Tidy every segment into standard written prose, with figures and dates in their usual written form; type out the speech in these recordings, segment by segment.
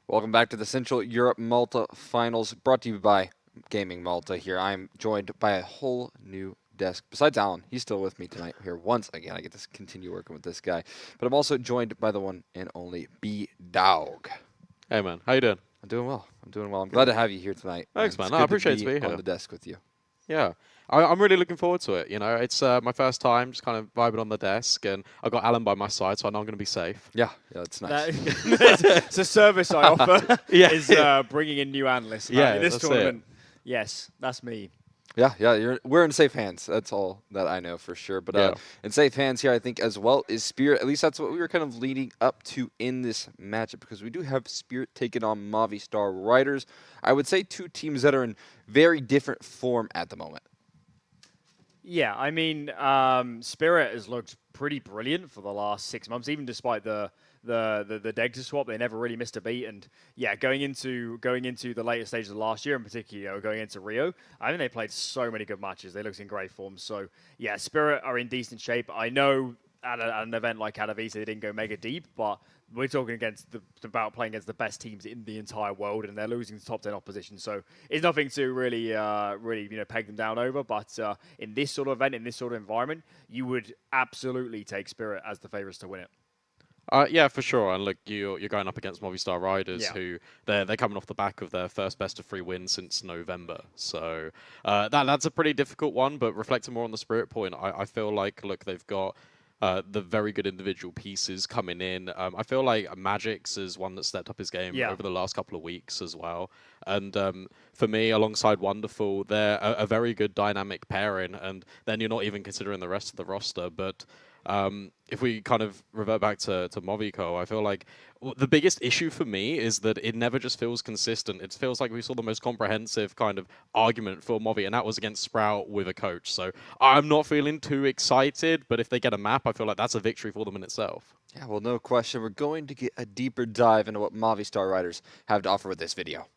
Welcome back to the Central Europe Malta Finals, brought to you by Gaming Malta here. I'm joined by a whole new desk. Besides Alan, he's still with me tonight here once again. I get to continue working with this guy. But I'm also joined by the one and only B-Dog. Hey, man. How you doing? I'm doing well. I'm glad to have you here tonight. Thanks, man. It's I good appreciate to be here. on the desk with you. Yeah. I'm really looking forward to it. You know, it's my first time just kind of vibing on the desk, and I've got Alan by my side, so I know I'm going to be safe. Yeah, it's nice. It's a service I offer. Yeah. Is bringing in new analysts. Yeah, in this that's tournament. Yes, that's me. Yeah, we're in safe hands. That's all that I know for sure. But in safe hands here, I think, as well, is Spirit. At least that's what we were kind of leading up to in this matchup, because we do have Spirit taking on Movistar Riders. I would say two teams that are in very different form at the moment. Yeah, I mean, Spirit has looked pretty brilliant for the last 6 months, even despite the Dignitas swap. They never really missed a beat, and yeah, going into the later stages of last year, in particular, going into Rio, I think they played so many good matches. They looked in great form. So yeah, Spirit are in decent shape. I know at an event like Katowice, they didn't go mega deep, but we're talking about playing against the best teams in the entire world, and they're losing to top 10 opposition. So it's nothing to really peg them down over. But in this sort of event, in this sort of environment, you would absolutely take Spirit as the favourites to win it. Yeah, for sure. And look, you're going up against Movistar Riders, who they're coming off the back of their first best-of-3 win since November. So that's a pretty difficult one. But reflecting more on the Spirit point, I feel like, look, they've got the very good individual pieces coming in. I feel like Magic's is one that stepped up his game over the last couple of weeks as well. And for me, alongside Wonderful, they're a very good dynamic pairing. And then you're not even considering the rest of the roster. But if we kind of revert back to Movico, I feel like the biggest issue for me is that it never just feels consistent. It feels like we saw the most comprehensive kind of argument for Movi, and that was against Sprout with a coach. So I'm not feeling too excited, but if they get a map, I feel like that's a victory for them in itself. Yeah, well, no question. We're going to get a deeper dive into what Movistar Riders have to offer with this video.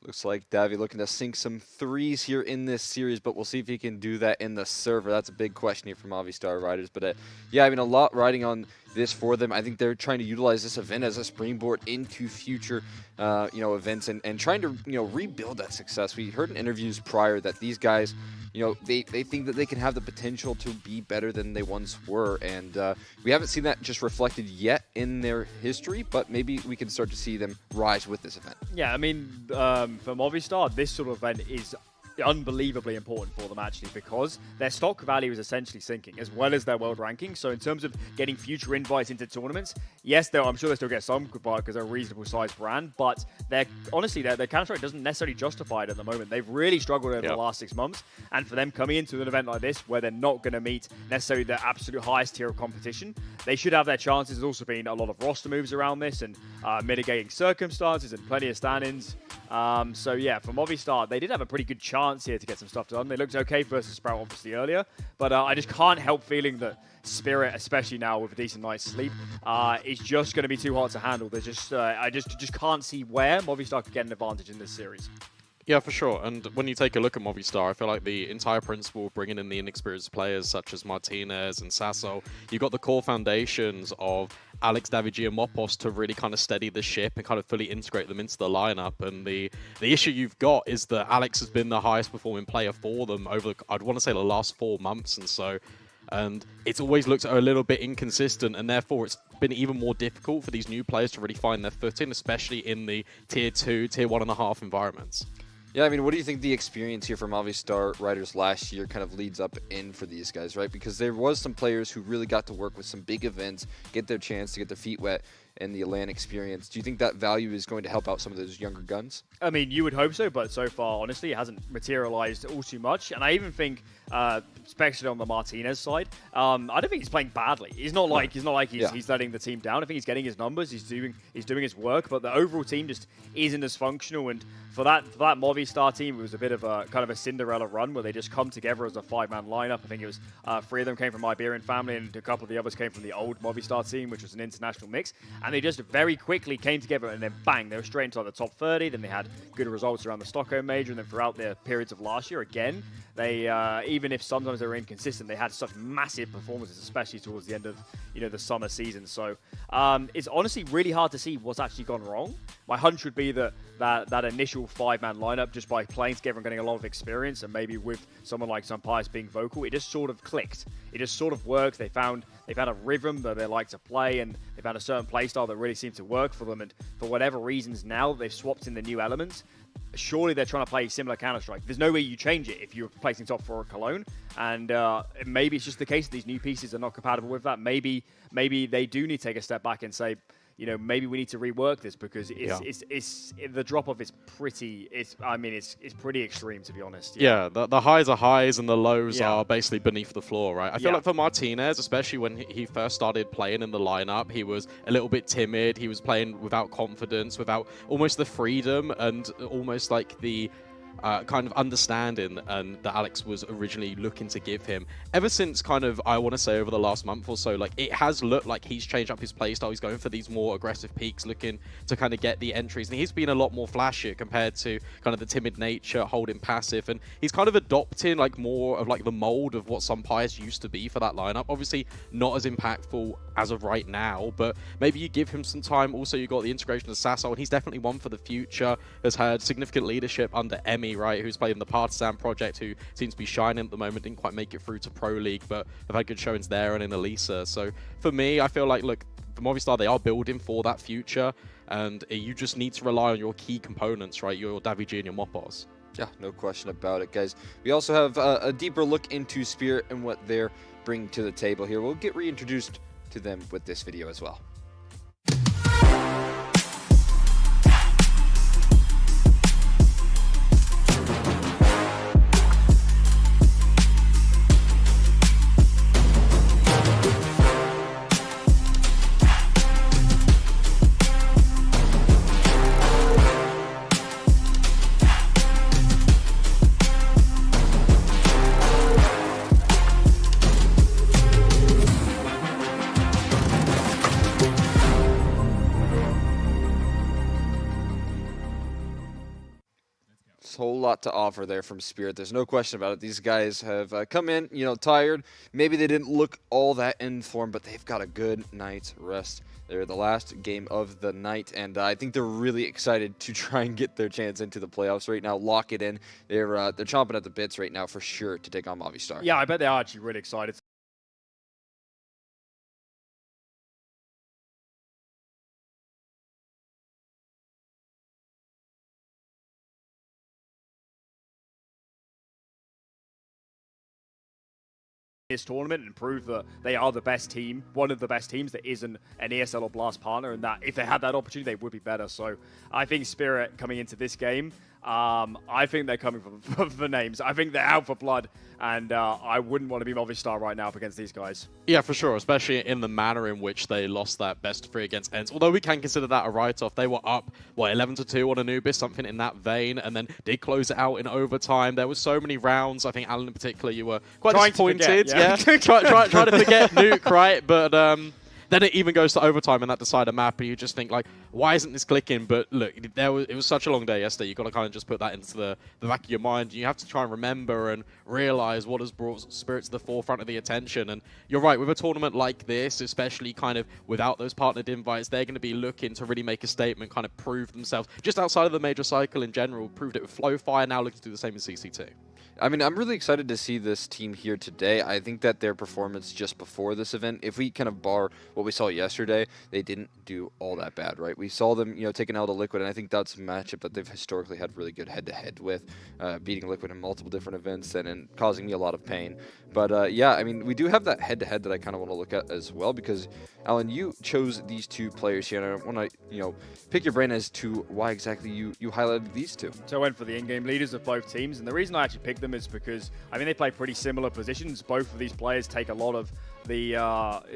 Looks like Davy looking to sink some threes here in this series, but we'll see if he can do that in the server. That's a big question here for Movistar Riders. But yeah, I mean, a lot riding on this for them. I think they're trying to utilize this event as a springboard into future, events and trying to, rebuild that success. We heard in interviews prior that these guys, they think that they can have the potential to be better than they once were. And we haven't seen that just reflected yet in their history, but maybe we can start to see them rise with this event. Yeah, I mean, for Movistar, this sort of event is unbelievably important for them, actually, because their stock value is essentially sinking, as well as their world ranking. So in terms of getting future invites into tournaments, yes, I'm sure they still get some because they're a reasonable sized brand, but honestly, their Counter-Strike doesn't necessarily justify it at the moment. They've really struggled over the last 6 months, and for them coming into an event like this, where they're not going to meet necessarily the absolute highest tier of competition, they should have their chances. There's also been a lot of roster moves around this, and mitigating circumstances, and plenty of stand-ins. So yeah, for Movistar, they did have a pretty good chance here to get some stuff done. They looked okay versus Sprout, obviously, earlier, but I just can't help feeling that Spirit, especially now with a decent night's sleep, is just going to be too hard to handle. There's just I just can't see where Movistar could get an advantage in this series. Yeah, for sure. And when you take a look at Movistar, I feel like the entire principle of bringing in the inexperienced players such as Martinez and Sasso, you've got the core foundations of Alex, Davigi, and Mopos to really kind of steady the ship and kind of fully integrate them into the lineup. And the issue you've got is that Alex has been the highest performing player for them over, I'd want to say, the last 4 months. And it's always looked a little bit inconsistent, and therefore it's been even more difficult for these new players to really find their footing, especially in the Tier 2, Tier 1.5 environments. Yeah, I mean, what do you think the experience here for Movistar Riders last year kind of leads up in for these guys, right? Because there was some players who really got to work with some big events, get their chance to get their feet wet, and the LAN experience. Do you think that value is going to help out some of those younger guns? I mean, you would hope so, but so far, honestly, it hasn't materialized all too much. And I even think, especially on the Martinez side, I don't think he's playing badly. He's not like he's letting the team down. I think he's getting his numbers. He's doing his work, but the overall team just isn't as functional. And for that Movistar team, it was a bit of a kind of a Cinderella run where they just come together as a 5-man lineup. I think it was 3 of them came from Iberian family, and a couple of the others came from the old Movistar team, which was an international mix. And they just very quickly came together, and then bang, they were straight into the top 30. Then they had good results around the Stockholm Major, and then throughout the periods of last year, again, they even if sometimes they were inconsistent, they had such massive performances, especially towards the end of the summer season. So it's honestly really hard to see what's actually gone wrong. My hunch would be that initial 5-man lineup, just by playing together and getting a lot of experience, and maybe with someone like Sampai's being vocal, it just sort of clicked. It just sort of worked. They've had a rhythm that they like to play, and they've had a certain play style that really seemed to work for them. And for whatever reasons, now they've swapped in the new elements. Surely they're trying to play similar Counter-Strike. There's no way you change it if you're placing top 4 at Cologne. And maybe it's just the case that these new pieces are not compatible with that. Maybe they do need to take a step back and say, maybe we need to rework this, because it's the drop off is pretty. It's pretty extreme, to be honest. Yeah, the highs are highs and the lows are basically beneath the floor, right? I feel like for Martinez, especially when he first started playing in the lineup, he was a little bit timid. He was playing without confidence, without almost the freedom and almost like the kind of understanding that Alex was originally looking to give him. Ever since kind of, I want to say over the last month or so, like it has looked like he's changed up his playstyle. He's going for these more aggressive peaks, looking to kind of get the entries. And he's been a lot more flashier compared to kind of the timid nature, holding passive. And he's kind of adopting like more of like the mold of what Sampai's used to be for that lineup. Obviously not as impactful as of right now, but maybe you give him some time. Also, you got the integration of Sasso, and he's definitely one for the future. Has had significant leadership under Emmy, right, who's played in the Partisan project, who seems to be shining at the moment. Didn't quite make it through to Pro League, but have had good showings there and in Elisa. So for me, I feel like, look, for Movistar, they are building for that future, and you just need to rely on your key components, right, your daviG and your Mopars. Yeah, no question about it, guys. We also have a deeper look into Spirit and what they're bringing to the table here. We'll get reintroduced to them with this video as well. Whole lot to offer there from Spirit. There's no question about it. These guys have come in, tired. Maybe they didn't look all that in form, but they've got a good night's rest. They're the last game of the night, and I think they're really excited to try and get their chance into the playoffs right now. Lock it in. They're chomping at the bits right now for sure to take on Movistar. Yeah, I bet they are actually really excited. This tournament and prove that they are the best team, one of the best teams that isn't an ESL or Blast partner, and that if they had that opportunity, they would be better. So I think Spirit coming into this game, I think they're coming for names. I think they're out for blood, and I wouldn't want to be Movistar right now up against these guys. Yeah, for sure, especially in the manner in which they lost that best of 3 against ENCE. Although we can consider that a write-off. They were up, 11-2 on Anubis, something in that vein, and then did close it out in overtime. There were so many rounds. I think, Alan, in particular, you were quite disappointed. Try to forget Nuke, right? But then it even goes to overtime in that decider map, and you just think, like, why isn't this clicking? But look, it was such a long day yesterday. You've got to kind of just put that into the back of your mind. You have to try and remember and realize what has brought Spirit to the forefront of the attention. And you're right, with a tournament like this, especially kind of without those partnered invites, they're going to be looking to really make a statement, kind of prove themselves. Just outside of the major cycle in general, proved it with FlowFire, now looking to do the same in CCT. I mean, I'm really excited to see this team here today. I think that their performance just before this event, if we kind of bar what we saw yesterday, they didn't do all that bad, right? We saw them, taking out a Liquid, and I think that's a matchup that they've historically had really good head-to-head with, beating Liquid in multiple different events and causing me a lot of pain. But yeah, I mean, we do have that head-to-head that I kind of want to look at as well, because Alan, you chose these two players here, and I want to, pick your brain as to why exactly you highlighted these two. So I went for the in-game leaders of both teams, and the reason I actually picked them is because, I mean, they play pretty similar positions. Both of these players take a lot of the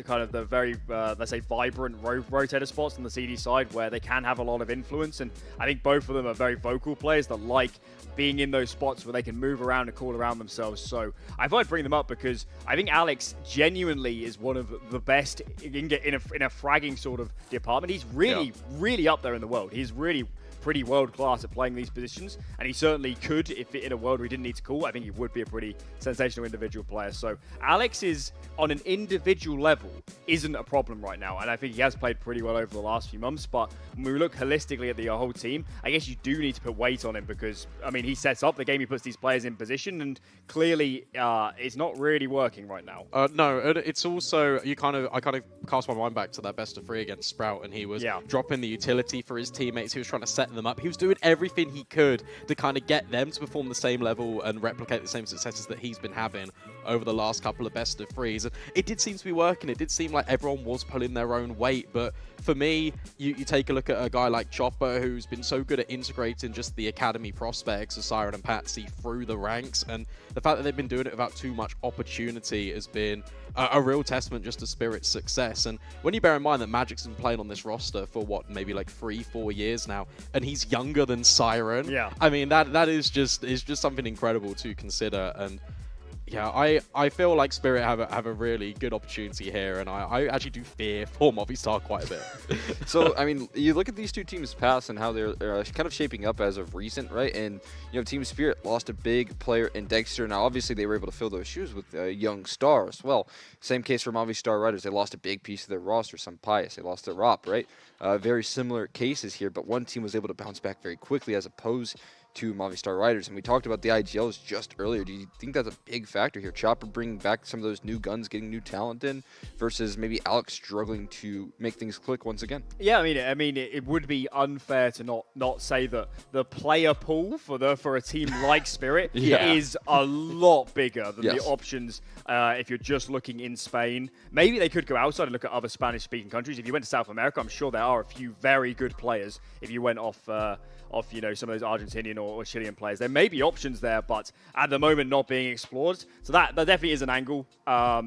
kind of the very, let's say, vibrant rotator spots on the CD side where they can have a lot of influence, and I think both of them are very vocal players that like being in those spots where they can move around and call around themselves. So I thought I'd bring them up because I think Alex genuinely is one of the best in a fragging sort of department. He's really up there in the world. He's really pretty world class at playing these positions, and he certainly could, if in a world we didn't need to call, I think he would be a pretty sensational individual player. So Alex is, on an individual level, isn't a problem right now, and I think he has played pretty well over the last few months. But when we look holistically at the whole team, I guess you do need to put weight on him because, I mean, he sets up the game, he puts these players in position, and clearly it's not really working right now. No, it's also, I kind of cast my mind back to that best of 3 against Sprout, and he was dropping the utility for his teammates. He was trying to set them up. He was doing everything he could to kind of get them to perform the same level and replicate the same successes that he's been having over the last couple of best of 3s. And it did seem to be working. It did seem like everyone was pulling their own weight. But for me, you take a look at a guy like Chopper, who's been so good at integrating just the academy prospects of Siren and Patsy through the ranks. And the fact that they've been doing it without too much opportunity has been a real testament just to Spirit's success. And when you bear in mind that Magic's been playing on this roster for what, maybe like 3-4 years now, and he's younger than Siren, I mean, that is just something incredible to consider. And yeah, I feel like Spirit have a really good opportunity here, and I actually do fear for Movistar quite a bit. So, I mean, you look at these two teams past and how they're kind of shaping up as of recent, right? And, Team Spirit lost a big player in Dexter. Now, obviously, they were able to fill those shoes with young stars. Well, same case for Movistar Riders. They lost a big piece of their roster, some Pius. They lost their Rop, right? Very similar cases here, but one team was able to bounce back very quickly as opposed to Movistar Riders. And we talked about the IGLs just earlier. Do you think that's a big factor here? Chopper bringing back some of those new guns, getting new talent in, versus maybe Alex struggling to make things click once again? Yeah, I mean, it would be unfair to not say that the player pool for a team like Spirit is a lot bigger than the options if you're just looking in Spain. Maybe they could go outside and look at other Spanish-speaking countries. If you went to South America, I'm sure there are a few very good players. If you went off some of those Argentinian or Chilean players, there may be options there, but at the moment not being explored. So that definitely is an angle.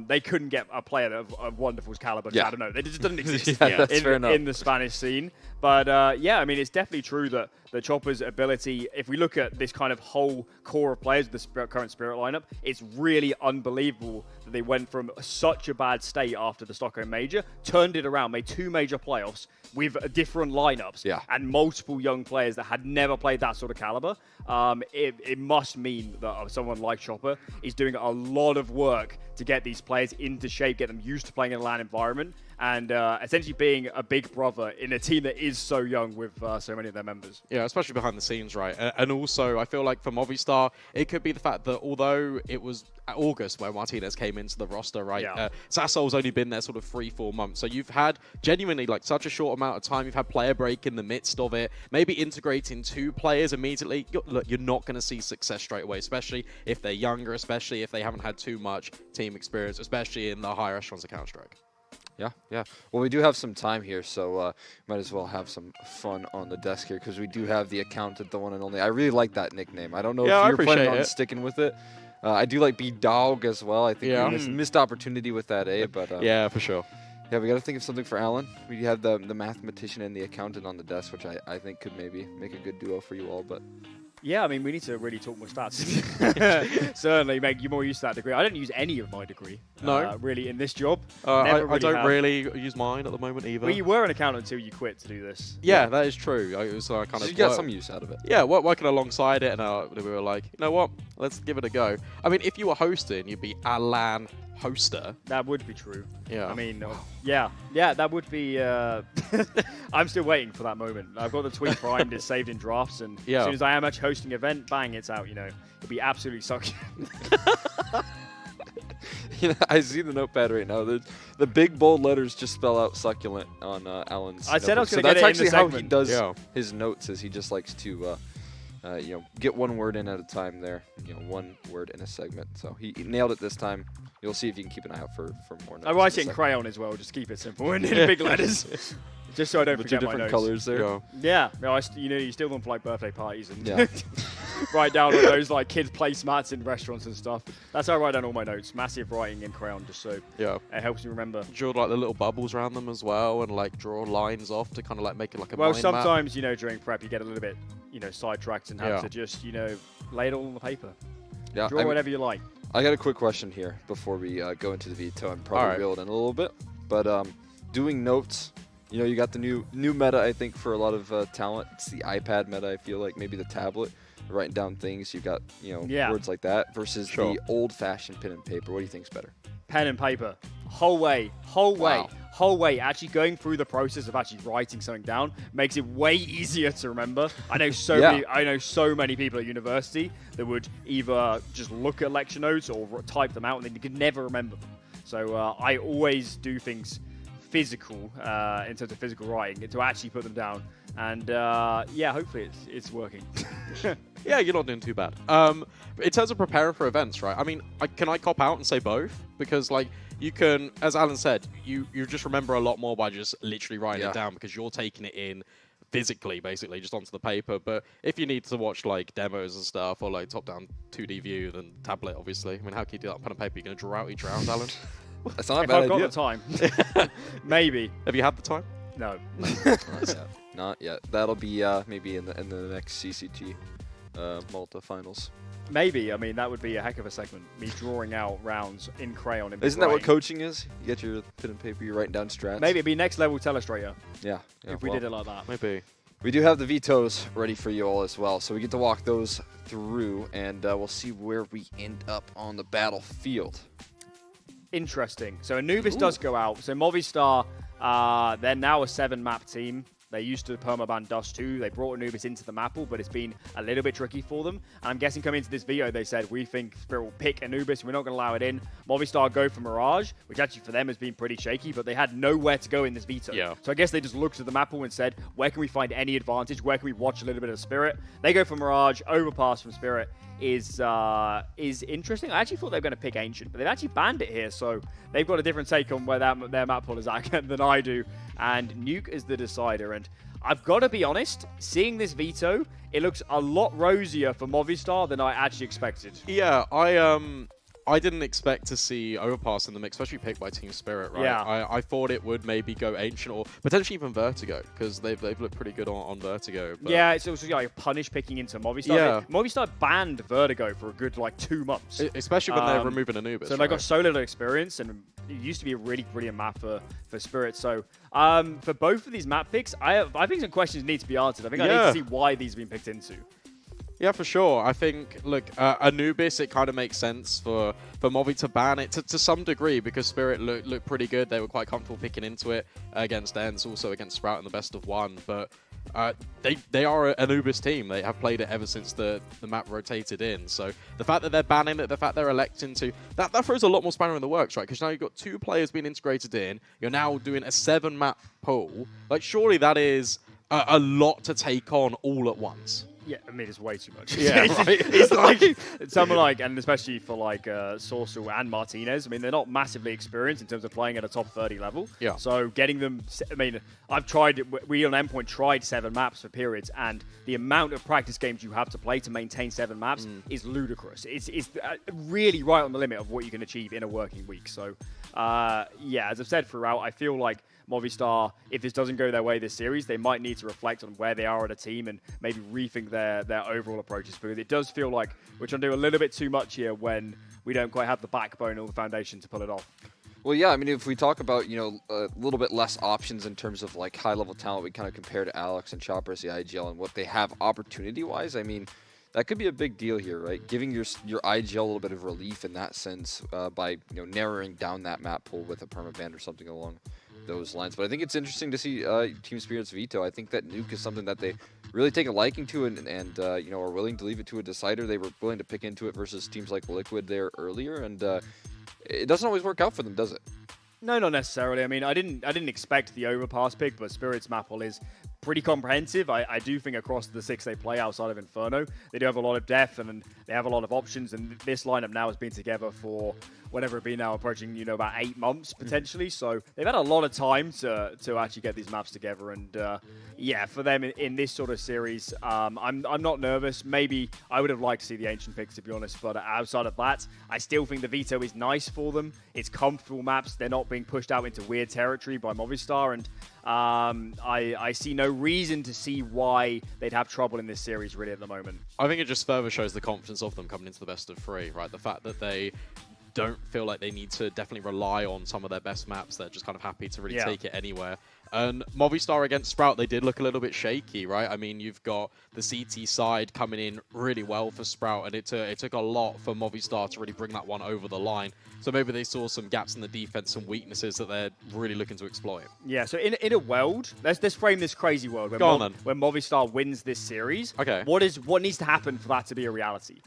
They couldn't get a player of Wonderful's caliber. I don't know. It just doesn't exist in the Spanish scene. But yeah, I mean, it's definitely true that the Chopper's ability, if we look at this kind of whole core of players, the current Spirit lineup, it's really unbelievable that they went from such a bad state after the Stockholm Major, turned it around, made 2 major playoffs with different lineups and multiple young players that had never played that sort of caliber. It must mean that someone like Chopper is doing a lot of work to get these players into shape, get them used to playing in a LAN environment, and essentially being a big brother in a team that is so young with so many of their members. Yeah, especially behind the scenes, right? And also, I feel like for Movistar, it could be the fact that although it was August where Martinez came into the roster, right? Sassol's only been there sort of 3-4 months. So you've had genuinely like such a short amount of time. You've had player break in the midst of it. Maybe integrating 2 players immediately. You're not going to see success straight away, especially if they're younger, especially if they haven't had too much team experience, especially in the higher echelons of Counter-Strike. Yeah. Well, we do have some time here, so might as well have some fun on the desk here because we do have the accountant, the one and only. I really like that nickname. I don't know if you're planning on sticking with it. I do like B-Dog as well. I think we missed opportunity with that, but yeah, for sure. Yeah, we got to think of something for Alan. We have the mathematician and the accountant on the desk, which I think could maybe make a good duo for you all, but... Yeah, I mean, we need to really talk more stats. Certainly make you more used to that degree. I don't use any of my degree, really, in this job. I don't really use mine at the moment either. Well, you were an accountant until you quit to do this. Yeah, that is true. So I kind of you got some use out of it. Yeah, working alongside it, and we were like, you know what, let's give it a go. I mean, if you were hosting, you'd be Alan hoster. That would be true. Yeah. I mean, yeah, that would be. I'm still waiting for that moment. I've got the tweet primed, it's saved in drafts, and as soon as I am actually hosting an event, bang, it's out. You know, it'll be absolutely sucking. You know, I see the notepad right now. The big bold letters just spell out succulent on Alan's. I said I was going to so get it that's in the actually how he segment. does his notes. Is he just likes to, you know, get one word in at a time there. You know, one word in a segment. So he nailed it this time. You'll see if you can keep an eye out for more notes. I write it in crayon as well. Just keep it simple and in big letters. Just so I don't The forget two my different notes. colors there. Yeah, no, you know, you steal them for like birthday parties and Yeah. write down all those like kids placemats in restaurants and stuff. That's how I write down all my notes. Massive writing in crayon, just so it helps me remember. Draw like the little bubbles around them as well, and like draw lines off to kind of like make it like a Well, mind map. sometimes you know during prep you get a little bit sidetracked and have to just lay it all on the paper. Yeah, Draw whatever you like. I got a quick question here before we go into the veto and probably reel it in a little bit. But doing notes, you know, you got the new meta, I think, for a lot of talent. It's the iPad meta, I feel like, maybe the tablet. Writing down things, you've got, you know, words like that versus the old-fashioned pen and paper. What do you think's better? Pen and paper. Whole way. Actually going through the process of actually writing something down makes it way easier to remember. I know so many people at university that would either just look at lecture notes or type them out and then you could never remember them. So I always do things physical in terms of physical writing to actually put them down. And yeah, hopefully it's working. Yeah, you're not doing too bad. In terms of preparing for events, right? I mean, can I cop out and say both? Because like you can, as Alan said, you just remember a lot more by just literally writing it down because you're taking it in physically, basically, just onto the paper. But if you need to watch like demos and stuff or like top-down 2D view, then tablet, obviously. I mean, how can you do that on pen and paper? You're going to draw out each round, Alan? That's not a if bad I've idea. got the time. Maybe. Have you had the time? No. Not yet. That'll be maybe in the next CCT Malta Finals. Maybe. I mean, that would be a heck of a segment. Me drawing out rounds in crayon. Isn't that what coaching is? You get your pen and paper, you're writing down strats. Maybe it'd be next level Telestrator. Yeah. If we did it like that. Maybe. We do have the vetoes ready for you all as well, so we get to walk those through, and we'll see where we end up on the battlefield. Interesting. So Anubis does go out. So Movistar, they're now a 7-map team. They used to permaban Dust 2. They brought Anubis into the map pool, but it's been a little bit tricky for them. And I'm guessing coming into this video, they said, we think Spirit will pick Anubis. We're not going to allow it in. Movistar go for Mirage, which actually for them has been pretty shaky, but they had nowhere to go in this veto. Yeah. So I guess they just looked at the map pool and said, where can we find any advantage? Where can we watch a little bit of Spirit? They go for Mirage. Overpass from Spirit is interesting. I actually thought they were going to pick Ancient, but they've actually banned it here, so they've got a different take on where their map pool is at than I do. And Nuke is the decider. And I've got to be honest, seeing this veto, it looks a lot rosier for Movistar than I actually expected. Yeah, I didn't expect to see Overpass in the mix, especially picked by Team Spirit, right? Yeah. I thought it would maybe go Ancient or potentially even Vertigo, because they've looked pretty good on Vertigo. But yeah, it's also like punish picking into Movistar. Yeah. Movistar banned Vertigo for a good like 2 months. Especially when they're removing Anubis. So they got so little experience, and it used to be a really brilliant map for Spirit. So for both of these map picks, I think some questions need to be answered. I think I need to see why these have been picked into. Yeah, for sure. I think, look, Anubis, it kind of makes sense for Movi to ban it to some degree because Spirit looked pretty good. They were quite comfortable picking into it against ENCE, also against Sprout in the best of 1. But they are an Anubis team. They have played it ever since the map rotated in. So the fact that they're banning it, the fact they're electing to, that throws a lot more spanner in the works, right? Because now you've got 2 players being integrated in. You're now doing a 7-map pool. Like, surely that is a lot to take on all at once. Yeah, I mean, it's way too much. Yeah, right. It's like, someone like, and especially for like Sorcerer and Martinez, I mean, they're not massively experienced in terms of playing at a top 30 level. Yeah. So getting them, I mean, I've tried, we on Endpoint tried 7 maps for periods, and the amount of practice games you have to play to maintain 7 maps is ludicrous. It's really right on the limit of what you can achieve in a working week. So, yeah, as I've said throughout, I feel like Movistar, if this doesn't go their way this series, they might need to reflect on where they are at a team and maybe rethink their overall approaches, because it does feel like we're trying to do a little bit too much here when we don't quite have the backbone or the foundation to pull it off. Well, yeah, I mean, if we talk about, you know, a little bit less options in terms of, like, high-level talent, we kind of compare to Alex and Chopper as the IGL and what they have opportunity-wise. I mean, That could be a big deal here, right? Giving your IGL a little bit of relief in that sense by narrowing down that map pool with a permaban or something along those lines. But I think it's interesting to see Team Spirit's veto. I think that Nuke is something that they really take a liking to and are willing to leave it to a decider. They were willing to pick into it versus teams like Liquid there earlier, and it doesn't always work out for them, does it? No, not necessarily. I mean, I didn't expect the Overpass pick, but Spirit's map pool is pretty comprehensive. I do think across the 6 they play outside of Inferno, they do have a lot of depth and they have a lot of options. And this lineup now has been together for whatever it be now, approaching about 8 months potentially. So they've had a lot of time to actually get these maps together. And yeah, for them in this sort of series, I'm not nervous. Maybe I would have liked to see the Ancient picks, to be honest. But outside of that, I still think the veto is nice for them. It's comfortable maps. They're not being pushed out into weird territory by Movistar, and I see no reason to see why they'd have trouble in this series really at the moment. I think it just further shows the confidence of them coming into the best of 3, right? The fact that they don't feel like they need to definitely rely on some of their best maps. They're just kind of happy to really take it anywhere. And Movistar against Sprout, they did look a little bit shaky, right? I mean, you've got the CT side coming in really well for Sprout, and it took a lot for Movistar to really bring that one over the line. So maybe they saw some gaps in the defense, some weaknesses that they're really looking to exploit. Yeah, so in a world, let's frame this crazy world when Movistar wins this series. Okay. What needs to happen for that to be a reality?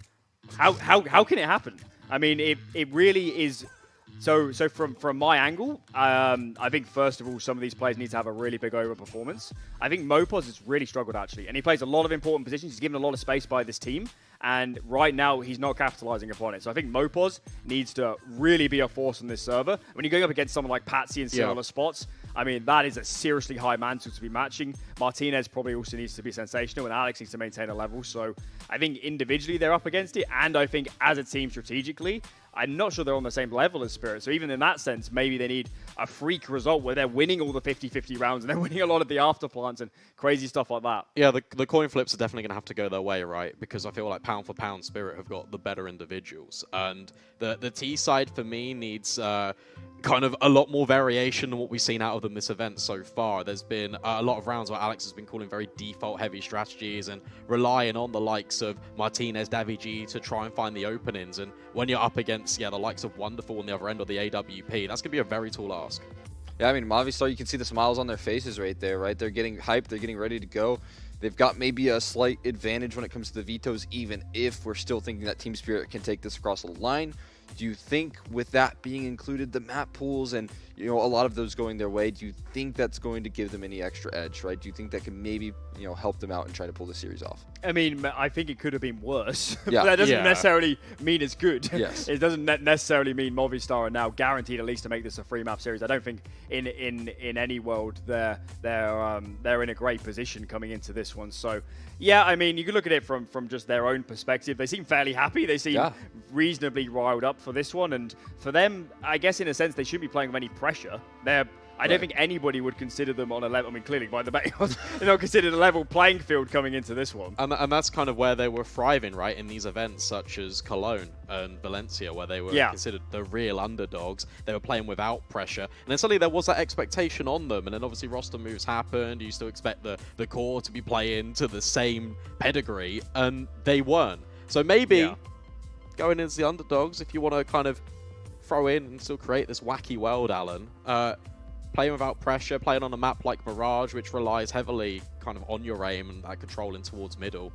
How can it happen? I mean, it really is. So from my angle, I think first of all, some of these players need to have a really big overperformance. I think Mopos has really struggled actually, and he plays a lot of important positions. He's given a lot of space by this team, and right now he's not capitalizing upon it. So I think Mopos needs to really be a force on this server. When you're going up against someone like Patsy in similar spots, I mean, that is a seriously high mantle to be matching. Martinez probably also needs to be sensational, and Alex needs to maintain a level. So I think individually they're up against it, and I think as a team strategically, I'm not sure they're on the same level as Spirit. So even in that sense, maybe they need a freak result where they're winning all the 50-50 rounds and they're winning a lot of the afterplants and crazy stuff like that. Yeah, the coin flips are definitely going to have to go their way, right? Because I feel like pound for pound, Spirit have got the better individuals. And the T side for me needs kind of a lot more variation than what we've seen out of them this event so far. There's been a lot of rounds where Alex has been calling very default-heavy strategies and relying on the likes of Martinez, Davig to try and find the openings. And when you're up against, the likes of Wonderful on the other end or the AWP, that's going to be a very tall ask. Yeah, I mean, Movistar, you can see the smiles on their faces right there, right? They're getting hyped. They're getting ready to go. They've got maybe a slight advantage when it comes to the vetoes, even if we're still thinking that Team Spirit can take this across the line. Do you think with that being included, the map pools and a lot of those going their way, do you think that's going to give them any extra edge, right? Do you think that can maybe help them out and try to pull the series off? I mean, I think it could have been worse. Yeah. But that doesn't necessarily mean it's good. Yes. It doesn't necessarily mean Movistar are now guaranteed at least to make this a free map series. I don't think in any world they're in a great position coming into this one. So yeah, I mean, you can look at it from just their own perspective. They seem fairly happy. They seem reasonably riled up for this one, and for them, I guess in a sense they shouldn't be playing with any pressure. I don't think anybody would consider them on a level. I mean, clearly by the betting odds, they're not considered a level playing field coming into this one. And that's kind of where they were thriving, right? In these events such as Cologne and Valencia, where they were considered the real underdogs. They were playing without pressure. And then suddenly there was that expectation on them. And then obviously roster moves happened. You still expect the core to be playing to the same pedigree. And they weren't. So maybe going as the underdogs, if you want to kind of throw in and still create this wacky world, Alan, playing without pressure, playing on a map like Mirage, which relies heavily kind of on your aim and that controlling towards middle.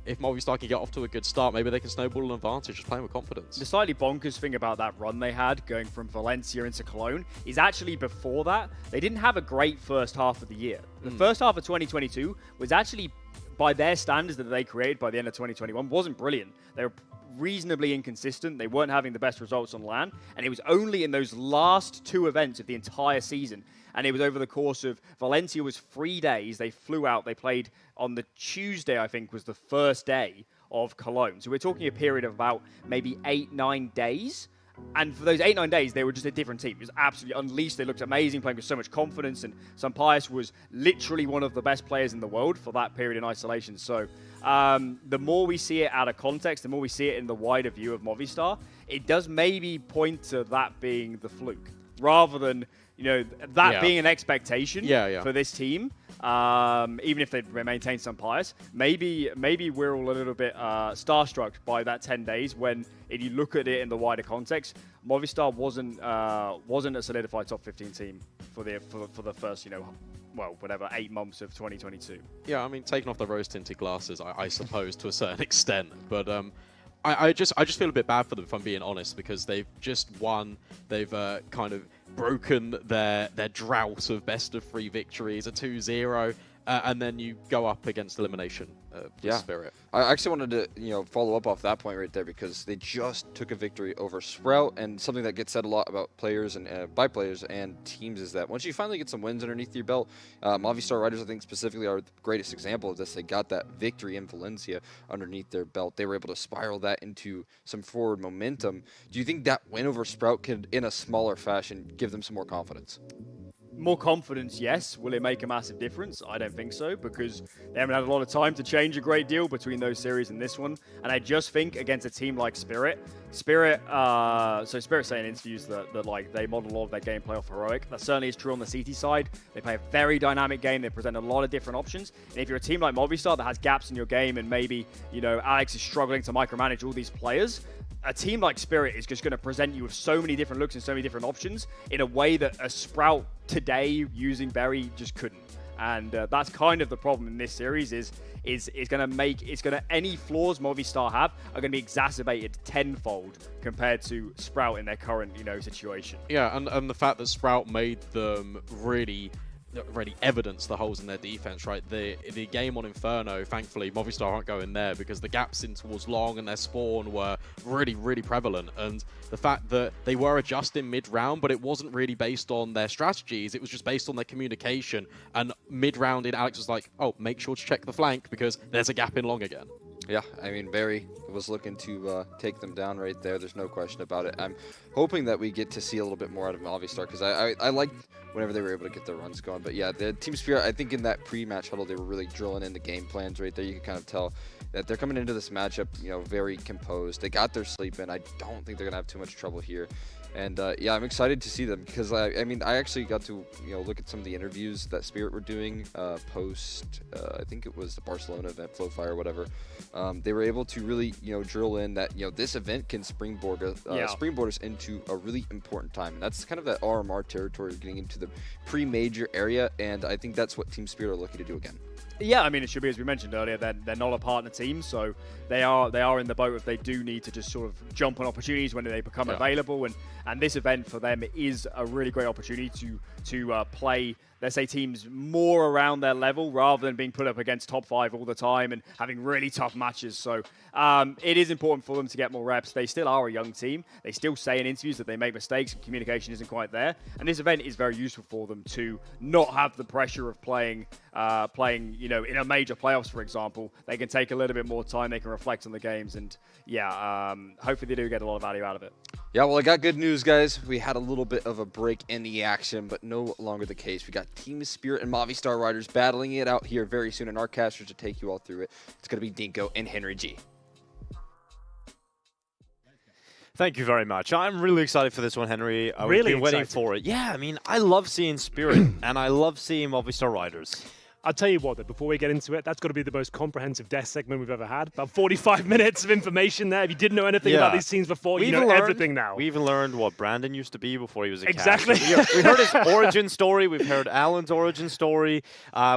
If Movistar can get off to a good start, maybe they can snowball an advantage just playing with confidence. The slightly bonkers thing about that run they had, going from Valencia into Cologne, is actually before that, they didn't have a great first half of the year. The first half of 2022 was actually, by their standards that they created by the end of 2021, wasn't brilliant. They were reasonably inconsistent. They weren't having the best results on LAN, and it was only in those last 2 events of the entire season, and it was over the course of, Valencia was 3 days. They flew out. They played on the Tuesday, I think, was the first day of Cologne. So we're talking a period of about maybe 8-9 days. And for those 8-9 days, they were just a different team. It was absolutely unleashed. They looked amazing, playing with so much confidence. And Sampaius was literally one of the best players in the world for that period in isolation. So the more we see it out of context, the more we see it in the wider view of Movistar, it does maybe point to that being the fluke. rather than, you know, that being an expectation for this team. Even if they maintain some bias, maybe we're all a little bit starstruck by that 10 days when, if you look at it in the wider context, Movistar wasn't a solidified top 15 team for the first, you know, well, whatever, 8 months of 2022. Yeah, I mean, taking off the rose-tinted glasses, I suppose, to a certain extent, but I just feel a bit bad for them, if I'm being honest, because they've just won. They've kind of broken their drought of best-of-3 victories, a 2-0, and then you go up against elimination. Spirit. I actually wanted to, follow up off that point right there, because they just took a victory over Sprout, and something that gets said a lot about players and by players and teams is that once you finally get some wins underneath your belt, Movistar Riders, I think specifically, are the greatest example of this. They got that victory in Valencia underneath their belt. They were able to spiral that into some forward momentum. Do you think that win over Sprout could, in a smaller fashion, give them some more confidence? More confidence, yes. Will it make a massive difference? I don't think so, because they haven't had a lot of time to change a great deal between those series and this one. And I just think against a team like Spirit, Spirit saying in interviews that like they model a lot of their gameplay off Heroic. That certainly is true on the CT side. They play a very dynamic game. They present a lot of different options. And if you're a team like Movistar that has gaps in your game, and maybe, you know, Alex is struggling to micromanage all these players, a team like Spirit is just going to present you with so many different looks and so many different options in a way that a Sprout today using Berry just couldn't. And that's kind of the problem in this series is any flaws Movistar have are going to be exacerbated tenfold compared to Sprout in their current, you know, situation. Yeah, and the fact that Sprout made them really evidence the holes in their defense, right? The game on Inferno, thankfully, Movistar aren't going there because the gaps in towards long and their spawn were really prevalent. And the fact that they were adjusting mid-round, but it wasn't really based on their strategies, it was just based on their communication. And mid-round, Alex was like, oh, make sure to check the flank because there's a gap in long again. Yeah, I mean, Berry was looking to take them down right there. There's no question about it. I'm hoping that we get to see a little bit more out of Movistar, because I liked whenever they were able to get their runs going. But yeah, the Team Spirit, I think in that pre-match huddle, they were really drilling in the game plans right there. You can kind of tell that they're coming into this matchup, you know, very composed. They got their sleep in. I don't think they're going to have too much trouble here. And yeah, I'm excited to see them, because I mean, I actually got to, you know, look at some of the interviews that Spirit were doing post, I think it was the Barcelona event, Flowfire, whatever. They were able to really, you know, drill in that, you know, this event can springboard us into a really important time. And that's kind of that RMR territory, getting into the pre-major area, and I think that's what Team Spirit are looking to do again. Yeah, I mean, it should be, as we mentioned earlier, they're not a partner team, so they are in the boat if they do need to just sort of jump on opportunities when they become available, and this event for them is a really great opportunity to play, let's say, teams more around their level rather than being put up against top 5 all the time and having really tough matches. So it is important for them to get more reps. They still are a young team. They still say in interviews that they make mistakes and communication isn't quite there. And this event is very useful for them to not have the pressure of playing, you know, in a major playoffs, for example. They can take a little bit more time. They can reflect on the games. And yeah, hopefully they do get a lot of value out of it. Yeah, well, I got good news, guys. We had a little bit of a break in the action, but no longer the case. We got Team Spirit and Movistar Riders battling it out here very soon, and our casters to take you all through it. It's going to be Dinko and Henry G. Thank you very much. I'm really excited for this one, Henry. Really We've been waiting for it. Yeah, I mean, I love seeing Spirit, and I love seeing Movistar Riders. I'll tell you what, though, before we get into it, that's got to be the most comprehensive death segment we've ever had. About 45 minutes of information there. If you didn't know anything about these teams before, you know everything now. We even learned what Brandon used to be before he was a Exactly. We heard his origin story. We've heard Alan's origin story.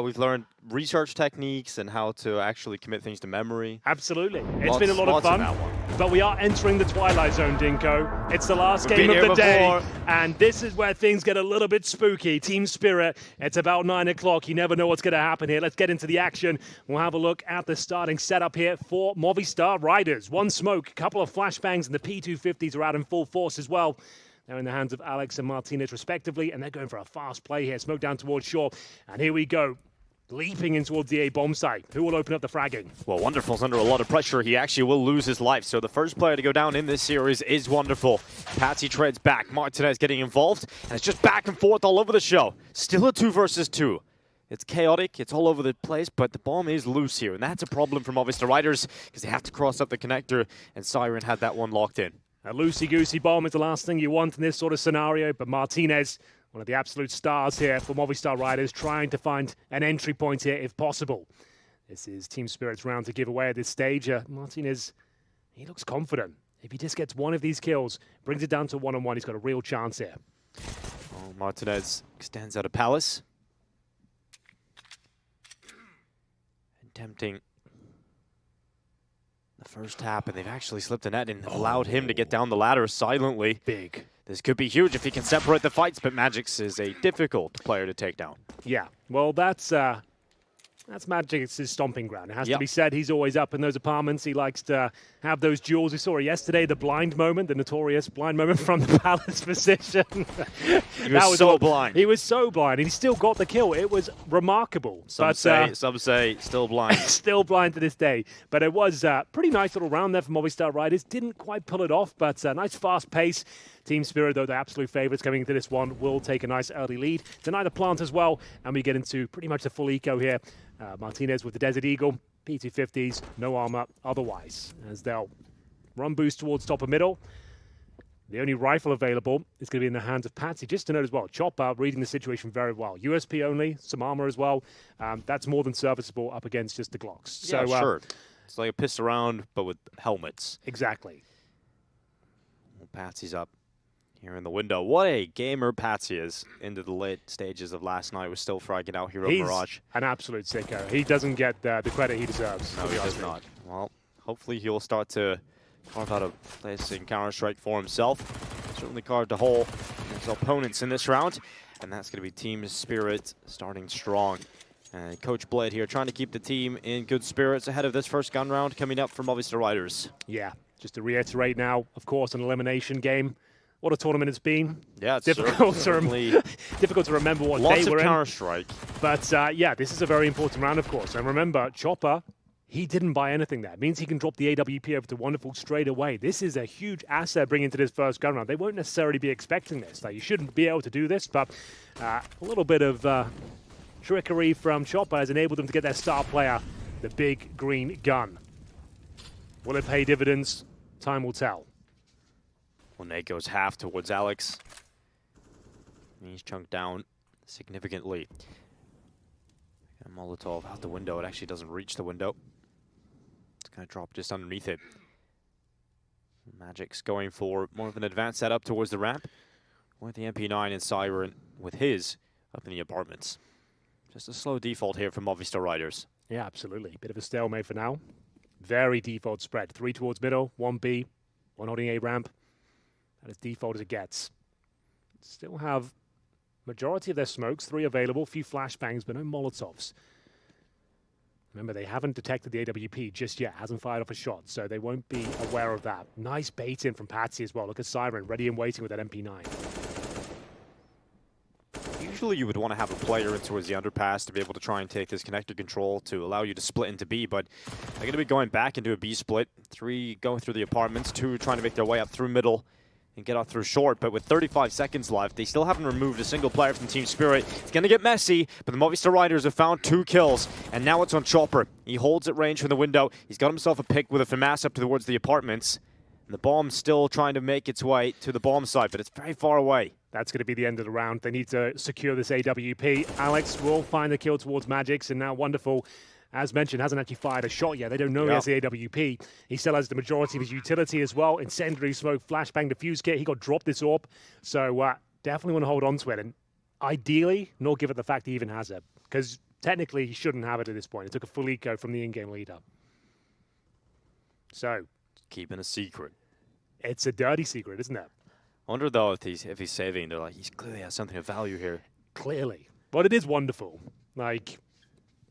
We've learned research techniques and how to actually commit things to memory. Absolutely. It's been a lot of fun. But we are entering the Twilight Zone, Dinko. It's the last game of the day. And this is where things get a little bit spooky. Team Spirit, it's about 9 o'clock. You never know what's going to happen here. Let's get into the action. We'll have a look at the starting setup here for Movistar Riders. One smoke, a couple of flashbangs, and the P250s are out in full force as well. They're in the hands of Alex and Martinez, respectively, and they're going for a fast play here. Smoke down towards shore. And here we go. Leaping in towards the A bomb site. Who will open up the fragging? Well, Wonderful's under a lot of pressure. He actually will lose his life. So the first player to go down in this series is Wonderful. Patsy trades back. Martinez getting involved. And it's just back and forth all over the show. Still a 2 versus 2. It's chaotic. It's all over the place. But the bomb is loose here. And that's a problem for Movistar Riders because they have to cross up the connector. And Siren had that one locked in. A loosey-goosey bomb is the last thing you want in this sort of scenario, but Martinez, one of the absolute stars here for Movistar Riders, trying to find an entry point here if possible. This is Team Spirit's round to give away at this stage. Martinez, he looks confident. If he just gets one of these kills, brings it down to 1-on-1, he's got a real chance here. Oh, Martinez extends out of Palace. Attempting the first tap, and they've actually slipped a net and allowed him to get down the ladder silently. Big. This could be huge if he can separate the fights, but Magix is a difficult player to take down. Yeah, well, that's Magic's stomping ground. It has to be said, he's always up in those apartments. He likes to have those duels. We saw it yesterday, the blind moment, the notorious blind moment from the Palace position. He was so blind. He was so blind, and he still got the kill. It was remarkable. Some say still blind. Still blind to this day. But it was a pretty nice little round there for Movistar Riders. Didn't quite pull it off, but a nice fast pace. Team Spirit, though the absolute favourites coming into this one, will take a nice early lead. Deny the plant as well, and we get into pretty much the full eco here. Martinez with the Desert Eagle, P250s, no armor otherwise, as they'll run boost towards top of middle. The only rifle available is going to be in the hands of Patsy. Just to note as well, Chopper reading the situation very well. USP only, some armor as well. That's more than serviceable up against just the Glocks. Yeah, so, sure. It's like a pistol round, but with helmets. Exactly. Well, Patsy's up here in the window. What a gamer Patsy is into the late stages of last night. Was still fragging out Hero Mirage. An absolute sicko. He doesn't get the credit he deserves. No, he does not. Well, hopefully he'll start to carve out a place in Counter-Strike for himself. Certainly carved a hole in his opponents in this round. And that's going to be Team Spirit starting strong. And Coach Blade here trying to keep the team in good spirits ahead of this first gun round coming up for Movistar Riders. Yeah, just to reiterate now, of course, an elimination game. What a tournament it's been. Yeah, it's difficult to remember what lots day we're of in. Counter-Strike. But yeah, this is a very important round, of course. And remember, Chopper, he didn't buy anything there. It means he can drop the AWP over to Wonderful straight away. This is a huge asset bringing to this first gun round. They won't necessarily be expecting this. Like, you shouldn't be able to do this, but a little bit of trickery from Chopper has enabled them to get their star player, the big green gun. Will it pay dividends? Time will tell. Well, Nate goes half towards Alex. He's chunked down significantly. And Molotov out the window. It actually doesn't reach the window. It's going to drop just underneath it. Magic's going for more of an advanced setup towards the ramp. With the MP9 and Siren with his up in the apartments. Just a slow default here from Movistar Riders. Yeah, absolutely. Bit of a stalemate for now. Very default spread. 3 towards middle, 1 B, 1 holding A ramp. That is default as it gets. Still have majority of their smokes, 3 available, few flashbangs, but no Molotovs. Remember, they haven't detected the AWP just yet, hasn't fired off a shot, so they won't be aware of that. Nice bait in from Patsy as well. Look at Siren, ready and waiting with that MP9. Usually you would want to have a player in towards the underpass to be able to try and take this connector control to allow you to split into B, but they're going to be going back into a B split. 3 going through the apartments, 2 trying to make their way up through middle and get out through short, but with 35 seconds left, they still haven't removed a single player from Team Spirit. It's going to get messy, but the Movistar Riders have found 2 kills, and now it's on Chopper. He holds at range from the window. He's got himself a pick with a FAMAS up towards the apartments, and the bomb's still trying to make its way to the bomb site, but it's very far away. That's going to be the end of the round. They need to secure this AWP. Alex will find the kill towards Magix, and now Wonderful, as mentioned, hasn't actually fired a shot yet. They don't know he has the AWP. He still has the majority of his utility as well. Incendiary smoke, flashbang, defuse kit. He got dropped this AWP. So definitely want to hold on to it. And ideally, not give it the fact he even has it. Because technically, he shouldn't have it at this point. It took a full eco from the in-game leader. So. Keeping a secret. It's a dirty secret, isn't it? I wonder, though, if he's saving. They're like, he clearly has something of value here. Clearly. But it is Wonderful. Like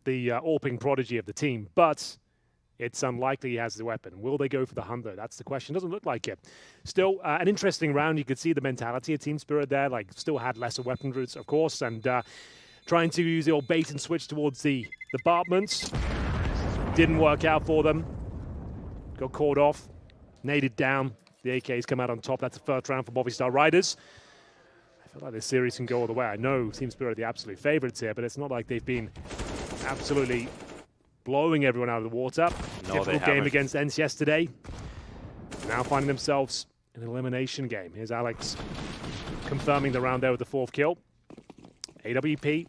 the AWPing prodigy of the team, but it's unlikely he has the weapon. Will they go for the hunt, though? That's the question. Doesn't look like it. Still, an interesting round. You could see the mentality of Team Spirit there. Like, still had lesser weapon routes, of course, and trying to use the old bait and switch towards the apartments. Didn't work out for them. Got caught off. Naded down. The AKs come out on top. That's the first round for Movistar Riders. I feel like this series can go all the way. I know Team Spirit are the absolute favorites here, but it's not like they've been absolutely blowing everyone out of the water. No, difficult game against ENCE yesterday. Now finding themselves an elimination game. Here's Alex confirming the round there with the 4th kill. AWP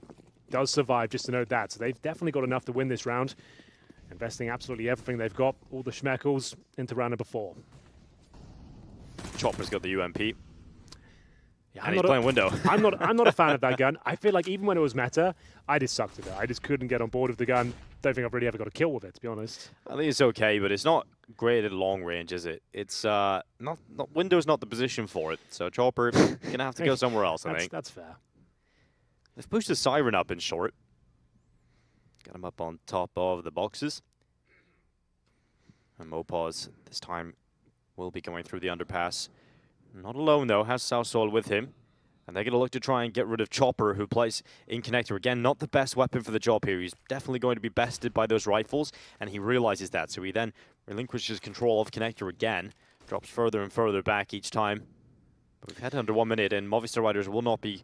does survive, just to note that. So they've definitely got enough to win this round. Investing absolutely everything they've got, all the schmeckles, into round number 4. Chopper's got the UMP. Yeah, And he's playing window. I'm not a fan of that gun. I feel like even when it was meta, I just sucked at it. I just couldn't get on board with the gun. Don't think I've really ever got a kill with it, to be honest. I think it's okay, but it's not great at long range, is it? It's not window's not the position for it. So Chopper gonna have to go somewhere else, I think. That's fair. They've pushed the Siren up in short. Got him up on top of the boxes. And Mopaz this time will be going through the underpass. Not alone though, has South Soul with him. And they're going to look to try and get rid of Chopper, who plays in connector. Again, not the best weapon for the job here. He's definitely going to be bested by those rifles, and he realizes that. So he then relinquishes control of connector again. Drops further and further back each time. But we've had under 1 minute, and Movistar Riders will not be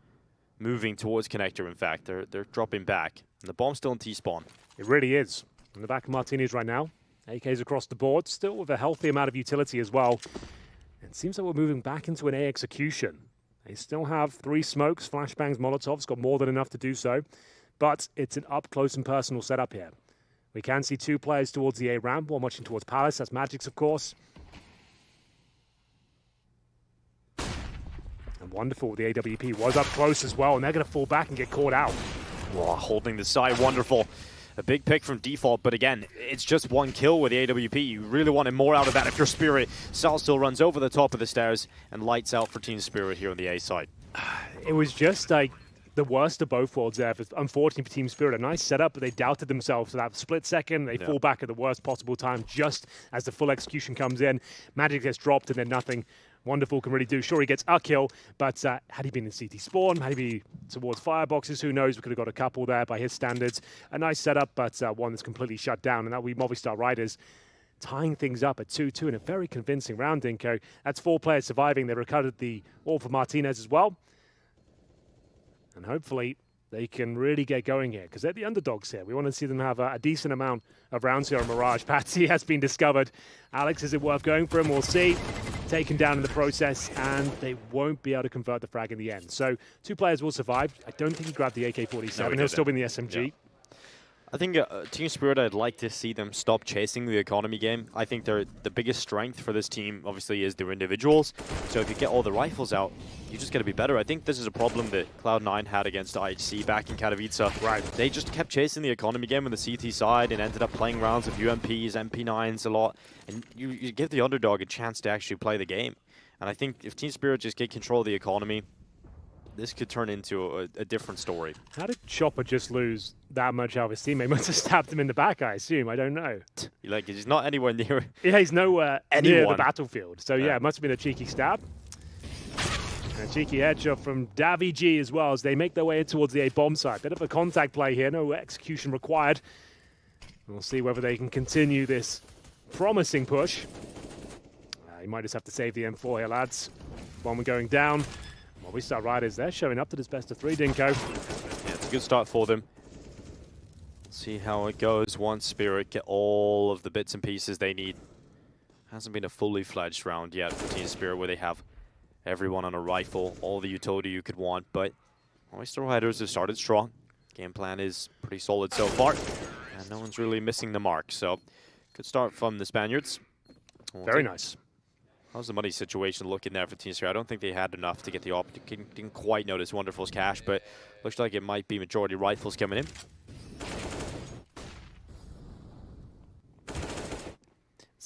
moving towards connector, in fact. They're dropping back. And the bomb's still in T-spawn. It really is. In the back of Martinez right now. AKs across the board, still with a healthy amount of utility as well. It seems like we're moving back into an A execution. They still have 3 smokes, flashbangs, Molotovs, got more than enough to do so. But it's an up-close and personal setup here. We can see 2 players towards the A ramp, one watching towards Palace. That's Magic's, of course. And wonderful, the AWP was up close as well, and they're going to fall back and get caught out. Wow, holding the side, wonderful. A big pick from default, but again, it's just 1 kill with the AWP. You really wanted more out of that if you're Spirit. Sal still runs over the top of the stairs and lights out for Team Spirit here on the A side. It was just like the worst of both worlds there. Unfortunately for Team Spirit, a nice setup, but they doubted themselves for that split second. They fall back at the worst possible time just as the full execution comes in. Magic gets dropped and then nothing Wonderful can really do. Sure, he gets a kill, but had he been in CT spawn, had he been towards fireboxes, who knows? We could have got a couple there by his standards. A nice setup, but one that's completely shut down, and that will be Movistar Riders tying things up at 2-2 in a very convincing round, Dinko. That's 4 players surviving. They recovered the all for Martinez as well. And hopefully they can really get going here, because they're the underdogs here. We want to see them have a decent amount of rounds here on Mirage. Patsy has been discovered. Alex, is it worth going for him? We'll see. Taken down in the process, and they won't be able to convert the frag in the end. So 2 players will survive. I don't think he grabbed the AK-47. He'll still be in the SMG. Yeah. I think Team Spirit, I'd like to see them stop chasing the economy game. I think the biggest strength for this team, obviously, is their individuals. So if you get all the rifles out, you just got to be better. I think this is a problem that Cloud9 had against IHC back in Katowice. Right. They just kept chasing the economy game on the CT side and ended up playing rounds of UMPs, MP9s a lot. And you give the underdog a chance to actually play the game. And I think if Team Spirit just get control of the economy, this could turn into a different story. How did Chopper just lose that much out of his teammate? Must have stabbed him in the back, I assume. I don't know. Like, he's not anywhere near. Yeah, he's nowhere near the battlefield. So yeah, it must have been a cheeky stab. And a cheeky headshot from Davy G as well as they make their way towards the A bomb site. Bit of a contact play here, no execution required. We'll see whether they can continue this promising push. You might just have to save the M4 here, lads. Bomb going down. Movistar Riders, they're showing up to this best of 3, Dinko. Yeah, it's a good start for them. See how it goes once Spirit get all of the bits and pieces they need. Hasn't been a fully fledged round yet for Team Spirit where they have everyone on a rifle, all the utility you could want, but Movistar Riders have started strong. Game plan is pretty solid so far, and no one's really missing the mark, so good start from the Spaniards. Very nice. How's the money situation looking there for Team Spirit? I don't think they had enough to get the op. Didn't quite notice Wonderful's cash, but looks like it might be majority rifles coming in.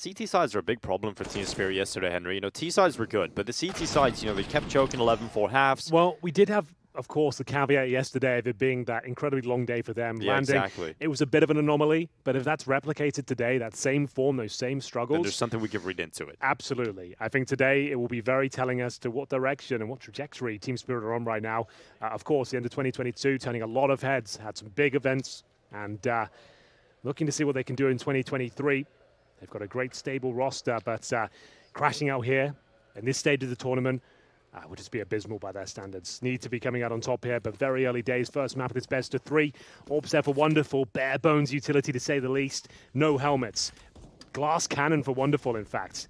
CT sides are a big problem for Team Spirit yesterday, Henry. You know, T sides were good, but the CT sides, you know, they kept choking 11-4 halves. Well, we did have, of course, the caveat yesterday of it being that incredibly long day for them. Yeah, landing. Exactly. It was a bit of an anomaly, but if that's replicated today, that same form, those same struggles. Then there's something we can read into it. Absolutely. I think today it will be very telling as to what direction and what trajectory Team Spirit are on right now. Of course, the end of 2022, turning a lot of heads, had some big events, and looking to see what they can do in 2023. They've got a great stable roster, but crashing out here in this stage of the tournament would just be abysmal by their standards. Need to be coming out on top here, but very early days. First map of this best of 3. Orbs there for Wonderful. Bare bones utility to say the least. No helmets. Glass cannon for Wonderful, in fact.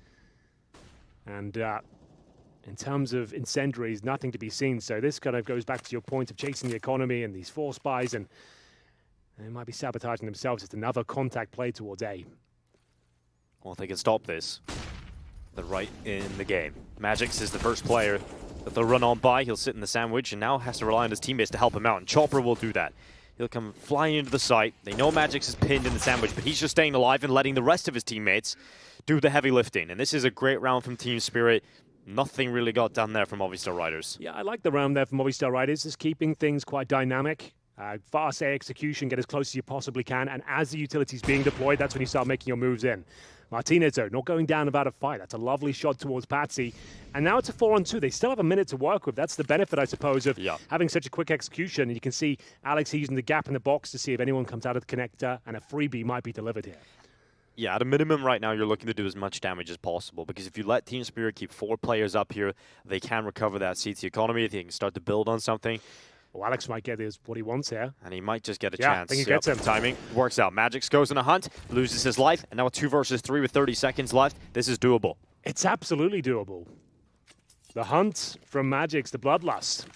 And in terms of incendiaries, nothing to be seen. So this kind of goes back to your point of chasing the economy and these force buys, and they might be sabotaging themselves. It's another contact play towards A. Well, if they can stop this, they're right in the game. Magix is the first player that they'll run on by. He'll sit in the sandwich and now has to rely on his teammates to help him out, and Chopper will do that. He'll come flying into the site. They know Magix is pinned in the sandwich, but he's just staying alive and letting the rest of his teammates do the heavy lifting. And this is a great round from Team Spirit. Nothing really got done there from Movistar Riders. Yeah, I like the round there from Movistar Riders, just keeping things quite dynamic. Fast A execution, get as close as you possibly can, and as the utility's being deployed, that's when you start making your moves in. Martinez, though, not going down without a fight. That's a lovely shot towards Patsy. And now it's a 4-on-2. They still have a minute to work with. That's the benefit, I suppose, of having such a quick execution. And you can see Alex using the gap in the box to see if anyone comes out of the connector, and a freebie might be delivered here. Yeah, at a minimum right now, you're looking to do as much damage as possible, because if you let Team Spirit keep 4 players up here, they can recover that CT economy. They can start to build on something. Well, Alex might get what he wants here. And he might just get a I chance. think he gets him. Timing works out. Magix goes on a hunt, loses his life, and now a 2 versus 3 with 30 seconds left. This is doable. It's absolutely doable. The hunt from Magix, the bloodlust.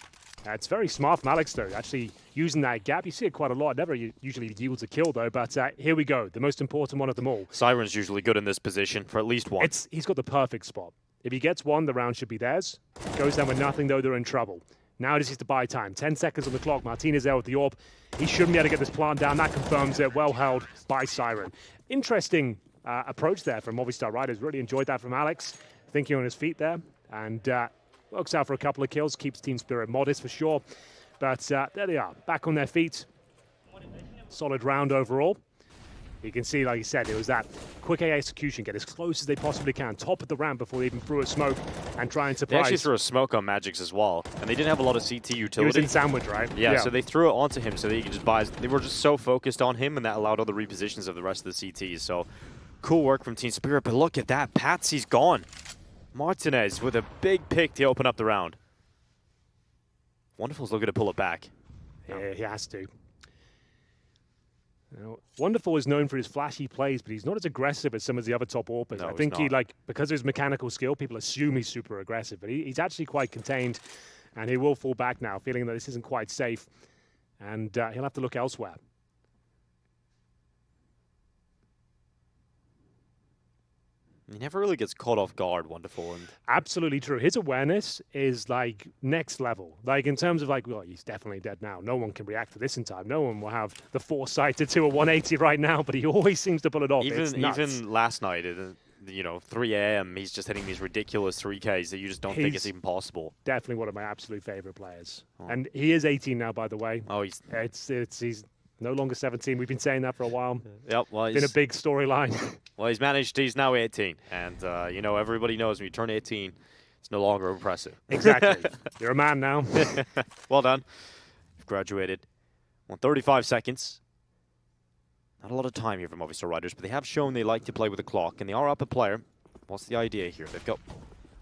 It's very smart from Alex, though, actually using that gap. You see it quite a lot. Never usually yields a kill, though, but here we go. The most important one of them all. Siren's usually good in this position for at least one. He's got the perfect spot. If he gets one, the round should be theirs. Goes down with nothing, though, they're in trouble. Now it is just to buy time. 10 seconds on the clock. Martinez there with the AWP. He shouldn't be able to get this plant down. That confirms it. Well held by Siren. Interesting approach there from Movistar Riders. Really enjoyed that from Alex. Thinking on his feet there. And works out for a couple of kills. Keeps Team Spirit modest for sure. But there they are. Back on their feet. Solid round overall. You can see, like you said, it was that quick A execution, get as close as they possibly can, top of the ramp before they even threw a smoke, and try and surprise. They actually threw a smoke on Magix as well, and they didn't have a lot of CT utility. He was in sandwich, right? Yeah, so they threw it onto him so that he could just buy. They were just so focused on him, and that allowed all the repositions of the rest of the CTs. So cool work from Team Spirit, but look at that. Patsy's gone. Martinez with a big pick to open up the round. Wonderful's looking to pull it back. Yeah, he has to. You know, Wonderful is known for his flashy plays, but he's not as aggressive as some of the other top AWPers. No, I think because of his mechanical skill, people assume he's super aggressive, but he's actually quite contained, and he will fall back now, feeling that this isn't quite safe, and he'll have to look elsewhere. He never really gets caught off guard, Wonderful. And absolutely true. His awareness is like next level. Like in terms of like, well, he's definitely dead now. No one can react to this in time. No one will have the foresight to do a 180 right now, but he always seems to pull it off. Even last night, you know, 3 a.m., he's just hitting these ridiculous 3Ks that you just don't think it's even possible. Definitely one of my absolute favorite players. Oh. And he is 18 now, by the way. Oh, he's no longer 17. We've been saying that for a while. Yep, well, been a big storyline. Well, he's now 18. And, you know, everybody knows when you turn 18, it's no longer impressive. Exactly. You're a man now. Well done. You've graduated. 35 seconds. Not a lot of time here for Movistar Riders, but they have shown they like to play with the clock, and they are up a player. What's the idea here? They've got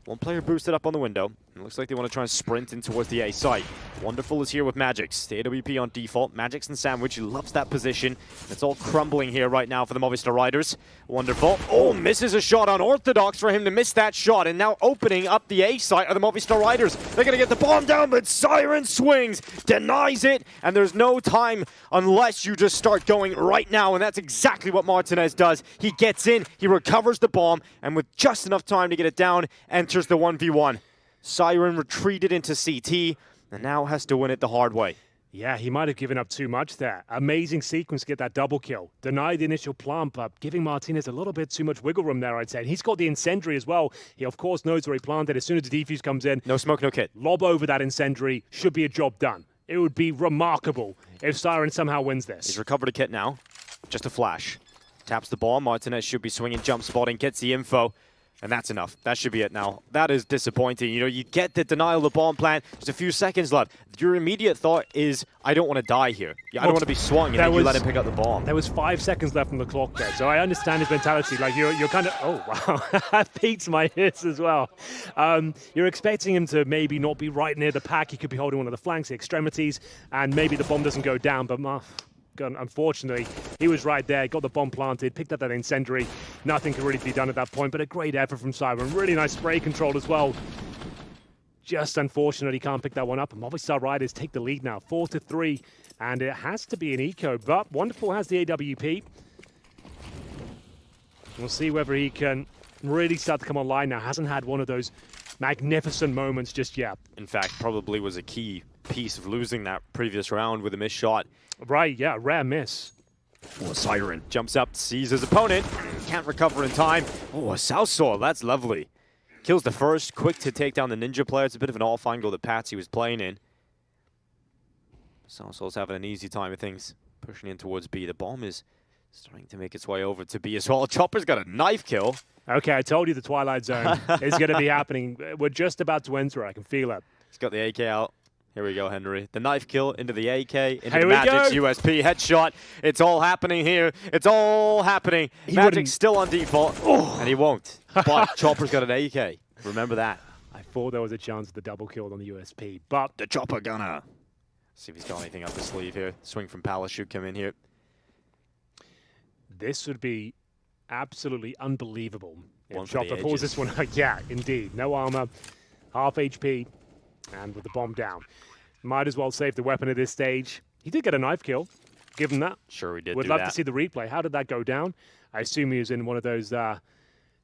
one player boosted up on the window. It looks like they want to try and sprint in towards the A site. Wonderful is here with Magix. The AWP on default. Magix and Sandwich. He loves that position. It's all crumbling here right now for the Movistar Riders. Wonderful. Oh, misses a shot. Unorthodox for him to miss that shot. And now opening up the A site are the Movistar Riders. They're going to get the bomb down, but Siren swings, denies it, and there's no time unless you just start going right now. And that's exactly what Martinez does. He gets in, he recovers the bomb, and with just enough time to get it down, enters the 1v1. Siren retreated into CT and now has to win it the hard way. Yeah, he might have given up too much there. Amazing sequence to get that double kill. Denied the initial plant, but giving Martinez a little bit too much wiggle room there, I'd say. And he's got the incendiary as well. He, of course, knows where he planted. As soon as the defuse comes in, no smoke, no kit. Lob over that incendiary. Should be a job done. It would be remarkable if Siren somehow wins this. He's recovered a kit now. Just a flash. Taps the ball. Martinez should be swinging, jump spotting, gets the info. And that's enough. That should be it now. That is disappointing. You know, you get the denial of the bomb plant. There's a few seconds left. Your immediate thought is, I don't want to die here. I don't want to be swung, and then you let him pick up the bomb. There was 5 seconds left on the clock there, so I understand his mentality. Like, you're kind of, oh, wow, that piques my ears as well. You're expecting him to maybe not be right near the pack. He could be holding one of the flanks, the extremities, and maybe the bomb doesn't go down, but unfortunately, he was right there, got the bomb planted, picked up that incendiary. Nothing could really be done at that point, but a great effort from Siren. Really nice spray control as well. Just unfortunately can't pick that one up. Movistar Riders take the lead now, 4-3, and it has to be an eco, but Wonderful has the AWP. We'll see whether he can really start to come online now. Hasn't had one of those magnificent moments just yet. In fact, probably was a key piece of losing that previous round with a missed shot. Right, yeah, rare miss. Oh, Siren jumps up, sees his opponent, can't recover in time. Oh, a Southsaw, that's lovely. Kills the first, quick to take down the Ninja player. It's a bit of an off angle that Patsy was playing in. Southsaw's having an easy time of things, pushing in towards B. The bomb is starting to make its way over to B as well. Chopper's got a knife kill. Okay, I told you the Twilight Zone is going to be happening. We're just about to enter. I can feel it. He's got the AK out. Here we go, Henry. The knife kill into the AK, into Here the we Magic's go. USP headshot. It's all happening here. It's all happening. Magic's still on default, and he won't. But Chopper's got an AK. Remember that. I thought there was a chance of the double kill on the USP, but The Chopper gunner. See if he's got anything up his sleeve here. Swing from Palace should come in here. this would be absolutely unbelievable. One If for the Chopper pulls ages. this one out. Yeah, indeed. No armor, half HP, and with the bomb down. Might as well save the weapon at this stage. He did get a knife kill. Give him that. Sure, he did Would do love that. to see the replay. How did that go down? I assume he was in one of those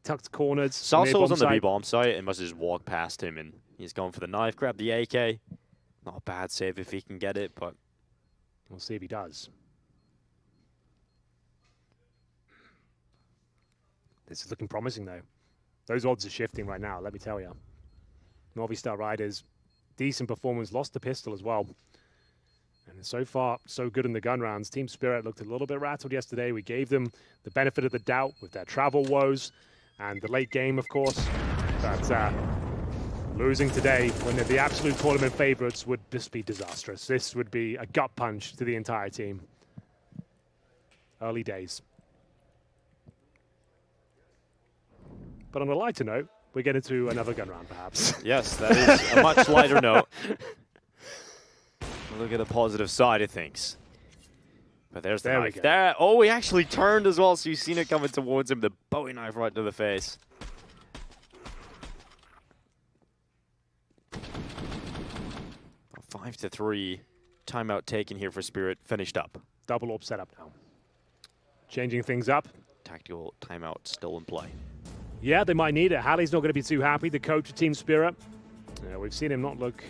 tucked corners. Salsa was on the side. B-bomb site and must have just walked past him, and he's going for the knife, grab the AK. Not a bad save if he can get it, but We'll see if he does. This is looking promising, though. Those odds are shifting right now, let me tell you. Movistar Riders, decent performance, lost the pistol as well. And so far, so good in the gun rounds. Team Spirit looked a little bit rattled yesterday. We gave them the benefit of the doubt with their travel woes and the late game, of course. But losing today, when they're the absolute tournament favorites, would just be disastrous. This would be a gut punch to the entire team. Early days. But on a lighter note, we get into another gun round, perhaps. yes, that is a much lighter note. Look at the positive side of things. But there's the There we knife. go. There. Oh, he actually turned as well, so you've seen it coming towards him. The Bowie knife right to the face. 5-3. Timeout taken here for Spirit. Finished up. Double AWP setup now. Changing things up. Tactical timeout still in play. Yeah, they might need it. Hallie's not going to be too happy, the coach of Team Spirit. We've seen him not look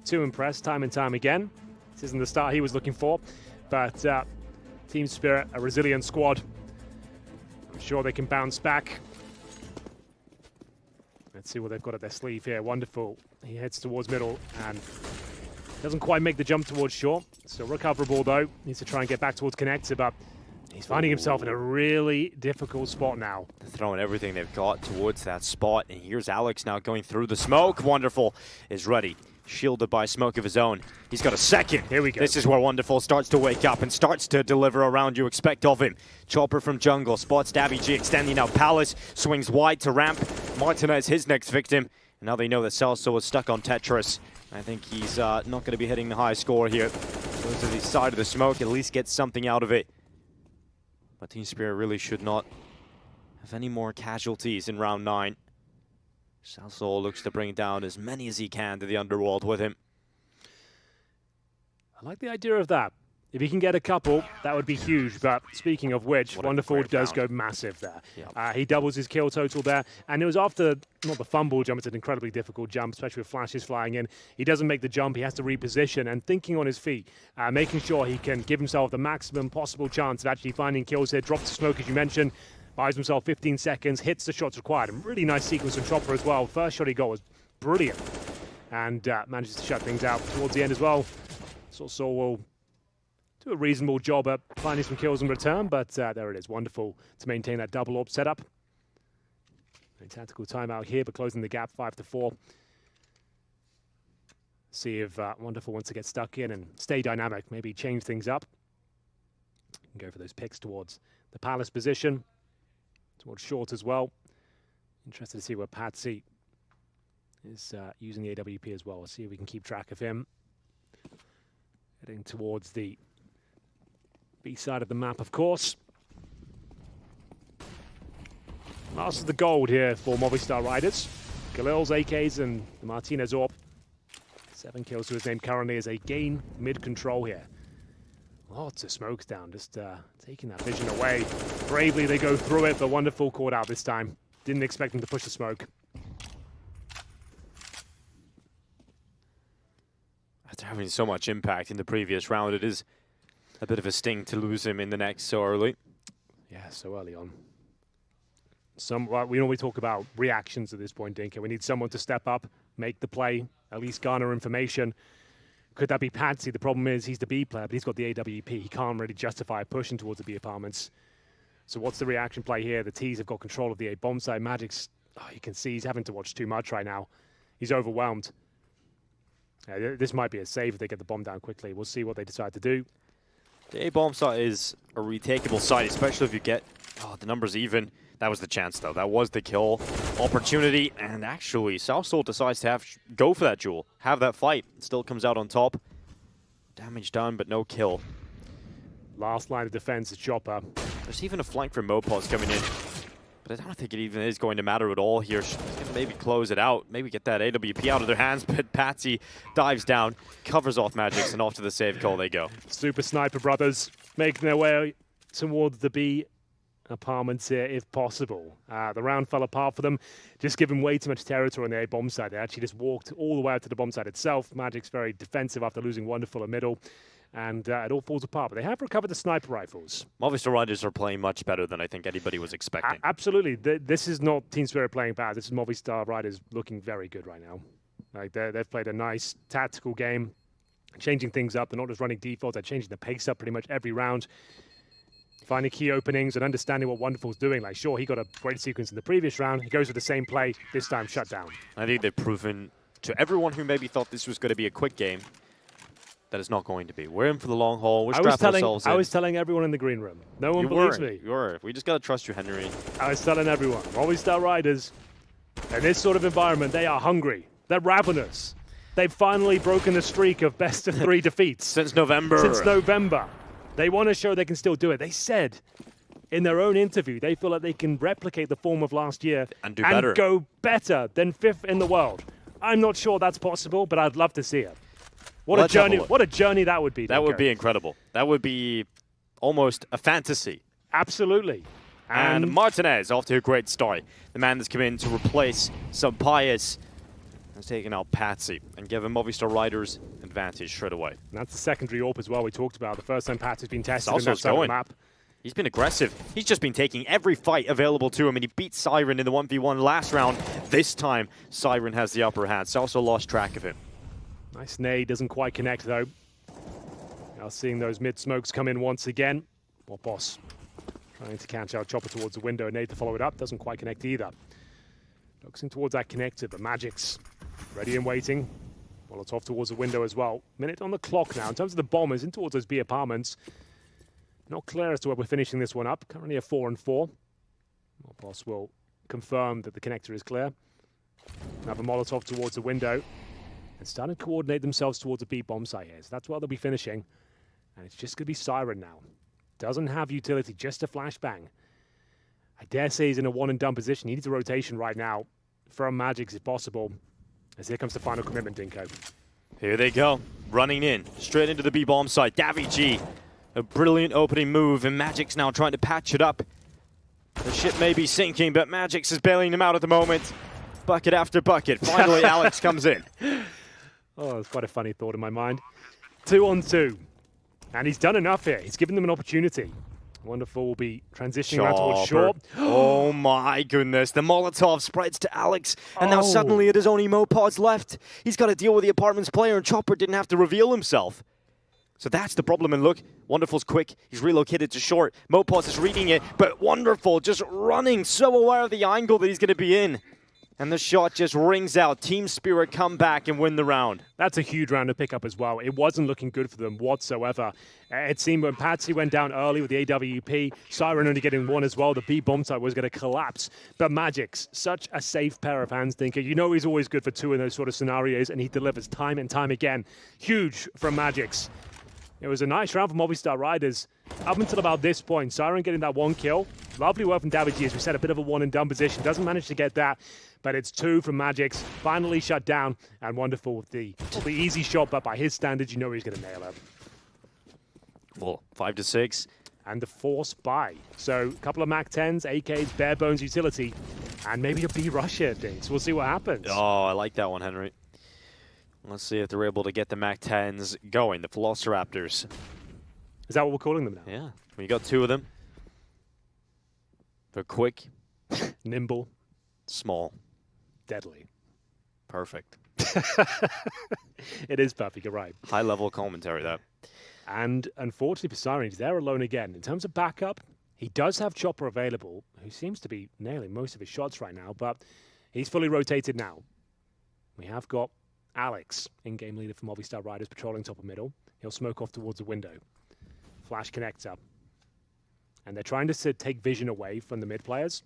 too impressed time and time again. This isn't the start he was looking for. But Team Spirit, a resilient squad. I'm sure they can bounce back. Let's see what they've got at their sleeve here. Wonderful. He heads towards middle and doesn't quite make the jump towards short. Still recoverable, though. Needs to try and get back towards connector, but he's finding himself in a really difficult spot now. They're throwing everything they've got towards that spot. And here's Alex now going through the smoke. Wonderful is ready. Shielded by smoke of his own. He's got a second. Here we go. This is where Wonderful starts to wake up and starts to deliver around you expect of him. Chopper from jungle. Spots Dabby G extending out Palace. Swings wide to ramp. Martinez his next victim. And now they know that Celso is stuck on Tetris. I think he's not going to be hitting the high score here. Goes to the side of the smoke. At least get something out of it. But Team Spirit really should not have any more casualties in round 9. Salsol looks to bring down as many as he can to the underworld with him. I like the idea of that. If he can get a couple, that would be huge. But speaking of which, What a Wonderful great does round. go massive there. Yep. He doubles his kill total there. And it was after, not the fumble jump, it's an incredibly difficult jump, especially with flashes flying in. He doesn't make the jump, he has to reposition and thinking on his feet, making sure he can give himself the maximum possible chance of actually finding kills here. Drops the smoke, as you mentioned, buys himself 15 seconds, hits the shots required. And really nice sequence from Chopper as well. First shot he got was brilliant. And manages to shut things out towards the end as well. So will do a reasonable job at finding some kills in return, but there it is. Wonderful to maintain that double AWP setup. A tactical timeout here, but closing the gap 5-4. See if Wonderful wants to get stuck in and stay dynamic, maybe change things up. And go for those picks towards the Palace position, towards short as well. Interested to see where Patsy is using the AWP as well. We'll see if we can keep track of him. Heading towards the B side of the map, of course. Masters the gold here for Movistar Riders. Khalil's AKs and the Martinez AWP 7 kills to his name currently as a gain mid-control here. Lots of smokes down, just taking that vision away. Bravely they go through it, but Wonderful caught out this time. Didn't expect him to push the smoke. After having so much impact in the previous round, it is a bit of a sting to lose him in the next so early. Yeah, so early on. We normally talk about reactions at this point, Dinka. We need someone to step up, make the play, at least garner information. Could that be patsy? The problem is he's the B player, but he's got the AWP. He can't really justify pushing towards the B apartments. So what's the reaction play here? The T's have got control of the A bomb site. Magic's, you can see he's having to watch too much right now. He's overwhelmed. This might be a save if they get the bomb down quickly. We'll see what they decide to do. The A bomb site is a retakeable site, especially if you get the numbers even. That was the chance, though. That was the kill opportunity. And actually, Southsoul decides to go for that duel, have that fight. Still comes out on top. Damage done, but no kill. Last line of defense is Chopper. There's even a flank from MOPOS coming in. But I don't think it even is going to matter at all here. She's going to maybe close it out, maybe get that AWP out of their hands, but Patsy dives down, covers off Magix, and off to the save call they go. Super Sniper brothers making their way towards the B apartments here if possible. The round fell apart for them, just giving way too much territory on the A bomb side. They actually just walked all the way out to the bomb side itself. Magic's very defensive after losing Wonderful in middle. And it all falls apart. But they have recovered the sniper rifles. Movistar Riders are playing much better than I think anybody was expecting. Absolutely. This is not Team Spirit playing bad. This is Movistar Riders looking very good right now. Like they've played a nice tactical game, changing things up. They're not just running default. They're changing the pace up pretty much every round. Finding key openings and understanding what Wonderful's doing. Like, sure, he got a great sequence in the previous round. He goes with the same play, this time shut down. I think they've proven to everyone who maybe thought this was going to be a quick game that it's not going to be. We're in for the long haul. We're strapping ourselves in. I was telling everyone in the green room. No one believes me. You were. We just got to trust you, Henry. I was telling everyone. Movistar Riders, in this sort of environment, they are hungry. They're ravenous. They've finally broken the streak of best of 3 defeats. Since November. They want to show they can still do it. They said in their own interview they feel like they can replicate the form of last year and better. Go better than 5th in the world. I'm not sure that's possible, but I'd love to see it. What a journey that would be. That would be incredible. That would be almost a fantasy. Absolutely. And Martinez off to a great start. The man that's come in to replace Pius has taken out Patsy and given Movistar Riders advantage straight away. And that's the secondary AWP as well we talked about. The first time Patsy's been tested in that side of the map. He's been aggressive. He's just been taking every fight available to him, and he beat Siren in the 1v1 last round. This time, Siren has the upper hand. Salso lost track of him. Nice nade, doesn't quite connect though. Now seeing those mid smokes come in once again. Boss trying to catch out Chopper towards the window. Nade to follow it up, doesn't quite connect either. Focusing towards that connector, but Magic's ready and waiting. Molotov towards the window as well. Minute on the clock now. In terms of the bombers, in towards those B apartments. Not clear as to where we're finishing this one up. Currently a 4-4. Boss will confirm that the connector is clear. Another Molotov towards the window. And starting to coordinate themselves towards a B bomb site here. So that's where they'll be finishing. And it's just going to be Siren now. Doesn't have utility, just a flashbang. I dare say he's in a one-and-done position. He needs a rotation right now from Magix if possible. As here comes the final commitment, Dinko. Here they go, running in, straight into the B-bomb site. Davy G, a brilliant opening move, and Magix now trying to patch it up. The ship may be sinking, but Magix is bailing them out at the moment. Bucket after bucket. Finally, Alex comes in. Oh, that's quite a funny thought in my mind. 2-on-2. And he's done enough here. He's given them an opportunity. Wonderful will be transitioning around towards short. Oh my goodness. The Molotov spreads to Alex. And now suddenly it is only MOPOS left. He's got to deal with the apartment's player, and Chopper didn't have to reveal himself. So that's the problem. And look, Wonderful's quick. He's relocated to short. MOPOS is reading it, but Wonderful just running, so aware of the angle that he's going to be in. And the shot just rings out. Team Spirit come back and win the round. That's a huge round to pick up as well. It wasn't looking good for them whatsoever. It seemed when Patsy went down early with the AWP, Siren only getting one as well, the B bomb site was going to collapse. But Magix, such a safe pair of hands, Dinker. You know he's always good for 2 in those sort of scenarios, and he delivers time and time again. Huge from Magix. It was a nice round for Movistar Riders. Up until about this point, Siren getting that 1 kill. Lovely work from David G, as we said, a bit of a one-and-done position. Doesn't manage to get that. but it's 2 from Magix. Finally shut down, and wonderful with the easy shot, but by his standards, you know he's going to nail it. Well, 5-6. And the force buy. So a couple of MAC-10s, AKs, bare bones utility, and maybe a B-rush here, Dinks. We'll see what happens. Oh, I like that one, Henry. Let's see if they're able to get the MAC-10s going, the Velociraptors. Is that what we're calling them now? Yeah, we got 2 of them. They're quick, Nimble, small, deadly. perfect. It is perfect, you're right. High-level commentary, though. And unfortunately for Siren, he's there alone again. In terms of backup, he does have Chopper available, who seems to be nailing most of his shots right now, but he's fully rotated now. We have got Alex, in-game leader for Movistar Riders, patrolling top of middle. He'll smoke off towards the window. Flash connects up. And they're trying to take vision away from the mid players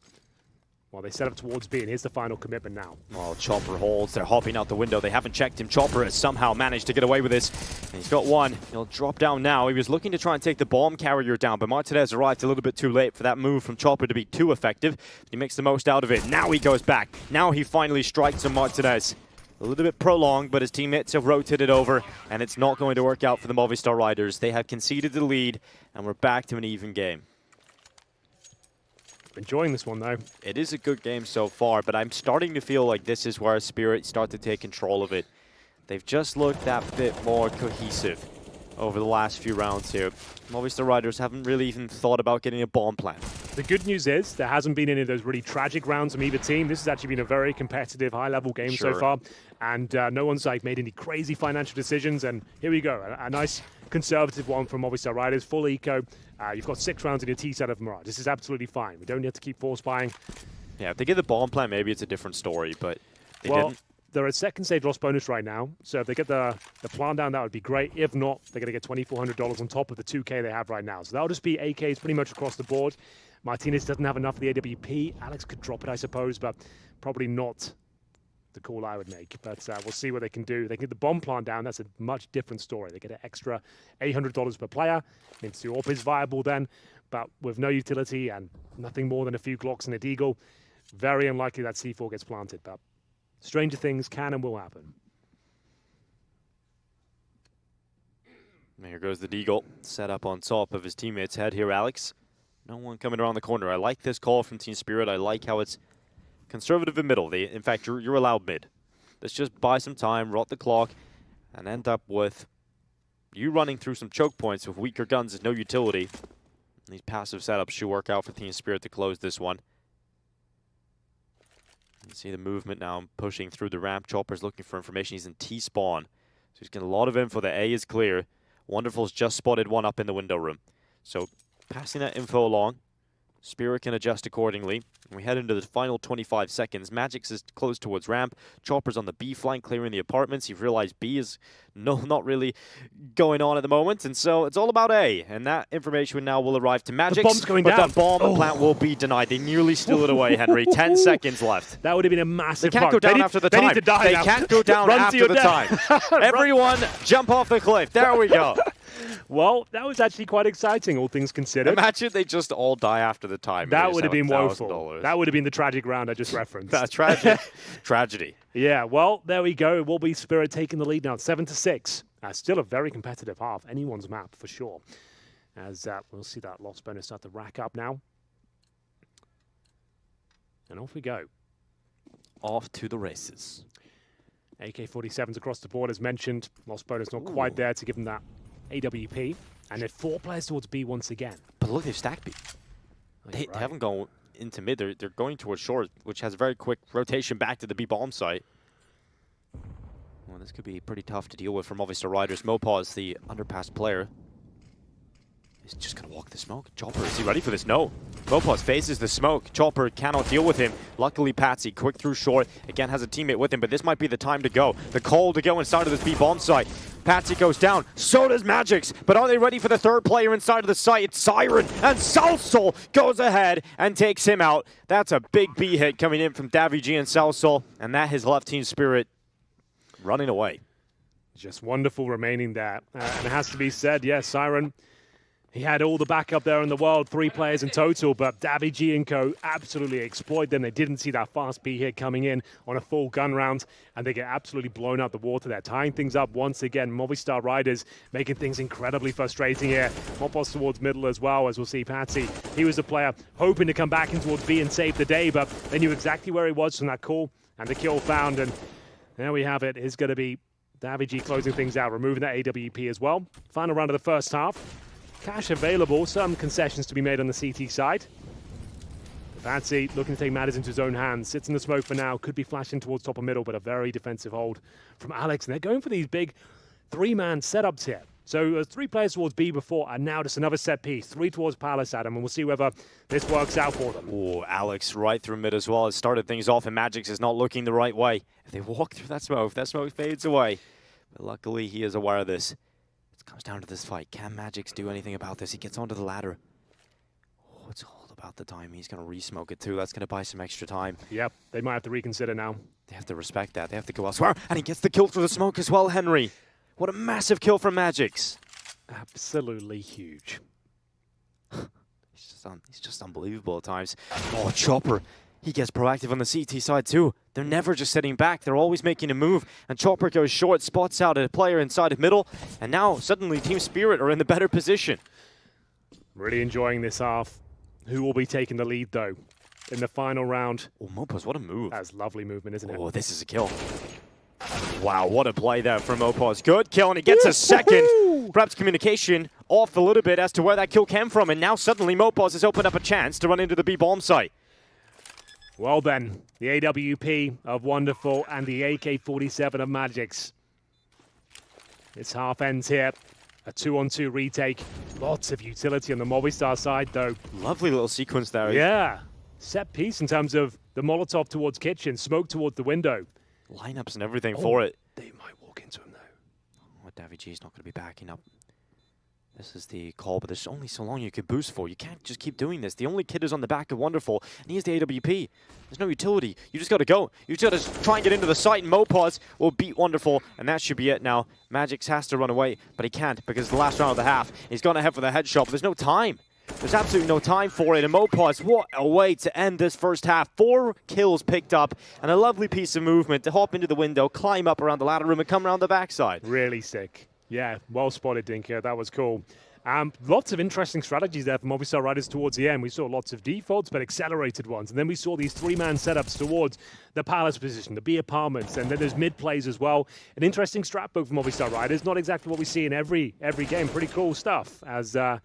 while they set up towards B, and here's the final commitment now. Well, Chopper holds. They're hopping out the window. They haven't checked him. Chopper has somehow managed to get away with this. And he's got one. He'll drop down now. He was looking to try and take the bomb carrier down, but Martinez arrived a little bit too late for that move from Chopper to be too effective. He makes the most out of it. Now he goes back. Now he finally strikes on Martinez. A little bit prolonged, but his teammates have rotated over, and it's not going to work out for the Movistar Riders. They have conceded the lead, and we're back to an even game. Enjoying this one, though. It is a good game so far, but I'm starting to feel like this is where Spirit start to take control of it. They've just looked that bit more cohesive over the last few rounds here. Movistar Riders haven't really even thought about getting a bomb plant. The good news is there hasn't been any of those really tragic rounds from either team. This has actually been a very competitive, high-level game so far, and no one's made any crazy financial decisions. And here we go, a nice conservative one from Movistar Riders, full eco. You've got 6 rounds in your T set of Mirage. This is absolutely fine. We don't need to keep force buying. Yeah, if they get the bomb plant, maybe it's a different story, but they didn't. They're at second stage loss bonus right now, so if they get the plan down, that would be great. If not, they're going to get $2,400 on top of the 2K they have right now. So that'll just be AKs pretty much across the board. Martinez doesn't have enough of the AWP. Alex could drop it, I suppose, but probably not the call I would make. But we'll see what they can do. They can get the bomb plant down. That's a much different story. They get an extra $800 per player. Means the AWP is viable then, but with no utility and nothing more than a few Glocks and a Deagle, very unlikely that C4 gets planted. But stranger things can and will happen. Here goes the Deagle, set up on top of his teammate's head here, Alex. No one coming around the corner. I like this call from Team Spirit. I like how it's conservative in middle. In fact, you're allowed mid. Let's just buy some time, rot the clock, and end up with you running through some choke points with weaker guns is no utility. And these passive setups should work out for Team Spirit to close this one. You see the movement now pushing through the ramp. Chopper's looking for information. He's in T-spawn. So he's getting a lot of info. The A is clear. Wonderful's just spotted one up in the window room. So passing that info along. Spirit can adjust accordingly. And we head into the final 25 seconds. Magix is close towards ramp. Chopper's on the B flank clearing the apartments. You've realized B is not really going on at the moment. And so it's all about A. And that information now will arrive to Magix. The bomb's going but down. the bomb plant will be denied. They nearly steal it away, Henry. 10 seconds left. That would have been a massive They can't go down after the time. They can't go down after the time. Everyone jump off the cliff. There we go. Well, that was actually quite exciting, all things considered. Imagine they just all die after the time. That would have been woeful. That would have been the tragic round I just referenced. That's tragic. Tragedy. Yeah, well, there we go. It will be Spirit taking the lead now, 7-6. Still a very competitive half. Anyone's map, for sure. As we'll see that loss bonus start to rack up now. And off we go. Off to the races. AK-47s across the board, as mentioned. Loss bonus not quite there to give them that AWP. And then 4 players towards B once again. But look, they've stacked B. They haven't gone into mid. They're going towards short, which has a very quick rotation back to the B bomb site. Well, this could be pretty tough to deal with for Movistar Riders. Mopaz, the underpass player, is just going to walk the smoke. Chopper, is he ready for this? No. Mopaz faces the smoke. Chopper cannot deal with him. Luckily, Patsy, quick through short, again has a teammate with him, but this might be the time to go. The call to go inside of this B bomb site. Patsy goes down, so does Magix, but are they ready for the third player inside of the site? It's Siren, and Salsol goes ahead and takes him out. That's a big B hit coming in from Davy G and Salsol, and that has left Team Spirit running away. Just wonderful remaining there. And it has to be said, yes, Siren He had all the backup there in the world, 3 players in total, but daviG and co absolutely exploit them. They didn't see that fast B hit coming in on a full gun round, and they get absolutely blown out the water there, tying things up once again. Movistar Riders making things incredibly frustrating here. Mopos towards middle as well, as we'll see Patsy. He was a player hoping to come back in towards B and save the day, but they knew exactly where he was from that call, and the kill found, and there we have it. It's going to be daviG closing things out, removing that AWP as well. Final round of the first half. Cash available, some concessions to be made on the CT side. Patsy looking to take matters into his own hands. Sits in the smoke for now, could be flashing towards top of middle, but a very defensive hold from Alex. And they're going for these big 3-man setups here. So 3 players towards B before, and now just another set piece. 3 towards Palace, Adam, and we'll see whether this works out for them. Oh, Alex right through mid as well has started things off, and Magix is not looking the right way. If they walk through that smoke fades away. But luckily, he is aware of this. Comes down to this fight. Can Magix do anything about this? He gets onto the ladder. Oh, it's all about the time. He's going to re-smoke it too. That's going to buy some extra time. Yep, they might have to reconsider now. They have to respect that. They have to go elsewhere. And he gets the kill through the smoke as well, Henry. What a massive kill from Magix. Absolutely huge. He's just unbelievable at times. Oh, Chopper. He gets proactive on the CT side too. They're never just sitting back. They're always making a move. And Chopper goes short, spots out a player inside of middle. And now suddenly Team Spirit are in the better position. Really enjoying this half. Who will be taking the lead though in the final round? Oh, Mopos, what a move. That's lovely movement, isn't it? Oh, this is a kill. Wow, what a play there from Mopos. Good kill, and he gets a second. Perhaps communication off a little bit as to where that kill came from. And now suddenly Mopos has opened up a chance to run into the B-bomb site. Well then, the AWP of Wonderful and the AK-47 of Magix. It's half ends here. A 2-on-2 retake. Lots of utility on the Movistar side though. Lovely little sequence there. Yeah. Set piece in terms of the Molotov towards kitchen, smoke towards the window. Lineups and everything for it. They might walk into him though. Oh, daviG's not going to be backing up. This is the call, but there's only so long you can boost for. You can't just keep doing this. The only kid is on the back of Wonderful, and he has the AWP. There's no utility. You just got to go. You just got to try and get into the site, and Mopos will beat Wonderful, and that should be it now. Magix has to run away, but he can't because the last round of the half. He's gone ahead for the headshot, but there's no time. There's absolutely no time for it, and Mopos, what a way to end this first half. 4 kills picked up, and a lovely piece of movement to hop into the window, climb up around the ladder room, and come around the backside. Really sick. Yeah, well spotted, Dinker. That was cool. Lots of interesting strategies there from Movistar Riders towards the end. We saw lots of defaults, but accelerated ones. And then we saw these 3-man setups towards the Palace position, the B apartments, and then there's mid plays as well. An interesting strat book from Movistar Riders. Not exactly what we see in every game. Pretty cool stuff. As, of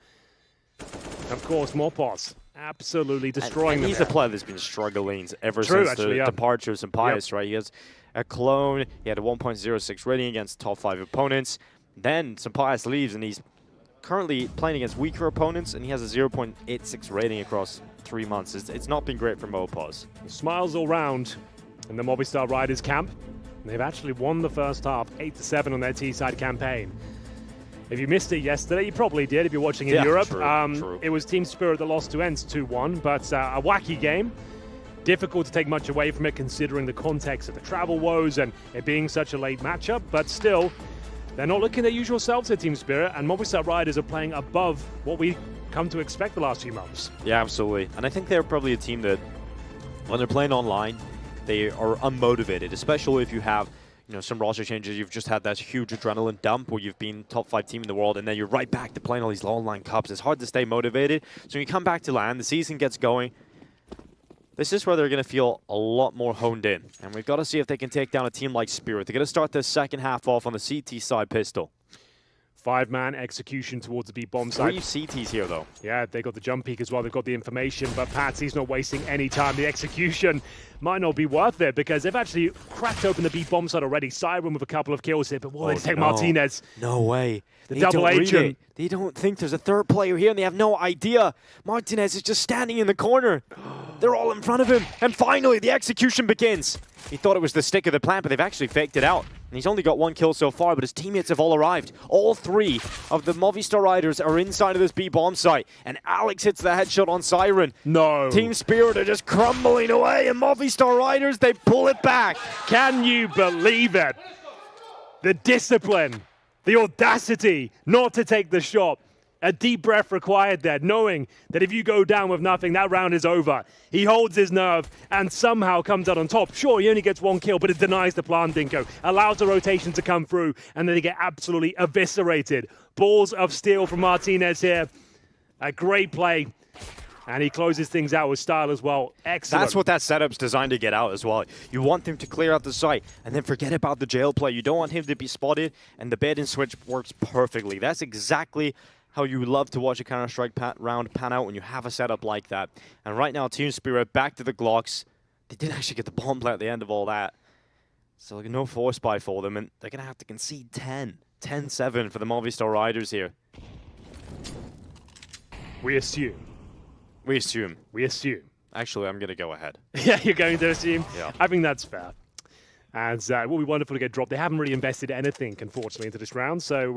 course, Mopos absolutely destroying them. He's a player that's been struggling ever True, since actually, the departures and Pius, Yep. right? He has a clone. He had a 1.06 rating against top 5 opponents. Then Pius leaves, and he's currently playing against weaker opponents, and he has a 0.86 rating across 3 months. It's not been great for Mopos. Smiles all round in the Movistar Riders camp. They've actually won the first half, 8-7 on their T-side campaign. If you missed it yesterday, you probably did if you're watching in Europe. True. It was Team Spirit that lost to ENCE 2-1, but a wacky game. Difficult to take much away from it considering the context of the travel woes and it being such a late matchup, but still, they're not looking their usual selves at Team Spirit, and Movistar Riders are playing above what we come to expect the last few months. Yeah, absolutely. And I think they're probably a team that, when they're playing online, they are unmotivated, especially if you have some roster changes. You've just had that huge adrenaline dump where you've been top 5 team in the world, and then you're right back to playing all these online cups. It's hard to stay motivated. So when you come back to LAN, the season gets going. This is where they're going to feel a lot more honed in. And we've got to see if they can take down a team like Spirit. They're going to start this second half off on the CT side pistol. 5-man execution towards the B-bomb side. 3 CTs here, though. Yeah, they got the jump peek as well. They've got the information, but Patsy's not wasting any time. The execution might not be worth it because they've actually cracked open the B-bomb side already. Siren with a couple of kills here, but they take Martinez. No way. The double agent. They don't think there's a third player here, and they have no idea. Martinez is just standing in the corner. They're all in front of him, and finally the execution begins. He thought it was the stick of the plant, but they've actually faked it out. And he's only got 1 kill so far, but his teammates have all arrived. All 3 of the Movistar Riders are inside of this B-bomb site, and Alex hits the headshot on Siren. No. Team Spirit are just crumbling away, and Movistar Riders, they pull it back. Can you believe it? The discipline, the audacity not to take the shot. A deep breath required there, knowing that if you go down with nothing, that round is over. He holds his nerve and somehow comes out on top. Sure, he only gets 1 kill, but it denies the plan, Dinko. Allows the rotation to come through, and then they get absolutely eviscerated. Balls of steel from Martinez here. A great play. And he closes things out with style as well. Excellent. That's what that setup's designed to get out as well. You want them to clear out the site and then forget about the jail play. You don't want him to be spotted, and the bait and switch works perfectly. That's exactly how you love to watch a Counter-Strike round pan out when you have a setup like that. And right now, Team Spirit back to the Glocks. They did actually get the bomb play at the end of all that. So no force buy for them, and they're going to have to concede 10. 10-7 for the Movistar Riders here. We assume. We assume. We assume. Actually, I'm going to go ahead. Yeah, you're going to assume? Yeah. I think that's fair. And it will be wonderful to get dropped. They haven't really invested anything, unfortunately, into this round. So,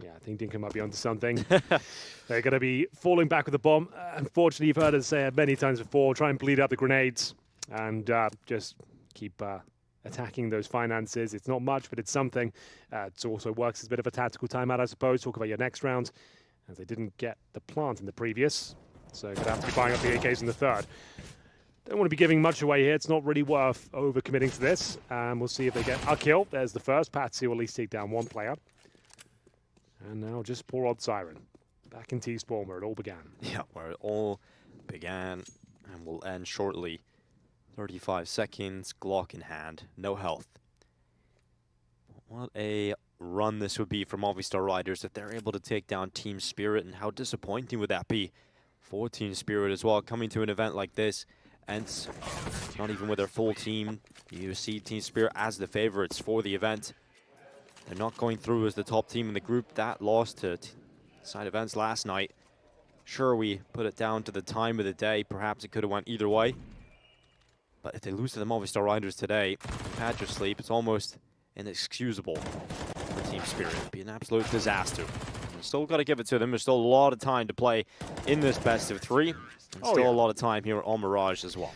yeah, I think Dinko might be onto something. They're going to be falling back with the bomb. Unfortunately, you've heard us say it many times before. Try and bleed out the grenades and just keep attacking those finances. It's not much, but it's something. It also works as a bit of a tactical timeout, I suppose. Talk about your next round, as they didn't get the plant in the previous. So going to have to be buying up the AKs in the third. Don't want to be giving much away here. It's not really worth over-committing to this. We'll see if they get a kill. There's the first. Patsy will at least take down 1 player. And now just poor old Siren. Back in T-Spawn where it all began. Yeah, where it all began and will end shortly. 35 seconds, Glock in hand, no health. What a run this would be for Movistar Riders if they're able to take down Team Spirit, and how disappointing would that be for Team Spirit as well, coming to an event like this. ENCE, not even with their full team. You see Team Spirit as the favorites for the event. They're not going through as the top team in the group. That lost to side events last night. Sure, we put it down to the time of the day. Perhaps it could have went either way. But if they lose to the Movistar Riders today, patch of sleep, it's almost inexcusable for Team Spirit. It'd be an absolute disaster. We've still got to give it to them. There's still a lot of time to play in this best of 3. And still a lot of time here on Mirage as well.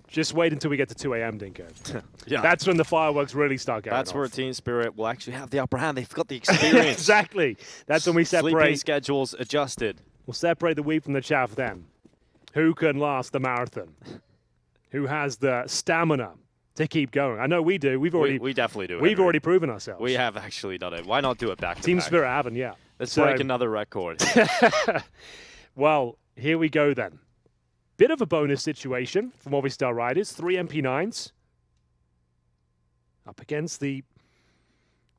Just wait until we get to 2 a.m., Dinko. Yeah. That's when the fireworks really start going That's off. where Team Spirit will actually have the upper hand. They've got the experience. Exactly. That's when we Sleeping separate. schedules adjusted. We'll separate the wheat from the chaff then. Who can last the marathon? Who has the stamina to keep going? I know we do. We definitely do. We've already proven ourselves. We have actually done it. Why not do it back to Team back? Spirit haven't, yeah. Let's break another record. Well, here we go then. Bit of a bonus situation for Movistar Riders. 3 MP9s. Up against the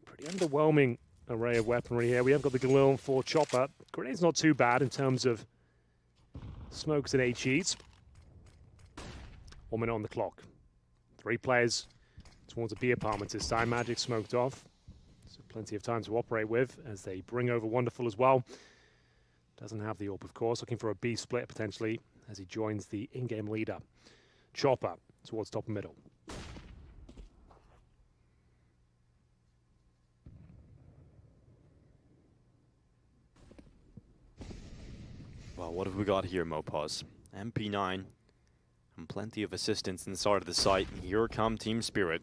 pretty underwhelming array of weaponry here. We have got the Galil 4 chopper. Grenade's not too bad in terms of smokes and HEs. 1 minute on the clock. 3 players towards the B apartments this time. Magic smoked off. So plenty of time to operate with as they bring over Wonderful as well. Doesn't have the AWP, of course. Looking for a B split potentially as he joins the in-game leader. Chopper towards top and middle. Well, what have we got here, Mopaz? MP9 and plenty of assistance inside of the site. Here come Team Spirit.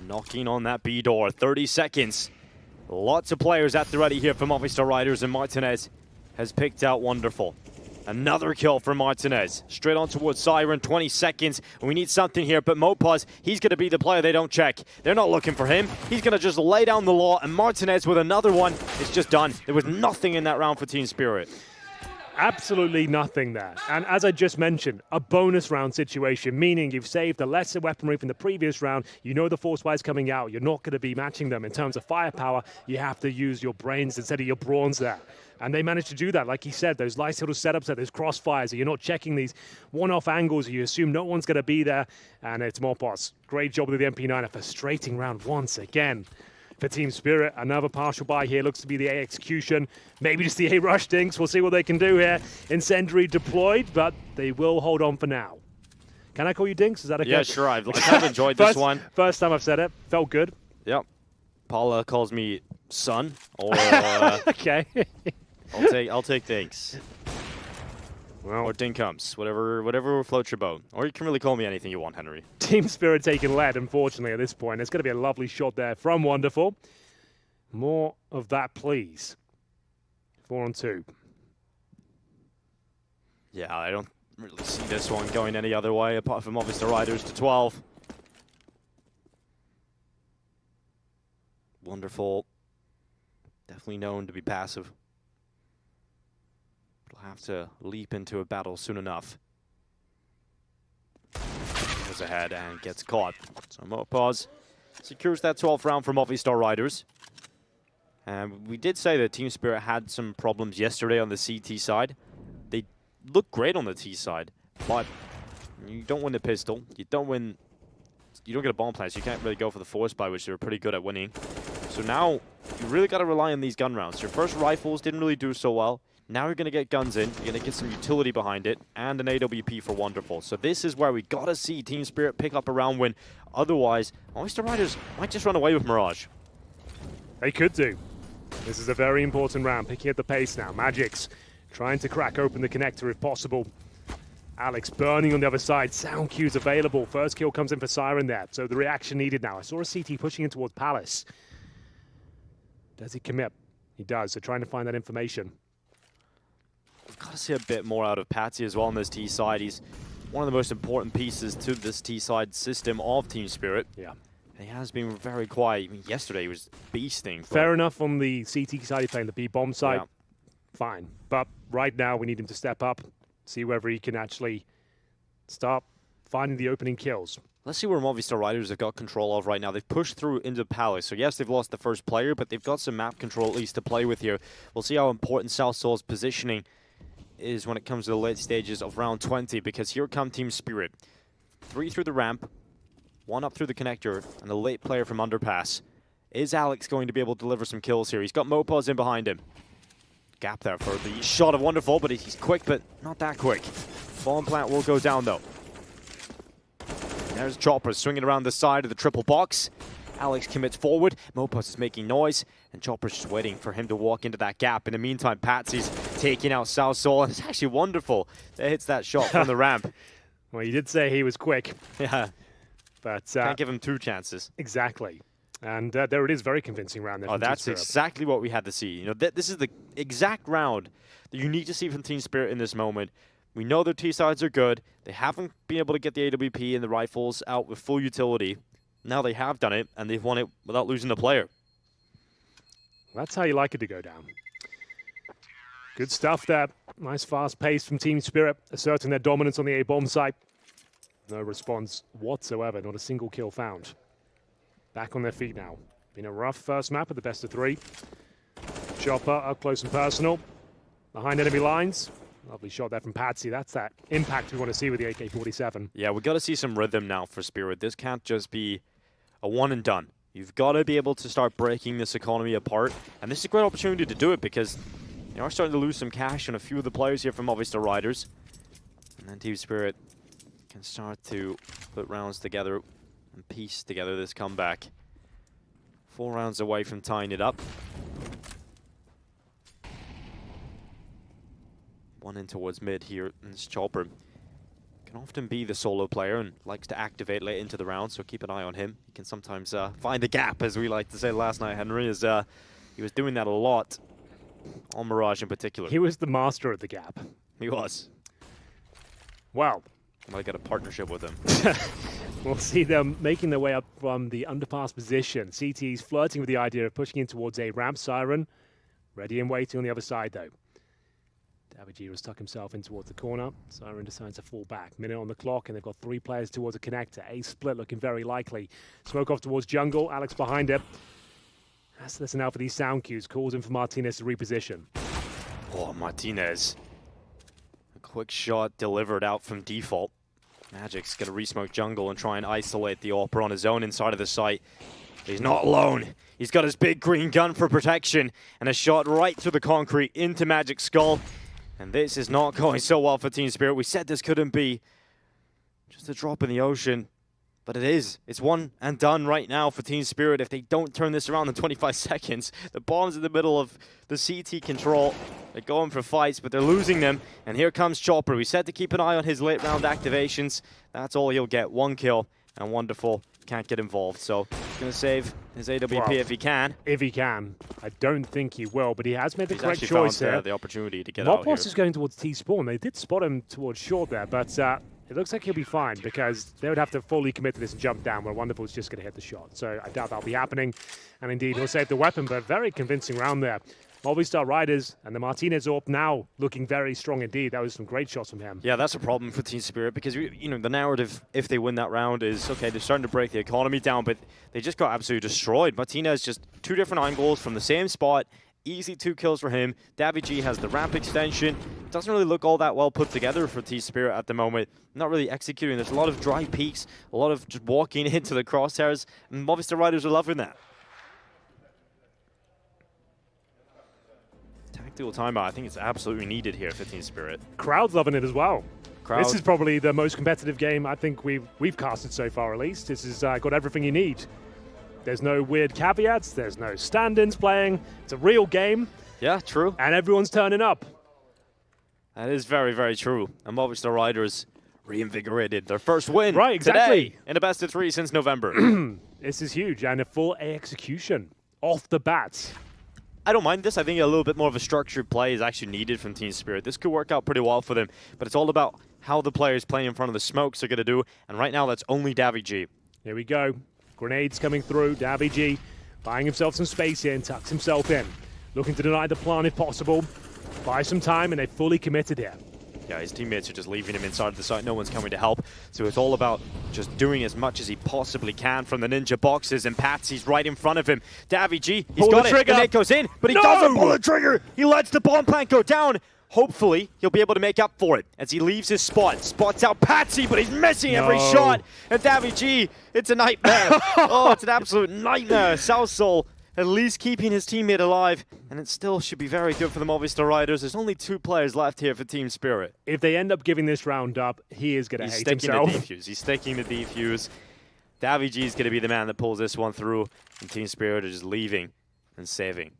Knocking on that B door. 30 seconds. Lots of players at the ready here for Movistar Riders, and Martinez has picked out Wonderful. Another kill for Martinez. Straight on towards Siren, 20 seconds. We need something here, but Mopaz, he's going to be the player they don't check. They're not looking for him. He's going to just lay down the law, and Martinez with another one is just done. There was nothing in that round for Team Spirit. Absolutely nothing there. And as I just mentioned, a bonus round situation, meaning you've saved the lesser weaponry from the previous round. You know the force buys coming out. You're not going to be matching them in terms of firepower. You have to use your brains instead of your brawns there. And they managed to do that. Like he said, those nice little setups there, those crossfires. You're not checking these one-off angles. You assume no one's going to be there. And it's Mopaz. Great job with the MP9. A frustrating round once again for Team Spirit. Another partial buy here. Looks to be the A execution. Maybe just the A rush dinks. We'll see what they can do here. Incendiary deployed, but they will hold on for now. Can I call you Dinks? Is that okay? Yeah, sure. I've kind of enjoyed this one. First time I've said it. Felt good. Yep. Paula calls me son, or Okay. I'll take Dinks. Well, Or Dinkums, whatever floats your boat. Or you can really call me anything you want, Henry. Team Spirit taking lead, unfortunately, at this point. It's going to be a lovely shot there from Wonderful. More of that, please. 4-on-2. Yeah, I don't really see this one going any other way apart from obviously the Riders to 12. Wonderful. Definitely known to be passive. We'll have to leap into a battle soon enough. Goes ahead and gets caught. So Overpass secures that 12th round from Movistar Riders. And we did say that Team Spirit had some problems yesterday on the CT side. They look great on the T side, but you don't win the pistol. You don't get a bomb plant, so you can't really go for the force buy, which they were pretty good at winning. So now you really got to rely on these gun rounds. Your first rifles didn't really do so well. Now you're going to get guns in, you're going to get some utility behind it, and an AWP for Wonderful. So this is where we got to see Team Spirit pick up a round win. Otherwise, Movistar Riders might just run away with Mirage. They could do. This is a very important round, picking up the pace now. Magic's trying to crack open the connector if possible. Alex burning on the other side. Sound cues available. First kill comes in for Siren there. So the reaction needed now. I saw a CT pushing in towards Palace. Does he commit? He does. So trying to find that information. We've got to see a bit more out of Patsy as well on this T side. He's one of the most important pieces to this T side system of Team Spirit. Yeah. He has been very quiet. I mean, yesterday he was beasting. Fair enough on the CT side, he's playing the B-bomb side. Yeah. Fine. But right now we need him to step up, see whether he can actually start finding the opening kills. Let's see where Movistar Riders have got control of right now. They've pushed through into Palace. So yes, they've lost the first player, but they've got some map control at least to play with here. We'll see how important South Soul's positioning is when it comes to the late stages of round 20, because here come Team Spirit. 3 through the ramp, 1 up through the connector, and a late player from Underpass. Is Alex going to be able to deliver some kills here? He's got Mopaz in behind him. Gap there for the shot of Wonderful, but he's quick, but not that quick. Bomb plant will go down, though. There's Chopper swinging around the side of the triple box. Alex commits forward. Mopaz is making noise, and Chopper's just waiting for him to walk into that gap. In the meantime, Patsy's taking out South Soul, and it's actually Wonderful that hits that shot from the ramp. Well, you did say he was quick. Yeah. But can't give him 2 chances. Exactly. And there it is, very convincing round there. Oh, that's exactly what we had to see. You know, this is the exact round that you need to see from Team Spirit in this moment. We know their T-sides are good. They haven't been able to get the AWP and the rifles out with full utility. Now they have done it, and they've won it without losing the player. That's how you like it to go down. Good stuff there. Nice fast pace from Team Spirit, asserting their dominance on the A-bomb site. No response whatsoever, not a single kill found. Back on their feet now. Been a rough first map at the best of 3. Chopper up close and personal. Behind enemy lines. Lovely shot there from Patsy. That's that impact we want to see with the AK-47. Yeah, we've got to see some rhythm now for Spirit. This can't just be a one and done. You've got to be able to start breaking this economy apart. And this is a great opportunity to do it because they are starting to lose some cash on a few of the players here from Movistar Riders. And then Team Spirit can start to put rounds together and piece together this comeback. 4 rounds away from tying it up. 1 in towards mid here, and this Chopper can often be the solo player and likes to activate late into the round, so keep an eye on him. He can sometimes find the gap, as we like to say last night, Henry, as he was doing that a lot on Mirage in particular. He was the master of the gap. He was. Wow. I might get a partnership with him. We'll see them making their way up from the underpass position. CT's flirting with the idea of pushing in towards a ramp. Siren ready and waiting on the other side, though. Davide will stuck himself in towards the corner. Siren decides to fall back. Minute on the clock, and they've got 3 players towards a connector. A split looking very likely. Smoke off towards jungle. Alex behind it. Has to listen out for these sound cues. Calls in for Martinez to reposition. Oh, Martinez. A quick shot delivered out from default. Magic's going to resmoke jungle and try and isolate the Opera on his own inside of the site. He's not alone. He's got his big green gun for protection and a shot right through the concrete into Magic's skull. And this is not going so well for Team Spirit. We said this couldn't be just a drop in the ocean, but it is. It's one and done right now for Team Spirit. If they don't turn this around in 25 seconds, the bomb's in the middle of the CT control. They're going for fights, but they're losing them. And here comes Chopper. We said to keep an eye on his late round activations. That's all he'll get. 1 kill and Wonderful can't get involved. So he's going to save his AWP Well, if he can. If he can. I don't think he will, but he has made the He's correct actually choice found there. the opportunity to get out here. Mobboss is going towards T-Spawn. They did spot him towards short there, but it looks like he'll be fine because they would have to fully commit to this and jump down where Wonderful's just going to hit the shot. So I doubt that'll be happening. And indeed, he'll save the weapon, but very convincing round there. Movistar Riders and the Martinez AWP now looking very strong indeed. That was some great shots from him. Yeah, that's a problem for Team Spirit because, you know, the narrative, if they win that round, is, okay, they're starting to break the economy down, but they just got absolutely destroyed. Martinez just 2 different angles from the same spot. Easy 2 kills for him. daviG has the ramp extension. Doesn't really look all that well put together for Team Spirit at the moment. Not really executing. There's a lot of dry peaks, a lot of just walking into the crosshairs, and Movistar Riders are loving that. Tactical timeout, I think it's absolutely needed here for Team Spirit. Crowd's loving it as well. Crowd. This is probably the most competitive game I think we've casted so far, at least. This has got everything you need. There's no weird caveats. There's no stand-ins playing. It's a real game. Yeah, true. And everyone's turning up. That is very, very true. And Movistar Riders reinvigorated their first win Right, exactly. today in a best of 3 since November. This is huge. And a full A execution off the bat. I don't mind this. I think a little bit more of a structured play is actually needed from Team Spirit. This could work out pretty well for them, but it's all about how the players playing in front of the smokes are going to do. And right now, that's only daviG. Here we go. Grenades coming through. daviG buying himself some space here and tucks himself in. Looking to deny the plan if possible. Buy some time, and they fully committed here. Yeah, his teammates are just leaving him inside the site. No one's coming to help. So it's all about just doing as much as he possibly can from the ninja boxes. And patsy's right in front of him. daviG, he's Pull got the it. trigger. The nade goes in, but he No! doesn't pull the trigger. He lets the bomb plant go down. Hopefully, he'll be able to make up for it as he leaves his spot. Spots out patsy, but he's missing every No. shot. And daviG, it's a nightmare. Oh, it's an absolute nightmare. Southsoul at least keeping his teammate alive, and it still should be very good for the Movistar Riders. There's only 2 players left here for Team Spirit. If they end up giving this round up, he is going to He's hate sticking himself. the defuse. He's sticking the defuse. daviG is going to be the man that pulls this one through, and Team Spirit are just leaving and saving.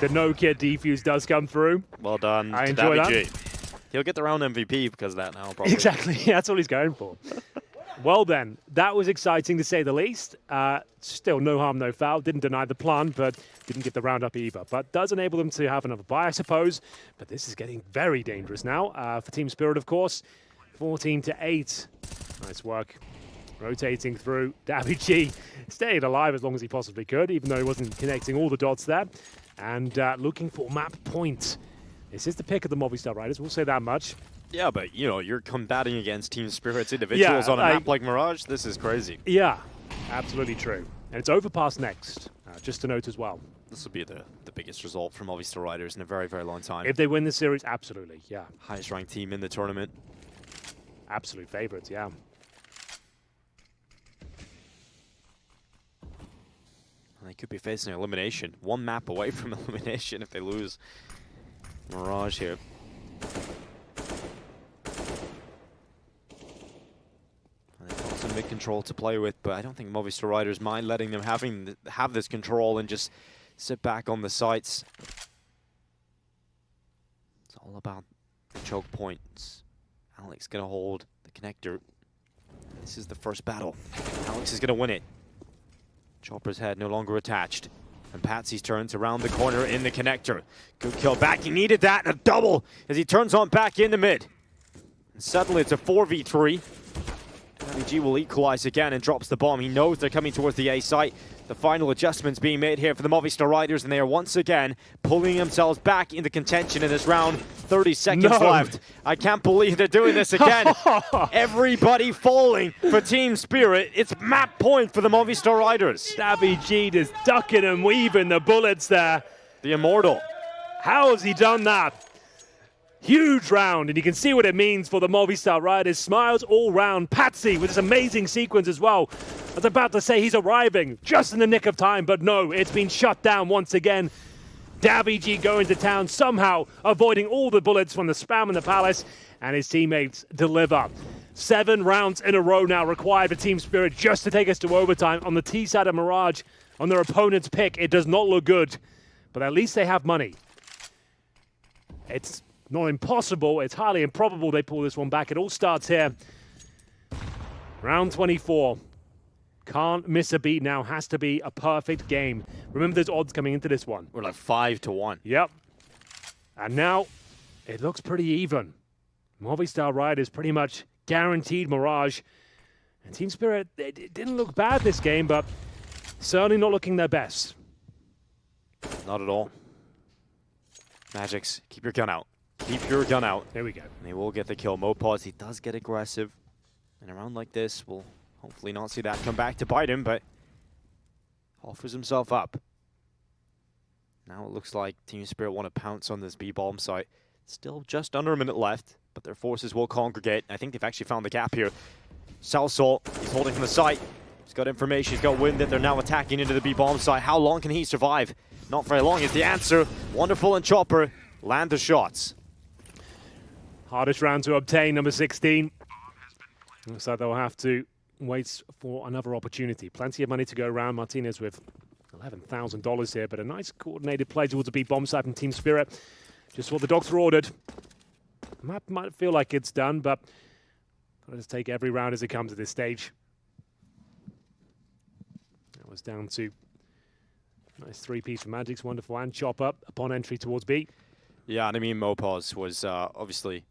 The no-kid defuse does come through. Well done I to enjoy daviG. He'll get the round MVP because of that now, probably. Exactly. That's all he's going for. Well then, that was exciting to say the least. Still no harm, no foul. Didn't deny the plan, but didn't get the round up either. But does enable them to have another buy, I suppose. But this is getting very dangerous now for Team Spirit, of course. 14-8. Nice work. Rotating through. daviG stayed alive as long as he possibly could, even though he wasn't connecting all the dots there. And looking for map point. This is the pick of the Movistar Riders, we'll say that much. Yeah, but, you know, you're combating against Team Spirit's individuals on a map like Mirage. This is crazy. Yeah, absolutely true. And it's Overpass next, just to note as well. This will be the biggest result from Movistar Riders in a very, very long time. If they win this series, absolutely, yeah. Highest ranked team in the tournament. Absolute favorites, yeah. And they could be facing elimination. 1 map away from elimination if they lose. Mirage here. They've got some mid-control to play with, but I don't think Movistar Riders mind letting them have this control and just sit back on the sites. It's all about the choke points. Alex gonna hold the connector. This is the first battle. Alex is gonna win it. Chopper's head no longer attached. And patsy's turns around the corner in the connector. Good kill back. He needed that and a double as he turns on back in the mid. And suddenly it's a 4v3. daviG will equalize again and drops the bomb. He knows they're coming towards the A site. The final adjustments being made here for the Movistar Riders, and they are once again pulling themselves back into contention in this round. 30 seconds left. I can't believe they're doing this again. Everybody falling for Team Spirit. It's map point for the Movistar Riders. daviG just ducking and weaving the bullets there. The Immortal. How has he done that? Huge round, and you can see what it means for the Movistar Riders. Smiles all round. Patsy with this amazing sequence as well. I was about to say he's arriving just in the nick of time, but no, it's been shut down once again. daviG going to town, somehow avoiding all the bullets from the spam in the palace, and his teammates deliver. 7 rounds in a row now required for Team Spirit just to take us to overtime. On the T side of Mirage, on their opponent's pick, it does not look good, but at least they have money. It's not impossible, it's highly improbable they pull this one back. It all starts here. Round 24. Can't miss a beat now. Has to be a perfect game. Remember, there's odds coming into this one. We're like 5-1. Yep. And now it looks pretty even. Movistar Riders pretty much guaranteed Mirage. And Team Spirit, it didn't look bad this game, but certainly not looking their best. Not at all. Magics, keep your gun out. Keep your gun out. There we go. And he will get the kill. MoPause, he does get aggressive. And a round like this, we'll hopefully not see that come back to bite him, but offers himself up. Now it looks like Team Spirit want to pounce on this B-bomb site. Still just under a minute left, but their forces will congregate. I think they've actually found the gap here. Salsol, he's holding from the site. He's got information, he's got wind that they're now attacking into the B-bomb site. How long can he survive? Not very long is the answer. Wonderful and Chopper land the shots. Hardest round to obtain, number 16. Looks like they'll have to wait for another opportunity. Plenty of money to go around. Martinez with $11,000 here, but a nice coordinated play towards a B-bomb site from Team Spirit. Just what the doctor ordered. Map might feel like it's done, but let's take every round as it comes at this stage. That was down to nice 3-piece for Magic's wonderful and chop up upon entry towards B. Yeah, and I mean, MoPause was obviously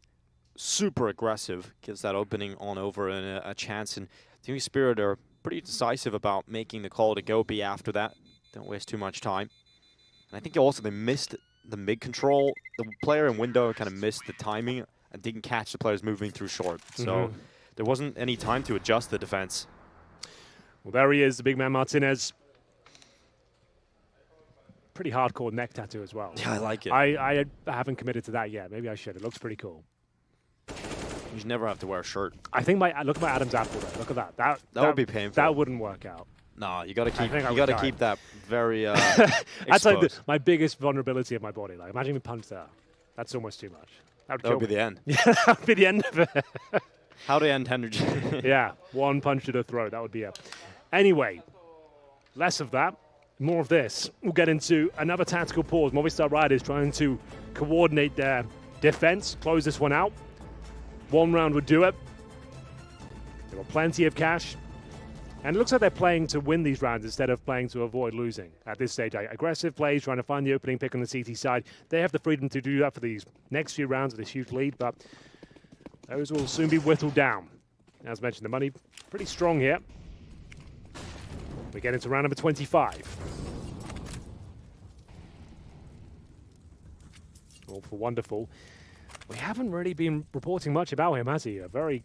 super aggressive, gives that opening on over and a chance. And Team Spirit are pretty decisive about making the call to go B after that. Don't waste too much time. And I think also they missed the mid-control. The player in window kind of missed the timing and didn't catch the players moving through short. So there wasn't any time to adjust the defense. Well, there he is, the big man Martinez. Pretty hardcore neck tattoo as well. Yeah, I like it. I haven't committed to that yet. Maybe I should. It looks pretty cool. You should never have to wear a shirt. I think look at my Adam's apple there. Look at that. That would be painful. That wouldn't work out. No, you got to keep that very That's like exposed. my biggest vulnerability of my body. Like, imagine me punch there. That's almost too much. That That would be the end. Yeah, that would be the end of it. How to end energy. Yeah, one punch to the throat. That would be it. Anyway, less of that, more of this. We'll get into another tactical pause. Movistar Riders trying to coordinate their defense, close this one out. One round would do it. They've got plenty of cash. And it looks like they're playing to win these rounds instead of playing to avoid losing. At this stage, aggressive plays, trying to find the opening pick on the CT side. They have the freedom to do that for these next few rounds with this huge lead, but those will soon be whittled down. As mentioned, the money pretty strong here. We get into round number 25. All for Wonderful. We haven't really been reporting much about him, has he? A very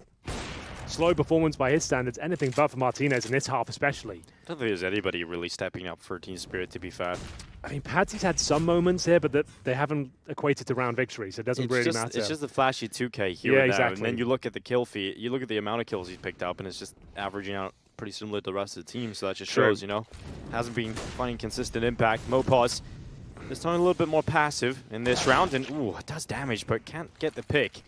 slow performance by his standards, anything but for Martinez in this half especially. I don't think there's anybody really stepping up for Team Spirit, to be fair. I mean, Patsy's had some moments here, but that they haven't equated to round victory, so it doesn't really matter. It's just the flashy 2K here Yeah, and exactly. now. And then you look at the kill feed, you look at the amount of kills he's picked up, and it's just averaging out pretty similar to the rest of the team, so that just shows, you know, hasn't been finding consistent impact. MoPause this time a little bit more passive in this round, and ooh, it does damage, but can't get the pick.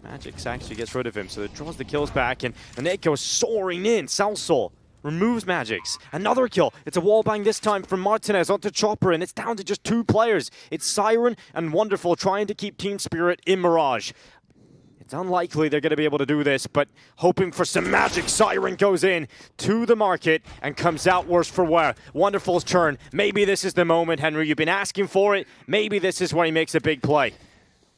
Magix actually gets rid of him, so it draws the kills back, and Echo is soaring in. Salsol removes Magix. Another kill. It's a wallbang this time from Martinez onto Chopper, and it's down to just 2 players. It's Siren and Wonderful trying to keep Team Spirit in Mirage. It's unlikely they're going to be able to do this, but hoping for some magic. Siren goes in to the market and comes out worse for wear. Wonderful's turn. Maybe this is the moment, Henry. You've been asking for it. Maybe this is when he makes a big play.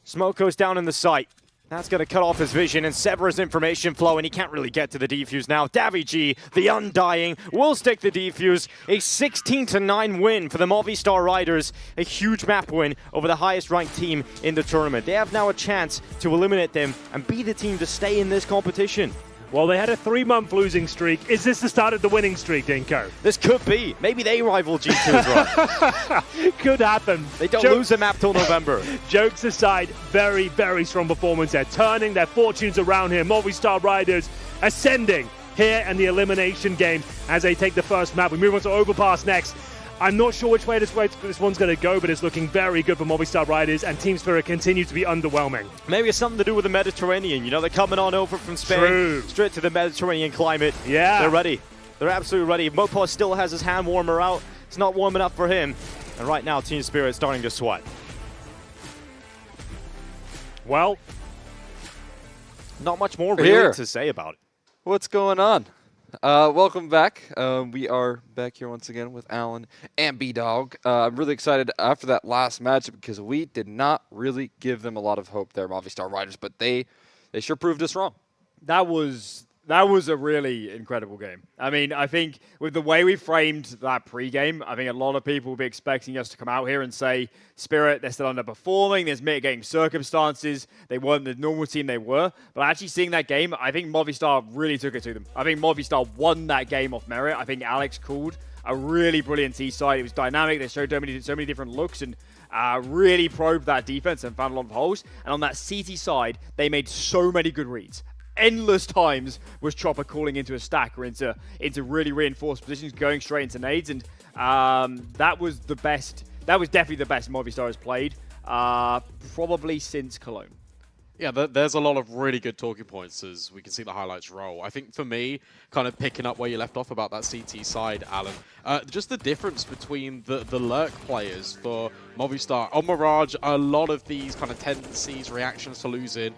Smoke goes down in the site. That's going to cut off his vision and sever his information flow, and he can't really get to the defuse now. daviG, the Undying, will stick the defuse. A 16-9 win for the Movistar Riders. A huge map win over the highest-ranked team in the tournament. They have now a chance to eliminate them and be the team to stay in this competition. Well, they had a 3-month losing streak. Is this the start of the winning streak, Dinko? This could be. Maybe they rival G2 as well. Could happen. They don't lose a map till November. Jokes aside, very, very strong performance there. Turning their fortunes around here. Movistar Riders ascending here in the elimination game as they take the first map. We move on to Overpass next. I'm not sure which way this one's going to go, but it's looking very good for Movistar Riders, and Team Spirit continue to be underwhelming. Maybe it's something to do with the Mediterranean. You know, they're coming on over from Spain, True. straight to the Mediterranean climate. Yeah. They're ready. They're absolutely ready. MoPause still has his hand warmer out. It's not warm enough for him. And right now, Team Spirit's starting to sweat. Well, not much more really Here. to say about it. What's going on? Welcome back. We are back here once again with Alan and B-Dog. I'm really excited after that last matchup because we did not really give them a lot of hope there, Movistar Riders, but they sure proved us wrong. That was a really incredible game. I mean, I think with the way we framed that pre-game, I think a lot of people will be expecting us to come out here and say, Spirit, they're still underperforming, there's mitigating circumstances, they weren't the normal team they were. But actually seeing that game, I think Movistar really took it to them. I think Movistar won that game off merit. I think Alex called a really brilliant T-side. It was dynamic, they showed so many different looks and really probed that defense and found a lot of holes. And on that CT side, they made so many good reads. Endless times was Chopper calling into a stack or into really reinforced positions, going straight into nades, and that was the best. That was definitely the best Movistar has played, probably since Cologne. Yeah, there's a lot of really good talking points as we can see the highlights roll. I think for me, kind of picking up where you left off about that CT side, Alan, just the difference between the lurk players for Movistar. On Mirage, a lot of these kind of tendencies, reactions to losing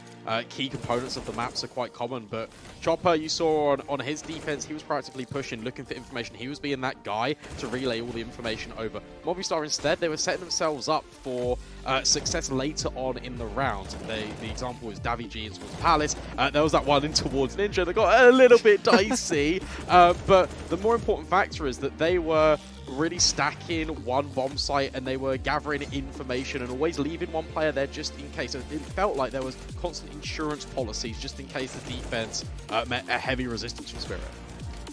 key components of the maps are quite common, but Chopper, you saw on his defense, he was practically pushing, looking for information. He was being that guy to relay all the information over. Movistar, instead, they were setting themselves up for success later on in the round. The example was Davi Jeans was Palace. There was that one in towards Ninja that got a little bit dicey, but the more important factor is that they were really stacking one bomb site and they were gathering information and always leaving one player there just in case. It felt like there was constant insurance policies just in case the defense met a heavy resistance from Spirit.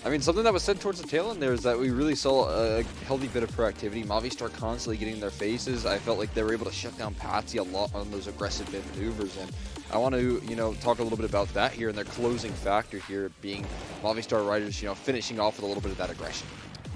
I mean, something that was said towards the tail end there is that we really saw a healthy bit of proactivity. Movistar constantly getting in their faces. I felt like they were able to shut down Patsy a lot on those aggressive mid maneuvers, and I want to, talk a little bit about that here and their closing factor here being Movistar Riders, finishing off with a little bit of that aggression.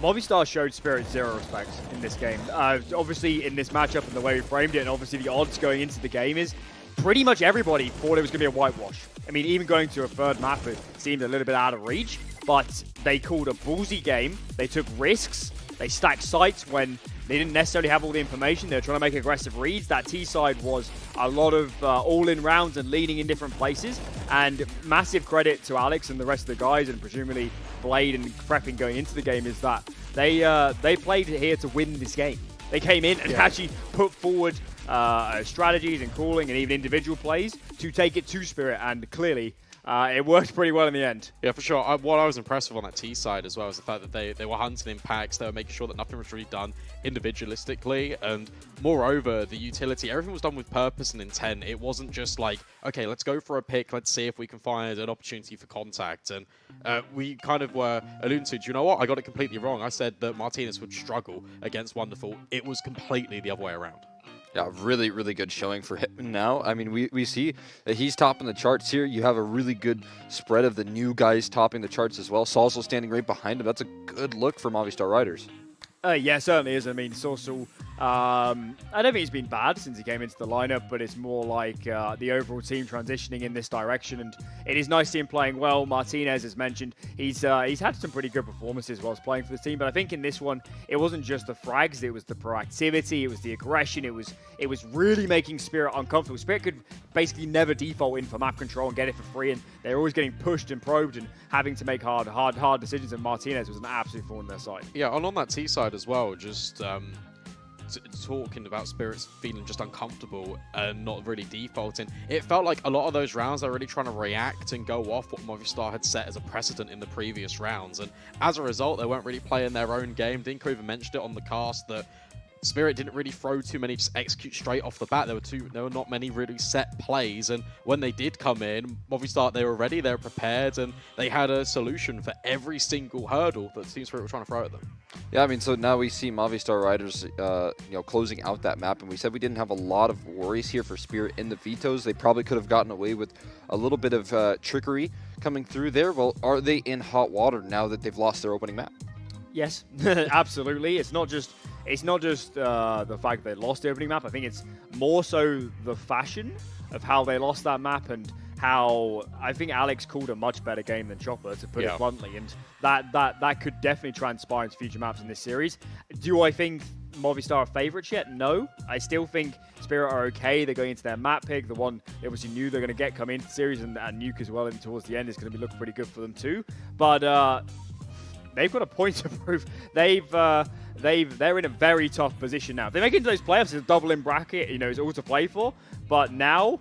Movistar showed Spirit zero respect in this game. Obviously, in this matchup and the way we framed it, and obviously the odds going into the game is pretty much everybody thought it was going to be a whitewash. I mean, even going to a third map, it seemed a little bit out of reach, but they called a ballsy game. They took risks. They stacked sites when they didn't necessarily have all the information. They were trying to make aggressive reads. That T side was a lot of all-in rounds and leading in different places. And massive credit to Alex and the rest of the guys, and presumably Blade and prepping going into the game, is that they played here to win this game. They came in and actually put forward strategies and calling and even individual plays to take it to Spirit, and clearly it worked pretty well in the end. Yeah, for sure. What I was impressed with on that T side as well is the fact that they were hunting in packs, they were making sure that nothing was really done individualistically, and moreover, the utility, everything was done with purpose and intent. It wasn't just like, okay, let's go for a pick, let's see if we can find an opportunity for contact. And we kind of were alluding to, do you know what? I got it completely wrong. I said that Martinez would struggle against Wonderful. It was completely the other way around. Yeah, really, really good showing for him now. I mean, we see that he's topping the charts here. You have a really good spread of the new guys topping the charts as well. Salsal standing right behind him. That's a good look for Movistar Riders. Yeah, certainly is. I mean, Salsal, I don't think he's been bad since he came into the lineup, but it's more like the overall team transitioning in this direction, and it is nice to see him playing well. Martinez, as mentioned, he's had some pretty good performances whilst playing for the team, but I think in this one, it wasn't just the frags, it was the proactivity, it was the aggression, it was really making Spirit uncomfortable. Spirit could basically never default in for map control and get it for free, and they're always getting pushed and probed and having to make hard decisions, and Martinez was an absolute thorn on their side. Yeah, and on that T side as well, just talking about Spirits feeling just uncomfortable and not really defaulting. It felt like a lot of those rounds are really trying to react and go off what Movistar had set as a precedent in the previous rounds, and as a result, they weren't really playing their own game. Dinko even mentioned it on the cast that Spirit didn't really throw too many, just execute straight off the bat. There were not many really set plays, and when they did come in, Movistar, they were ready, they were prepared, and they had a solution for every single hurdle that Team Spirit were trying to throw at them. Yeah, I mean, so now we see Movistar Riders, closing out that map, and we said we didn't have a lot of worries here for Spirit in the vetoes. They probably could have gotten away with a little bit of trickery coming through there. Well, are they in hot water now that they've lost their opening map? Yes, absolutely. It's not just the fact they lost the opening map. I think it's more so the fashion of how they lost that map, and how I think Alex called a much better game than Chopper, to put it bluntly, and that could definitely transpire into future maps in this series. Do I think Movistar are favourites yet? No. I still think Spirit Spirit are okay. They're going into their map pick. The one they obviously knew they're going to get coming into the series, and Nuke as well, and towards the end is going to be looking pretty good for them too. But they've got a point to prove. They're in a very tough position now. If they make it into those playoffs, it's a double in bracket, you know, it's all to play for. But now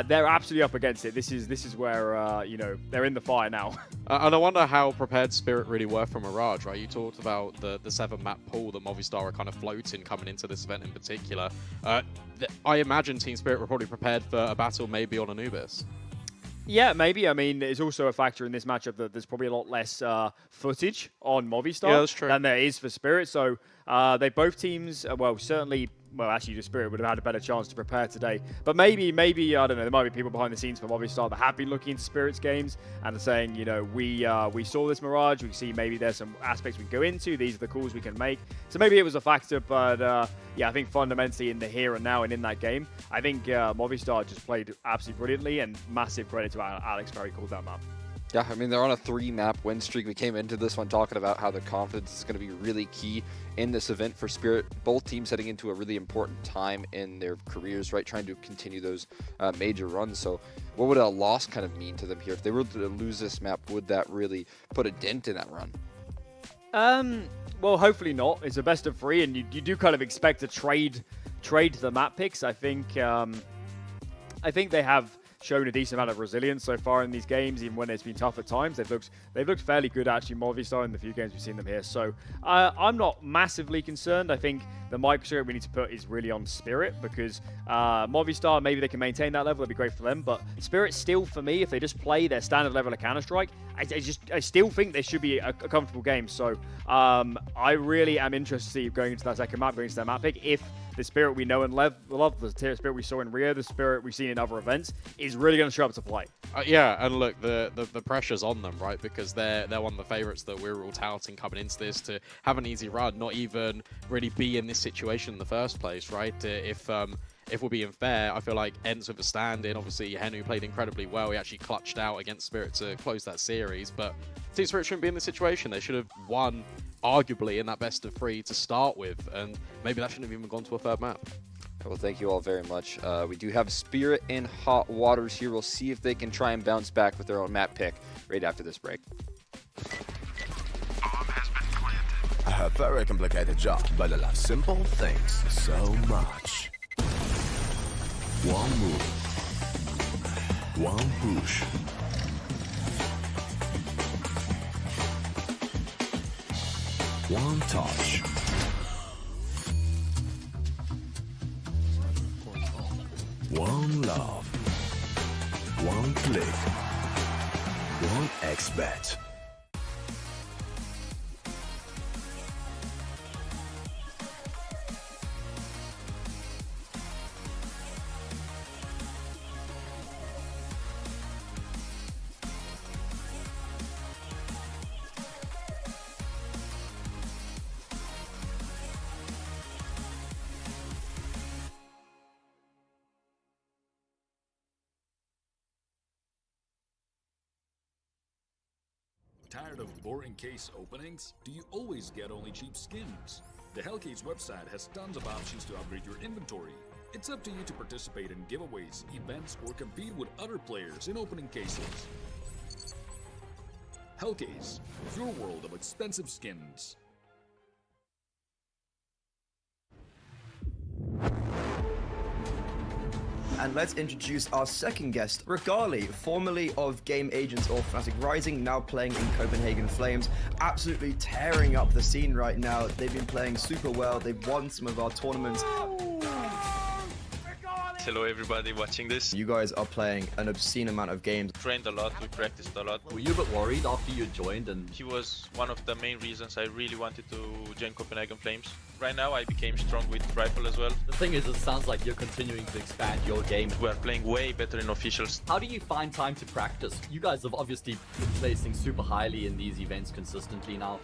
they're absolutely up against it. This is where you know, they're in the fire now. And I wonder how prepared Spirit really were for Mirage, right? You talked about the 7-map pool that Movistar are kind of floating coming into this event in particular. I imagine Team Spirit were probably prepared for a battle maybe on Anubis. Yeah, maybe. I mean, it's also a factor in this matchup that there's probably a lot less footage on Movistar than there is for Spirit. So they both teams, well, certainly, well, actually, the Spirit would have had a better chance to prepare today. But maybe, I don't know, there might be people behind the scenes for Movistar that have been looking into Spirit's games and saying, you know, we saw this Mirage, we see maybe there's some aspects we can go into, these are the calls we can make. So maybe it was a factor, but yeah, I think fundamentally in the here and now and in that game, I think Movistar just played absolutely brilliantly, and massive credit to Alex for how he called that map. Yeah, I mean, they're on a 3-map win streak. We came into this one talking about how the confidence is going to be really key in this event for Spirit. Both teams heading into a really important time in their careers, right? Trying to continue those major runs. So what would a loss kind of mean to them here? If they were to lose this map, would that really put a dent in that run? Well, hopefully not. It's a best of 3, and you do kind of expect to trade the map picks. I think they have shown a decent amount of resilience so far in these games, even when it's been tough at times. They've looked fairly good, actually, Movistar, in the few games we've seen them here. So I'm not massively concerned. I think the microscope we need to put is really on Spirit, because Movistar, maybe they can maintain that level. That'd be great for them. But Spirit still, for me, if they just play their standard level of Counter-Strike, I still think there should be a comfortable game. So I really am interested to see going into that second map, going into that map pick, if the Spirit we know and love, the Spirit we saw in Rio, the Spirit we've seen in other events, is really going to show up to play. Yeah, and look, the pressure's on them, right? Because they're one of the favorites that we're all touting coming into this, to have an easy run, not even really be in this situation in the first place, right? If we're being fair, I feel like ENCE with a stand-in. Obviously, Henu played incredibly well. He actually clutched out against Spirit to close that series. But Team Spirit shouldn't be in this situation. They should have won, arguably, in that best of 3 to start with. And maybe that shouldn't have even gone to a third map. Well, thank you all very much. We do have Spirit in hot waters here. We'll see if they can try and bounce back with their own map pick right after this break. A very complicated job, but I love simple things so much. One move, one push. One touch. One love. One click. One X-bet. Tired of boring case openings? Do you always get only cheap skins? The Hellcase website has tons of options to upgrade your inventory. It's up to you to participate in giveaways, events, or compete with other players in opening cases. Hellcase, your world of expensive skins. And let's introduce our second guest, Regali, formerly of Game Agents or Fnatic Rising, now playing in Copenhagen Flames, absolutely tearing up the scene right now. They've been playing super well. They've won some of our tournaments. Hello everybody watching this. You guys are playing an obscene amount of games. Trained a lot, we practiced a lot. Were you a bit worried after you joined? And he was one of the main reasons I really wanted to join Copenhagen Flames. Right now I became strong with Rifle as well. The thing is, it sounds like you're continuing to expand your game. We are playing way better in officials. How do you find time to practice? You guys have obviously been placing super highly in these events consistently now.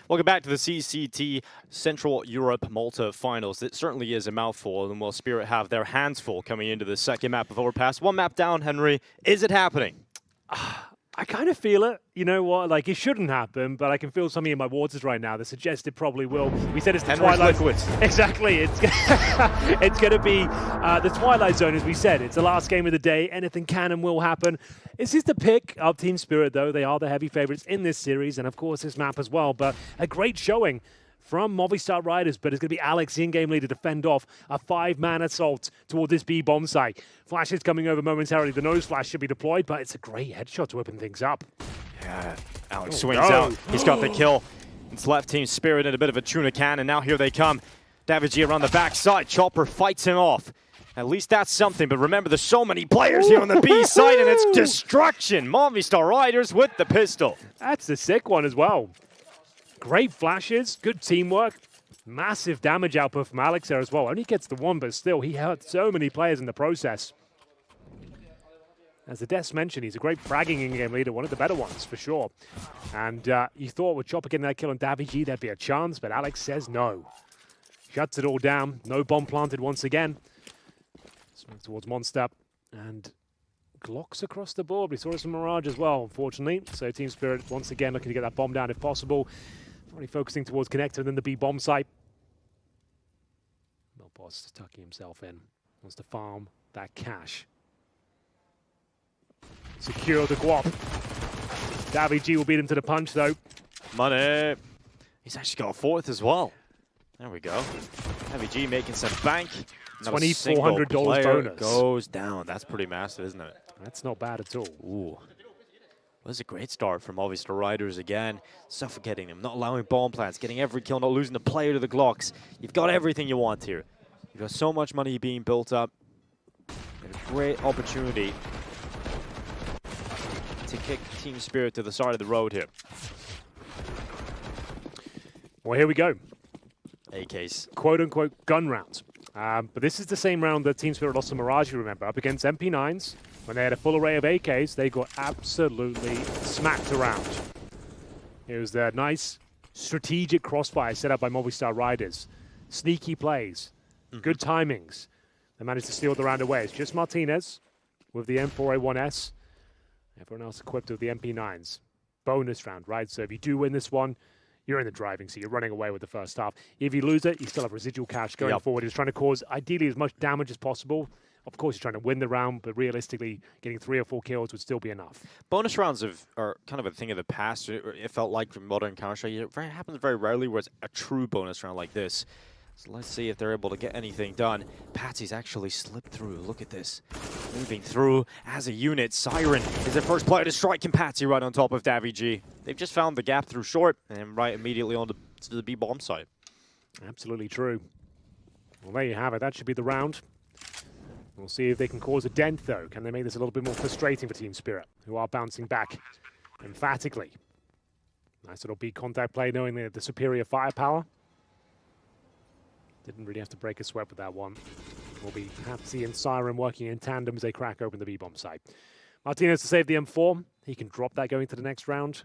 Welcome back to the CCT Central Europe Malta Finals. It certainly is a mouthful, and will Spirit have their hands full coming into the second map of Overpass. One map down, Henry. Is it happening? I kind of feel it. You know what? Like, it shouldn't happen, but I can feel something in my waters right now that suggests it probably will. We said it's the Henry's Twilight liquids. Exactly. It's going to be the Twilight Zone, as we said. It's the last game of the day. Anything can and will happen. This is the pick of Team Spirit, though. They are the heavy favorites in this series, and of course this map as well. But a great showing from Movistar Riders, but it's going to be Alex, the in-game leader, to fend off a 5-man assault toward this B bomb site. Flash is coming over momentarily. The nose flash should be deployed, but it's a great headshot to open things up. Yeah, Alex swings out. He's got the kill. It's left Team Spirit in a bit of a tuna can, and now here they come. davidji around the backside. Chopper fights him off. At least that's something, but remember, there's so many players here on the B side, and it's destruction. Movistar Riders with the pistol. That's a sick one as well. Great flashes, good teamwork, massive damage output from Alex there as well. Only gets the one, but still, he hurt so many players in the process. As the Des mentioned, he's a great fragging in-game leader, one of the better ones, for sure. And you thought with Chopper getting that kill on davidji, there'd be a chance, but Alex says no. Shuts it all down, no bomb planted once again. Swings towards Monster, and Glocks across the board. We saw some Mirage as well, unfortunately. So Team Spirit, once again, looking to get that bomb down if possible. Already focusing towards Connector and then the B bomb site. Melboss tucking himself in. Wants to farm that cash. Secure the guap. davidji will beat him to the punch, though. Money. He's actually got a fourth as well. There we go. davidji making some bank. $2,400 bonus. Goes down. That's pretty massive, isn't it? That's not bad at all. Ooh. Well, this is a great start from Movistar Riders again. Suffocating them, not allowing bomb plants, getting every kill, not losing the player to the Glocks. You've got everything you want here. You've got so much money being built up. And a great opportunity to kick Team Spirit to the side of the road here. Well, here we go. AKs. Quote-unquote gun rounds. But this is the same round that Team Spirit lost to Mirage, you remember, up against MP9s. When they had a full array of AKs, they got absolutely smacked around. It was the nice strategic crossfire set up by Movistar Riders. Sneaky plays, good timings. They managed to steal the round away. It's just Martinez with the M4A1S. Everyone else equipped with the MP9s. Bonus round, right? So if you do win this one, you're in the driving seat. You're running away with the first half. If you lose it, you still have residual cash going forward. He's trying to cause, ideally, as much damage as possible. Of course, you're trying to win the round, but realistically, getting 3 or 4 kills would still be enough. Bonus rounds are kind of a thing of the past. It felt like from modern Counter-Strike. It happens very rarely where it's a true bonus round like this. So let's see if they're able to get anything done. Patsy's actually slipped through. Look at this. Moving through as a unit. Siren is the first player to strike, and Patsy right on top of davidji. They've just found the gap through short and right immediately on to the B bomb site. Absolutely true. Well, there you have it. That should be the round. We'll see if they can cause a dent, though. Can they make this a little bit more frustrating for Team Spirit, who are bouncing back emphatically? Nice little B contact play, knowing the superior firepower. Didn't really have to break a sweat with that one. We'll be Patsy and Siren working in tandem as they crack open the B bomb site. Martinez to save the M4. He can drop that going to the next round.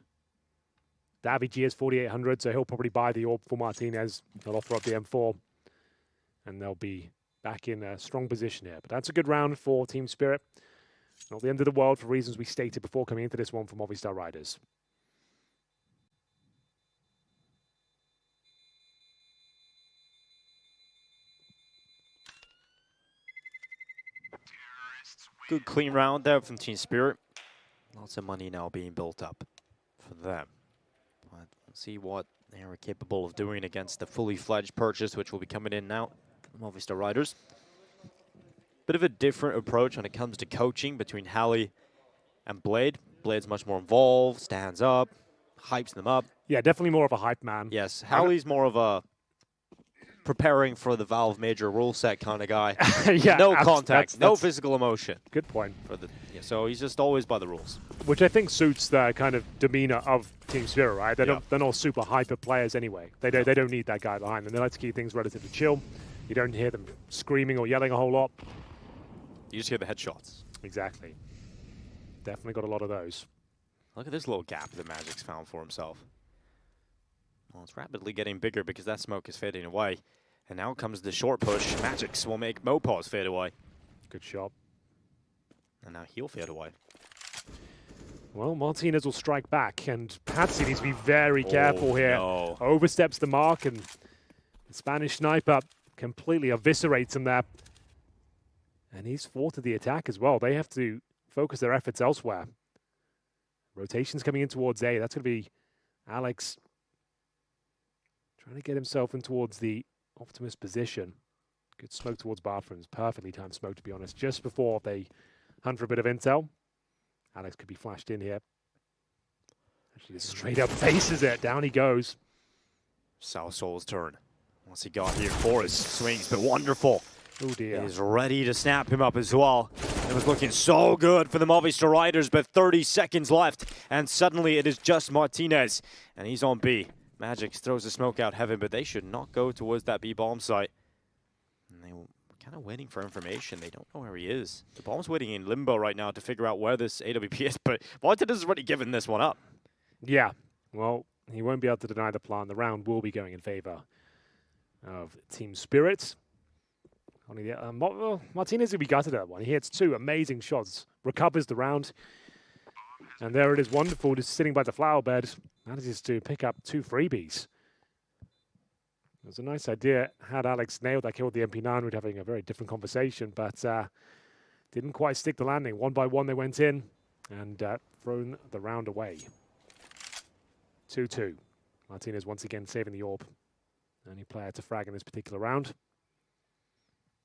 davidji is 4,800, so he'll probably buy the orb for Martinez. He'll offer up the M4, and they'll be back in a strong position here. But that's a good round for Team Spirit. Not the end of the world for reasons we stated before coming into this one for Movistar Riders. Good clean round there from Team Spirit. Lots of money now being built up for them. But let's see what they are capable of doing against the fully fledged purchase, which will be coming in now. Movistar Riders. Bit of a different approach when it comes to coaching between Hallie and Blade. Blade's much more involved, stands up, hypes them up. Yeah, definitely more of a hype man. Yes, Hallie's more of a preparing for the Valve major rule set kind of guy. Yeah, no contact, no that's physical emotion. Good point. So he's just always by the rules. Which I think suits the kind of demeanor of Team Spirit, right? They're not super hyper players anyway. They don't need that guy behind them. They like to keep things relatively chill. You don't hear them screaming or yelling a whole lot. You just hear the headshots. Exactly. Definitely got a lot of those. Look at this little gap that Magic's found for himself. Well, it's rapidly getting bigger because that smoke is fading away. And now comes the short push. Magix will make Mopause fade away. Good shot. And now he'll fade away. Well, Martinez will strike back, and patzY needs to be very careful here. No. Oversteps the mark, and the Spanish sniper completely eviscerates him there. And he's thwarted the attack as well. They have to focus their efforts elsewhere. Rotation's coming in towards A. That's going to be Alex trying to get himself in towards the Optimus position. Good smoke towards bathrooms. Perfectly timed smoke, to be honest. Just before they hunt for a bit of intel. Alex could be flashed in here. Actually, just straight up faces it. Down he goes. South Soul's turn. What's he got here? forZe swings, but wonderful. Oh dear. He's ready to snap him up as well. It was looking so good for the Movistar Riders, but 30 seconds left, and suddenly it is just Martinez, and he's on B. Magix throws the smoke out heaven, but they should not go towards that B bomb site. And they were kind of waiting for information. They don't know where he is. The bomb's waiting in limbo right now to figure out where this AWP is, but Martinez has already given this one up. Yeah, well, he won't be able to deny the plan. The round will be going in favor of Team Spirit. Only Martinez will be gutted at that one. He hits 2 amazing shots, recovers the round, and there it is, wonderful, just sitting by the flower bed, manages to pick up 2 freebies. It was a nice idea. Had Alex nailed that kill with the MP9, we'd having a very different conversation, but didn't quite stick the landing. 1 by 1 they went in and thrown the round away. 2-2. Martinez once again saving the orb. Only player to frag in this particular round.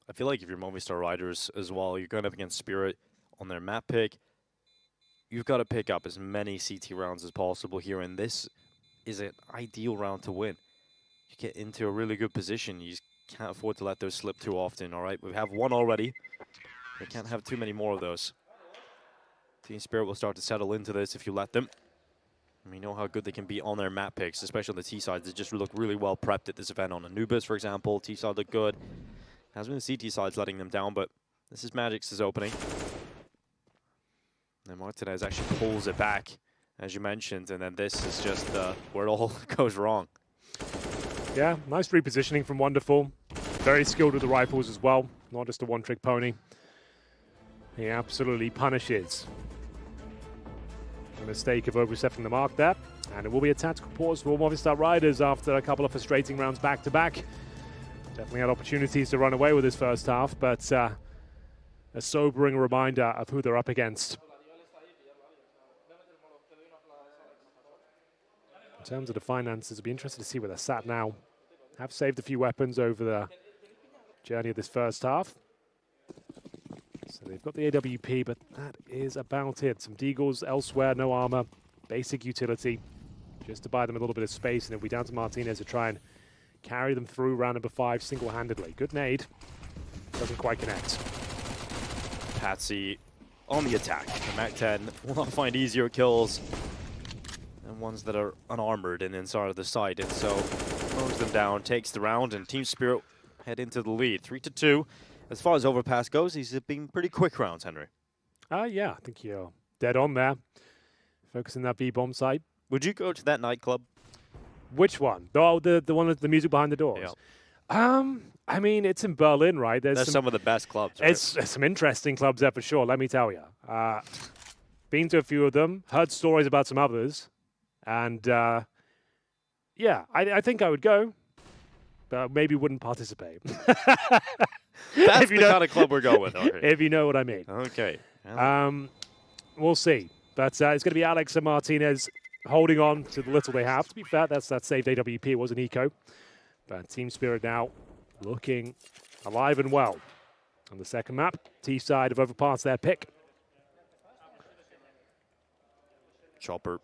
I feel like if you're Movistar Riders as well, you're going up against Spirit on their map pick. You've got to pick up as many CT rounds as possible here, and this is an ideal round to win. You get into a really good position. You just can't afford to let those slip too often, all right? We have 1 already. We can't have too many more of those. Team Spirit will start to settle into this if you let them. And we know how good they can be on their map picks, especially on the T sides. They just look really well prepped at this event. On Anubis, for example, T side look good. Has been the CT sides letting them down, but this is Magix's opening. And Martinez actually pulls it back, as you mentioned, and then this is just where it all goes wrong. Yeah, nice repositioning from Wonderful. Very skilled with the rifles as well, not just a one-trick pony. He absolutely punishes the mistake of overstepping the mark there. And it will be a tactical pause for Movistar Riders after a couple of frustrating rounds back-to-back. Definitely had opportunities to run away with this first half, but a sobering reminder of who they're up against. In terms of the finances, it'll be interesting to see where they're sat now. Have saved a few weapons over the journey of this first half. So they've got the AWP, but that is about it. Some Deagles elsewhere, no armor, basic utility, just to buy them a little bit of space, and it'll be down to Martinez to try and carry them through round number 5 single-handedly. Good nade. Doesn't quite connect. patzY on the attack. The MAC-10 will not find easier kills than ones that are unarmored and inside of the site. And so mows them down, takes the round, and Team Spirit head into the lead. 3-2. As far as Overpass goes, these have been pretty quick rounds, Henry. Yeah, I think you're dead on there. Focusing that B-bomb site. Would you go to that nightclub? Which one? Oh, the one with the music behind the doors? Yeah. I mean, it's in Berlin, right? There's some of the best clubs, right? It's some interesting clubs there for sure, let me tell you. Been to a few of them, heard stories about some others, and yeah, I think I would go, but maybe wouldn't participate. That's the kind of club we're going with. Okay. If you know what I mean. Okay. We'll see. But it's going to be Alex and Martinez holding on to the little they have. To be fair, that saved AWP. It was an eco. But Team Spirit now looking alive and well. On the second map, T side of Overpass their pick. Chopper.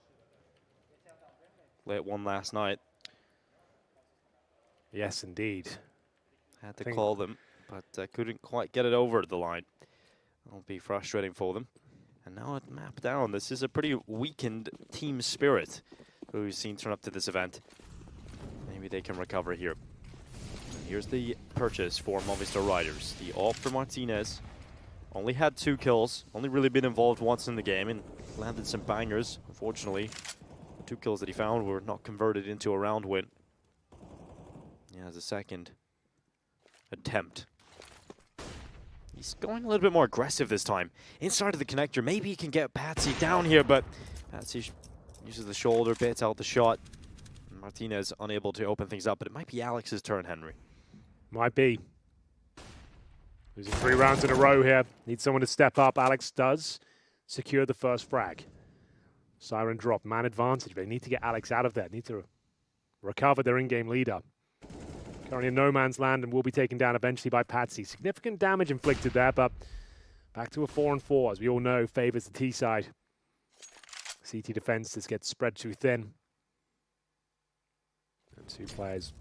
Late one last night. Yes, indeed. Had to call them, but couldn't quite get it over the line. It'll be frustrating for them. And now at map down, this is a pretty weakened Team Spirit who we've seen turn up to this event. Maybe they can recover here. Here's the purchase for Movistar Riders. The AWP for Martinez. Only had 2 kills. Only really been involved once in the game and landed some bangers. Unfortunately, the 2 kills that he found were not converted into a round win. He has a second attempt. He's going a little bit more aggressive this time. Inside of the connector, maybe he can get Patsy down here, but Patsy uses the shoulder, bits out the shot. Martinez unable to open things up, but it might be Alex's turn, Henry. Might be. Losing 3 rounds in a row here. Needs someone to step up. Alex does secure the first frag. Siren drop, man advantage. They need to get Alex out of there. Need to recover their in-game leader. Currently in no man's land and will be taken down eventually by Patsy. Significant damage inflicted there, but back to a 4-on-4. As we all know, favors the T side. CT defense just gets spread too thin. And 2 players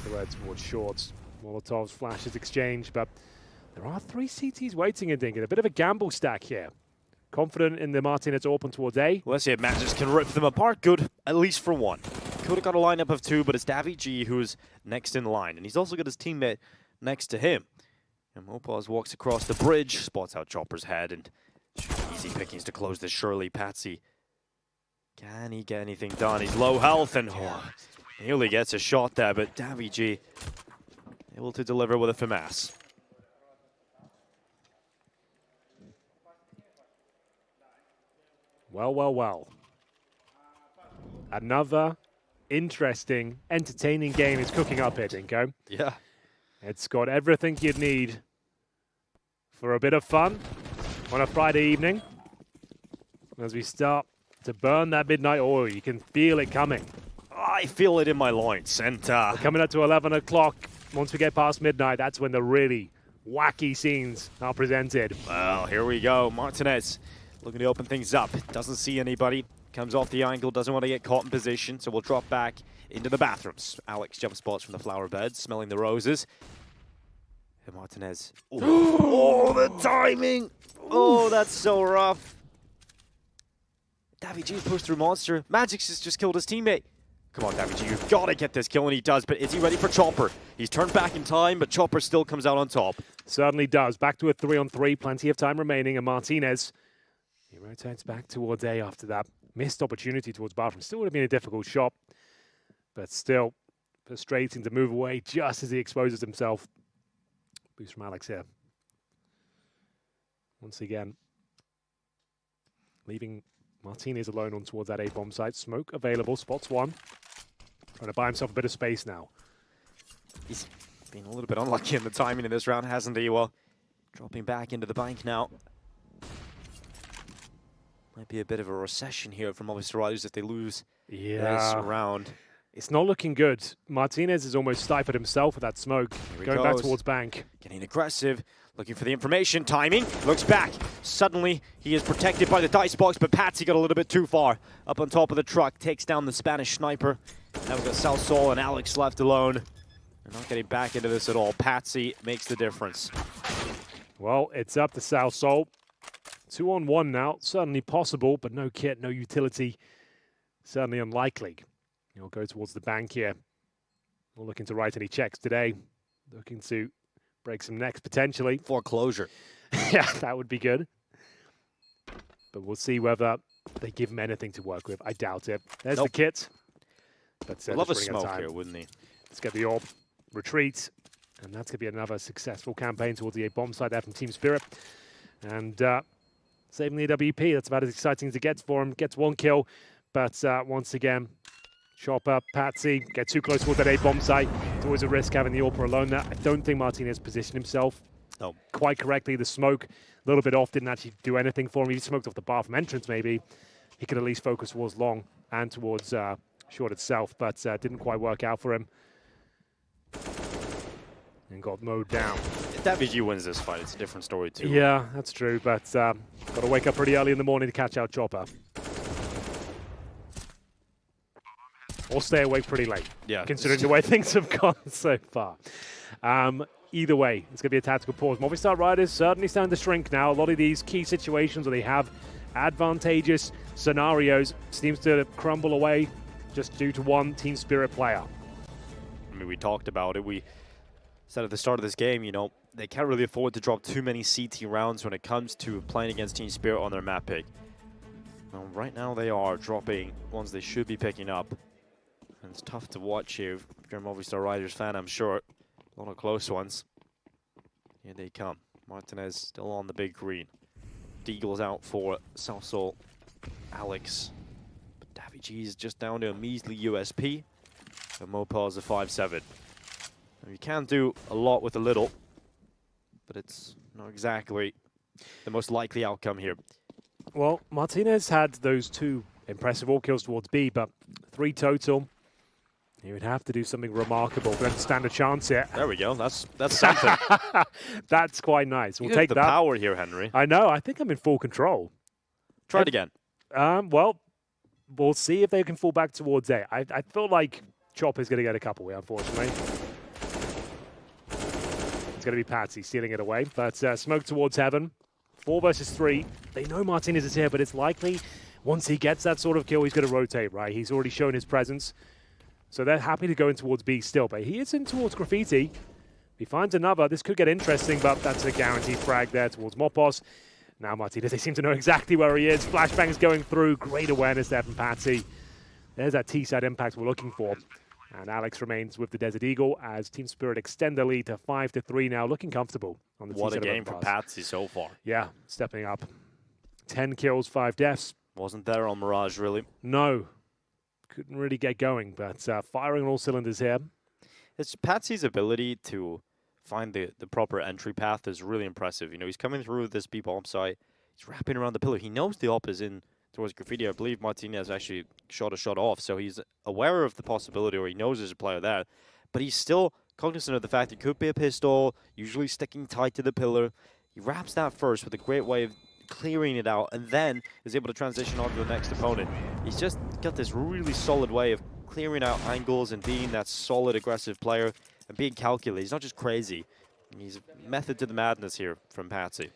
the red towards shorts. Molotovs, flashes exchange, but there are 3 CTs waiting, I think. A bit of a gamble stack here. Confident in the Martinez open towards A. Well, let's see if Magnus can rip them apart. Good, at least for one. Could have got a lineup of 2, but it's daviG who's next in line. And he's also got his teammate next to him. And Mopaz walks across the bridge, spots out Chopper's head, and easy pickings to close this Shirley. Patsy, can he get anything done? He's low health and nearly gets a shot there, but daviG able to deliver with a FAMAS. Well, well, well. Another interesting, entertaining game is cooking up here, Dinko. Yeah. It's got everything you'd need for a bit of fun on a Friday evening. As we start to burn that midnight oil, you can feel it coming. I feel it in my loins. And We're coming up to 11 o'clock. Once we get past midnight, that's when the really wacky scenes are presented. Well, here we go. Martinez looking to open things up. Doesn't see anybody. Comes off the angle, doesn't want to get caught in position, so we'll drop back into the bathrooms. Alex jump spots from the flower beds, smelling the roses. And Martinez. Oh, the timing! Oh, that's so rough. daviG's pushed through Monster. Magix has just killed his teammate. Come on, daviG, you've got to get this kill, and he does, but is he ready for Chopper? He's turned back in time, but Chopper still comes out on top. Certainly does. Back to a 3-on-3, plenty of time remaining, and Martinez, he rotates back towards A after that missed opportunity towards bathroom. Still would have been a difficult shot, but still frustrating to move away just as he exposes himself. Boost from Alex here. Once again, leaving Martinez alone on towards that A-bomb site. Smoke available, spots one. Trying to buy himself a bit of space now. He's been a little bit unlucky in the timing in this round, hasn't he? Well, dropping back into the bank now. Might be a bit of a recession here from Movistar if they lose this round. It's not looking good. Martinez has almost stifled himself with that smoke. Going back towards bank. Getting aggressive, looking for the information. Timing, looks back. Suddenly, he is protected by the dice box, but Patsy got a little bit too far. Up on top of the truck, takes down the Spanish sniper. Now we've got South Sol and Alex left alone. They're not getting back into this at all. Patsy makes the difference. Well, it's up to South Sol. 2-on-1 now, certainly possible, but no kit, no utility. Certainly unlikely. He'll go towards the bank here. Not looking to write any checks today. Looking to break some necks potentially. Foreclosure. Yeah, that would be good. But we'll see whether they give him anything to work with. I doubt it. There's the kit. But love a smoke here, wouldn't he? Let's get the orb. Retreat. And that's going to be another successful campaign towards the bomb side there from Team Spirit. And saving the AWP, that's about as exciting as it gets for him. Gets one kill, but once again, Chopper, Patsy, get too close towards that A-bomb site. It's always a risk having the AWP alone there. I don't think Martinez positioned himself quite correctly. The smoke, a little bit off, didn't actually do anything for him. He smoked off the bathroom entrance maybe. He could at least focus towards long and towards short itself, but didn't quite work out for him. And got mowed down. If daviG wins this fight, it's a different story too. Yeah, that's true, but got to wake up pretty early in the morning to catch out Chopper. Or stay awake pretty late, considering the way things have gone so far. Either way, it's going to be a tactical pause. Movistar Riders certainly starting to shrink now. A lot of these key situations where they have advantageous scenarios seems to crumble away just due to one Team Spirit player. I mean, we talked about it. We said at the start of this game, you know, they can't really afford to drop too many CT rounds when it comes to playing against Team Spirit on their map pick. Well, right now they are dropping ones they should be picking up. And it's tough to watch here. If you're a Movistar Riders fan, I'm sure. A lot of close ones. Here they come. Martinez still on the big green. Deagle's out for Salsol. Alex. But Davy G is just down to a measly USP. And Mopaz a 5-7. You can do a lot with a little, but it's not exactly the most likely outcome here. Well, Martinez had those 2 impressive all kills towards B, but 3 total. He would have to do something remarkable for them to stand a chance here. There we go. That's something. That's quite nice. We'll take the that. power here, Henry. I know. I think I'm in full control. Try it again. Well, we'll see if they can fall back towards A. I feel like Chop is going to get a couple here, unfortunately. It's going to be Patsy stealing it away. But smoke towards heaven. 4 versus 3. They know Martinez is here, but it's likely once he gets that sort of kill, he's going to rotate, right? He's already shown his presence. So they're happy to go in towards B still, but he is in towards Graffiti. He finds another. This could get interesting, but that's a guaranteed frag there towards Mopos. Now Martinez, they seem to know exactly where he is. Flashbang's going through. Great awareness there from Patsy. There's that T-side impact we're looking for. And Alex remains with the Desert Eagle as Team Spirit extend the lead to 5-3 now, looking comfortable on the What T-side. a game for Patsy so far. Yeah, stepping up. 10 kills, 5 deaths. Wasn't there on Mirage, really. No. Couldn't really get going, but firing on all cylinders here. It's Patsy's ability to find the proper entry path is really impressive. You know, he's coming through this B-bomb site. He's wrapping around the pillar. He knows the op is in towards Graffiti. I believe Martinez actually shot a shot off, so he's aware of the possibility, or he knows there's a player there. But he's still cognizant of the fact it could be a pistol, usually sticking tight to the pillar. He wraps that first with a great way of clearing it out, and then is able to transition on to the next opponent. He's just got this really solid way of clearing out angles and being that solid, aggressive player and being calculated. He's not just crazy. He's a method to the madness here from Patsy.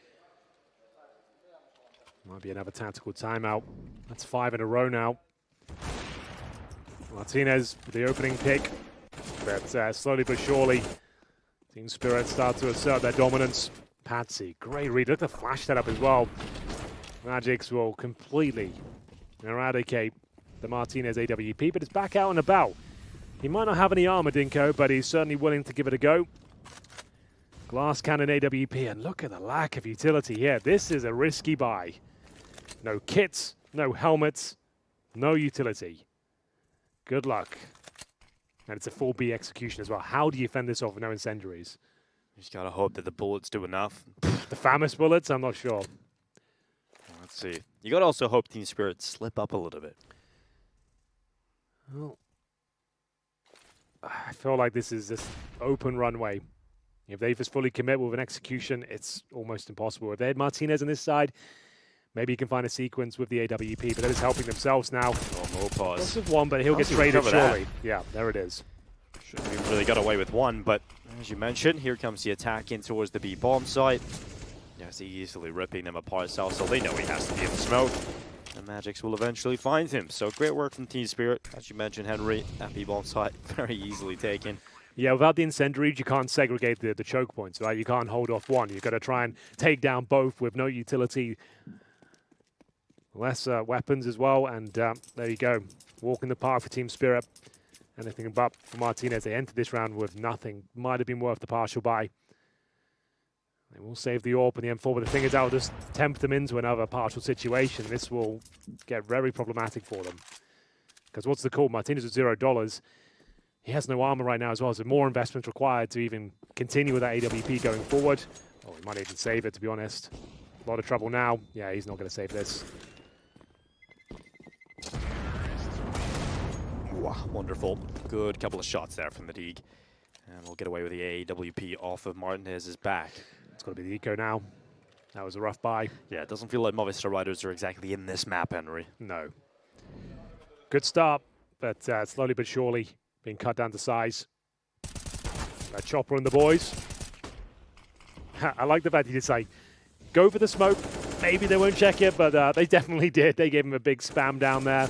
Might be another tactical timeout. That's 5 in a row now. Martinez with the opening pick. But slowly but surely, Team Spirit start to assert their dominance. Patsy, great read. Look at the flash setup as well. Magix will completely eradicate the Martinez AWP, but it's back out and about. He might not have any armor, Dinko, but he's certainly willing to give it a go. Glass cannon AWP, and look at the lack of utility here. This is a risky buy. No kits, no helmets, no utility. Good luck. And it's a full B execution as well. How do you fend this off with no incendiaries? You just gotta hope that the bullets do enough. The famous bullets? I'm not sure. Let's see. You gotta also hope Team Spirit slip up a little bit. Well, I feel like this is this open runway. If they just fully commit with an execution, it's almost impossible. If they had Martinez on this side, maybe you can find a sequence with the AWP, but they're just helping themselves now. Oh, no pause. Lots of one, but he'll get traded surely. Yeah, there it is. Shouldn't have really got away with one, but as you mentioned, here comes the attack in towards the B bomb site. Yes, he's easily ripping them apart, so they know he has to be in the smoke. And Magix will eventually find him. So great work from Team Spirit. As you mentioned, Henry, that B bomb site very easily taken. Yeah, without the incendiaries, you can't segregate the choke points, right? You can't hold off one. You've got to try and take down both with no utility. Less weapons as well, and there you go. Walk in the park for Team Spirit. Anything but for Martinez. They entered this round with nothing. Might have been worth the partial buy. They will save the AWP and the M4, but the thing is, I'll just tempt them into another partial situation. This will get very problematic for them. Because what's the call? Martinez with $0. He has no armor right now as well, so more investment required to even continue with that AWP going forward. Oh, he might even save it, to be honest. A lot of trouble now. Yeah, he's not going to save this. Wow, wonderful. Good couple of shots there from the Deeg. And we'll get away with the AWP off of Martinez's back. It's got to be the eco now. That was a rough buy. Yeah, it doesn't feel like Movistar Riders are exactly in this map, Henry. No. Good start, but slowly but surely being cut down to size. That chopper and the boys. I like the fact he did say, go for the smoke. Maybe they won't check it, but they definitely did. They gave him a big spam down there.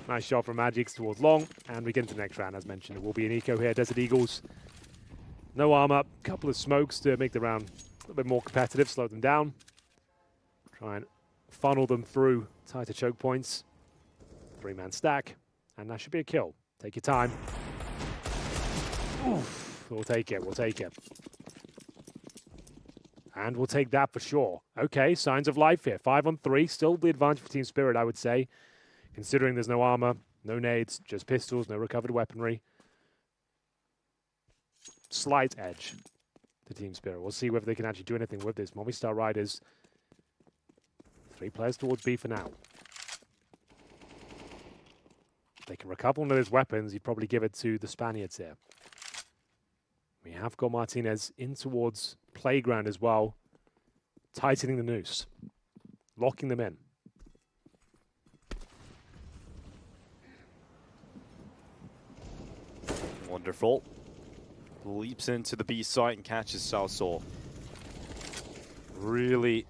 Nice shot from Magix towards long. And we get into the next round, as mentioned. It will be an eco here. Desert Eagles. No armor. Couple of smokes to make the round a little bit more competitive, slow them down. Try and funnel them through tighter choke points. 3-man stack. And that should be a kill. Take your time. Oof. We'll take it. We'll take it. And we'll take that for sure. Okay, signs of life here. 5 on 3. Still the advantage for Team Spirit, I would say. Considering there's no armor, no nades, just pistols, no recovered weaponry. Slight edge to Team Spirit. We'll see whether they can actually do anything with this. Movistar Riders. 3 players towards B for now. If they can recover one of those weapons, you'd probably give it to the Spaniards here. We have got Martinez in towards Playground as well. Tightening the noose. Locking them in. Wonderful. Leaps into the B site and catches South Soul. Really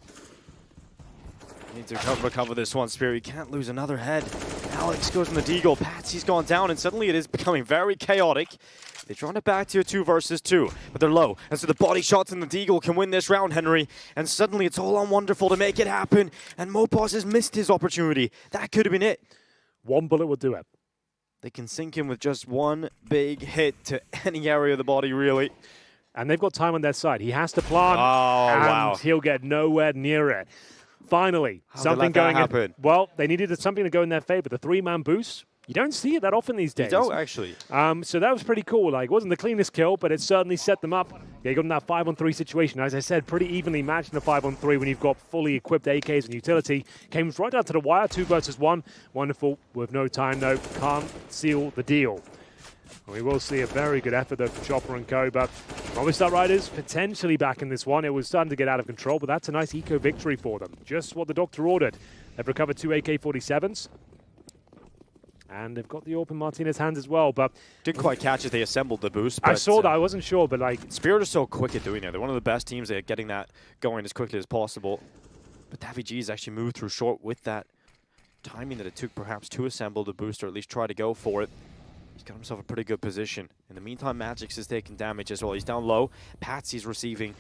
need to recover this one, Spirit. You can't lose another head. Alex goes in the deagle. Patsy's gone down, and suddenly it is becoming very chaotic. They're trying it back to a 2 versus 2, but they're low. And so the body shots in the deagle can win this round, Henry. And suddenly it's all on Wonderful to make it happen. And Mopos has missed his opportunity. That could have been it. One bullet would do it. They can sink him with just one big hit to any area of the body, really. And they've got time on their side. He has to plant, and wow. He'll get nowhere near it. Finally, something going in. Well, they needed something to go in their favor. The 3-man boost. You don't see it that often these days. You don't, actually. So that was pretty cool. Like, it wasn't the cleanest kill, but it certainly set them up. They got in that 5-on-3 situation. As I said, pretty evenly matched in a 5-on-3 when you've got fully equipped AKs and utility. Came right down to the wire, 2 versus 1. Wonderful with no time, though. Can't seal the deal. We will see a very good effort, though, from Chopper and co. But Movistar Riders potentially back in this one. It was starting to get out of control, but that's a nice eco victory for them. Just what the doctor ordered. They've recovered 2 AK-47s. And they've got the AWP in Martinez's hands as well, but... Didn't quite catch it. They assembled the boost. I saw that. I wasn't sure, but like... Spirit are so quick at doing it. They're one of the best teams at getting that going as quickly as possible. But Davy G's actually moved through short with that timing that it took perhaps to assemble the boost, or at least try to go for it. He's got himself a pretty good position. In the meantime, Magix is taking damage as well. He's down low. Patsy's receiving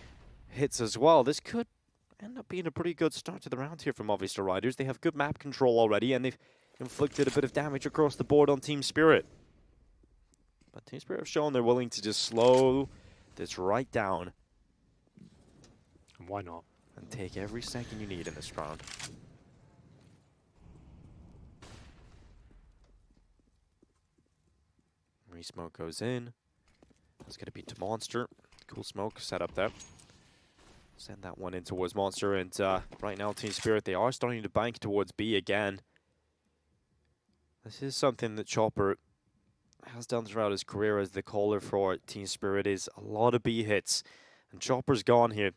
hits as well. This could end up being a pretty good start to the round here for Movistar Riders. They have good map control already, and they've inflicted a bit of damage across the board on Team Spirit. But Team Spirit have shown they're willing to just slow this right down. And why not? And take every second you need in this round. Re-smoke goes in. That's going to be to Monster. Cool smoke set up there. Send that one in towards Monster. And right now, Team Spirit, they are starting to bank towards B again. This is something that Chopper has done throughout his career as the caller for Team Spirit, is a lot of B hits. And Chopper's gone here,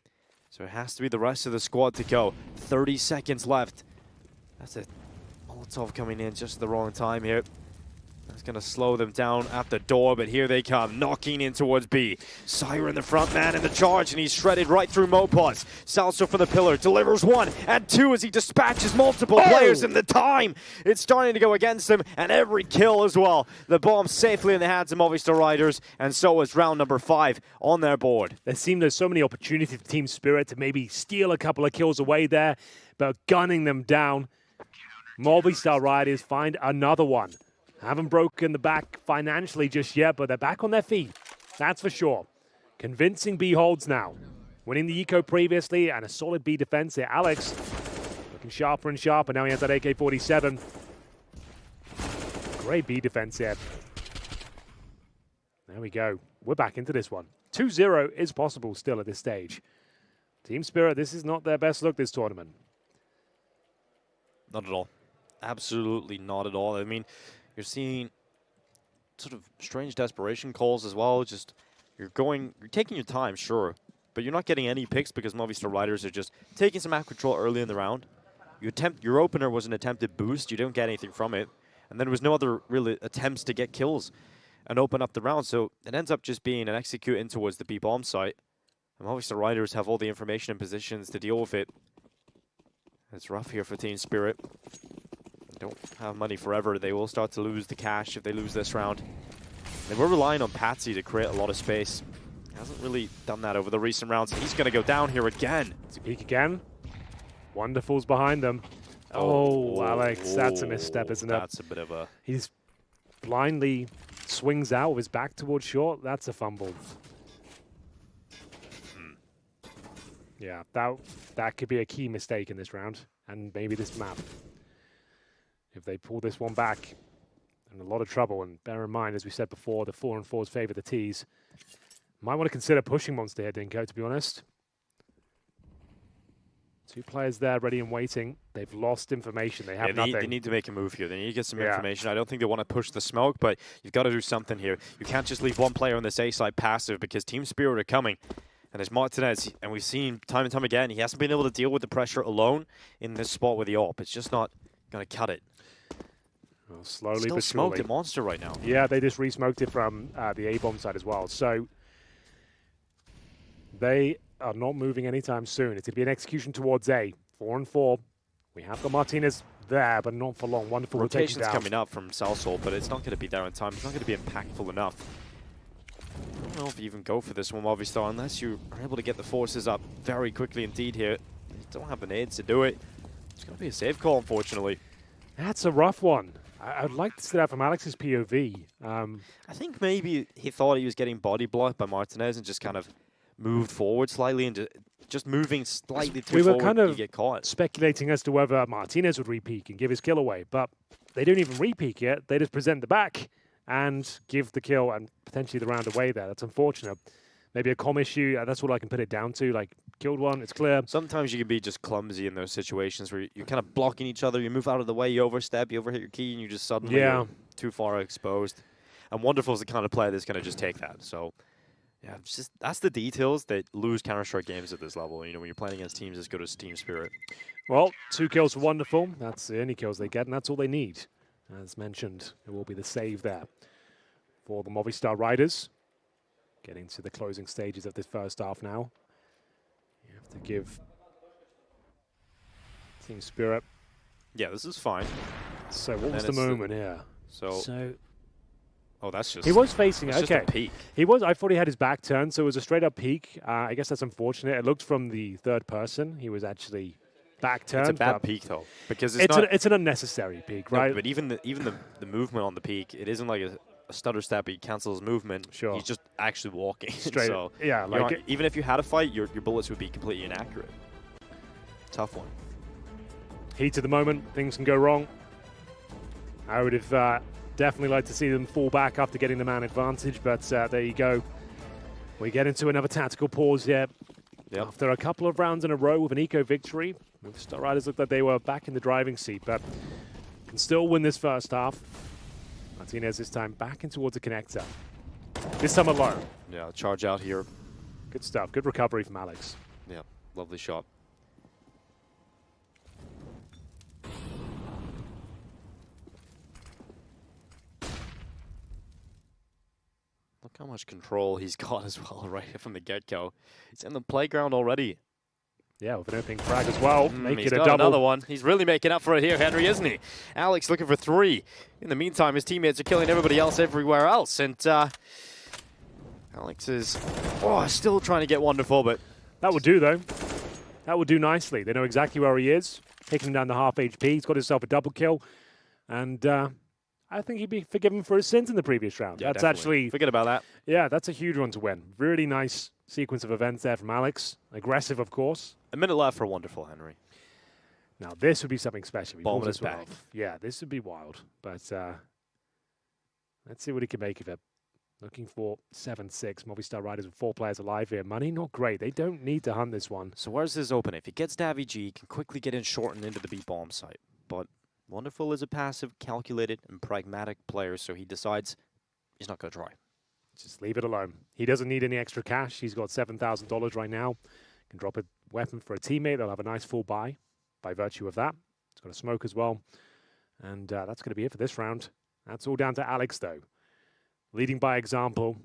so it has to be the rest of the squad to go. 30 seconds left. That's a Molotov coming in just at the wrong time here. That's going to slow them down at the door, but here they come, knocking in towards B. Siren, the front man in the charge, and he's shredded right through Mopos. Salso from the pillar, delivers 1 and 2 as he dispatches multiple players in the time. It's starting to go against him, and every kill as well. The bomb safely in the hands of Movistar Riders, and so is round number 5 on their board. There seem there's so many opportunities for Team Spirit to maybe steal a couple of kills away there, but gunning them down. Movistar Riders find another one. Haven't broken the back financially just yet, but they're back on their feet. That's for sure. Convincing B holds now. Winning the eco previously and a solid B defense here. Alex looking sharper and sharper. Now he has that AK-47. Great B defense here. There we go. We're back into this one. 2-0 is possible still at this stage. Team Spirit, this is not their best look this tournament. Not at all. Absolutely not at all. I mean, you're seeing sort of strange desperation calls as well. Just you're taking your time, sure, but you're not getting any picks because Movistar Riders are just taking some map control early in the round. Your opener was an attempted boost. You don't get anything from it, and then there was no other real attempts to get kills and open up the round. So it ends up just being an execute in towards the B bomb site. And Movistar Riders have all the information and positions to deal with it. It's rough here for Team Spirit. Don't have money forever. They will start to lose the cash if they lose this round. They were relying on Patsy to create a lot of space. He hasn't really done that over the recent rounds. He's going to go down here again. It's a peek again. Wonderful's behind them. Oh, Alex, that's a misstep, isn't it? That's a bit of a... He's blindly swings out with his back towards short. That's a fumble. Yeah, that could be a key mistake in this round, and maybe this map. If they pull this one back, in a lot of trouble. And bear in mind, as we said before, the 4-on-4s favor the Ts. Might want to consider pushing Monster here, Dinko, to be honest. 2 players there, ready and waiting. They've lost information. They have nothing. They need to make a move here. They need to get some information. I don't think they want to push the smoke, but you've got to do something here. You can't just leave one player on this A side passive because Team Spirit are coming. And there's Martinez, and we've seen time and time again, he hasn't been able to deal with the pressure alone in this spot with the AWP. It's just not going to cut it. Well, slowly Still but smoked surely. at Monster right now. Yeah, they just re-smoked it from the A-bomb side as well. So they are not moving anytime soon. It's going to be an execution towards A. 4-on-4. We have got Martinez there, but not for long. Wonderful Rotation's down. coming up from Salsol, but it's not going to be there in time. It's not going to be impactful enough. I don't know if you even go for this one, Movistar, unless you are able to get the forces up very quickly indeed here. You don't have the nades to do it. It's going to be a safe call, unfortunately. That's a rough one. I'd like to see that from Alex's POV. I think maybe he thought he was getting body blocked by Martinez and just kind of moved forward slightly and just moving slightly too forward, kind of you get caught. speculating as to whether Martinez would re-peek and give his kill away, but they don't even re-peek yet. They just present the back and give the kill and potentially the round away there. That's unfortunate. Maybe a comm issue. That's all I can put it down to. Like, killed one, it's clear. Sometimes you can be just clumsy in those situations where you're kind of blocking each other. You move out of the way, you overstep, you overhit your key, and you just suddenly you're too far exposed. And Wonderful is the kind of player that's going to just take that. So, yeah, it's just that's the details that lose Counter-Strike games at this level. You know, when you're playing against teams as good as Team Spirit. Well, 2 kills for Wonderful. That's the only kills they get, and that's all they need. As mentioned, it will be the save there for the Movistar Riders. Getting to the closing stages of this first half now. You have to give Team Spirit. Yeah, this is fine. So what was the moment here? So oh, that's just... He was facing it. Okay. Just a peek. He was. I thought he had his back turned, so it was a straight up peek. I guess that's unfortunate. It looked from the third person. He was actually back turned. It's a bad peek though, because it's an unnecessary peek, right? No, but even the movement on the peek, it isn't like a stutter step. He cancels movement. Sure. He's just actually walking. Straight. So yeah. Like even if you had a fight, your bullets would be completely inaccurate. Tough one. Heat of the moment. Things can go wrong. I would have definitely liked to see them fall back after getting the man advantage, but there you go. We get into another tactical pause here. Yep. After a couple of rounds in a row with an eco victory, Movistar Riders looked like they were back in the driving seat, but can still win this first half. Martinez this time back in towards the connector. This time alone. Yeah, charge out here. Good stuff. Good recovery from Alex. Yeah, lovely shot. Look how much control he's got as well right from the get-go. He's in the playground already. Yeah, with an opening frag as well. Make He's it a got double. another one. He's really making up for it here, Henry, isn't he? Alex looking for 3. In the meantime, his teammates are killing everybody else everywhere else. And Alex is still trying to get Wonderful, but... That would do, though. That would do nicely. They know exactly where he is. Taking him down to half HP. He's got himself a double kill. And I think he'd be forgiven for his sins in the previous round. Yeah, that's definitely. actually... Forget about that. Yeah, that's a huge one to win. Really nice sequence of events there from Alex. Aggressive, of course. A minute left for Wonderful, Henry. Now, this would be something special. He Bomb pulls in his this one back. off. Yeah, this would be wild. But let's see what he can make of it. Looking for 7-6. Movistar Riders with 4 players alive here. Money, not great. They don't need to hunt this one. So where's his open? If he gets Davy G, he can quickly get in short and into the B-bomb site. But Wonderful is a passive, calculated, and pragmatic player, so he decides he's not going to try. Just leave it alone. He doesn't need any extra cash. He's got $7,000 right now. Can drop a weapon for a teammate. They'll have a nice full buy by virtue of that. He's got a smoke as well. And that's going to be it for this round. That's all down to Alex, though. Leading by example.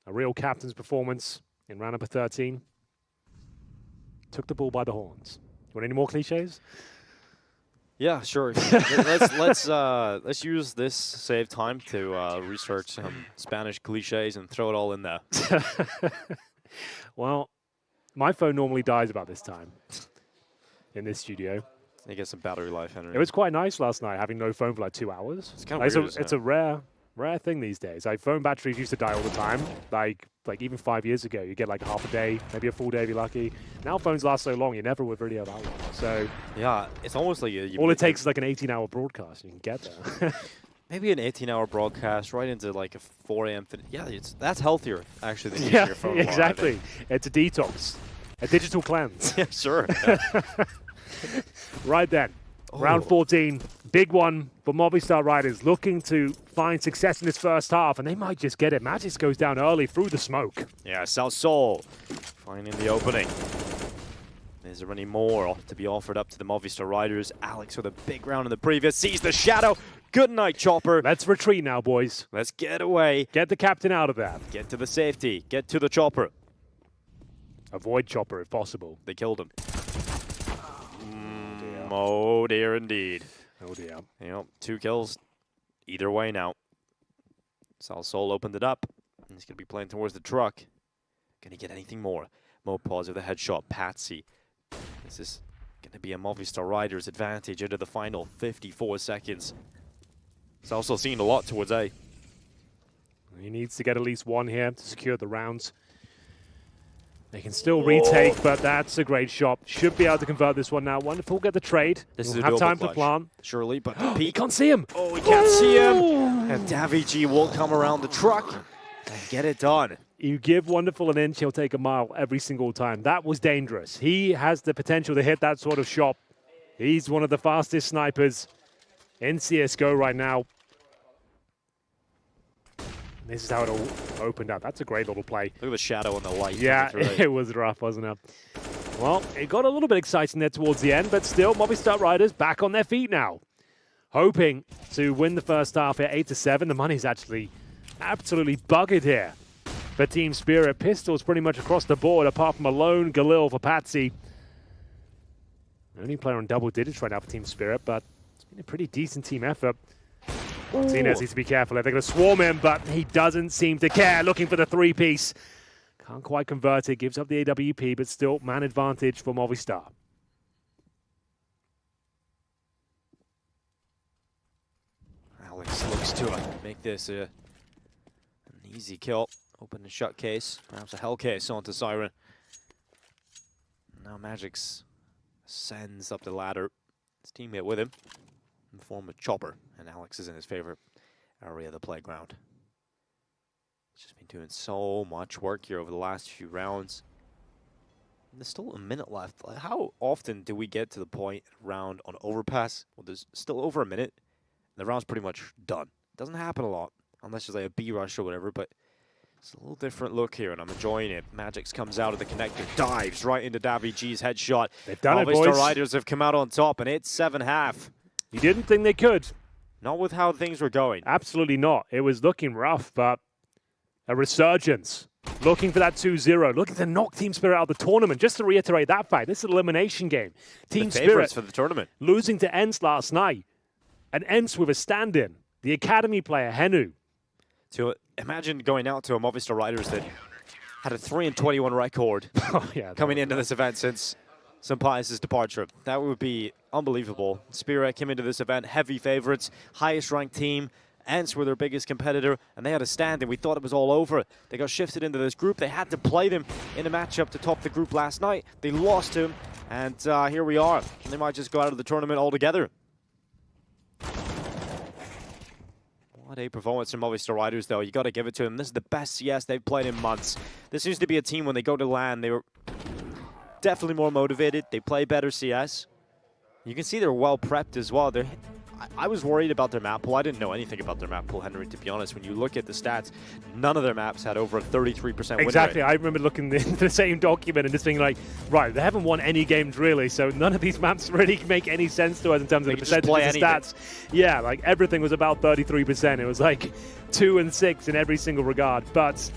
A real captain's performance in round number 13. Took the bull by the horns. You want any more cliches? Yeah, sure. let's use this save time to research some Spanish cliches and throw it all in there. Well, my phone normally dies about this time in this studio. You get some battery life, Henry. It was quite nice last night having no phone for like 2 hours. It's kind of weird. It's a rare Rare thing these days. Like phone batteries used to die all the time. Like even 5 years ago, you get like half a day, maybe a full day if you're lucky. Now phones last so long, you never would video that long. So yeah, it's almost like all it takes is like an 18-hour broadcast. You can get there. Maybe an 18-hour broadcast right into like a 4 a.m. Yeah, that's healthier actually than using yeah, your phone. exactly. It's a detox, a digital cleanse. Yeah, sure. Right then, round 14, big one for Movistar Riders, looking to find success in this first half, and they might just get it. Magix goes down early through the smoke. Yeah, South Seoul finding the opening. Is there any more to be offered up to the Movistar Riders? Alex with a big round in the previous, sees the shadow. Good night, Chopper. Let's retreat now, boys. Let's get away. Get the captain out of there. Get to the safety. Get to the Chopper. Avoid Chopper if possible. They killed him. Oh dear indeed. Oh dear. You know, 2 kills either way now. South Seoul opened it up. He's going to be playing towards the truck. Going to get anything more. Mopaz with a headshot. Patsy. This is going to be a Movistar Riders advantage into the final 54 seconds. He's also seen a lot towards A. He needs to get at least one here to secure the rounds. They can still retake, but that's a great shot. Should be able to convert this one now. Wonderful, get the trade. This We'll is have time to to plan. Surely, but He can't see him. Oh, we can't see him. And Davy will come around the truck and get it done. You give Wonderful an inch, he'll take a mile every single time. That was dangerous. He has the potential to hit that sort of shot. He's one of the fastest snipers in CSGO right now. This is how it all opened up. That's a great little play. Look at the shadow and the light. Yeah, it was rough, wasn't it? Well, it got a little bit exciting there towards the end, but still, Movistar Riders back on their feet now. Hoping to win the first half here, 8-7. The money's actually absolutely buggered here for Team Spirit. Pistols pretty much across the board, apart from a lone Galil for Patsy. Only player on double digits right now for Team Spirit, but it's been a pretty decent team effort. Martinez needs to be careful. They're going to swarm him, but he doesn't seem to care. Looking for the 3-piece. Can't quite convert it. Gives up the AWP, but still man advantage for Movistar. Alex looks to make this an easy kill. Open the shut case. Perhaps a hell case onto Siren. Now Magix sends up the ladder. His teammate with him in the form of Chopper. And Alex is in his favorite area of the playground. He's just been doing so much work here over the last few rounds. And there's still a minute left. How often do we get to the point round on Overpass? Well, there's still over a minute. And the round's pretty much done. Doesn't happen a lot, unless there's like a B rush or whatever, but it's a little different look here, and I'm enjoying it. Magix comes out of the connector, dives right into Davy G's headshot. They've done it, boys. Movistar Riders have come out on top, and it's 7-half. You didn't think they could? Not with how things were going. Absolutely not. It was looking rough, but a resurgence. Looking for that 2-0. Looking to knock Team Spirit out of the tournament. Just to reiterate that fact, this is an elimination game. Team Spirit for the tournament. Losing to ENCE last night. And ENCE with a stand-in. The academy player, Henu. To imagine going out to a Movistar Riders that had a 3-21 record coming into this event since Sampai's departure. That would be unbelievable. Spirit came into this event heavy favorites, highest ranked team. ENCE were their biggest competitor, and they had a stand, and we thought it was all over. They got shifted into this group. They had to play them in a matchup to top the group last night. They lost to him, and here we are. They might just go out of the tournament altogether. What a performance from Movistar Riders, though. You got to give it to them. This is the best CS they've played in months. This seems to be a team when they go to LAN, they were definitely more motivated. They play better CS. You can see they're well prepped as well. I was worried about their map pool. I didn't know anything about their map pool, Henry, to be honest. When you look at the stats, none of their maps had over a 33% win rate. Exactly. I remember looking into the same document and just being like, right, they haven't won any games really, so none of these maps really make any sense to us in terms of the percentage of stats. Yeah, like everything was about 33%. It was like 2 and 6 in every single regard, but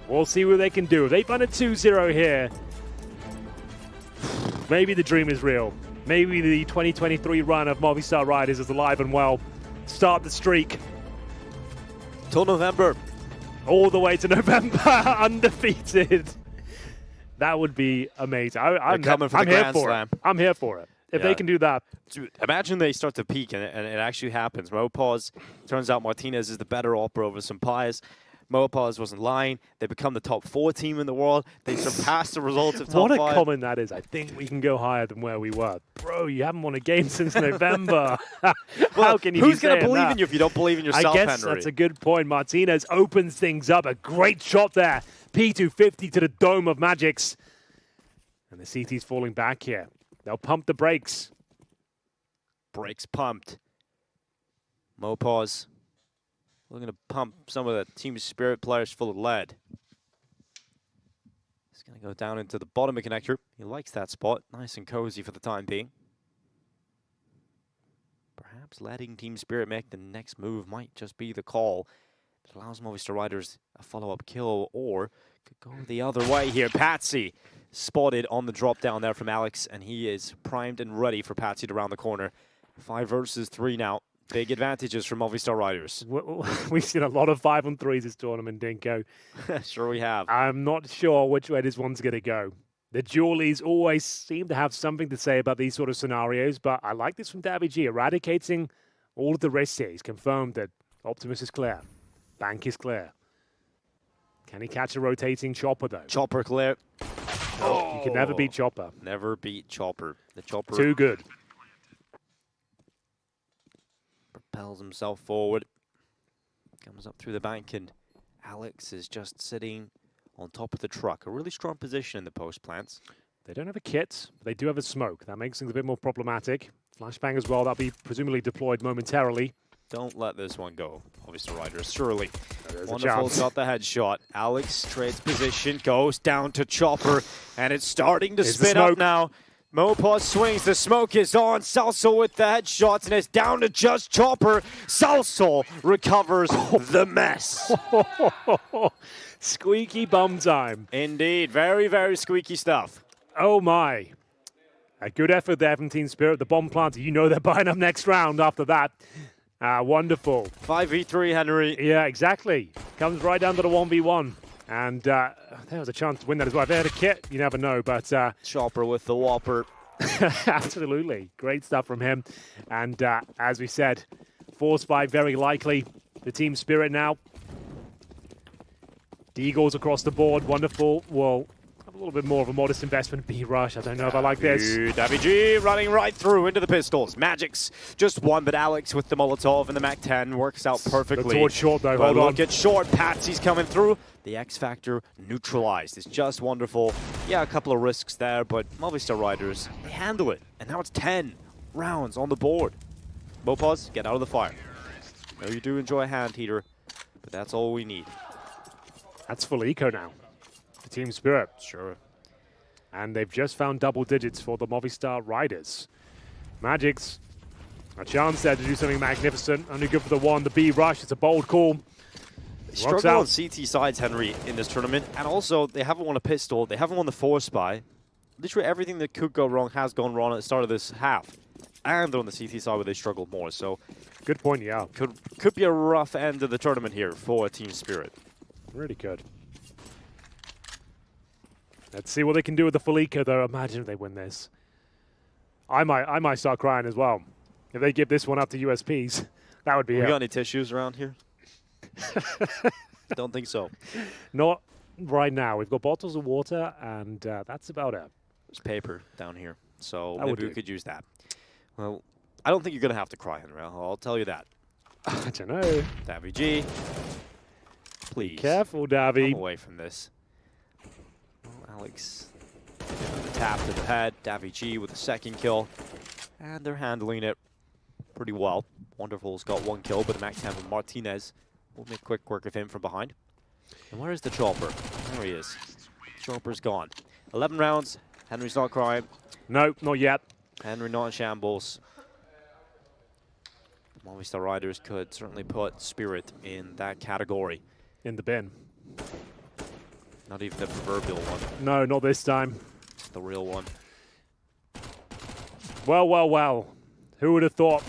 we'll see what they can do. They've won a 2-0 here. Maybe the dream is real. Maybe the 2023 run of Movistar Riders is alive and well. Start the streak. Till November. All the way to November, undefeated. That would be amazing. I'm coming for the Grand Slam. I'm here for it. if they can do that. Imagine they start to peak and it actually happens. MOPAWS, turns out Martinez is the better opera over some Pies. MOPAWS wasn't lying. They become the top 4 team in the world. They surpassed the results of top 5. What a comment that is. I think we can go higher than where we were. Bro, you haven't won a game since November. How can you Who's going to believe that? in you if you don't believe in yourself, I guess Henry? that's a good point. Martinez opens things up. A great shot there. P250 to the dome of Magic's. And the CT's falling back here. They'll pump the brakes. Brakes pumped. MOPAWS looking to pump some of the Team Spirit players full of lead. He's going to go down into the bottom of connector. He likes that spot. Nice and cozy for the time being. Perhaps letting Team Spirit make the next move might just be the call that allows Movistar Riders a follow-up kill, or could go the other way here. Patsy spotted on the drop down there from Alex, and he is primed and ready for Patsy to round the corner. 5 versus 3 now. Big advantages for Movistar Riders. We've seen a lot of 5-on-3s this tournament, Dinko. Sure we have. I'm not sure which way this one's going to go. The Julies always seem to have something to say about these sort of scenarios, but I like this from Davy G, eradicating all of the risks here. He's confirmed that Optimus is clear. Bank is clear. Can he catch a rotating Chopper, though? Chopper clear. Oh, you can never beat Chopper. Never beat Chopper. The Chopper Too good. propels himself forward. Comes up through the bank, and Alex is just sitting on top of the truck. A really strong position in the post plants. They don't have a kit, but they do have a smoke. That makes things a bit more problematic. Flashbang as well. That'll be presumably deployed momentarily. Don't let this one go, Movistar Riders, surely. Wonderful got the headshot. Alex trades position, goes down to Chopper, and it's starting to spin up now. MOPAWS swings, the smoke is on. Salso with the headshots, and it's down to just Chopper. Salso recovers the mess. Squeaky bum time. Indeed, very, very squeaky stuff. Oh my. A good effort there from Team Spirit. The bomb planter, you know they're buying up next round after that. Wonderful. 5v3, Henry. Yeah, exactly. Comes right down to the 1v1. And there was a chance to win that as well. If they had a kit, you never know. But Chopper with the Whopper. Absolutely. Great stuff from him. And as we said, force fight very likely. The Team Spirit now. Deagles across the board. Wonderful. Well, a little bit more of a modest investment. B-Rush, I don't know if I like this. Davy G running right through into the pistols. Magic's just one, but Alex with the Molotov and the MAC-10 works out perfectly. Towards short though, but hold on. Look at short, Patsy's coming through. The X-Factor neutralized. It's just wonderful. Yeah, a couple of risks there, but Movistar Riders, they handle it. And now it's 10 rounds on the board. MOPAWS, get out of the fire. I know you do enjoy a hand heater, but that's all we need. That's full eco now. The Team Spirit. Sure. And they've just found double digits for the Movistar Riders. Magic's a chance there to do something magnificent. Only good for the one. The B-Rush, it's a bold call. They struggle on CT sides, Henry, in this tournament. And also, they haven't won a pistol. They haven't won the force spy. Literally everything that could go wrong has gone wrong at the start of this half. And on the CT side where they struggled more. So, good point, yeah. Could be a rough end of the tournament here for Team Spirit. Really good. Let's see what they can do with the full eco, though. Imagine if they win this. I might start crying as well. If they give this one up to USPs, that would be it. We got any tissues around here? Don't think so. Not right now. We've got bottles of water, and that's about it. There's paper down here, so That maybe we could use that. Well, I don't think you're going to have to cry, Henry. I'll tell you that. I don't know. Davy G, please. Careful, Davy. Come away from this. Well, Alex with the tap to the head. Davy G with the second kill. And they're handling it pretty well. Wonderful's got one kill, but the MAC-10 from Martinez will make quick work of him from behind. And where is the Chopper? There he is. Chopper's gone. 11 rounds. Henry's not crying. No, not yet. Henry not in shambles. Movistar Riders could certainly put Spirit in that category. In the bin. Not even the proverbial one. No, not this time. It's the real one. Well, well, well. Who would have thought?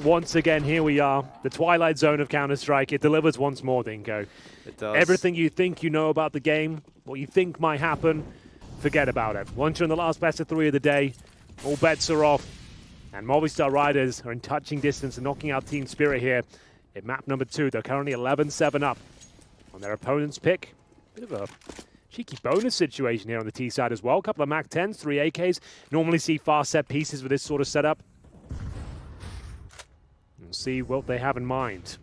Once again, here we are. The Twilight Zone of Counter-Strike. It delivers once more, Dinko. It does. Everything you think you know about the game, what you think might happen, forget about it. Once you're in the last best of 3 of the day, all bets are off. And Movistar Riders are in touching distance and knocking out Team Spirit here in map number 2. They're currently 11-7 up on their opponent's pick. Bit of a cheeky bonus situation here on the T side as well. A couple of Mac 10s, 3 AKs. Normally see fast set pieces with this sort of setup. We'll see what they have in mind.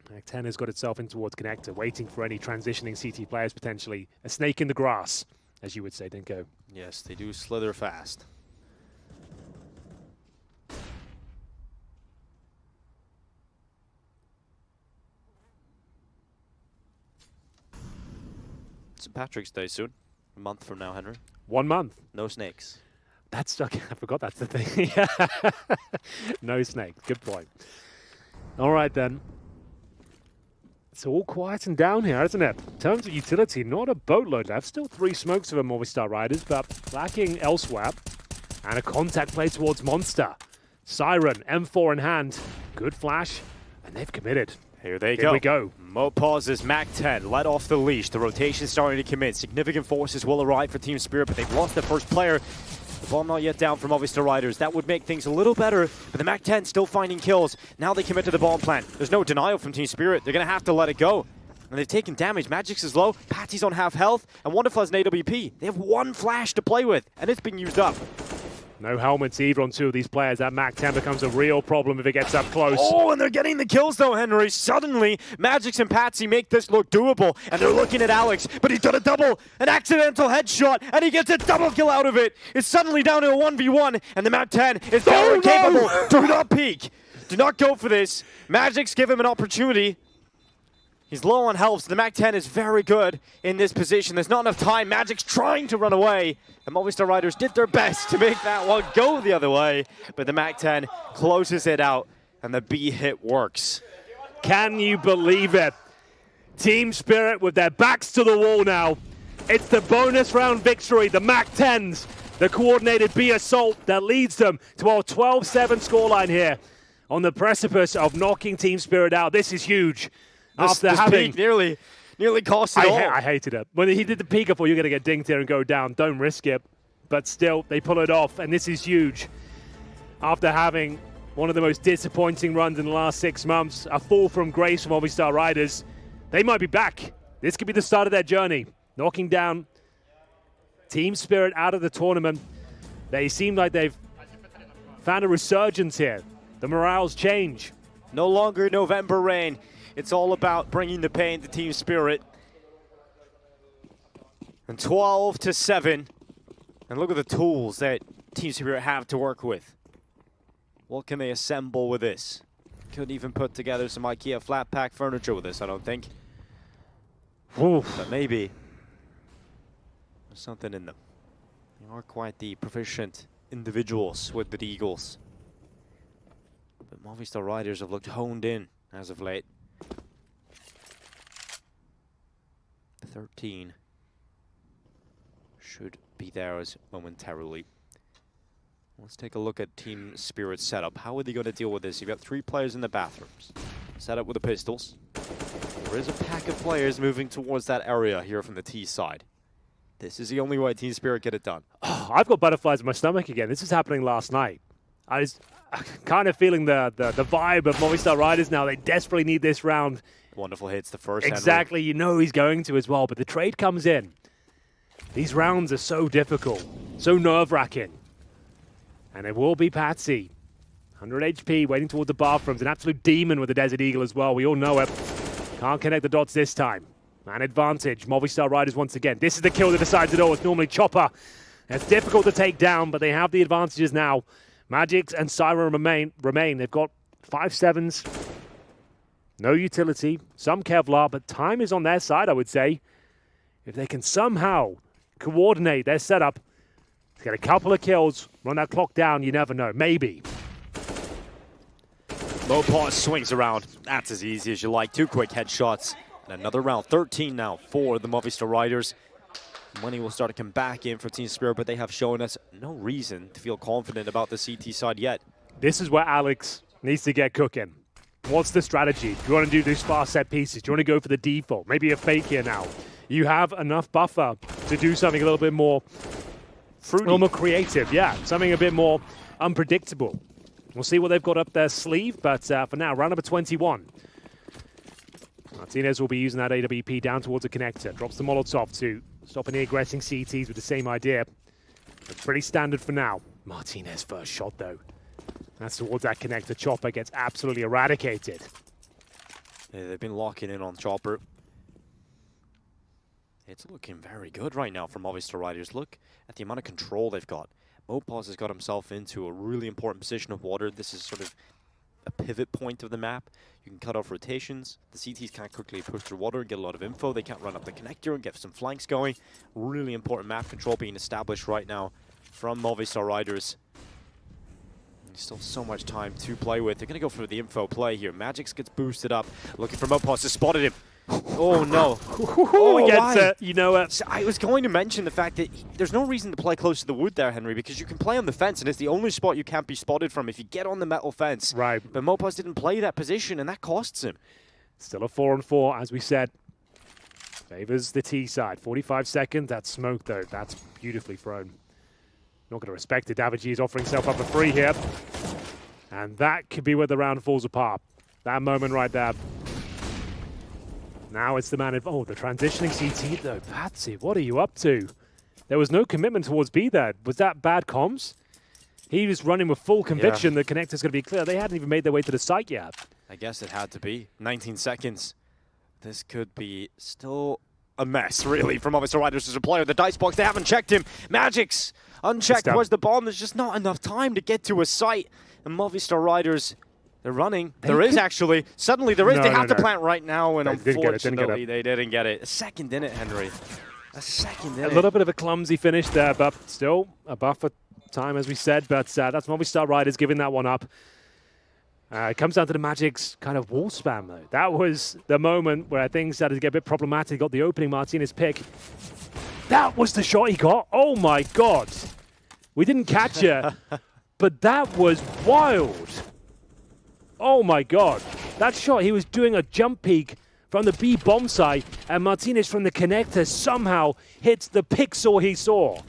Mac 10 has got itself in towards connector, waiting for any transitioning CT players potentially. A snake in the grass, as you would say, Dinko. Yes, they do slither fast. St. Patrick's Day soon. A month from now, Henry. 1 month. No snakes. That's I forgot that's the thing. Yeah. No snakes. Good point. All right then. It's all quieting down here, isn't it? In terms of utility, not a boatload left. Still 3 smokes for the Movistar Riders, but lacking elsewhere. And a contact play towards Monster. Siren, M4 in hand. Good flash, and they've committed. Here they go. Here we go. Mo pauses, Mac 10, let off the leash. The rotation's starting to commit. Significant forces will arrive for Team Spirit, but they've lost their first player. The bomb not yet down from Movistar Riders. That would make things a little better, but the Mac 10 still finding kills. Now they commit to the bomb plant. There's no denial from Team Spirit. They're going to have to let it go. And they've taken damage. Magix is low, Patsy's on half health, and Wonderful has an AWP. They have 1 flash to play with, and it's being used up. No helmets either on 2 of these players. That Mac 10 becomes a real problem if it gets up close. Oh, and they're getting the kills though, Henry. Suddenly, Magix and Patsy make this look doable, and they're looking at Alex, but he's done a double, an accidental headshot, and he gets a double kill out of it. It's suddenly down to a 1v1, and the Mac 10 is very capable. Do not peek. Do not go for this. Magix give him an opportunity. He's low on health, so the Mac 10 is very good in this position. There's not enough time. Magic's trying to run away. The Movistar Riders did their best to make that one go the other way, but the Mac 10 closes it out, and the B hit works. Can you believe it? Team Spirit with their backs to the wall now. It's the bonus round victory, the Mac 10s, the coordinated B assault that leads them to our 12-7 scoreline here on the precipice of knocking Team Spirit out. This is huge. After having nearly cost it all. I hated it. When he did the peek, I thought you're going to get dinked here and go down. Don't risk it. But still, they pull it off, and this is huge. After having one of the most disappointing runs in the last 6 months, a fall from grace from Movistar Riders, they might be back. This could be the start of their journey. Knocking down Team Spirit out of the tournament. They seem like they've found a resurgence here. The morale's change. No longer November rain. It's all about bringing the pain to Team Spirit. And 12-7. And look at the tools that Team Spirit have to work with. What can they assemble with this? Couldn't even put together some IKEA flat pack furniture with this, I don't think. Oof. But maybe there's something in them. They are quite the proficient individuals with the Eagles. But Movistar Riders have looked honed in as of late. 13 should be theirs momentarily. Let's take a look at Team Spirit's setup. How are they going to deal with this? You've got 3 players in the bathrooms. Set up with the pistols. There is a pack of players moving towards that area here from the T side. This is the only way Team Spirit get it done. Oh, I've got butterflies in my stomach again. This is happening last night. I was kind of feeling the vibe of Movistar Riders now. They desperately need this round. Wonderful hits the first. Exactly, Henry. you know he's going to as well, but the trade comes in. These rounds are so difficult, so nerve-wracking. And it will be Patsy. 100 HP, waiting towards the bathrooms. An absolute demon with the Desert Eagle as well. We all know it. Can't connect the dots this time. Man advantage. Movistar Riders once again. This is the kill that decides it all. It's normally Chopper. It's difficult to take down, but they have the advantages now. Magix and Siren remain. They've got 5-7s. No utility. Some Kevlar, but time is on their side, I would say. If they can somehow coordinate their setup, get a couple of kills, run that clock down, you never know. Maybe. Low pause swings around. That's as easy as you like. 2 quick headshots. And another round. 13 now for the Movistar Riders. Money will start to come back in for Team Spirit, but they have shown us no reason to feel confident about the CT side yet. This is where Alex needs to get cooking. What's the strategy? Do you want to do these fast set pieces? Do you want to go for the default? Maybe a fake here now. You have enough buffer to do something a little bit more fruity, a little more creative. Yeah, something a bit more unpredictable. We'll see what they've got up their sleeve, but for now, round number 21. Martinez will be using that AWP down towards the connector. Drops the Molotov to stop any aggressing CTs with the same idea. It's pretty standard for now. Martinez first shot, though. That's towards that connector. Chopper gets absolutely eradicated. Yeah, they've been locking in on Chopper. It's looking very good right now for Movistar Riders. Look at the amount of control they've got. MOPOS has got himself into a really important position of water. This is sort of a pivot point of the map. You can cut off rotations. The CTs can't quickly push through water and get a lot of info. They can't run up the connector and get some flanks going. Really important map control being established right now from Movistar Riders. There's still so much time to play with. They're going to go for the info play here. Magix gets boosted up. Looking for MOPOS. Has spotted him. Oh, no. Oh, gets you know what? So I was going to mention the fact that there's no reason to play close to the wood there, Henry, because you can play on the fence, and it's the only spot you can't be spotted from if you get on the metal fence. Right. But MOPOS didn't play that position, and that costs him. Still a 4-on-4, as we said. Favors the T side. 45 seconds. That's smoke, though. That's beautifully thrown. Not going to respect it. Davigi is offering himself up for free here. And that could be where the round falls apart. That moment right there. Now it's the man of, the transitioning CT though. Patsy, what are you up to? There was no commitment towards B there. Was that bad comms? He was running with full conviction the connector's going to be clear. They hadn't even made their way to the site yet. I guess it had to be. 19 seconds. This could be still a mess, really, from Movistar Riders as a player. The dice box, they haven't checked him. Magix, unchecked towards the bomb. There's just not enough time to get to a site. And Movistar Riders, they're running. There is actually. Suddenly there is. They have to plant right now, and unfortunately they didn't get it. A second in it, Henry. A second in it. A little bit of a clumsy finish there, but still a buffer time, as we said. But that's Movistar Riders giving that one up. It comes down to the Magic's kind of wall spam, though. That was the moment where things started to get a bit problematic. Got the opening Martinez pick. That was the shot he got. Oh, my God. We didn't catch it, but that was wild. Oh, my God. That shot, he was doing a jump peek from the B bomb site, and Martinez from the connector somehow hits the pixel he saw.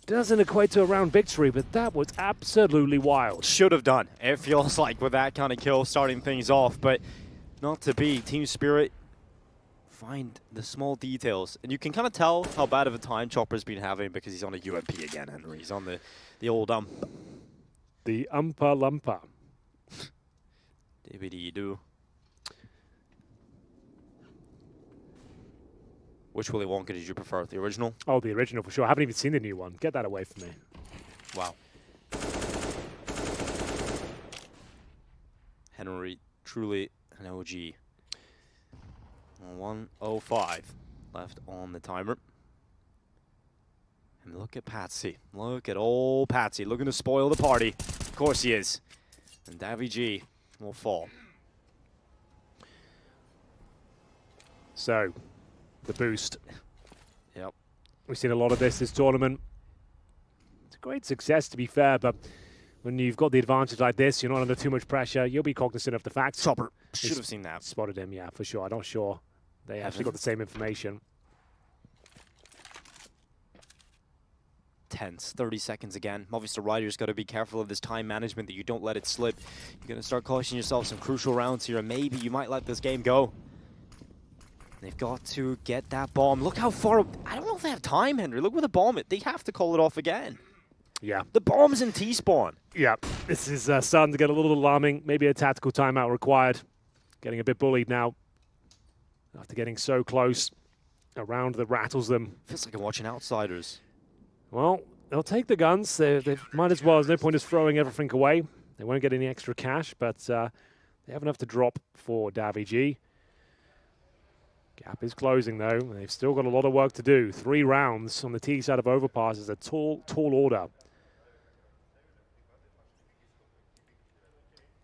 Doesn't equate to a round victory, but that was absolutely wild. Should have done. It feels like with that kind of kill starting things off, but not to be. Team Spirit find the small details. And you can kind of tell how bad of a time Chopper's been having because he's on a UMP again, Henry. He's on the old ump. The umpa lumpa. Dibbidi-doo. Which Willy Wonka did you prefer? The original? Oh, the original for sure. I haven't even seen the new one. Get that away from me. Wow. Henry, truly an OG. 1:05 left on the timer. And look at Patsy. Look at old Patsy looking to spoil the party. Of course he is. And Davigi will fall. So, the boost. Yep. We've seen a lot of this tournament. It's a great success, to be fair, but when you've got the advantage like this, you're not under too much pressure, you'll be cognizant of the facts. Chopper should have seen that. Spotted him, yeah, for sure. I'm not sure they actually got the same information. Tense. 30 seconds again. Movistar Riders got to be careful of this time management that you don't let it slip. You're going to start costing yourself some crucial rounds here, and maybe you might let this game go. They've got to get that bomb. Look how far... I don't know if they have time, Henry. Look where the bomb is. They have to call it off again. Yeah. The bomb's in T-spawn. Yeah. This is starting to get a little alarming. Maybe a tactical timeout required. Getting a bit bullied now. After getting so close. A round that rattles them. Feels like I'm watching Outsiders. Well, they'll take the guns. They might as well. There's no point in throwing everything away. They won't get any extra cash, but they have enough to drop for Davigi. Gap is closing, though. They've still got a lot of work to do. 3 rounds on the T side of Overpass is a tall order.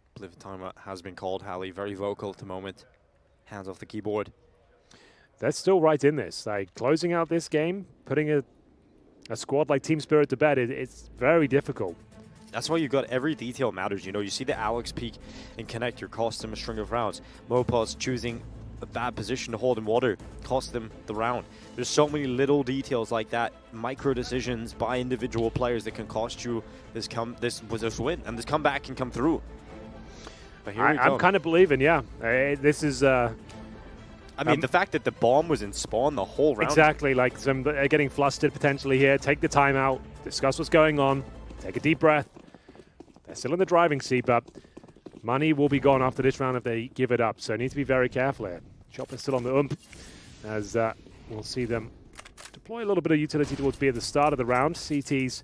I believe the timeout has been called. Hallie very vocal at the moment. Hands off the keyboard. They're still right in this. Like, closing out this game, putting a squad like Team Spirit to bed, it's very difficult. That's why you've got every detail matters. You know, you see the Alex peek and connect your cost them a string of rounds. MOPOS choosing a bad position to hold in water cost them the round. There's so many little details like that, micro decisions by individual players that can cost you this win, and this comeback can come through. But here we go. I'm kind of believing, yeah. This is... I mean, the fact that the bomb was in spawn the whole round. Exactly, like some getting flustered potentially here. Take the time out, discuss what's going on, take a deep breath. They're still in the driving seat, but money will be gone after this round if they give it up. So need to be very careful here. Chopper's still on the as we'll see them deploy a little bit of utility towards B at the start of the round. CT's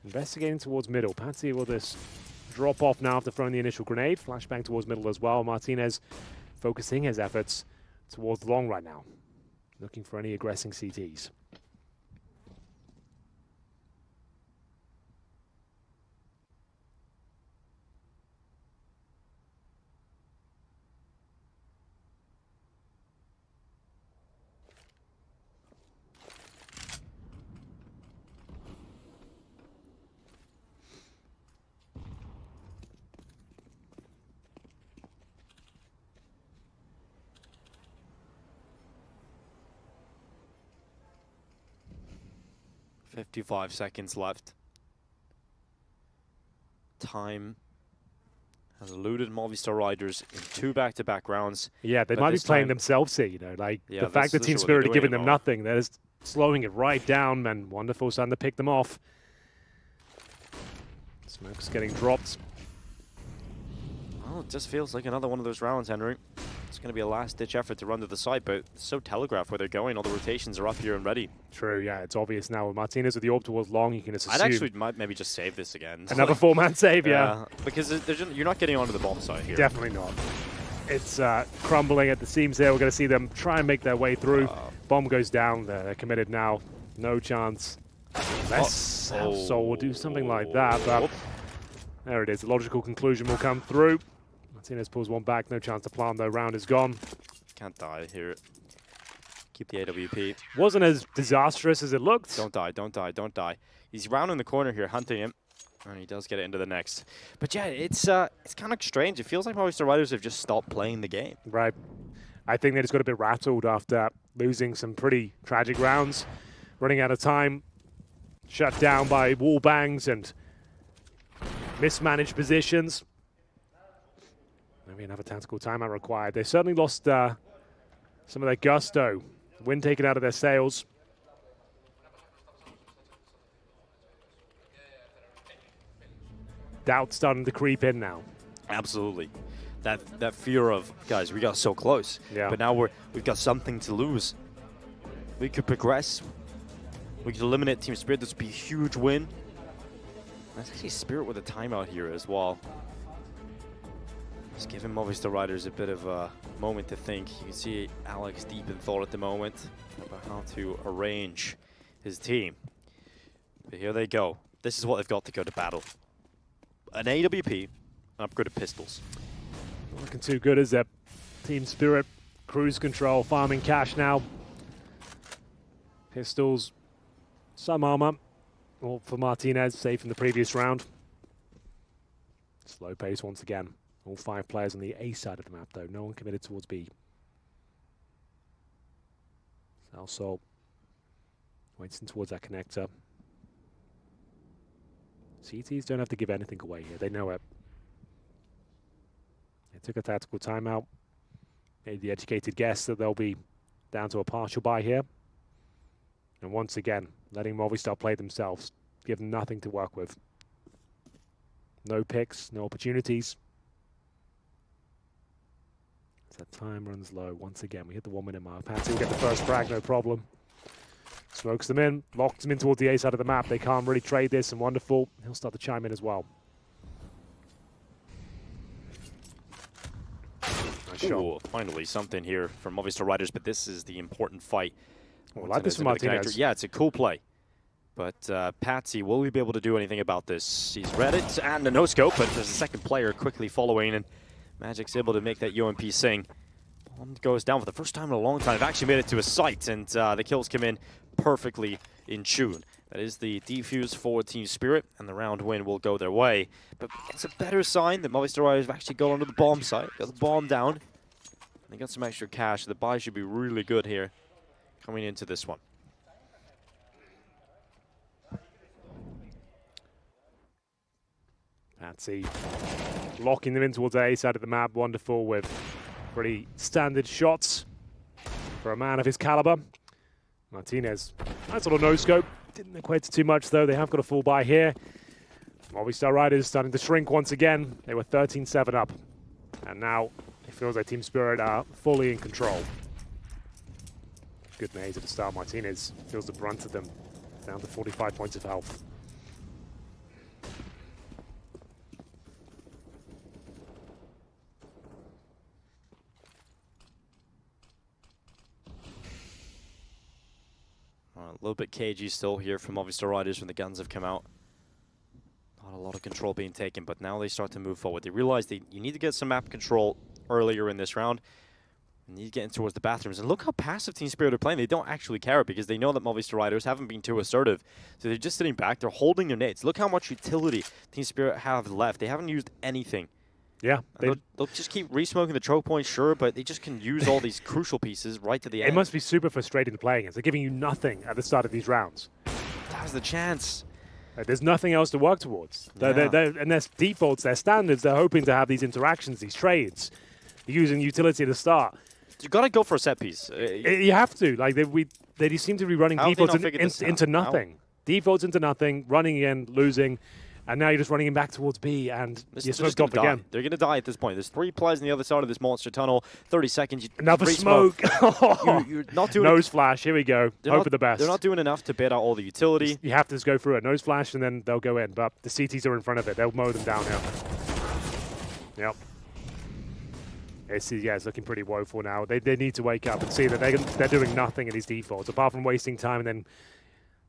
investigating towards middle. Patsy will just drop off now after throwing the initial grenade. Flashbang towards middle as well. Martinez focusing his efforts towards the long right now, looking for any aggressing CTs. $55 seconds left. Time has eluded Movistar Riders in 2 back-to-back rounds. Yeah, they might be playing themselves here, you know, like yeah, the fact that Team Spirit are giving them nothing, they're just slowing it right down, and Wonderful starting to pick them off. Smoke's getting dropped. Well, it just feels like another one of those rounds, Henry. It's going to be a last-ditch effort to run to the side, but it's so telegraphed where they're going. All the rotations are up here and ready. True, yeah, it's obvious now. With Martinez with the orb towards long, you can just assume. I'd actually might maybe just save this again. Another 4-man save, yeah. Because you're not getting onto the bomb side here. Definitely not. It's crumbling at the seams there. We're going to see them try and make their way through. Bomb goes down. They're committed now. No chance. Unless Soul will do something like that, but there it is. The logical conclusion will come through. Martinez pulls one back. No chance to plant, though. Round is gone. Can't die here. Keep the AWP. Wasn't as disastrous as it looked. Don't die, don't die, don't die. He's round in the corner here, hunting him. And he does get it into the next. But yeah, it's kind of strange. It feels like Movistar Riders have just stopped playing the game. Right. I think they just got a bit rattled after losing some pretty tragic rounds. Running out of time. Shut down by wall bangs and mismanaged positions. Maybe another tactical timeout required. They certainly lost some of their gusto. Wind taken out of their sails. Doubt starting to creep in now. Absolutely. That fear of, guys, we got so close. Yeah. But now we've got something to lose. We could progress. We could eliminate Team Spirit. This would be a huge win. That's actually Spirit with a timeout here as well. Just giving Movistar Riders a bit of a moment to think. You can see Alex deep in thought at the moment about how to arrange his team. But here they go. This is what they've got to go to battle. An AWP, an upgraded pistols. Not looking too good, is it? Team Spirit, cruise control, farming cash now. Pistols, some armor. All for Martinez, safe in the previous round. Slow pace once again. All 5 players on the A side of the map, though. No one committed towards B. Salsol waits towards that connector. CTs don't have to give anything away here. They know it. They took a tactical timeout. Made the educated guess that they'll be down to a partial buy here. And once again, letting Movistar play themselves. Give them nothing to work with. No picks, no opportunities. That time runs low. Once again, we hit the 1-minute mark. Patsy will get the first frag, no problem. Smokes them in, locks them in towards the A side of the map. They can't really trade this, and Wonderful, he'll start to chime in as well. Nice shot. Finally, something here from Movistar Riders, but this is the important fight. I like this from Martinez. Yeah, it's a cool play. But Patsy, will we be able to do anything about this? He's read it, and a no-scope, but there's a second player quickly following, and Magic's able to make that UMP sing. Bomb goes down for the first time in a long time. They've actually made it to a site, and the kills come in perfectly in tune. That is the defuse for Team Spirit, and the round win will go their way. But it's a better sign that Movistar Riders have actually gone onto the bomb site, got the bomb down. They got some extra cash. The buy should be really good here coming into this one. Patsy locking them in towards the A side of the map. Wonderful with pretty standard shots for a man of his caliber. Martinez, nice little no-scope. Didn't equate to too much, though. They have got a full buy here. Movistar Riders starting to shrink once again. They were 13-7 up. And now it feels like Team Spirit are fully in control. Good maze at the start. Martinez feels the brunt of them. Down to 45 points of health. A little bit cagey still here from Movistar Riders when the guns have come out. Not a lot of control being taken, but now they start to move forward. They realize you need to get some map control earlier in this round. You need to get in towards the bathrooms. And look how passive Team Spirit are playing. They don't actually care because they know that Movistar Riders haven't been too assertive. So they're just sitting back. They're holding their nades. Look how much utility Team Spirit have left. They haven't used anything. Yeah. They'll just keep re-smoking the choke point, sure, but they just can use all these crucial pieces right to the end. It must be super frustrating playing it. They're giving you nothing at the start of these rounds. That was the chance. There's nothing else to work towards. And their defaults, their standards, they're hoping to have these interactions, these trades, using utility at the start. You got to go for a set piece. You have to. Like they seem to be running defaults into nothing. Defaults into nothing, running in, losing. And now you're just running him back towards B, and you're smoked up again. They're going to die at this point. There's 3 players on the other side of this monster tunnel. 30 seconds. Another smoke. You're not doing nose flash. Here we go. Hope for the best. They're not doing enough to bait out all the utility. You have to just go through it. Nose flash, and then they'll go in. But the CTs are in front of it. They'll mow them down here. Yep. It's looking pretty woeful now. They need to wake up and see that they're doing nothing in these defaults, apart from wasting time and then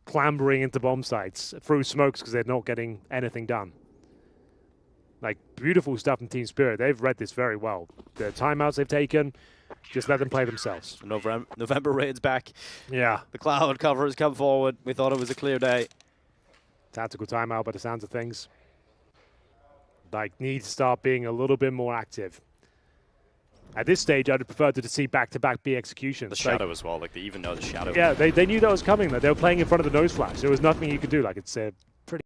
clambering into bomb sites through smokes because they're not getting anything done. Like, beautiful stuff from Team Spirit. They've read this very well. The timeouts they've taken, just let them play themselves. November Raid's back. Yeah. The cloud cover has come forward. We thought it was a clear day. Tactical timeout by the sounds of things. Like, need to start being a little bit more active. At this stage, I'd prefer to see back-to-back B executions. The shadow as well, like they even know the shadow. Yeah, they knew that was coming. They were playing in front of the nose flash. There was nothing you could do. Like, it's a pretty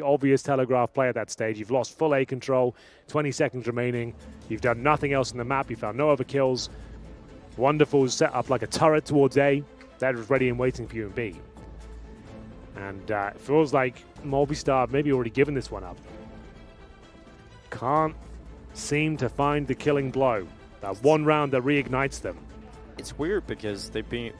obvious telegraph play at that stage. You've lost full A control, 20 seconds remaining. You've done nothing else in the map. You found no other kills. Wonderful set up like a turret towards A. That was ready and waiting for you in B. And it feels like Movistar maybe already given this one up. Can't seem to find the killing blow. That one round that reignites them. It's weird because you'd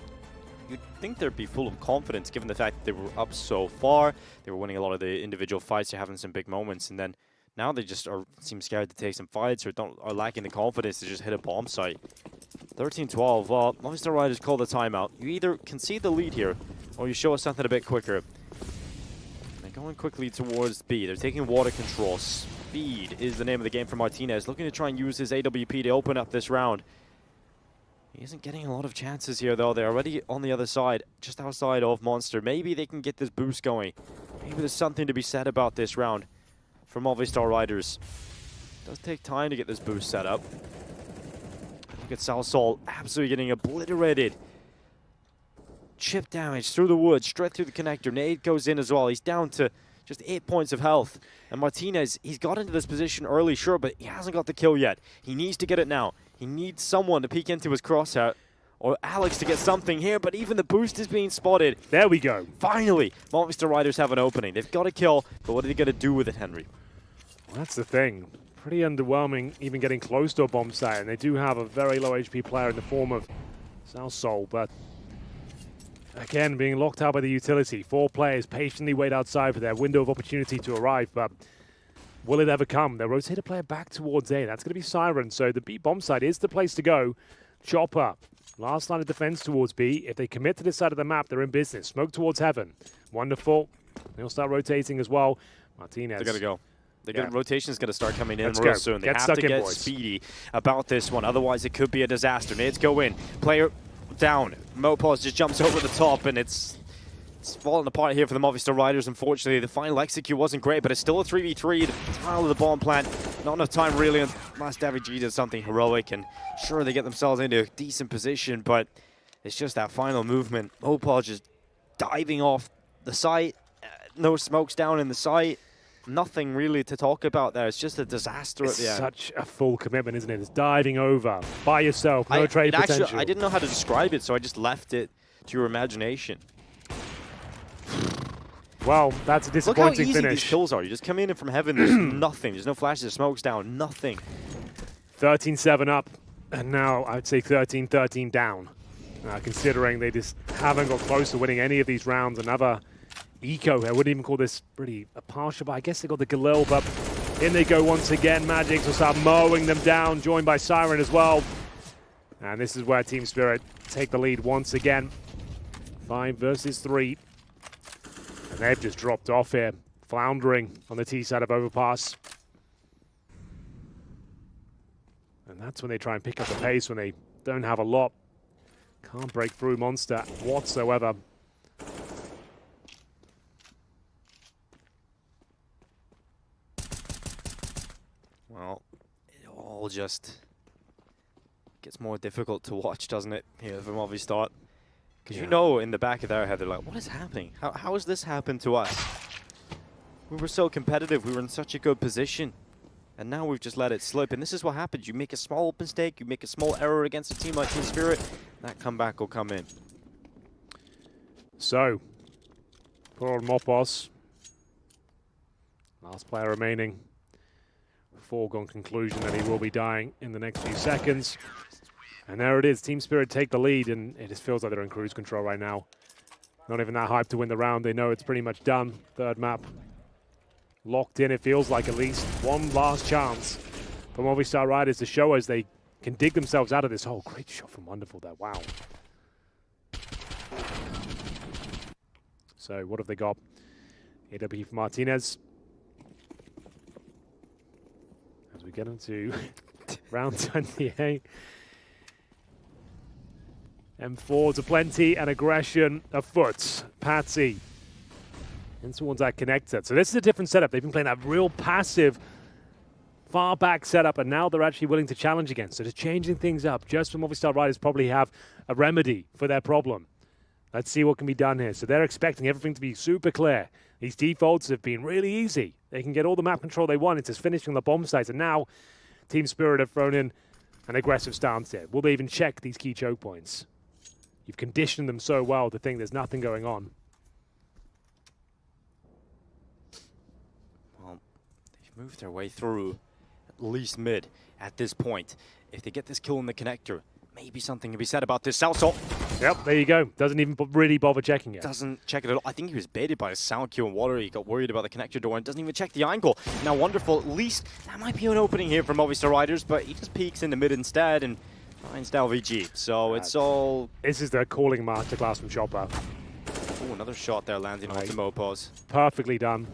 think they'd be full of confidence given the fact that they were up so far. They were winning a lot of the individual fights. They're having some big moments, and then now they just seem scared to take some fights or are lacking the confidence to just hit a bomb site. 13-12. Well, Movistar Riders call the timeout. You either concede the lead here or you show us something a bit quicker. They're going quickly towards B. They're taking water control. Speed is the name of the game for Martinez, looking to try and use his AWP to open up this round. He isn't getting a lot of chances here, though. They're already on the other side, just outside of Monster. Maybe they can get this boost going. Maybe there's something to be said about this round for Movistar Riders. It does take time to get this boost set up. Look at Salsol absolutely getting obliterated. Chip damage through the woods, straight through the connector. Nade goes in as well. He's down to just 8 points of health. And Martinez, he's got into this position early, sure, but he hasn't got the kill yet. He needs to get it now. He needs someone to peek into his crosshair, or Alex to get something here, but even the boost is being spotted. There we go. Finally, Movistar Riders have an opening. They've got a kill, but what are they going to do with it, Henry? Well, that's the thing. Pretty underwhelming even getting close to a bomb site, and they do have a very low HP player in the form of Salsol, but again, being locked out by the utility. 4 players patiently wait outside for their window of opportunity to arrive, but will it ever come? They'll rotate a player back towards A. That's going to be Siren, so the B bomb site is the place to go. Chopper, last line of defense towards B. If they commit to this side of the map, they're in business. Smoke towards Heaven. Wonderful. They'll start rotating as well. Martinez. They're going to go. Rotation's going to start coming in Let's real go. soon. They Get have to in, get boys. speedy about this one. Otherwise, it could be a disaster. Nades go in. Player down. Mopos just jumps over the top, and it's falling apart here for the Movistar Riders. Unfortunately, the final execute wasn't great, but it's still a 3v3. The trial of the bomb plant. not enough time really unless davvy does something heroic, and sure, they get themselves into a decent position, but it's just that final movement. Opal just diving off the site, no smokes down in the site, nothing really to talk about there. It's just a disaster at the end. Such a full commitment, isn't it? It's diving over by yourself, no trade potential. Actually, I didn't know how to describe it, so I just left it to your imagination. Well, that's a disappointing Look how easy finish. these kills are. You just come in and from heaven, there's nothing. There's no flashes, there's smokes down, nothing. 13-7 up, and now I'd say 13-13 down. Considering they just haven't got close to winning any of these rounds. Another eco, I wouldn't even call this really a partial, but I guess they got the Galil, but in they go once again. Magic will start mowing them down, joined by Siren as well. And this is where Team Spirit take the lead once again. 5 versus 3. And they've just dropped off here, floundering on the T side of Overpass. And that's when they try and pick up the pace, when they don't have a lot. Can't break through Monster whatsoever. Well, it all just gets more difficult to watch, doesn't it, here from Movistar? Because you know in the back of their head, they're like, what is happening? How has this happened to us? We were so competitive, we were in such a good position. And now we've just let it slip. And this is what happens. You make a small mistake, you make a small error against a team like Team Spirit, that comeback will come in. So, poor old Mopos. Last player remaining. Foregone conclusion that he will be dying in the next few seconds. And there it is. Team Spirit take the lead, and it just feels like they're in cruise control right now. Not even that hyped to win the round. They know it's pretty much done. Third map locked in, it feels like. At least one last chance for Movistar Riders to show us they can dig themselves out of this hole. Great shot from Wonderful there. Wow. So what have they got? AW for Martinez. As we get into round 28. M4 to plenty and aggression afoot. Patsy into towards that connector. So this is a different setup. They've been playing that real passive, far back setup, and now they're actually willing to challenge again. So they're changing things up. Just for Movistar Riders probably have a remedy for their problem. Let's see what can be done here. So they're expecting everything to be super clear. These defaults have been really easy. They can get all the map control they want. It's just finishing the bomb sites. And now Team Spirit have thrown in an aggressive stance here. Will they even check these key choke points? You've conditioned them so well to think there's nothing going on. Well, they've moved their way through at least mid at this point. If they get this kill in the connector, maybe something can be said about this. Salsalt. Yep, there you go. Doesn't even really bother checking it. Doesn't check it at all. I think he was baited by a sound Q and water. He got worried about the connector door and doesn't even check the angle. Now, Wonderful, at least that might be an opening here for Movistar Riders, but he just peeks in the mid instead and finds DalVG. So it's all... This is the calling masterclass from Chopper. Oh, another shot there landing onto Mopos. Perfectly done.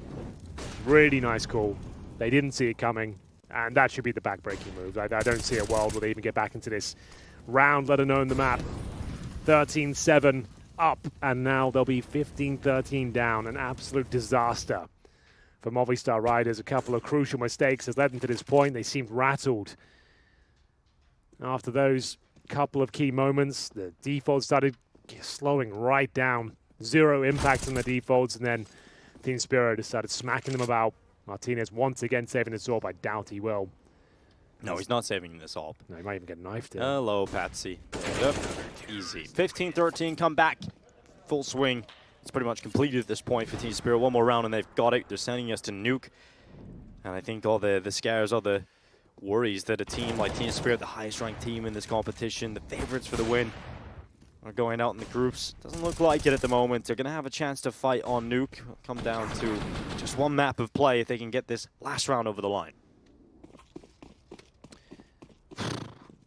Really nice call. They didn't see it coming, and that should be the back-breaking move. I don't see a world where they even get back into this round, let alone the map. 13-7 up, and now they'll be 15-13 down. An absolute disaster for Movistar Riders. A couple of crucial mistakes has led them to this point. They seemed rattled. After those couple of key moments, the defaults started slowing right down. Zero impact on the defaults, and then Team Spirit just started smacking them about. Martinez once again saving his AWP. I doubt he will. No, he's not saving this AWP. No, he might even get knifed. Hello, Patsy. Yep. Easy. 15-13, come back. Full swing. It's pretty much completed at this point for Team Spirit. One more round and they've got it. They're sending us to Nuke. And I think all the scares, all the worries that a team like Team Spirit, the highest ranked team in this competition, the favorites for the win, are going out in the groups. Doesn't look like it at the moment. They're going to have a chance to fight on Nuke. It'll come down to just one map of play if they can get this last round over the line.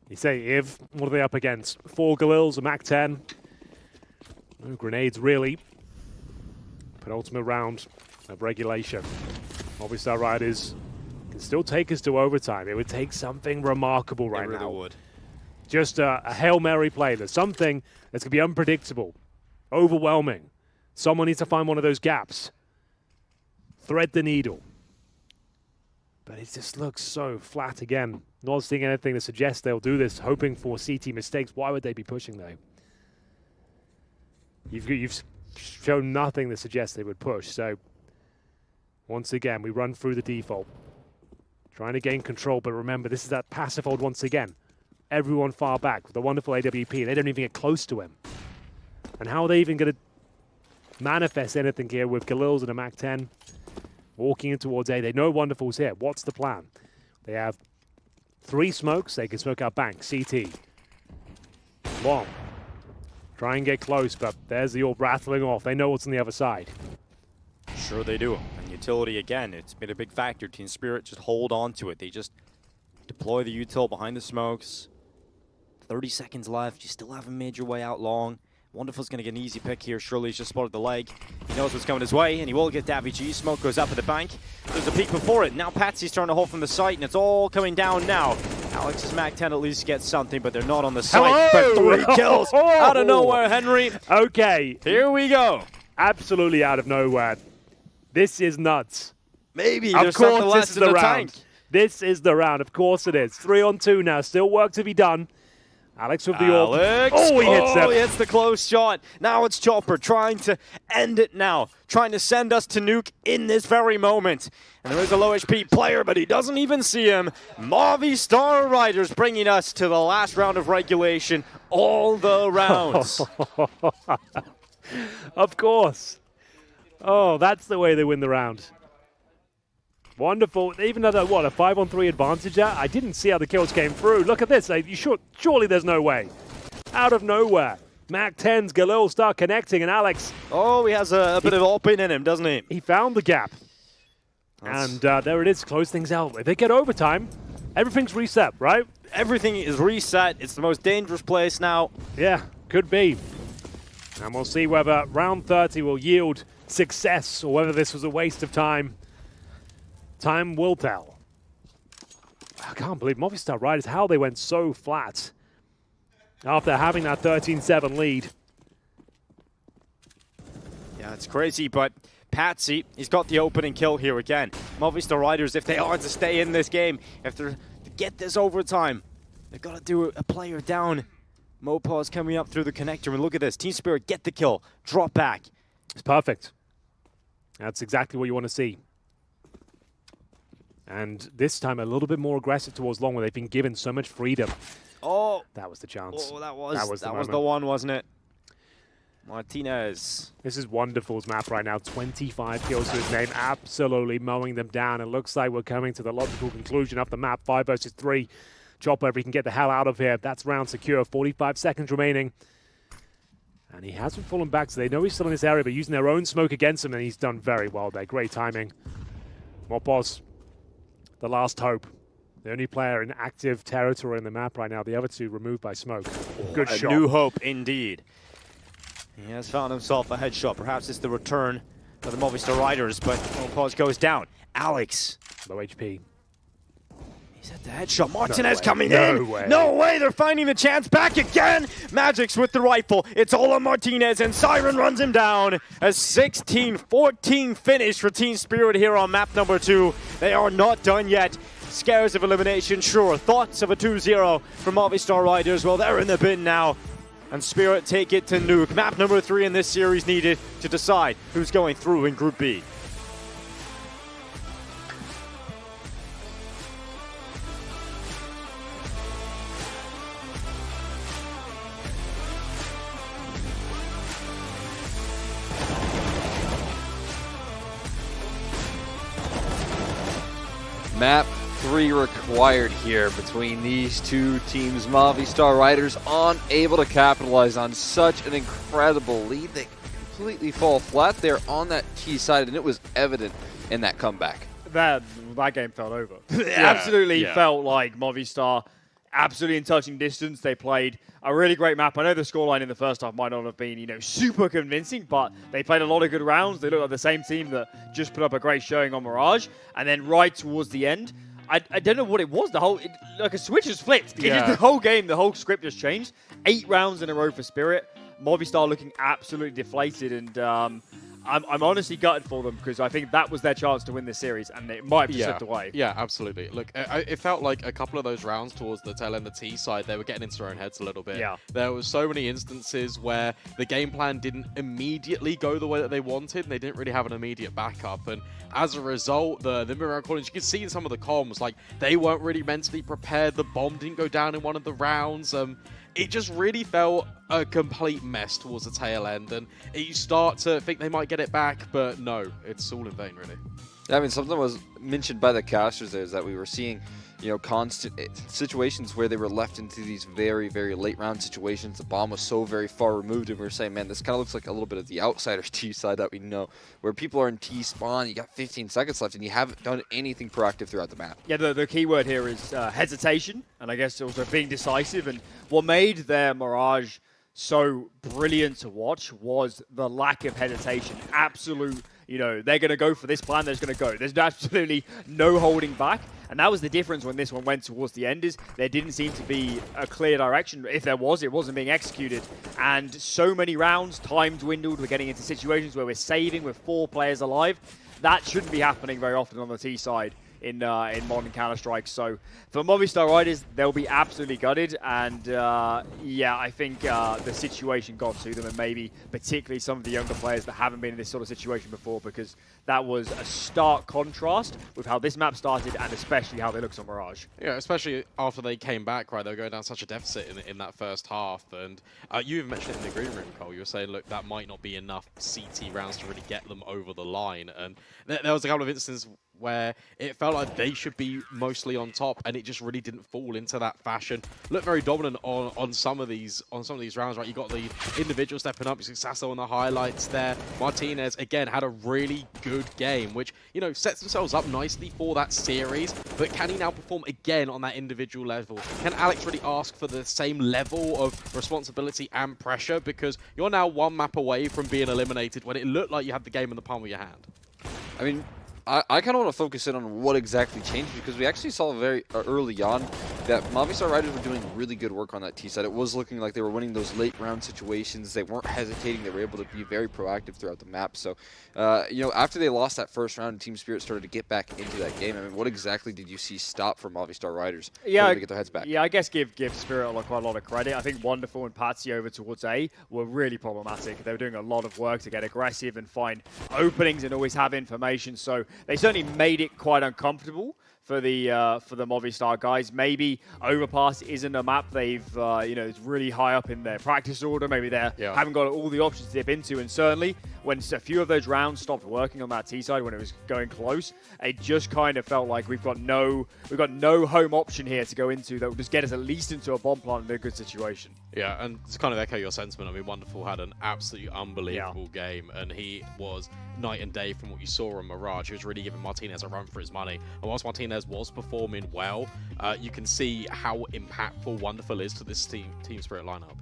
You say if, what are they up against? 4 Galils, a MAC-10. No grenades, really. Penultimate round of regulation. Movistar Riders can still take us to overtime. It would take something remarkable right now. It really would. Just a Hail Mary play. There's something that's going to be unpredictable, overwhelming. Someone needs to find one of those gaps. Thread the needle. But it just looks so flat again. Not seeing anything to suggest they'll do this, hoping for CT mistakes. Why would they be pushing, though? You've shown nothing that suggests they would push. So, once again, we run through the default. Trying to gain control, but remember, this is that passive hold once again. Everyone far back with the wonderful AWP. They don't even get close to him. And how are they even going to manifest anything here with Galil's and a MAC-10 walking in towards A? They know Wonderful's here. What's the plan? They have 3 smokes. They can smoke out bank. CT. Long. Try and get close, but there's the orb rattling off. They know what's on the other side. Sure they do. And utility, again, it's been a big factor. Team Spirit just hold on to it. They just deploy the util behind the smokes. 30 seconds left. You still haven't made your way out long. Wonderful's going to get an easy pick here. Surely he's just spotted the leg. He knows what's coming his way, and he will get Davy G. Smoke goes up at the bank. There's a peek before it. Now Patsy's trying to hold from the site, and it's all coming down now. Alex's MAC-10 at least gets something, but they're not on the site. But 3 kills out of nowhere, Henry. Okay. Here we go. Absolutely out of nowhere. This is nuts. Maybe of there's course, something this less is in the the round. tank. This is the round. Of course it is. 3-on-2 now. Still work to be done. Alex with the orb. Oh, he hits it. He hits the close shot. Now it's Chopper trying to end it now. Trying to send us to Nuke in this very moment. And there is a low HP player, but he doesn't even see him. Movistar Riders bringing us to the last round of regulation. All the rounds. Of course. Oh, that's the way they win the round. Wonderful. Even though, what, a 5-on-3 advantage there? I didn't see how the kills came through. Look at this. Surely there's no way. Out of nowhere. MAC-10's Galil start connecting, and Alex... Oh, he has a bit of open in him, doesn't he? He found the gap. And there it is. Close things out. If they get overtime, everything's reset, right? Everything is reset. It's the most dangerous place now. Yeah, could be. And we'll see whether round 30 will yield success or whether this was a waste of time. Time will tell. I can't believe Movistar Riders, how they went so flat after having that 13-7 lead. Yeah, it's crazy, but Patsy, he's got the opening kill here again. Movistar Riders, if they are to stay in this game, if they're to get this overtime, they've got to do a player down. Mopaw's coming up through the connector, and look at this. Team Spirit get the kill, drop back. It's perfect. That's exactly what you want to see. And this time a little bit more aggressive towards long, where they've been given so much freedom. Oh, that was the chance. Oh, that was the one, wasn't it? Martinez. This is Wonderful's map right now. 25 kills to his name, absolutely mowing them down. It looks like we're coming to the logical conclusion of the map. 5 versus 3. Chopper, if he can get the hell out of here. That's round secure. 45 seconds remaining. And he hasn't fallen back, so they know he's still in this area, but using their own smoke against him, and he's done very well there. Great timing. Mopaw's the last hope. The only player in active territory in the map right now. The other 2 removed by smoke. Good shot. New hope, indeed. He has found himself a headshot. Perhaps it's the return of the Movistar Riders, but Mopaw's goes down. Alex. Low HP. He's at the headshot. Martinez coming in. No way. They're finding the chance back again. Magic's with the rifle. It's all on Martinez, and Siren runs him down. A 16-14 finish for Team Spirit here on map number 2. They are not done yet. Scares of elimination, sure. Thoughts of a 2-0 from Movistar Riders. Well, they're in the bin now. And Spirit take it to Nuke. Map number 3 in this series needed to decide who's going through in Group B. Map 3 required here between these 2 teams. Movistar Riders unable to capitalize on such an incredible lead. They completely fall flat there on that T side, and it was evident in that comeback. That game felt over. It absolutely felt like Movistar absolutely in touching distance. They played a really great map. I know the scoreline in the first half might not have been, super convincing, but they played a lot of good rounds. They look like the same team that just put up a great showing on Mirage. And then right towards the end, I don't know what it was. Like a switch just flipped. The whole game, the whole script just changed. 8 rounds in a row for Spirit. Movistar looking absolutely deflated, and I'm honestly gutted for them because I think that was their chance to win this series, and it might have slipped away. Yeah, absolutely. Look, it felt like a couple of those rounds towards the tail end, the T side, they were getting into their own heads a little bit. Yeah. There was so many instances where the game plan didn't immediately go the way that they wanted, and they didn't really have an immediate backup. And as a result, the mid-round callings, you could see in some of the comms, like, they weren't really mentally prepared. The bomb didn't go down in one of the rounds. It just really felt a complete mess towards the tail end, and you start to think they might get it back, but no, it's all in vain, really. Yeah, I mean, something was mentioned by the casters there is that we were seeing, you know, constant situations where they were left into these very, very late round situations. The bomb was so very far removed, and we were saying, man, this kind of looks like a little bit of the outsiders T side that we know, where people are in T spawn, you got 15 seconds left, and you haven't done anything proactive throughout the map. Yeah, the key word here is hesitation, and I guess also being decisive. And what made their Mirage so brilliant to watch was the lack of hesitation. Absolute, you know, they're going to go for this plan, they're just going to go. There's absolutely no holding back. And that was the difference when this one went towards the end, is there didn't seem to be a clear direction. If there was, it wasn't being executed. And so many rounds, time dwindled, we're getting into situations where we're saving with 4 players alive. That shouldn't be happening very often on the T side in modern Counter-Strike. So for Movistar Riders, they'll be absolutely gutted. And yeah, I think the situation got to them, and maybe particularly some of the younger players that haven't been in this sort of situation before, because that was a stark contrast with how this map started and especially how they looked on Mirage. Yeah, especially after they came back, right? They were going down such a deficit in that first half. And you even mentioned it in the green room, Cole. You were saying, look, that might not be enough CT rounds to really get them over the line. And there was a couple of instances where it felt like they should be mostly on top, and it just really didn't fall into that fashion. Looked very dominant on some of these rounds, right? You got the individual stepping up. You see Sasso on the highlights there. Martinez again had a really good game, which, you know, sets themselves up nicely for that series. But can he now perform again on that individual level? Can Alex really ask for the same level of responsibility and pressure? Because you're now one map away from being eliminated when it looked like you had the game in the palm of your hand. I mean, I kind of want to focus in on what exactly changed, because we actually saw very early on that Movistar Riders were doing really good work on that T side. It was looking like they were winning those late round situations. They weren't hesitating. They were able to be very proactive throughout the map. So, you know, after they lost that first round, Team Spirit started to get back into that game. I mean, what exactly did you see stop from Movistar Riders to get their heads back? Yeah, I guess give Spirit quite a lot of credit. I think Wonderful and Patsy over towards A were really problematic. They were doing a lot of work to get aggressive and find openings and always have information. So they certainly made it quite uncomfortable for the Movistar guys. Maybe Overpass isn't a map they've you know, it's really high up in their practice order. Maybe they haven't got all the options to dip into. And certainly when a few of those rounds stopped working on that T side, when it was going close, it just kind of felt like we've got no home option here to go into that will just get us at least into a bomb plant in a good situation. Yeah, and to kind of echo your sentiment, I mean, Wonderful had an absolutely unbelievable game, and he was night and day from what you saw on Mirage. He was really giving Martinez a run for his money. And whilst Martinez was performing well, you can see how impactful Wonderful is to this Team Spirit lineup.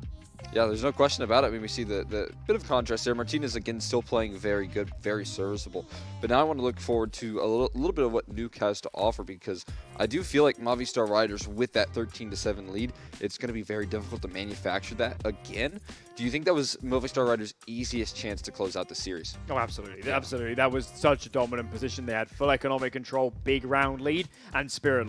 Yeah, there's no question about it. I mean, we see the bit of contrast there. Martinez, again, still playing very good, very serviceable. But now I want to look forward to a little bit of what Nuke has to offer, because I do feel like Movistar Riders, with that 13-7 lead, it's going to be very difficult to manufacture that again. Do you think that was Movistar Riders' easiest chance to close out the series? Oh, absolutely. Absolutely. That was such a dominant position. They had full economic control, big round lead, and Spirit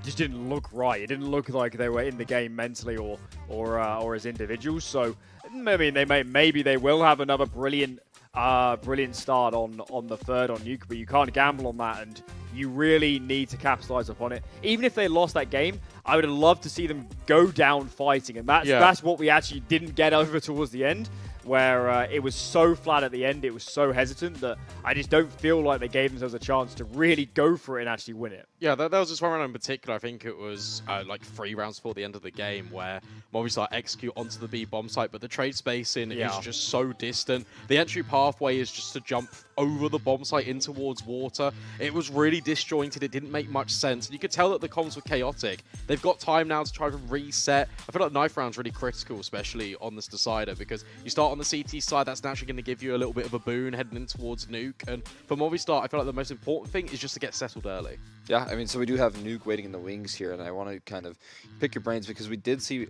just didn't look right. It didn't look like they were in the game mentally or as individuals. So maybe they will have another brilliant start on the third on Nuke, but you can't gamble on that, and you really need to capitalize upon it. Even if they lost that game, I would have loved to see them go down fighting, and that's what we actually didn't get over towards the end, where it was so flat at the end, it was so hesitant that I just don't feel like they gave themselves a chance to really go for it and actually win it. Yeah, that was just one round in particular. I think it was like 3 rounds before the end of the game where Movistar execute onto the B bomb site, but the trade spacing is just so distant. The entry pathway is just to jump over the bomb site in towards water. It was really disjointed. It didn't make much sense. You could tell that the comms were chaotic. They've got time now to try to reset. I feel like knife round's really critical, especially on this decider, because you start on the CT side, that's naturally going to give you a little bit of a boon heading in towards Nuke. And for Movistar, I feel like the most important thing is just to get settled early. Yeah, I mean, so we do have Nuke waiting in the wings here, and I want to kind of pick your brains because we did see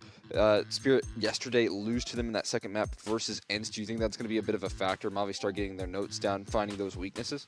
Spirit yesterday lose to them in that second map versus ENCE. Do you think that's going to be a bit of a factor, Movistar getting their notes down, finding those weaknesses?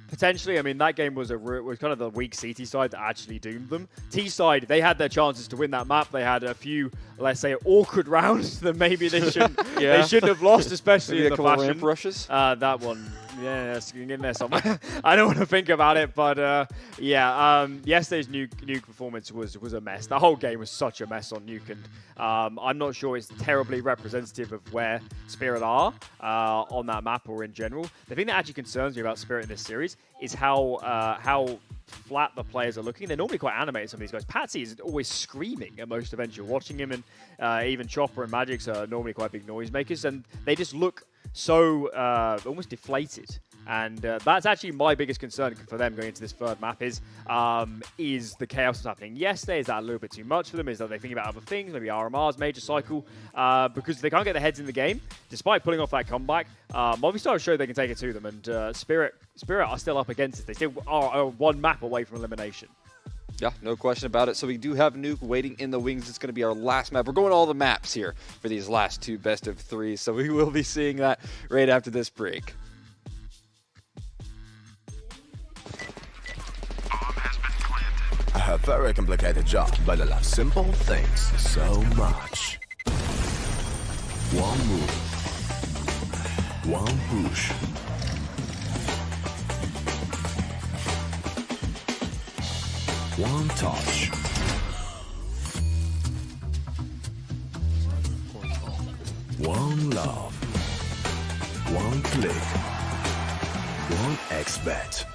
Potentially. I mean, that game was kind of the weak CT side that actually doomed them. T side, they had their chances to win that map. They had a few, let's say, awkward rounds that maybe they shouldn't they shouldn't have lost, especially maybe in the fashion. Ramp rushes? That one, yeah, it's in there somewhere. I don't want to think about it, but yeah, yesterday's Nuke performance was a mess. The whole game was such a mess on Nuke, and I'm not sure it's terribly representative of where Spirit are on that map or in general. The thing that actually concerns me about Spirit in this series is how flat the players are looking. They're normally quite animated, some of these guys. Patsy is always screaming at most events you're watching him, and even Chopper and Magix are normally quite big noisemakers, and they just look so almost deflated. And that's actually my biggest concern for them going into this third map is the chaos that's happening yesterday. Is that a little bit too much for them? Is that they're thinking about other things, maybe RMR's major cycle? Because they can't get their heads in the game, despite pulling off that comeback. Movistar have showed they can take it to them, and Spirit are still up against it. They still are one map away from elimination. Yeah, no question about it. So we do have Nuke waiting in the wings. It's going to be our last map. We're going all the maps here for these last two best of threes. So we will be seeing that right after this break. I have very complicated job, but I love simple things so much. One move, one push. One touch. One love. One click. One X-bet.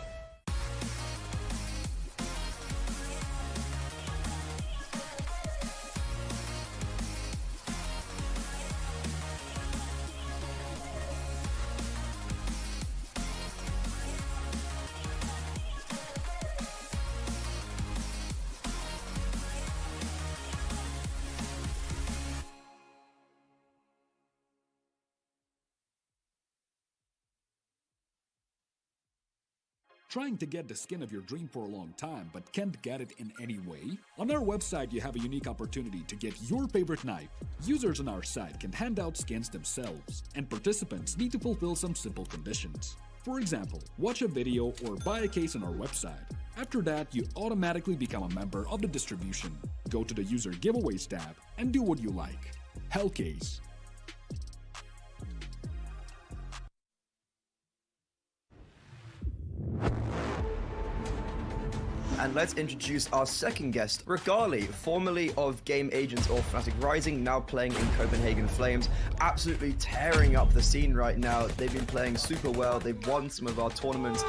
Trying to get the skin of your dream for a long time but can't get it in any way? On our website you have a unique opportunity to get your favorite knife. Users on our site can hand out skins themselves, and participants need to fulfill some simple conditions. For example, watch a video or buy a case on our website. After that, you automatically become a member of the distribution. Go to the user giveaways tab and do what you like. Hellcase. And let's introduce our second guest, Regali, formerly of Game Agents or Fnatic Rising, now playing in Copenhagen Flames, absolutely tearing up the scene right now. They've been playing super well. They've won some of our tournaments.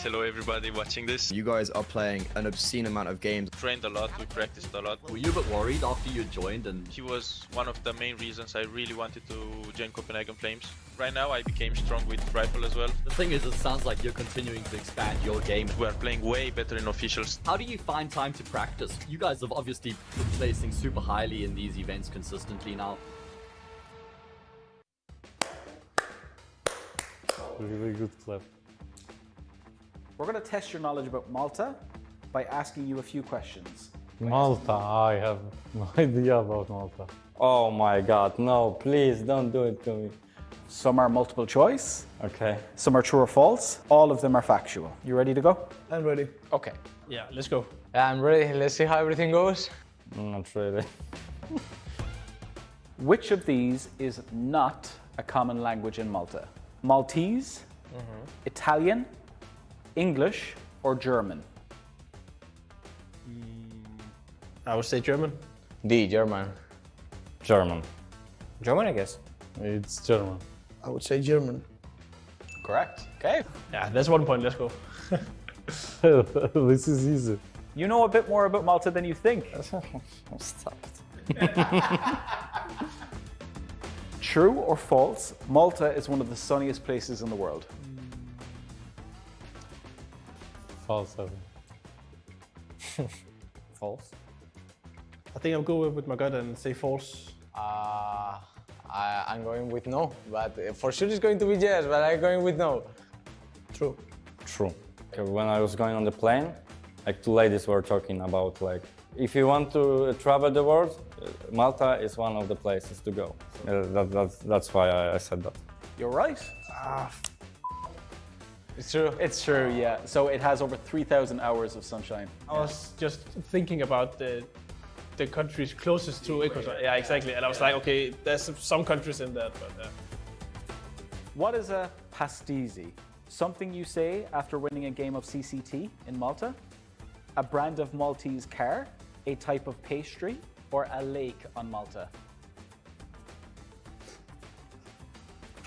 Hello everybody watching this. You guys are playing an obscene amount of games. Trained a lot, we practiced a lot. Were you a bit worried after you joined? And He was one of the main reasons I really wanted to join Copenhagen Flames. Right now I became strong with Rifle as well. the thing is, it sounds like you're continuing to expand your game. We are playing way better in officials. How do you find time to practice? You guys have obviously been placing super highly in these events consistently now. Really good clap. We're going to test your knowledge about Malta by asking you a few questions. Malta, I have no idea about Malta. Oh my god, no, please don't do it to me. Some are multiple choice, Okay. some are true or false, all of them are factual. You ready to go? I'm ready. Okay. Yeah, let's go. I'm ready, let's see how everything goes. Not really. Which of these is not a common language in Malta? Maltese, Italian, English, or German? I would say German. D, German. German. German, I guess. It's German. I would say German. Correct. Okay. Yeah, that's 1 point. Let's go. This is easy. You know a bit more about Malta than you think. Stop it. True or false, Malta is one of the sunniest places in the world? False, I think. False. I think I'll go with my gut and say false. I'm going with no, but for sure it's going to be yes, but I'm going with no. True. Okay, when I was going on the plane, like two ladies were talking about like, if you want to travel the world, Malta is one of the places to go. That's why I said that. You're right. It's true. It's true, yeah. So it has over 3,000 hours of sunshine. I was just thinking about the countries closest to Ecuador. Yeah, exactly. And I was like, okay, there's some countries in that, but What is a pastéis? Something you say after winning a game of CCT in Malta? A brand of Maltese car? A type of pastry? Or a lake on Malta?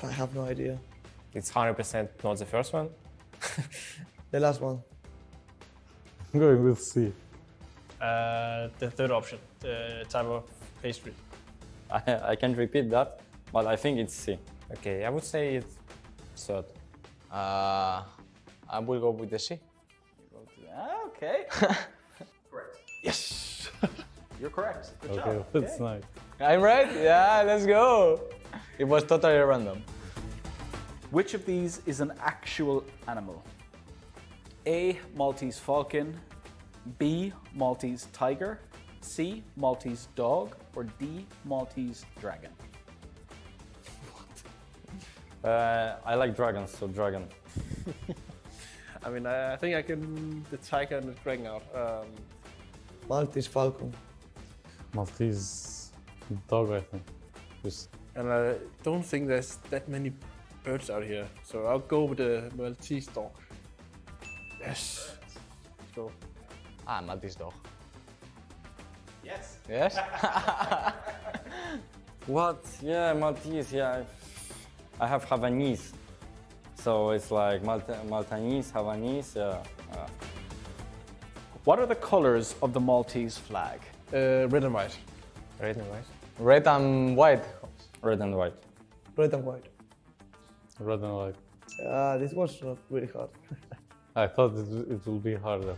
I have no idea. It's 100% not the first one. The last one. I'm going with C. the third option, the type of pastry. I can't repeat that, but I think it's C. Okay, I would say it's third. I will go with the C. Okay. Correct. Yes! You're correct. Good Okay, job. that's nice. I'm right? Yeah, let's go. It was totally random. Which of these is an actual animal? A. Maltese falcon, B. Maltese tiger, C. Maltese dog, or D. Maltese dragon? I like dragons, so dragon. I mean, I think I can the tiger and the dragon out. Maltese falcon. Maltese dog, I think. Just And I don't think there's that many birds out here, so I'll go with the Maltese dog. Yes. Let's go. Maltese dog. Yes. Yes? what? Yeah, Maltese. Yeah, I have Havanese, so it's like Maltese, Havanese. Yeah. What are the colors of the Maltese flag? Red and white. Red and white. Red and white. Red and white. Red and white. Red and white. This was not really hard. I thought it will be harder.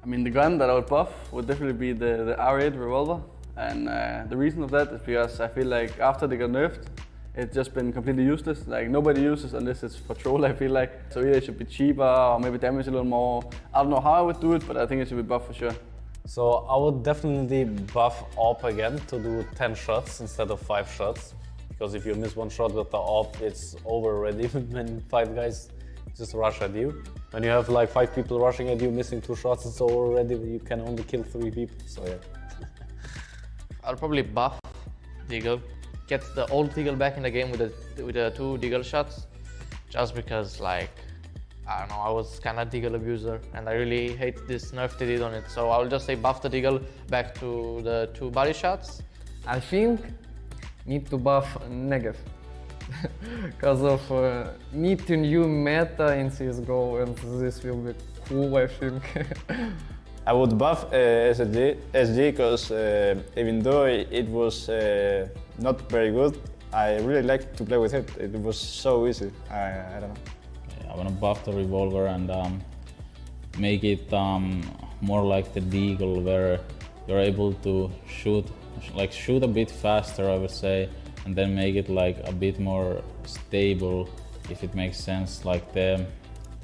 I mean, the gun that I would buff would definitely be the R8 revolver. And the reason of that is because I feel like after they got nerfed, it's just been completely useless. Like nobody uses unless it's for troll, I feel like. So either it should be cheaper or maybe damage a little more. I don't know how I would do it, but I think it should be buffed for sure. So I would definitely buff AWP again to do 10 shots instead of 5 shots. Because if you miss one shot with the AWP, it's over already when 5 guys just rush at you. When you have like 5 people rushing at you, missing 2 shots, it's over already. You can only kill 3 people, so yeah. I'll probably buff Deagle, get the old Deagle back in the game with the 2 Deagle shots, just because like, I don't know, I was kind of Deagle abuser and I really hate this nerf they did on it. So I'll just say buff the Deagle back to the 2 body shots. I think need to buff Negev because of need to new meta in CSGO, and this will be cool, I think. I would buff SG because even though it was not very good, I really liked to play with it. It was so easy. I don't know. Yeah, I want to buff the revolver and make it more like the Deagle, where you're able to shoot a bit faster, I would say, and then make it like a bit more stable, if it makes sense, like the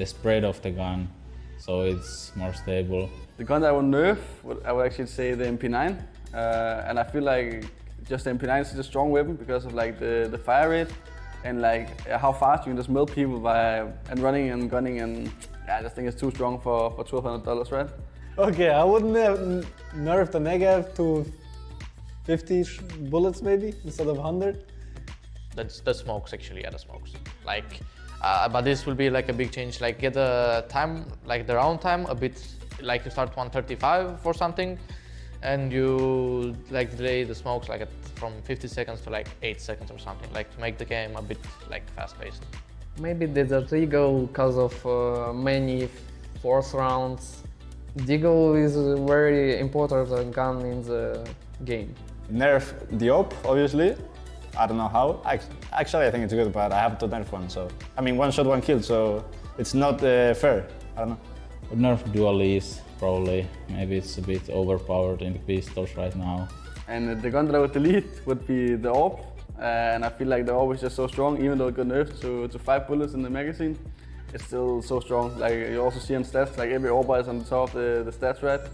spread of the gun, so it's more stable. The gun that I would nerf, I would actually say the MP9, and I feel like just the MP9 is a strong weapon because of like the fire rate and like how fast you can just melt people by running and gunning, and yeah, I just think it's too strong for $1,200, right? Okay, I would nerf the Negev to 50 bullets maybe instead of 100. That's the smokes actually, yeah, the smokes. Like, but this will be like a big change. Like get the time, like the round time a bit. Like you start 135 or something, and you like delay the smokes like from 50 seconds to like 8 seconds or something, like to make the game a bit like fast-paced. Maybe the Deagle because of many force rounds. Deagle is a very important gun in the game. Nerf the AWP, obviously. I don't know how. Actually, I think it's good, but I have to nerf one. So I mean, 1 shot, 1 kill. So it's not fair. I don't know. Would nerf Dualies probably. Maybe it's a bit overpowered in the pistols right now. And the gun that I would delete would be the AWP. And I feel like the AWP is just so strong, even though it got nerfed to 5 bullets in the magazine. It's still so strong. Like you also see on stats, like every AWP is on the top of the stats rat.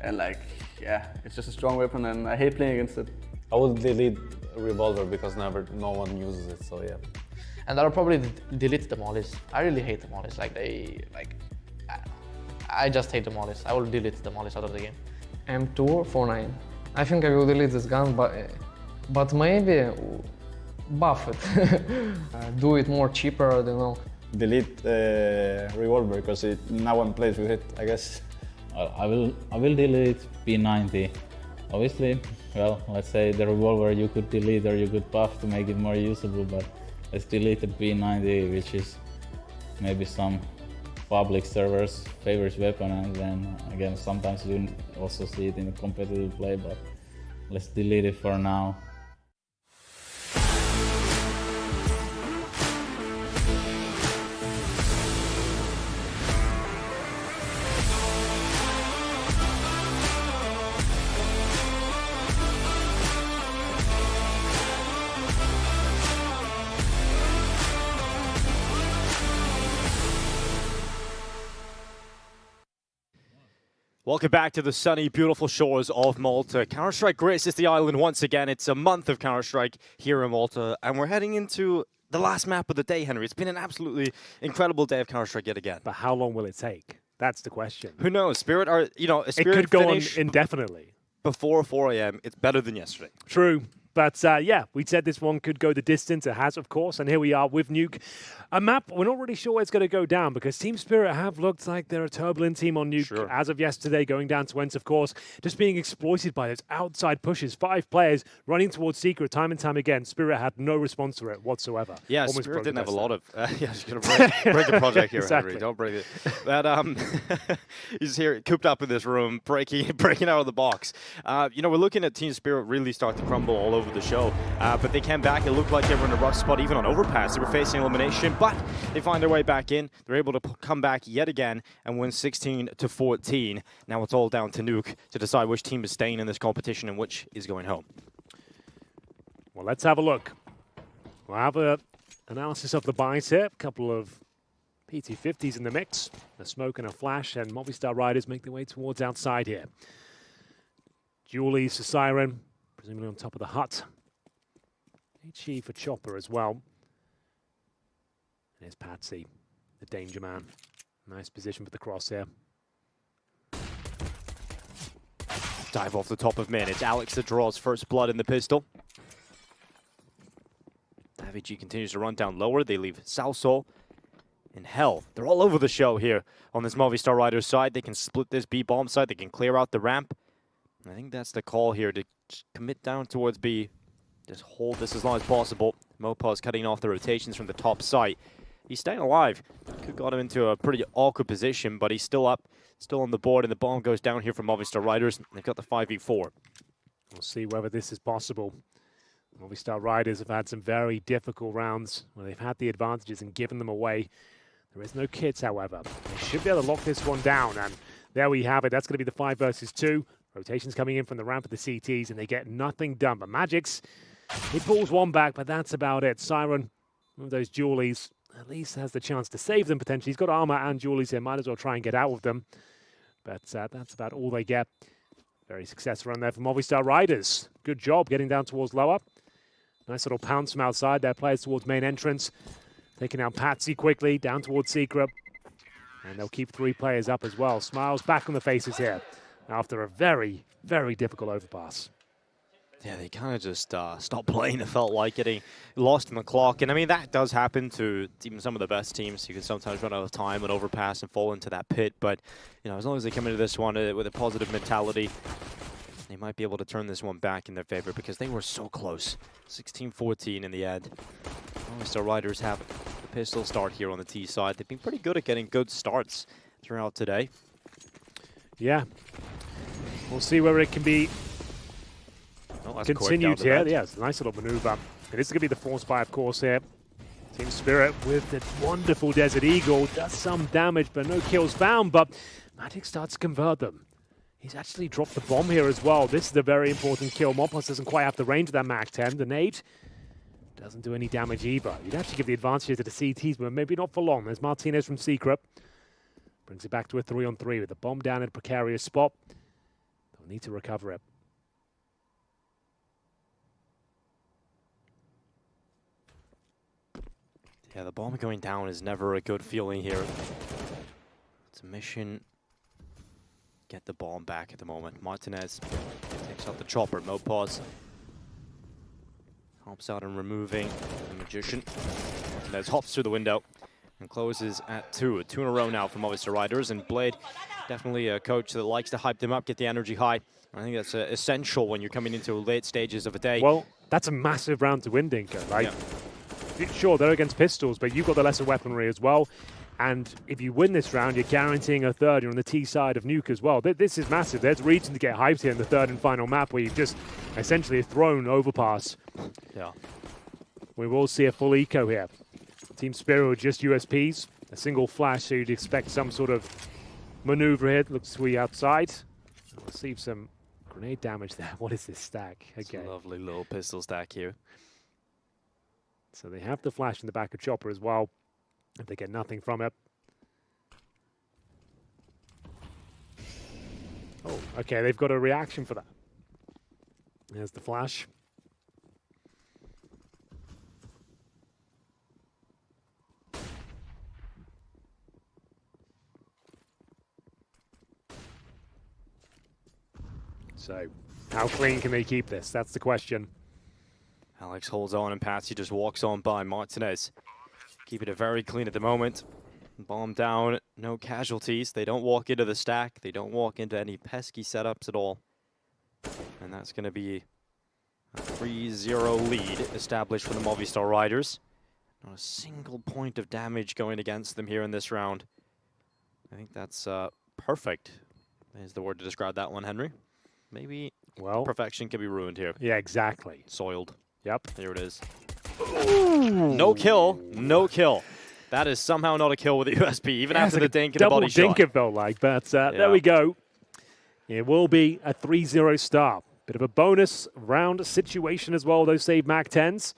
And like, yeah, it's just a strong weapon and I hate playing against it. I would delete Revolver because no one uses it, so yeah. And I'll probably delete the mollies. I really hate the mollies. I just hate the mollies. I will delete the mollies out of the game. M2 49. I think I will delete this gun, but maybe buff it. Do it more cheaper, I don't know. Delete Revolver because no one plays with it, I guess. I will delete P90. Obviously, well, let's say the Revolver you could delete or you could buff to make it more usable, but let's delete the P90, which is maybe some public servers' favorite weapon, and then again sometimes you also see it in the competitive play, but let's delete it for now. Welcome back to the sunny, beautiful shores of Malta. Counter-Strike graces the island once again. It's a month of Counter-Strike here in Malta, and we're heading into the last map of the day, Henry. It's been an absolutely incredible day of Counter-Strike yet again. But how long will it take? That's the question. Who knows? Spirit are, Spirit it could go on finish indefinitely. Before 4 a.m. It's better than yesterday. True. But yeah, we said this one could go the distance. It has, of course. And here we are with Nuke. A map, we're not really sure where it's going to go down because Team Spirit have looked like they're a turbulent team on Nuke as of yesterday, going down to ENCE, of course, just being exploited by those outside pushes. 5 players running towards Secret time and time again. Spirit had no response to it whatsoever. Yeah, Almost Spirit didn't have a lot of... yeah, just going to break the project here, exactly. Henry. Don't break it. But he's here, cooped up in this room, breaking out of the box. We're looking at Team Spirit really start to crumble all over the show. But they came back. It looked like they were in a rough spot, even on Overpass. They were facing elimination, but they find their way back in. They're able to come back yet again and win 16-14. Now it's all down to Nuke to decide which team is staying in this competition and which is going home. Well, let's have a look. We'll have an analysis of the buys here. A couple of PT50s in the mix. A smoke and a flash, and Movistar Riders make their way towards outside here. Julies for Siren, presumably on top of the hut. HE for Chopper as well. There's Patsy, the danger man. Nice position for the crosshair. Dive off the top of mid. It's Alex that draws first blood in the pistol. Davig continues to run down lower. They leave Salsol in hell. They're all over the show here on this Movistar Riders side. They can split this B bomb side. They can clear out the ramp. I think that's the call here, to commit down towards B. Just hold this as long as possible. Mopaz cutting off the rotations from the top site. He's staying alive. Could have got him into a pretty awkward position, but he's still up, still on the board, and the bomb goes down here from Movistar Riders. They've got the 5v4. We'll see whether this is possible. Movistar Riders have had some very difficult rounds where they've had the advantages and given them away. There is no kits, however. They should be able to lock this one down, and there we have it. That's going to be the 5 versus 2. Rotations coming in from the ramp of the CTs, and they get nothing done. But Magix, he pulls one back, but that's about it. Siren, one of those Julies, at least has the chance to save them potentially. He's got armor and Julies here. Might as well try and get out with them. But that's about all they get. Very successful run there for Movistar Riders. Good job getting down towards lower. Nice little pounce from outside. Their players towards main entrance. Taking out Patsy quickly, down towards Secret. And they'll keep 3 players up as well. Smiles back on the faces here after a very, very difficult overpass. Yeah, they kind of just stopped playing, it felt like, getting lost in the clock. And I mean, that does happen to even some of the best teams. You can sometimes run out of time and overpass and fall into that pit. But, as long as they come into this one with a positive mentality, they might be able to turn this one back in their favor because they were so close. 16-14 in the end. Movistar Riders have the pistol start here on the T side. They've been pretty good at getting good starts throughout today. Yeah. We'll see whether it can be continued here. Yeah, it's a nice little maneuver. It is going to be the force buy, of course, here. Team Spirit with the wonderful Desert Eagle does some damage, but no kills found. But Magic starts to convert them. He's actually dropped the bomb here as well. This is a very important kill. Mopas doesn't quite have the range of that MAC-10. The nade doesn't do any damage either. You'd actually give the advantage here to the CTs, but maybe not for long. There's Martinez from Secret. Brings it back to a 3-on-3 with the bomb down in a precarious spot. They'll need to recover it. Yeah, the bomb going down is never a good feeling here. It's a mission. Get the bomb back at the moment. Martinez takes out the chopper. Mopas helps out in removing the Magician. Martinez hops through the window and closes at 2. 2 in a row now for Movistar Riders. And Blade, definitely a coach that likes to hype them up, get the energy high. I think that's essential when you're coming into late stages of a day. Well, that's a massive round to win, Dinko, right? Yeah. Sure, they're against pistols, but you've got the lesser weaponry as well. And if you win this round, you're guaranteeing a third. You're on the T side of Nuke as well. This is massive. There's reason to get hyped here in the third and final map where you've just essentially thrown Overpass. Yeah. We will see a full eco here. Team Spirit with just USPs. A single flash, so you'd expect some sort of maneuver here. Looks sweet outside. We'll receive some grenade damage there. What is this stack? Okay. It's a lovely little pistol stack here. So they have the flash in the back of Chopper as well. If they get nothing from it. Oh, okay, they've got a reaction for that. There's the flash. So, how clean can they keep this? That's the question. Alex holds on and Patsy just walks on by. Martinez keeping it very clean at the moment. Bomb down, no casualties. They don't walk into the stack. They don't walk into any pesky setups at all. And that's going to be a 3-0 lead established for the Movistar Riders. Not a single point of damage going against them here in this round. I think that's perfect, is the word to describe that one, Henry. Maybe perfection can be ruined here. Yeah, exactly. Soiled. Yep. Here it is. Ooh. No kill. No kill. That is somehow not a kill with the USP, even after the dink and the body shot. Double dink it felt like, but there we go. It will be a 3-0 start. Bit of a bonus round situation as well, those saved MAC-10s.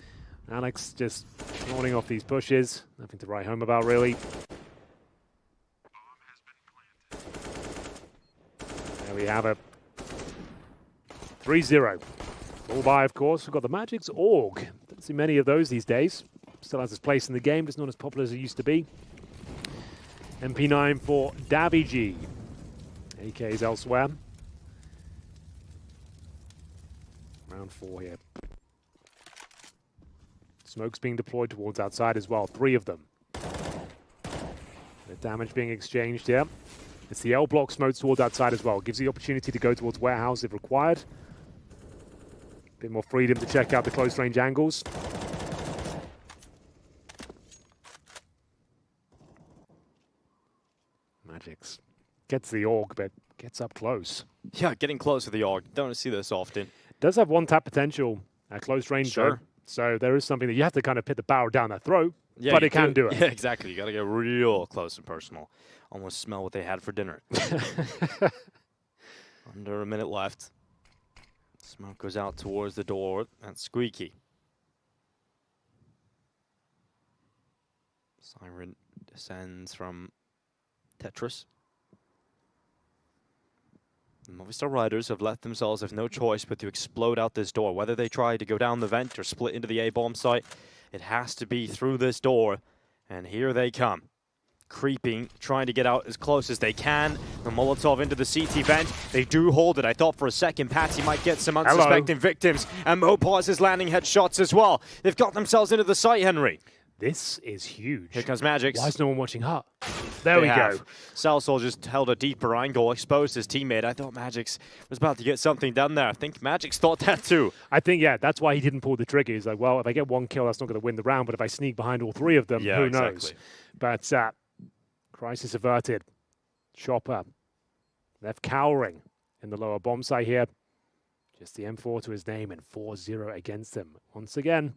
Alex just warding off these pushes. Nothing to write home about, really. There we have it. 3-0. All by, of course. We've got the Magic's Org. Don't see many of those these days. Still has its place in the game, just not as popular as it used to be. MP9 for Davy. AKs elsewhere. Round 4 here. Smoke's being deployed towards outside as well. 3 of them. The damage being exchanged here. It's the L block smoke towards outside as well. Gives the opportunity to go towards warehouse if required. Bit more freedom to check out the close range angles. Magic's gets the Org, but gets up close. Yeah, getting close to the Org. Don't see this often. Does have one tap potential at close range, sure. Though. So there is something that you have to kind of put the barrel down their throat, but it can do it. Yeah, exactly. You got to get real close and personal. Almost smell what they had for dinner. Under a minute left. Smoke goes out towards the door. That's Squeaky. Siren descends from Tetris. The Movistar Riders have left themselves with no choice but to explode out this door. Whether they try to go down the vent or split into the A-bomb site, it has to be through this door. And here they come. Creeping, trying to get out as close as they can. The Molotov into the CT vent. They do hold it. I thought for a second Patsy might get some unsuspecting victims. And Mopas is landing headshots as well. They've got themselves into the site, Henry. This is huge. Here comes Magix. Why is no one watching Hut? There we go. Salsol just held a deeper angle, exposed his teammate. I thought Magix was about to get something done there. I think Magix thought that too. I think, yeah, that's why he didn't pull the trigger. He's like, well, if I get one kill, that's not going to win the round. But if I sneak behind all 3 of them, who knows? But crisis averted. Chopper left cowering in the lower bomb site here. Just the M4 to his name and 4-0 against him. Once again,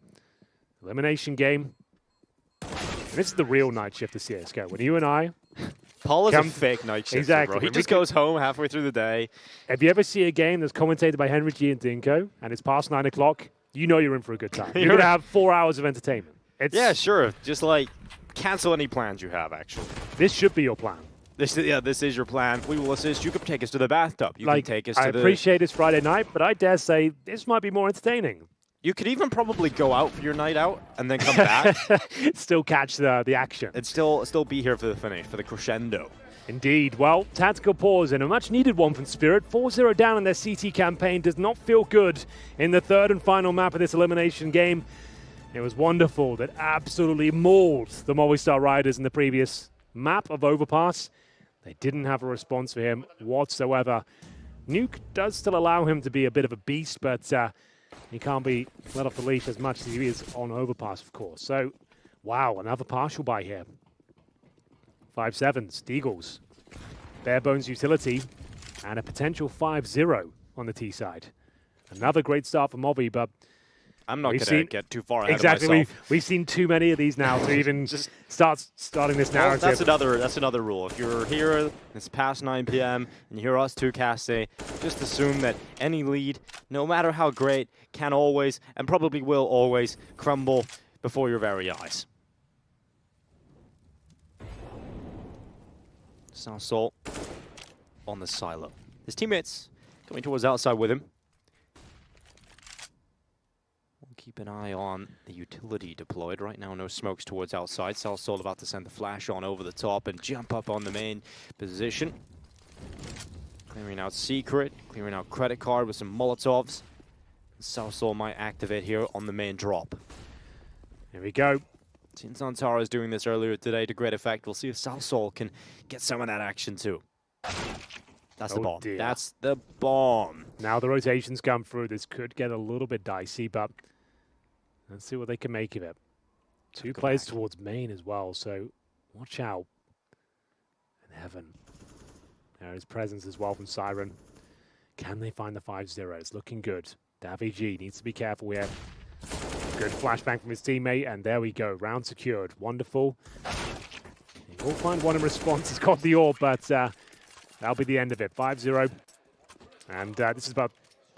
elimination game. And this is the real night shift of CSGO. When you and I Paul is a fake night shifter, Exactly. bro. He just goes home halfway through the day. If you ever see a game that's commentated by Henry G and Dinko, and it's past 9 o'clock, you know you're in for a good time. You're going to have 4 hours of entertainment. Yeah, sure. Just like cancel any plans you have, actually. This should be your plan. This is your plan. We will assist. You can take us to the bathtub. You can take us to I appreciate it's Friday night, but I dare say this might be more entertaining. You could even probably go out for your night out and then come back. Still catch the action. And still be here for the finish, for the crescendo. Indeed. Well, tactical pause and a much-needed one from Spirit. 4-0 down in their CT campaign does not feel good in the third and final map of this elimination game. It was wonderful that absolutely mauled the Movistar Riders in the previous map of Overpass. They didn't have a response for him whatsoever. Nuke does still allow him to be a bit of a beast, but he can't be let off the leash as much as he is on Overpass, of course. So, wow, another partial buy here. 5-7s, Deagles, bare bones utility, and a potential 5-0 on the T side. Another great start for Movi, but I'm not going to get too far ahead of exactly. myself. We've seen too many of these now to even starting this narrative. Well, that's another rule. If you're here, it's past 9 p.m. and you hear us two casting, just assume that any lead, no matter how great, can always and probably will always crumble before your very eyes. Soul on the silo. His teammates coming towards outside with him. We'll keep an eye on the utility deployed. Right now, no smokes towards outside. Soul about to send the flash on over the top and jump up on the main position. Clearing out Secret, clearing out Credit Card with some Molotovs. Soul might activate here on the main drop. Here we go. Zantara is doing this earlier today to great effect. We'll see if Soul can get some of that action too. That's the bomb. Dear. That's the bomb. Now the rotations come through. This could get a little bit dicey, but let's see what they can make of it. Two players towards main as well, so watch out. And Heaven. There is presence as well from Siren. Can they find the 5-0? It's looking good. Davy G needs to be careful here. Good flashbang from his teammate, and there we go. Round secured. Wonderful. He will find one in response. He's got the orb, but that'll be the end of it. 5-0. And this is about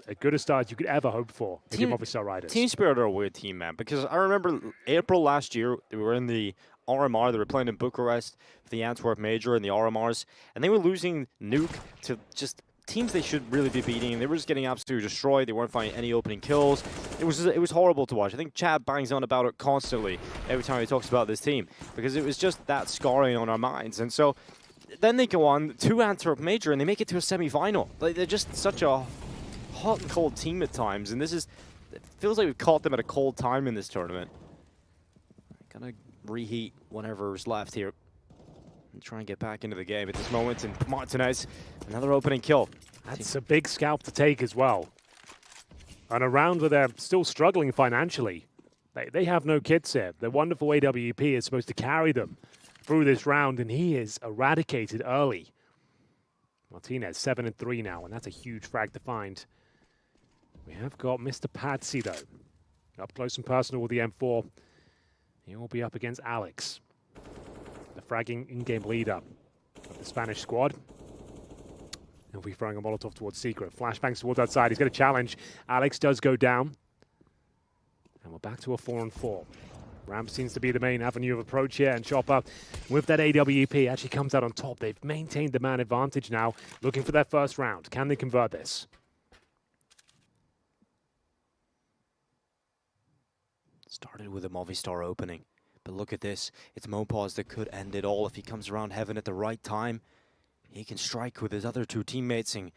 as good a start as you could ever hope for if you're Movistar Riders. Team Spirit are a weird team, man, because I remember April last year, they were in the RMR. They were playing in Bucharest for the Antwerp Major and the RMRs, and they were losing Nuke to just teams they should really be beating. They were just getting absolutely destroyed. They weren't finding any opening kills. It was horrible to watch. I think Chad bangs on about it constantly every time he talks about this team because it was just that scarring on our minds. And so then they go on to Antwerp Major and they make it to a semi-final. Like, they're just such a hot and cold team at times, and it feels like we've caught them at a cold time in this tournament. Gonna reheat whatever's left here and try and get back into the game at this moment. And Martinez, another opening kill. That's a big scalp to take as well. And a round where they're still struggling financially. They have no kits here. Their wonderful AWP is supposed to carry them through this round, and he is eradicated early. Martinez, 7-3 now, and that's a huge frag to find. We have got Mr. Patsy, though. Up close and personal with the M4. He will be up against Alex, the fragging in-game leader of the Spanish squad. He'll be throwing a Molotov towards Secret. Flashbangs towards outside. He's got a challenge. Alex does go down. And we're back to a 4-on-4. Ramp seems to be the main avenue of approach here, and Chopper, with that AWP, actually comes out on top. They've maintained the man advantage now, looking for their first round. Can they convert this? Started with a Movistar opening, but look at this. It's Mopaz that could end it all if he comes around Heaven at the right time. He can strike with his other two teammates and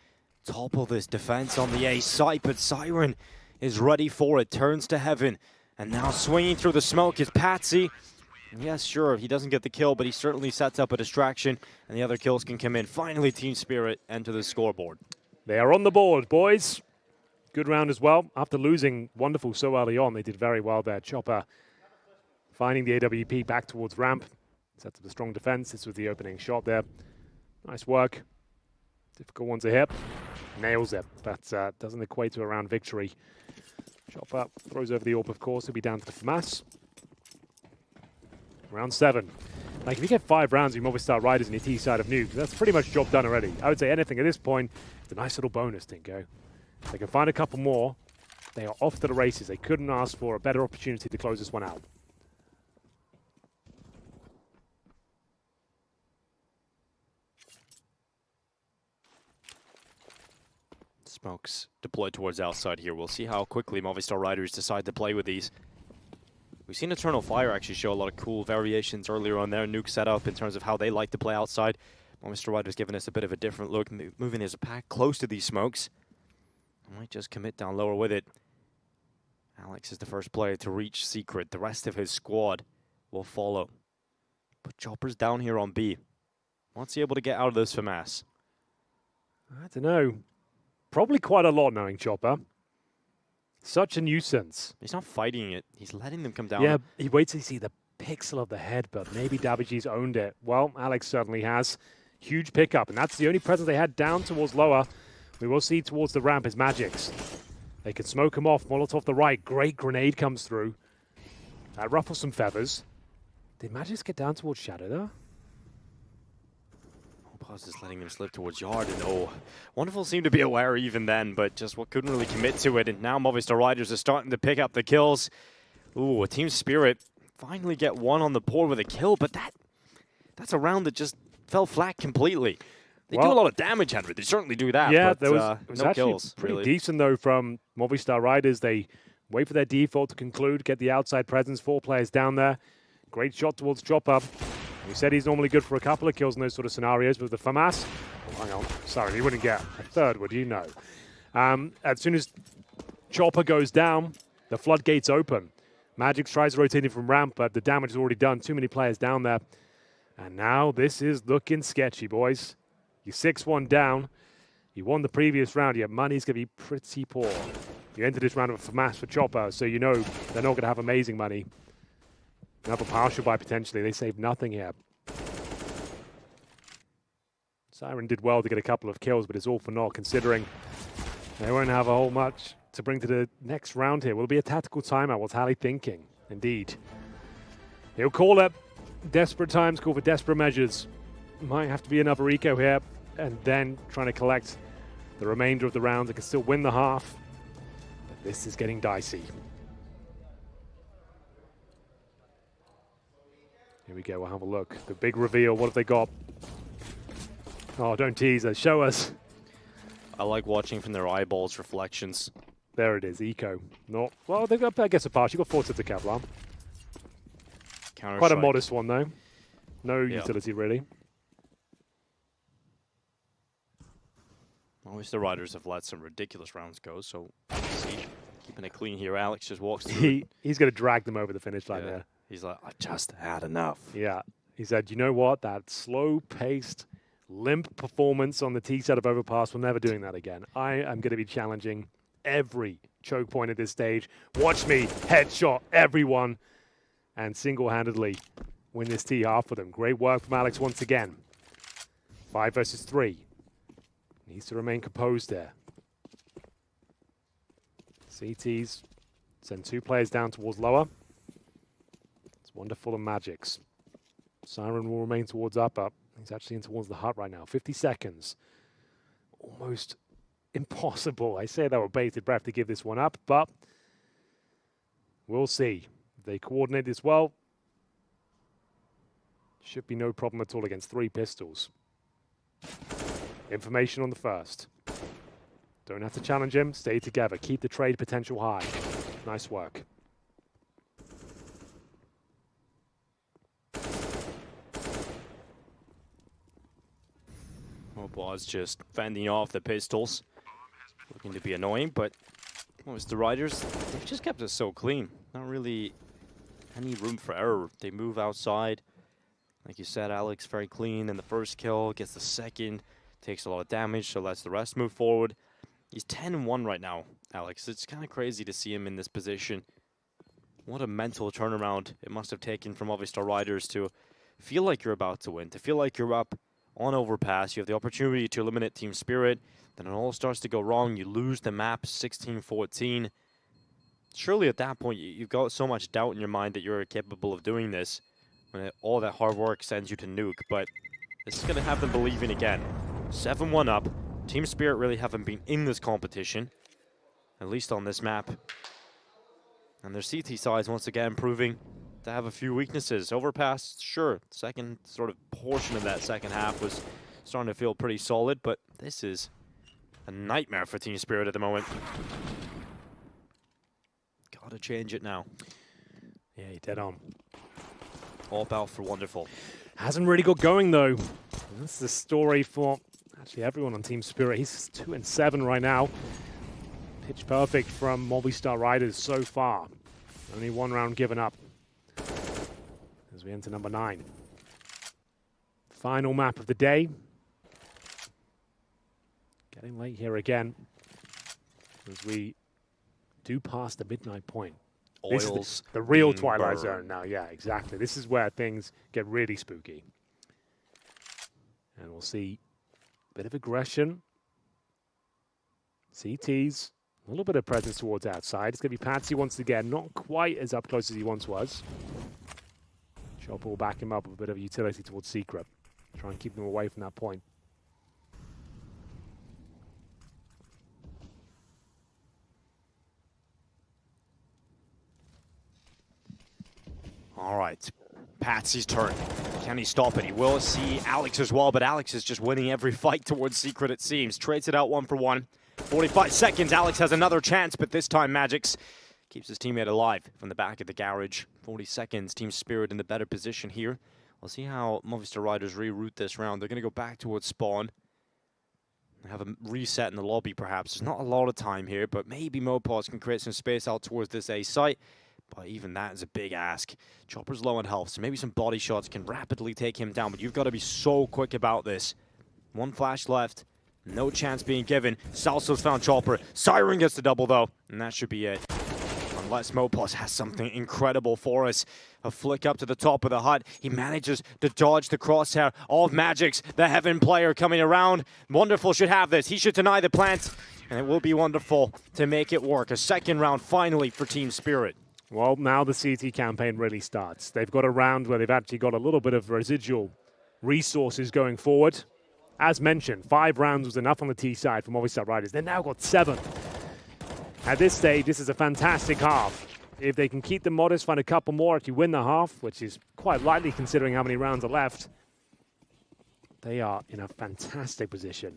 topple this defense on the A site, but Siren is ready for it, turns to Heaven, and now swinging through the smoke is Patsy. And yes, sure, he doesn't get the kill, but he certainly sets up a distraction, and the other kills can come in. Finally, Team Spirit enter the scoreboard. They are on the board, boys. Good round as well. After losing Wonderful so early on, they did very well there. Chopper finding the AWP back towards ramp. Sets up a strong defense. This was the opening shot there. Nice work. Difficult one to hit. Nails it, but doesn't equate to a round victory. Chopper throws over the AWP, of course. He'll be down to the FAMAS. Round 7. Like, if you get 5 rounds with Movistar Riders in your T side of Nuke, that's pretty much job done already. I would say anything at this point, it's a nice little bonus, Dinko. If they can find a couple more, they are off to the races. They couldn't ask for a better opportunity to close this one out. Smokes deployed towards outside here. We'll see how quickly Movistar Riders decide to play with these. We've seen Eternal Fire actually show a lot of cool variations earlier on their Nuke setup in terms of how they like to play outside. Movistar Riders giving us a bit of a different look, moving his pack close to these smokes. I might just commit down lower with it. Alex is the first player to reach Secret. The rest of his squad will follow. But Chopper's down here on B. What's he able to get out of this FaMAS? I don't know. Probably quite a lot, knowing Chopper. Such a nuisance. He's not fighting it. He's letting them come down. Yeah, he waits to see the pixel of the head, but maybe Daviji's owned it. Well, Alex certainly has. Huge pickup, and that's the only presence they had down towards lower. We will see towards the ramp is Magic's. They can smoke him off. Molotov the right. Great grenade comes through. That ruffles some feathers. Did Magic's get down towards Shadow, though? Overpass is letting them slip towards Yard, and oh, Wonderful seemed to be aware even then, but just couldn't really commit to it, and now Movistar Riders are starting to pick up the kills. Ooh, a Team Spirit finally get one on the board with a kill, but that's a round that just fell flat completely. They do a lot of damage, Henry. They certainly do that. Yeah, but, it was no actually kills, pretty really. decent, though, from Movistar Riders. They wait for their default to conclude, get the outside presence, 4 players down there. Great shot towards Chopper. We said he's normally good for a couple of kills in those sort of scenarios with the FaMAS. Oh, hang on. Sorry, he wouldn't get a third, would you? No. As soon as Chopper goes down, the floodgates open. Magix tries to rotate in from ramp, but the damage is already done. Too many players down there. And now this is looking sketchy, boys. You're 6-1 down. You won the previous round. Your money's going to be pretty poor. You enter this round with a FaMAS for Chopper, so you know they're not going to have amazing money. Another partial buy potentially. They saved nothing here. Siren did well to get a couple of kills, but it's all for naught considering they won't have a whole much to bring to the next round here. Will it be a tactical timeout? What's Halley thinking? Indeed. He'll call it. Desperate times call for desperate measures. Might have to be another eco here, and then trying to collect the remainder of the round. They can still win the half, but this is getting dicey. Here we go, we'll have a look. The big reveal, what have they got? Oh, don't tease us, show us. I like watching from their eyeballs reflections. There it is, eco. Not, well, they've got, I guess, a pass. You've got 4 tips of Kevlar. Quite a modest one, though. No utility, really. Movistar Riders have let some ridiculous rounds go, so see, keeping it clean here. Alex just walks through. He's going to drag them over the finish line there. He's like, I just had enough. Yeah. He said, you know what? That slow-paced, limp performance on the T set of Overpass, we're never doing that again. I am going to be challenging every choke point at this stage. Watch me headshot everyone and single-handedly win this T half for them. Great work from Alex once again. 5 versus 3. Needs to remain composed there. CTs send 2 players down towards lower. It's Wonderful and Magic's. Siren will remain towards upper. He's actually in towards the hut right now. 50 seconds. Almost impossible. I say that with bated breath to give this one up, but we'll see. If they coordinate this well, should be no problem at all against 3 pistols. Information on the first. Don't have to challenge him. Stay together. Keep the trade potential high. Nice work. Overpass just fending off the pistols. Looking to be annoying, but the Riders, they've just kept it so clean. Not really any room for error. They move outside. Like you said, Alex, very clean in the first kill. Gets the second. Takes a lot of damage, so lets the rest move forward. He's 10-1 right now, Alex. It's kind of crazy to see him in this position. What a mental turnaround it must have taken from Movistar Riders to feel like you're about to win, to feel like you're up on Overpass. You have the opportunity to eliminate Team Spirit. Then it all starts to go wrong. You lose the map 16-14. Surely at that point, you've got so much doubt in your mind that you're capable of doing this. when all that hard work sends you to Nuke, but this is going to have them believing again. 7-1 up. Team Spirit really haven't been in this competition, at least on this map. And their CT sides once again proving to have a few weaknesses. Overpass, sure, second sort of portion of that second half was starting to feel pretty solid, but this is a nightmare for Team Spirit at the moment. Gotta change it now. Yeah, you're dead on. All about for Wonderful. Hasn't really got going though. That's the story for actually everyone on Team Spirit. He's 2-7 right now. Pitch perfect from Movistar Riders so far. Only one round given up as we enter number 9. Final map of the day. Getting late here again as we do pass the midnight point. This is the real Twilight Zone now. Yeah, exactly. This is where things get really spooky. And we'll see a bit of aggression. CTs, a little bit of presence towards outside. It's going to be Patsy once again, not quite as up close as he once was. Chopper will back him up with a bit of utility towards Secret. Try and keep them away from that point. All right, Patsy's turn. Can he stop it? He will see Alex as well, but Alex is just winning every fight towards Secret, it seems. Trades it out 1 for 1. 45 seconds, Alex has another chance, but this time Magix keeps his teammate alive from the back of the garage. 40 seconds, Team Spirit in the better position here. We'll see how Movistar Riders reroute this round. They're going to go back towards spawn. Have a reset in the lobby, perhaps. There's not a lot of time here, but maybe MOPOS can create some space out towards this A site. But even that is a big ask. Chopper's low on health, so maybe some body shots can rapidly take him down, but you've got to be so quick about this. 1 flash left, no chance being given. Salso's found Chopper. Siren gets the double, though, and that should be it. Unless MOPOS has something incredible for us. A flick up to the top of the hut. He manages to dodge the crosshair of Magix, the Heaven player coming around. Wonderful should have this. He should deny the plant, and it will be Wonderful to make it work. A second round finally for Team Spirit. Well, now the CT campaign really starts. They've got a round where they've actually got a little bit of residual resources going forward. As mentioned, 5 rounds was enough on the T side for Movistar Riders. They've now got 7. At this stage, this is a fantastic half. If they can keep them modest, find a couple more, if you win the half, which is quite likely considering how many rounds are left, they are in a fantastic position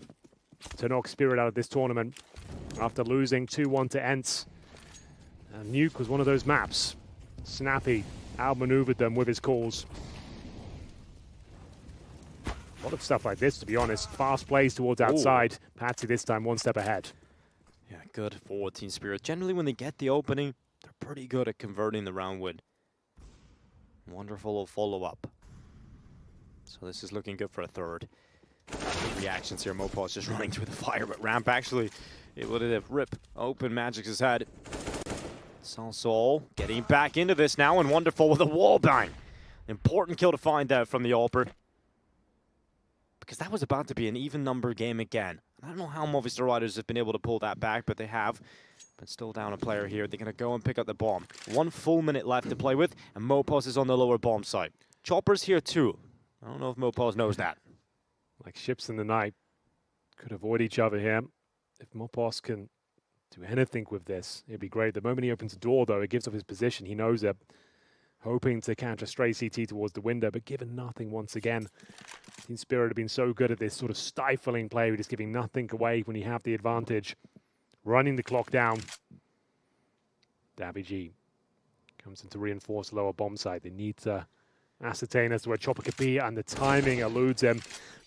to knock Spirit out of this tournament after losing 2-1 to ENCE. And Nuke was one of those maps. Snappy outmaneuvered them with his calls. A lot of stuff like this, to be honest. Fast plays towards outside. Patsy this time 1 step ahead. Yeah, good for Team Spirit. Generally, when they get the opening, they're pretty good at converting the round win. Wonderful follow-up. So this is looking good for a third. Good reactions here. MOPOS just running through the fire, but Ramp actually able to rip open Magix's head. Salsol getting back into this now, and Wonderful with a wall bang. Important kill to find out from the Alper, because that was about to be an even number game again. I don't know how Movistar Riders have been able to pull that back, but they have. But still down a player here. They're going to go and pick up the bomb. 1 full minute left to play with, and MOPOS is on the lower bomb site. Chopper's here too. I don't know if MOPOS knows that. Like ships in the night. Could avoid each other here. If MOPOS can do anything with this, it'd be great. The moment he opens the door, though, it gives up his position. He knows it. Hoping to counter stray CT towards the window, but given nothing once again. Team Spirit have been so good at this sort of stifling play, just giving nothing away when you have the advantage. Running the clock down. Davy comes in to reinforce the lower bomb site. They need to ascertain as to where Chopper could be, and the timing eludes him.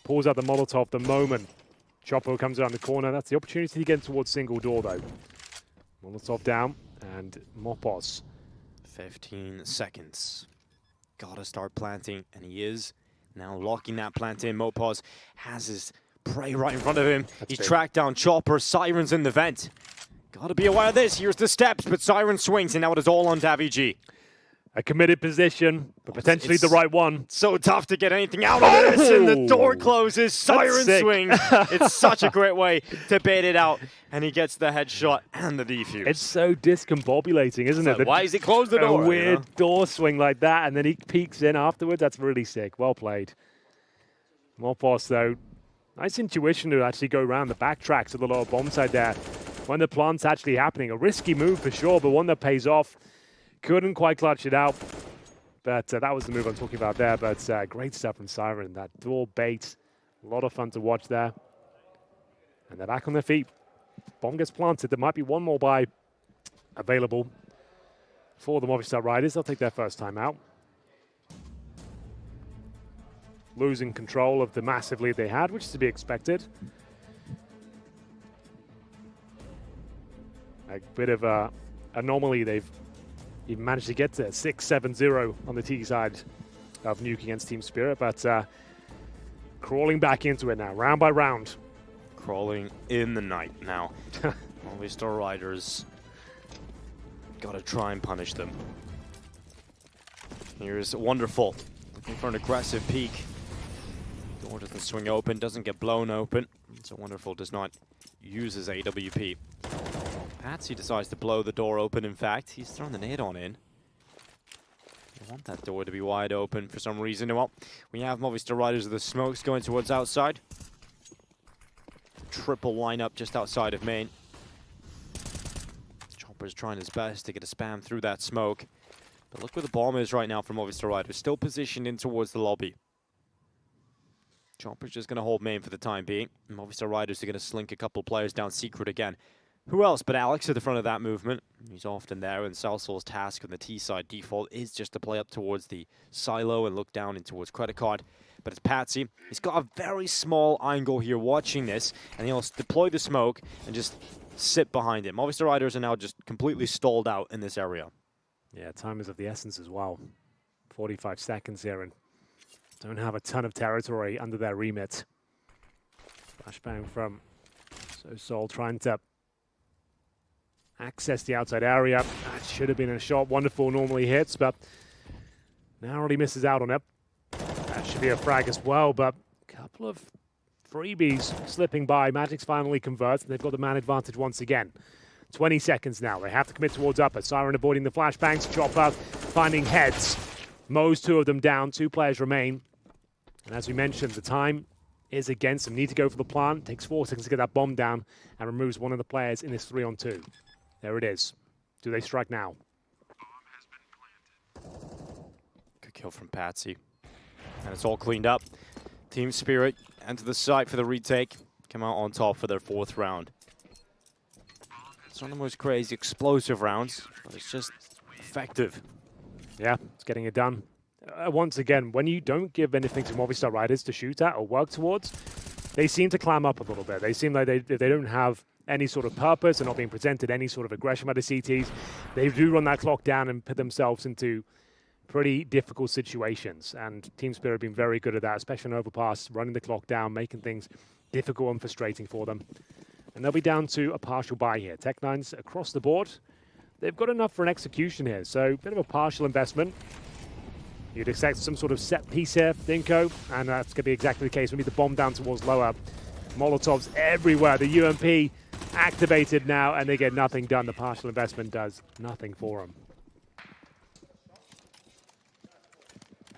Pulls out the Molotov the moment Chopper comes around the corner. That's the opportunity to get towards single door, though. Molotov down, and MOPOS. 15 seconds. Gotta start planting, and he is now locking that plant in. MOPOS has his prey right in front of him. He's tracked down Chopper. Siren's in the vent. Gotta be aware of this. Here's the steps, but Siren swings, and now it is all on Davy G. A committed position, but potentially the right one. So tough to get anything out of this, and the door closes, siren swing. It's such a great way to bait it out, and he gets the headshot and the defuse. It's so discombobulating, isn't it? Like, why does he close the door? A weird door swing like that, and then he peeks in afterwards. That's really sick. Well played. Morpos, though, nice intuition to actually go around the backtrack to the lower bomb side there when the plant's actually happening. A risky move for sure, but one that pays off. Couldn't quite clutch it out, but that was the move I'm talking about there. But great stuff from Siren. That door bait, a lot of fun to watch there. And they're back on their feet. Bomb gets planted. There might be one more buy available for the Movistar Riders. They'll take their first time out. Losing control of the massive lead they had, which is to be expected. A bit of a anomaly. They've even managed to get to 6-7-0 on the T side of Nuke against Team Spirit, but crawling back into it now, round by round. Crawling in the night now. Movistar Riders gotta try and punish them. Here's Wonderful, looking for an aggressive peek. Door doesn't swing open, doesn't get blown open, so Wonderful does not use his AWP. Patsy decides to blow the door open, in fact. He's thrown the nade on in. I want that door to be wide open for some reason. Well, we have Movistar Riders with the smokes going towards outside. Triple lineup just outside of main. Chopper's trying his best to get a spam through that smoke. But look where the bomb is right now for Movistar Riders. Still positioned in towards the lobby. Chopper's just going to hold main for the time being. Movistar Riders are going to slink a couple players down secret again. Who else but Alex at the front of that movement? He's often there, and Salsol's task on the T-side default is just to play up towards the silo and look down in towards credit card. But it's Patsy. He's got a very small angle here watching this, and he'll deploy the smoke and just sit behind him. Movistar Riders are now just completely stalled out in this area. Yeah, time is of the essence as well. 45 seconds here, and don't have a ton of territory under their remit. Flashbang from Sol trying to access the outside area. That should have been a shot. Wonderful normally hits, but narrowly misses out on it. That should be a frag as well, but a couple of freebies slipping by. Magic's finally converts, and they've got the man advantage once again. 20 seconds now. They have to commit towards upper. Siren avoiding the flashbangs. Chopper finding heads. MOUZ, 2 of them down. 2 players remain. And as we mentioned, the time is against them. Need to go for the plant. Takes 4 seconds to get that bomb down and removes one of the players in this 3-on-2. There it is. Do they strike now? Good kill from Patsy. And it's all cleaned up. Team Spirit enter the site for the retake. Come out on top for their 4th round. It's one of the most crazy explosive rounds, but it's just effective. Yeah, it's getting it done. Once again, when you don't give anything to Movistar Riders to shoot at or work towards, they seem to clam up a little bit. They seem like they don't have any sort of purpose and not being presented any sort of aggression by the CTs. They do run that clock down and put themselves into pretty difficult situations. And Team Spirit have been very good at that, especially on Overpass, running the clock down, making things difficult and frustrating for them. And they'll be down to a partial buy here. Tech9's across the board. They've got enough for an execution here, so a bit of a partial investment. You'd expect some sort of set piece here, Dinko, and that's going to be exactly the case. We need the bomb down towards lower. Molotovs everywhere. The UMP activated now, and they get nothing done. The partial investment does nothing for them.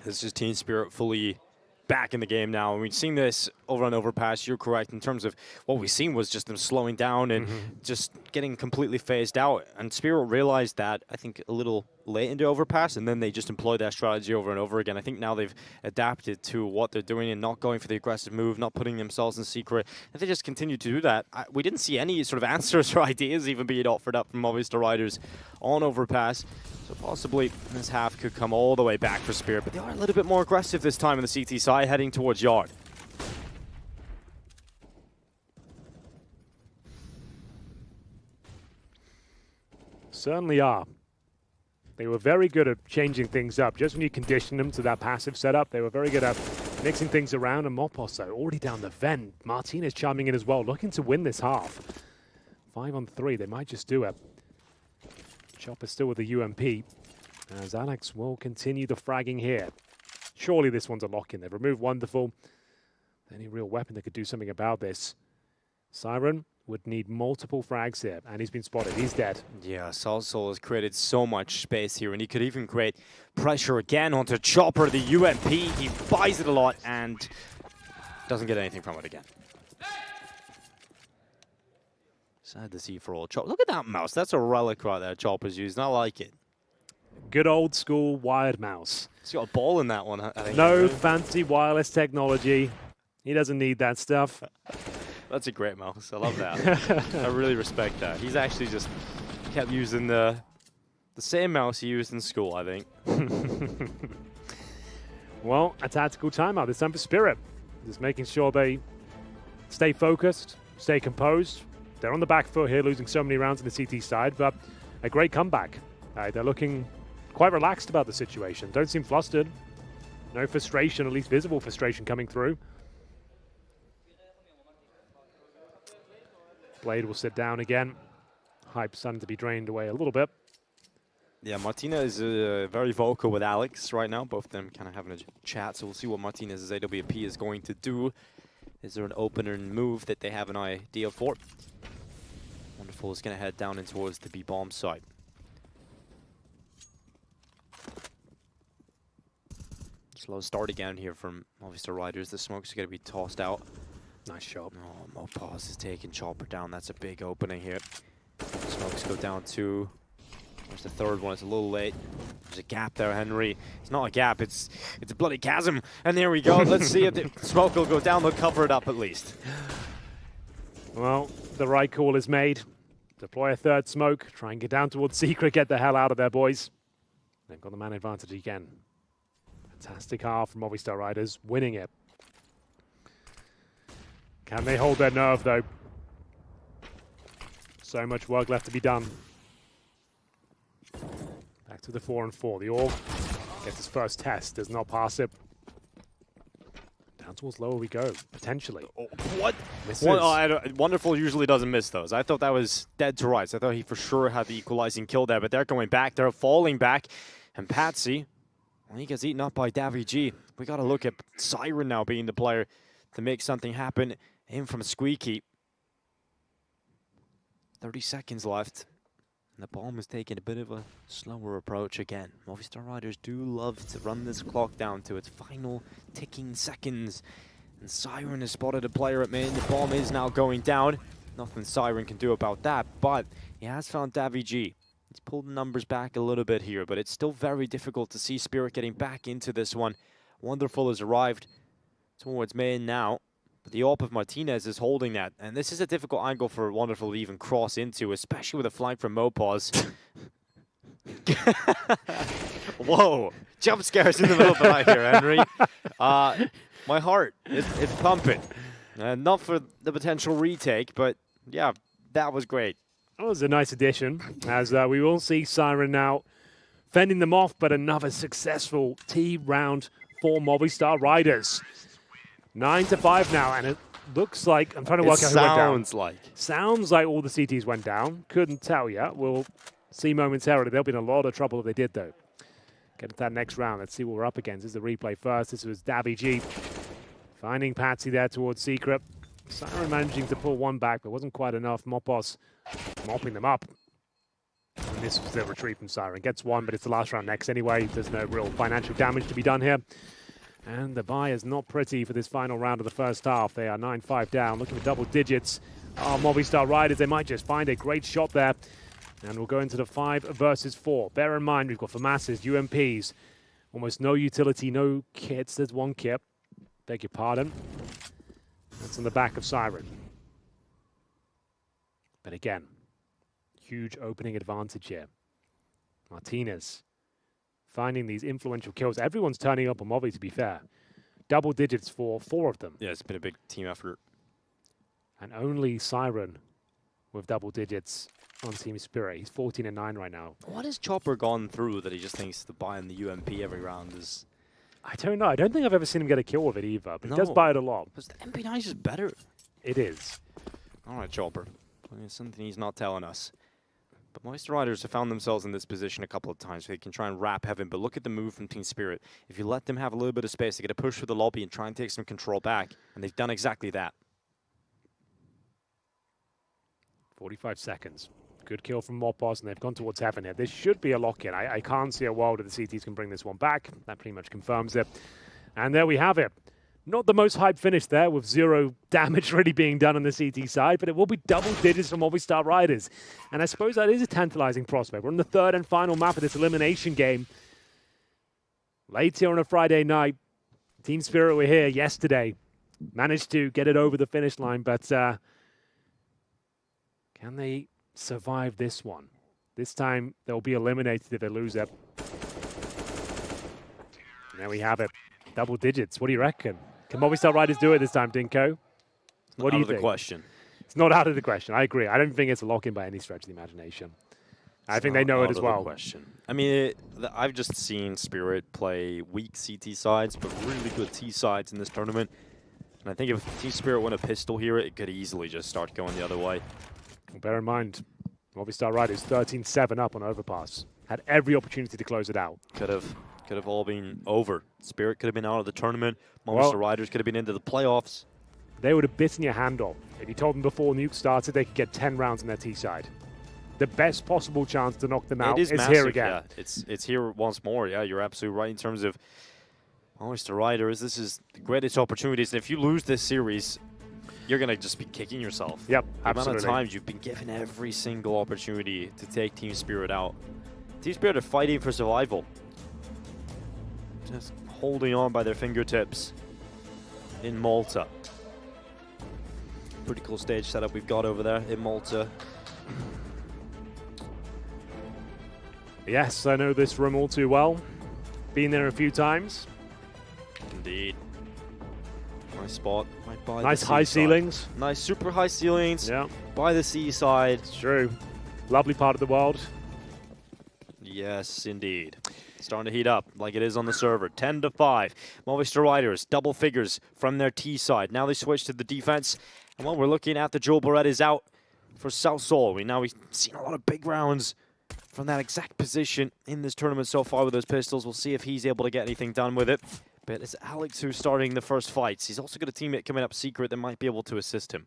This is Team Spirit fully back in the game now, and we've seen this over on Overpass. You're correct in terms of what we've seen was just them slowing down and just getting completely phased out. And Spirit realized that, I think, a little late into Overpass, and then they just employed that strategy over and over again. I think now they've adapted to what they're doing and not going for the aggressive move, not putting themselves in secret. And they just continue to do that. We didn't see any sort of answers or ideas even being offered up from Movistar Riders on Overpass. So possibly this half could come all the way back for Spirit, but they are a little bit more aggressive this time on the CT side, heading towards Yard. Certainly are. They were very good at changing things up. Just when you condition them to that passive setup, they were very good at mixing things around. And Mopos, though, already down the vent. Martinez chiming in as well, looking to win this half. 5-on-3, they might just do it. Chopper still with the UMP. as Alex will continue the fragging here. Surely this one's a lock-in. They've removed Wonderful. Any real weapon that could do something about this. Siren would need multiple frags here, and he's been spotted. He's dead. Yeah, Salsol has created so much space here, and he could even create pressure again onto Chopper, the UMP. He buys it a lot and doesn't get anything from it again. Sad to see for old Chopper. Look at that mouse. That's a relic right there Chopper's used. I like it. Good old school wired mouse. He's got a ball in that one, I think. No fancy wireless technology. He doesn't need that stuff. That's a great mouse. I love that. I really respect that. He's actually just kept using the same mouse he used in school, I think. Well, a tactical timeout. This time for Spirit. Just making sure they stay focused, stay composed. They're on the back foot here, losing so many rounds on the CT side, but a great comeback. They're looking quite relaxed about the situation. Don't seem flustered. No frustration, at least visible frustration coming through. Blade will sit down again. Hype starting to be drained away a little bit. Yeah, Martinez is very vocal with Alex right now. Both of them kind of having a chat, so we'll see what Martinez's AWP is going to do. Is there an opener move that they have an idea for? Wonderful is going to head down in towards the B-bomb side. Slow start again here from Movistar Riders. The smoke's going to be tossed out. Nice shot. Oh, Mopaz is taking Chopper down. That's a big opening here. Smokes go down 2. There's the third one. It's a little late. There's a gap there, Henry. It's not a gap. It's a bloody chasm. And there we go. Let's see if the smoke will go down. They'll cover it up at least. Well, the right call is made. Deploy a third smoke. Try and get down towards Secret. Get the hell out of there, boys. They've got the man advantage again. Fantastic half from Movistar Riders. Winning it. Can they hold their nerve, though? So much work left to be done. Back to the 4-on-4. The Orb gets his first test. Does not pass it. Down towards lower we go, potentially. Oh, what? Misses. Wonderful usually doesn't miss those. I thought that was dead to rights. I thought he for sure had the equalizing kill there, but they're going back. They're falling back. And Patsy, well, he gets eaten up by Davy G. We got to look at Siren now being the player to make something happen. In from Squeaky. 30 seconds left. And the bomb is taking a bit of a slower approach again. Movistar Riders do love to run this clock down to its final ticking seconds. And Siren has spotted a player at main. The bomb is now going down. Nothing Siren can do about that, but he has found Davy G. He's pulled the numbers back a little bit here, but it's still very difficult to see Spirit getting back into this one. Wonderful has arrived towards main now. But the AWP of Martinez is holding that. And this is a difficult angle for Wonderful to even cross into, especially with a flank from Mopaz. Whoa! Jump scares in the middle of the night here, Henry. My heart, it's pumping. Not for the potential retake, but yeah, that was great. That was a nice addition, as we will see Siren now fending them off, but another successful T round for Movistar Riders. 9-5 now, and it looks like, I'm trying to work out who went down. Sounds like all the CTs went down. Couldn't tell yet. We'll see momentarily. They'll be in a lot of trouble if they did, though. Get into that next round. Let's see what we're up against. This is the replay first. This was Davy G finding Patsy there towards Secret. Siren managing to pull one back, but wasn't quite enough. Mopaz mopping them up. And this was the retreat from Siren. Gets one, but it's the last round next anyway. There's no real financial damage to be done here. And the buy is not pretty for this final round of the first half. They are 9-5 down, looking for double digits. Movistar Riders, they might just find a great shot there. And we'll go into the 5 versus 4. Bear in mind, we've got FAMASs, UMPs. Almost no utility, no kits. There's one kit. Beg your pardon. That's on the back of Siren. But again, huge opening advantage here. Martinez finding these influential kills. Everyone's turning up on Movi, to be fair. Double digits for 4 of them. Yeah, it's been a big team effort. And only Siren with double digits on Team Spirit. He's 14-9 right now. What has Chopper gone through that he just thinks the buy in the UMP every round is... I don't know. I don't think I've ever seen him get a kill with it either, but he does buy it a lot. But the MP9 is just better. It is. All right, Chopper. It's something he's not telling us. But Movistar Riders have found themselves in this position a couple of times. They can try and wrap Heaven, but look at the move from Team Spirit. If you let them have a little bit of space, they get a push through the lobby and try and take some control back, and they've done exactly that. 45 seconds. Good kill from Mopoz, and they've gone towards Heaven here. This should be a lock-in. I can't see a world where the CTs can bring this one back. That pretty much confirms it. And there we have it. Not the most hype finish there, with 0 damage really being done on the CT side, but it will be double digits from Movistar Riders. And I suppose that is a tantalizing prospect. We're on the 3rd and final map of this elimination game. Late here on a Friday night. Team Spirit were here yesterday. Managed to get it over the finish line, but can they survive this one? This time they'll be eliminated if they lose it. And there we have it. Double digits. What do you reckon? Can Movistar Riders do it this time, Dinko? What do you think? Out of the question. It's not out of the question. I agree. I don't think it's a lock-in by any stretch of the imagination. I think they know it as well. Question. I mean, I've just seen Spirit play weak CT sides, but really good T sides in this tournament. And I think if Team Spirit won a pistol here, it could easily just start going the other way. Well, bear in mind, Movistar Riders 13-7 up on Overpass. Had every opportunity to close it out. Could have all been over. Spirit could have been out of the tournament. Movistar Riders could have been into the playoffs. They would have bitten your hand off. If you told them before Nuke started, they could get 10 rounds in their T side. The best possible chance to knock them out is massive, here again. Yeah. It's here once more. Yeah, you're absolutely right in terms of Movistar Riders. This is the greatest opportunities. And if you lose this series, you're going to just be kicking yourself. Yep, the absolutely. amount of times you've been given every single opportunity to take Team Spirit out. Team Spirit are fighting for survival. Just holding on by their fingertips in Malta. Pretty cool stage setup we've got over there in Malta. Yes, I know this room all too well. Been there a few times. Indeed. Nice spot. Right by nice the high seaside. ceilings. Nice super high ceilings. Yeah. By the seaside. It's true. Lovely part of the world. Yes, indeed. Starting to heat up like it is on the server. 10-5. Movistar Riders, double figures from their T side. Now they switch to the defense. And while we're looking at the Joel Barrett is out for South Seoul. We've seen a lot of big rounds from that exact position in this tournament so far with those pistols. We'll see if he's able to get anything done with it. But it's Alex who's starting the first fights. He's also got a teammate coming up secret that might be able to assist him.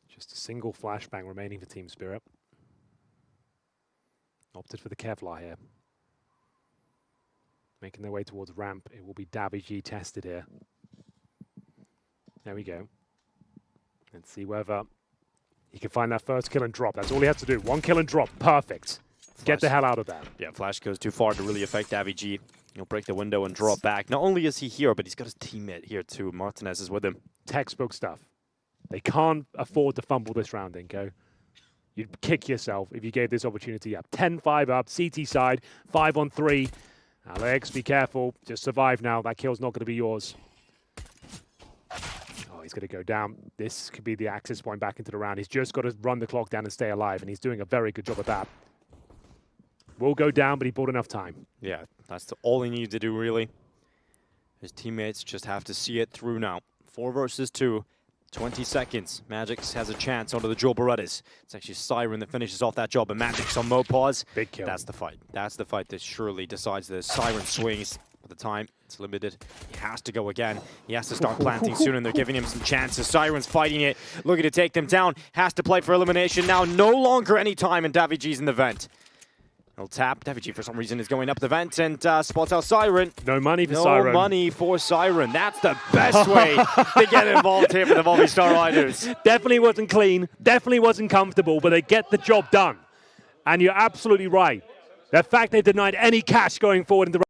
Just a single flashbang remaining for Team Spirit. Opted for the Kevlar here. Making their way towards ramp. It will be daviG tested here. There we go. Let's see whether he can find that first kill and drop. That's all he has to do. 1 kill and drop. Perfect. Get the hell out of there. Yeah, Flash goes too far to really affect daviG. He'll break the window and drop back. Not only is he here, but he's got his teammate here too. Martinez is with him. Textbook stuff. They can't afford to fumble this round, Inko. You'd kick yourself if you gave this opportunity up. 10-5 up, CT side, 5-on-3. Alex, be careful. Just survive now. That kill's not going to be yours. Oh, he's going to go down. This could be the access point back into the round. He's just got to run the clock down and stay alive, and he's doing a very good job of that. Will go down, but he bought enough time. Yeah, that's all he needed to do, really. His teammates just have to see it through now. 4 versus 2. 20 seconds. Magix has a chance onto the Joel Berettas. It's actually Siren that finishes off that job, and Magix on Mopause. Big kill. That's the fight. That's the fight that surely decides this. Siren swings, but the time, it's limited. He has to go again. He has to start planting soon, and they're giving him some chances. Siren's fighting it, looking to take them down. Has to play for elimination now. No longer any time, and daviG's in the vent. He'll tap. daviG, for some reason, is going up the vent and spots out Siren. No money for Siren. No money for Siren. That's the best way to get involved here for the Movistar Riders. Definitely wasn't clean. Definitely wasn't comfortable, but they get the job done. And you're absolutely right. The fact they denied any cash going forward in the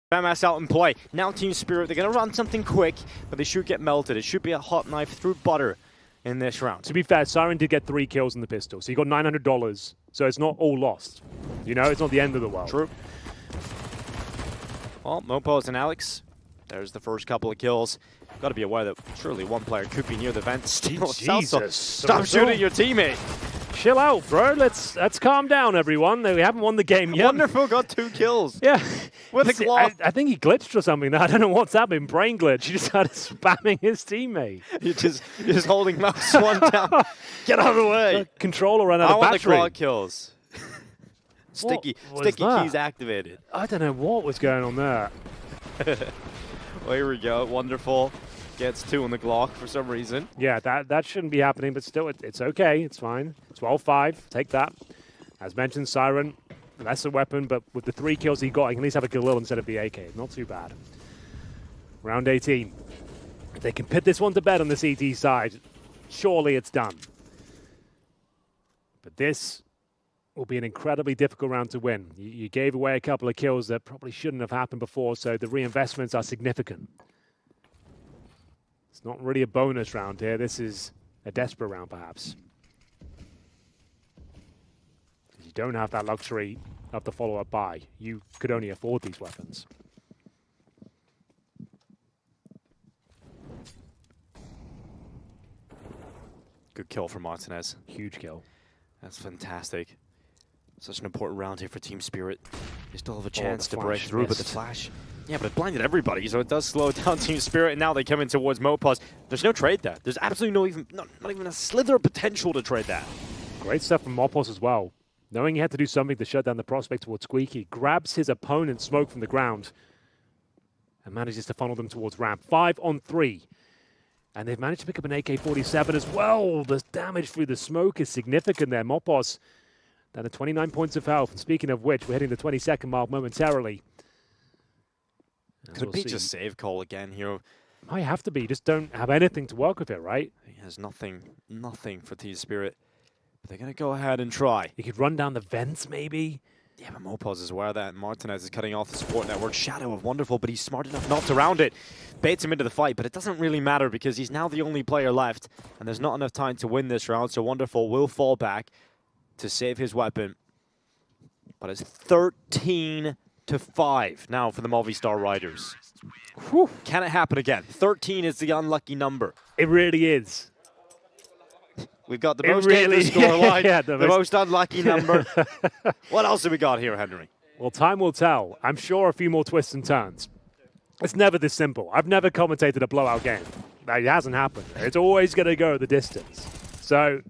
FAMAS out in play. Now Team Spirit, they're going to run something quick, but they should get melted. It should be a hot knife through butter in this round. To be fair, Siren did get 3 kills in the pistol, so he got $900. So it's not all lost. You know, it's not the end of the world. True. Well, Mopos and Alex There's the first couple of kills. Got to be aware that surely one player could be near the vent still. Jesus. Stop shooting your teammate. Chill out, bro. Let's calm down, everyone. We haven't won the game yet. Wonderful got 2 kills. Yeah. With a Glock. I think he glitched or something. I don't know what's happening. Brain glitch. He just started spamming his teammate. You're just holding mouse 1 down. Get out of the way. The controller ran out of battery. I want the Glock kills. Sticky keys activated. I don't know what was going on there. Well, here we go. Wonderful. Gets 2 on the Glock for some reason. Yeah, that shouldn't be happening, but still, it's okay. It's fine. 12-5. Take that. As mentioned, Siren, that's a weapon, but with the 3 kills he got, he can at least have a Galil instead of the AK. Not too bad. Round 18. If they can put this one to bed on the CT side, surely it's done. But this will be an incredibly difficult round to win. You gave away a couple of kills that probably shouldn't have happened before, so the reinvestments are significant. It's not really a bonus round here. This is a desperate round, perhaps. You don't have that luxury of the follow-up buy. You could only afford these weapons. Good kill from Martinez. Huge kill. That's fantastic. Such an important round here for Team Spirit. They still have a chance to break through, but the flash... Yeah, but it blinded everybody, so it does slow down Team Spirit, and now they come in towards Mopaz. There's no trade there. There's absolutely not even a slither of potential to trade that. Great stuff from Mopaz as well. Knowing he had to do something to shut down the prospect towards Squeaky, grabs his opponent's smoke from the ground and manages to funnel them towards ramp. 5 on 3. And they've managed to pick up an AK-47 as well. The damage through the smoke is significant there. Mopaz down to 29 points of health. And speaking of which, we're hitting the 20-second mark momentarily. Could it be just save call again here? Might have to be. Just don't have anything to work with it, right? He has nothing for Team Spirit. But they're going to go ahead and try. You could run down the vents, maybe? Yeah, but Mopaz is aware of that. Martinez is cutting off the support network. Shadow of Wonderful, but he's smart enough not to round it. Baits him into the fight, but it doesn't really matter because he's now the only player left. And there's not enough time to win this round, so Wonderful will fall back to save his weapon. But it's 13-5 now for the Movistar Riders. Whew. Can it happen again? 13 is the unlucky number. It really is. We've got the most games scoreline, the most unlucky number. What else have we got here, Henry? Well, time will tell. I'm sure a few more twists and turns. It's never this simple. I've never commentated a blowout game. It hasn't happened. It's always going to go the distance. So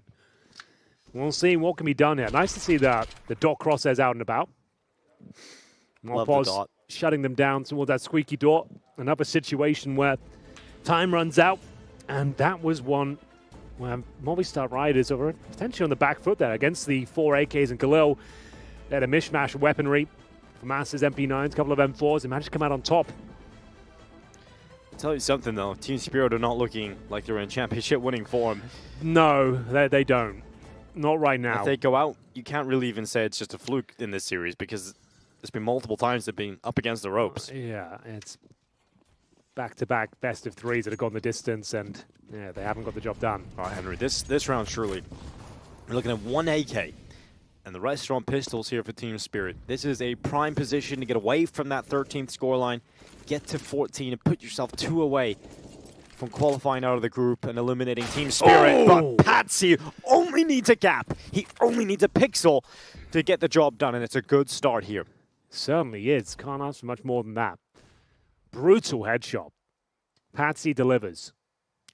we'll see what can be done here. Nice to see the dot crosshairs out and about. Mopaz shutting them down towards that squeaky door. Another situation where time runs out, and that was one where Movistar Riders are potentially on the back foot there against the 4 AKs and Galil. They had a mishmash of weaponry from Masters, MP9s, a couple of M4s. They managed to come out on top. I'll tell you something, though. Team Spirit are not looking like they're in championship winning form. No, they don't. Not right now. If they go out, you can't really even say it's just a fluke in this series because there's been multiple times they've been up against the ropes. Yeah, it's back-to-back best of threes that have gone the distance, and yeah, they haven't got the job done. All right, Henry, this round surely we're looking at 1 AK, and the rest are on pistols here for Team Spirit. This is a prime position to get away from that 13th scoreline, get to 14, and put yourself 2 away from qualifying out of the group and eliminating Team Spirit. Oh! But Patsy only needs a gap. He only needs a pixel to get the job done, and it's a good start here. Certainly is. Can't ask for much more than that. Brutal headshot. Patsy delivers.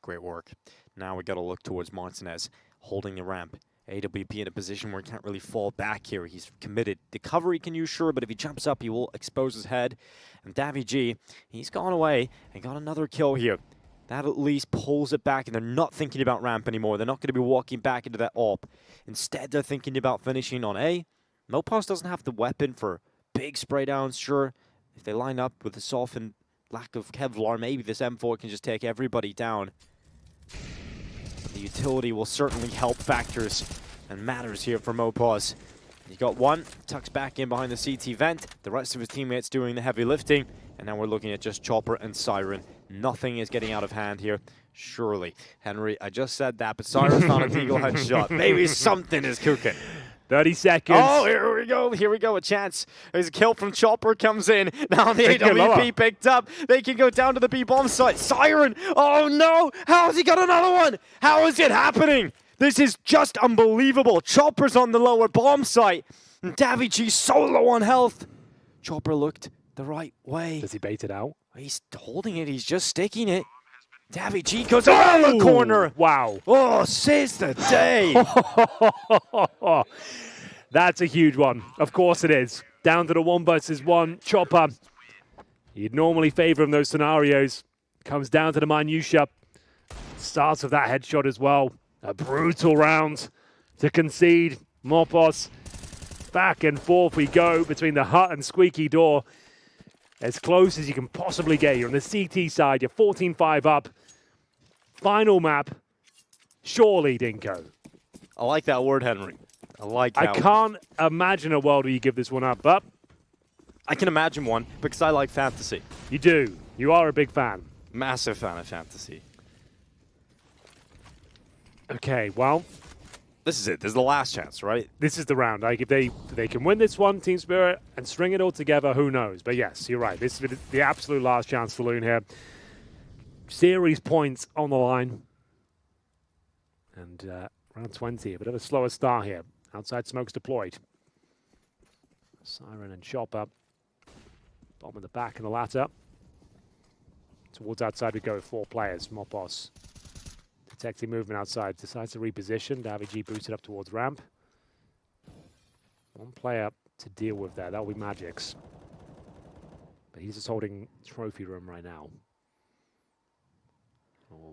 Great work. Now we got to look towards Martinez holding the ramp. AWP in a position where he can't really fall back here. He's committed. The cover he can use, sure, but if he jumps up, he will expose his head. And Davy G, he's gone away and got another kill here. That at least pulls it back, and they're not thinking about ramp anymore. They're not going to be walking back into that AWP. Instead, they're thinking about finishing on A. Mopaz doesn't have the weapon for big spray downs, sure. If they line up with the softened lack of Kevlar, maybe this M4 can just take everybody down. But the utility will certainly help factors and matters here for Mopaz. He got one, tucks back in behind the CT vent. The rest of his teammates doing the heavy lifting. And now we're looking at just Chopper and Siren. Nothing is getting out of hand here, surely. Henry, I just said that, but Siren's not a legal headshot. Maybe something is cooking. 30 seconds. Oh, here we go. Here we go. A chance. There's a kill from Chopper comes in. Now the They get lower. AWP picked up. They can go down to the B bomb site. Siren. Oh no. How has he got another one? How is it happening? This is just unbelievable. Chopper's on the lower bomb site. And daviG so low on health. Chopper looked the right way. Does he bait it out? He's holding it. He's just sticking it. daviG goes around the corner. Wow. Oh, says the day. That's a huge one. Of course it is. Down to the 1 versus 1. Chopper. You'd normally favor him those scenarios. Comes down to the minutia. Starts with that headshot as well. A brutal round to concede. Morpos. Back and forth we go between the hut and squeaky door. As close as you can possibly get. You're on the CT side. You're 14-5 up. Final map. Surely, Dinko. I like that word, Henry. I like that I can't imagine a world where you give this one up, but I can imagine one because I like fantasy. You do. You are a big fan. Massive fan of fantasy. Okay, well, this is it. This is the last chance, right? This is the round. Like, if they can win this one, Team Spirit, and string it all together, who knows? But yes, you're right. This is the absolute last chance for Loon here. Series points on the line. And round 20, a bit of a slower start here. Outside smokes deployed. Siren and Chopper. Bomb in the back and the latter. Towards outside we go with 4 players. Mopos detecting movement outside. Decides to reposition. daviG boosted up towards ramp. 1 player to deal with there. That'll be Magic's. But he's just holding trophy room right now.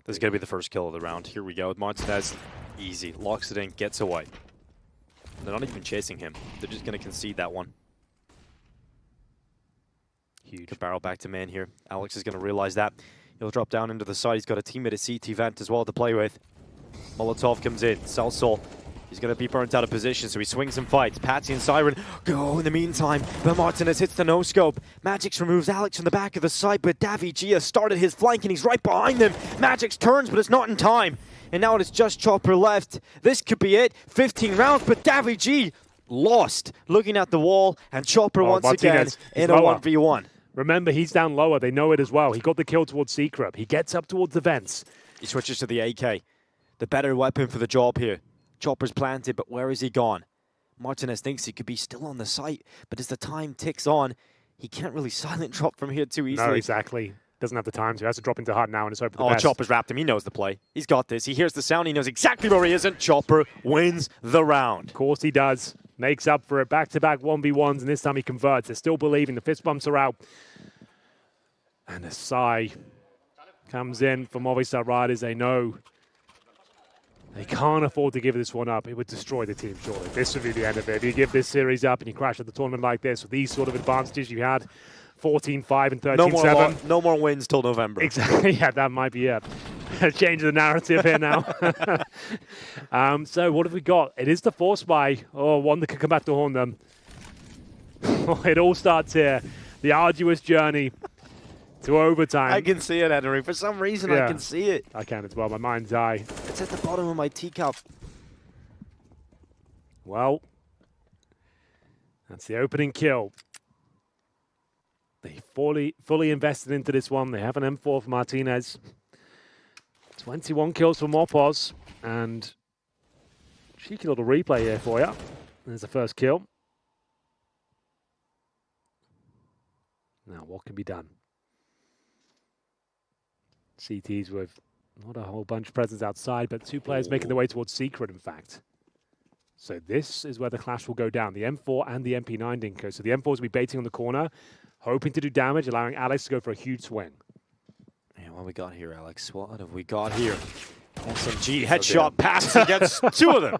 This is going to be the first kill of the round. Here we go. Martinez, easy. Locks it in, gets away. They're not even chasing him. They're just going to concede that one. Huge. Good barrel back to man here. Alex is going to realize that. He'll drop down into the side. He's got a teammate at CT Vent as well to play with. Molotov comes in. Celsol. He's going to be burnt out of position, so he swings and fights. Patsy and Siren go in the meantime, but Martinez hits the no-scope. Magix removes Alex from the back of the site, but daviG has started his flank, and he's right behind them. Magix turns, but it's not in time. And now it's just Chopper left. This could be it. 15 rounds, but daviG lost. Looking at the wall, and Chopper once Martinez again in a 1v1. Remember, he's down lower. They know it as well. He got the kill towards Secret. He gets up towards the vents. He switches to the AK. The better weapon for the job here. Chopper's planted, but where is he gone? Martinez thinks he could be still on the site, but as the time ticks on, he can't really silent drop from here too easily. No, exactly. Doesn't have the time to. He has to drop into hut now and just hope for the best. Chopper's wrapped him. He knows the play. He's got this. He hears the sound. He knows exactly where he is, and Chopper wins the round. Of course he does. Makes up for it. Back-to-back 1v1s, and this time he converts. They're still believing. The fist bumps are out. And a sigh comes in for Movistar Riders. They know they can't afford to give this one up. It would destroy the team, surely. This would be the end of it. If you give this series up and you crash at the tournament like this, with these sort of advantages you had, 14-5 and 13-7. No more wins till November. Exactly. Yeah, that might be it. Change the narrative here now. So what have we got? It is the force buy. Oh, one that could come back to haunt them. It all starts here. The arduous journey to overtime. I can see it, Henry. For some reason, I can see it. I can as well. My mind's eye. It's at the bottom of my teacup. Well, that's the opening kill. They fully invested into this one. They have an M4 for Martinez. 21 kills for Morpos. And cheeky little replay here for you. There's the first kill. Now, what can be done? CTs with not a whole bunch of presence outside, but 2 players making their way towards Secret, in fact. So this is where the clash will go down. The M4 and the MP9 Dinko. So the M4 will be baiting on the corner, hoping to do damage, allowing Alex to go for a huge swing. Yeah, what we got here, Alex? What have we got here? SMG headshot pass against 2 of them.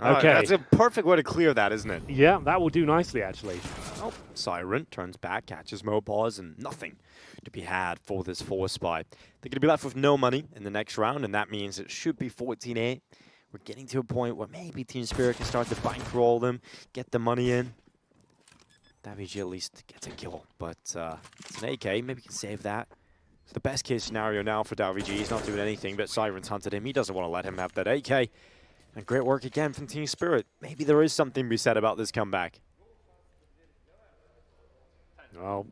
Okay. That's a perfect way to clear that, isn't it? Yeah, that will do nicely, actually. Oh, Siren turns back, catches Mopause, and nothing to be had for this force buy. They're going to be left with no money in the next round, and that means it should be 14-8. We're getting to a point where maybe Team Spirit can start to bankroll them, get the money in. daviG at least gets a kill, but it's an AK. Maybe he can save that. It's the best case scenario now for daviG. He's not doing anything, but Siren's hunted him. He doesn't want to let him have that AK. And great work again from Team Spirit. Maybe there is something to be said about this comeback. Well,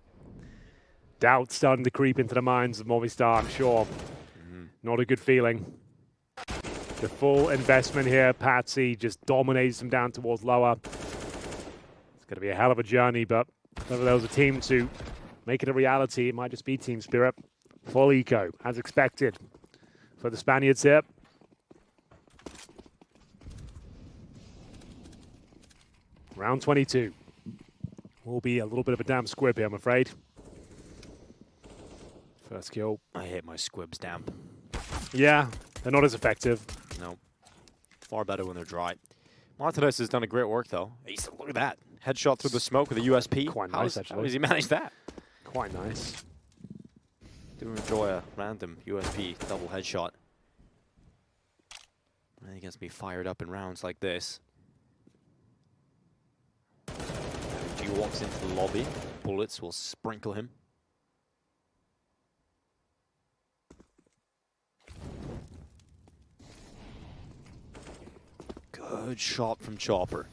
doubt starting to creep into the minds of Movistar, I'm sure. Not a good feeling. The full investment here, Patsy just dominates them down towards lower. It's going to be a hell of a journey, but whether there was a team to make it a reality, it might just be Team Spirit. Full eco, as expected, for the Spaniards here. Round 22. Will be a little bit of a damn squib here, I'm afraid. First kill. I hate my squibs damp. Yeah, they're not as effective. No. Far better when they're dry. Martinez has done a great work, though. Look at that. Headshot through the smoke with a USP. Quite nice, How actually. does he manage that? Quite nice. Do enjoy a random USP double headshot. I think he gets me fired up in rounds like this. He walks into the lobby. Bullets will sprinkle him. Good shot from Chopper.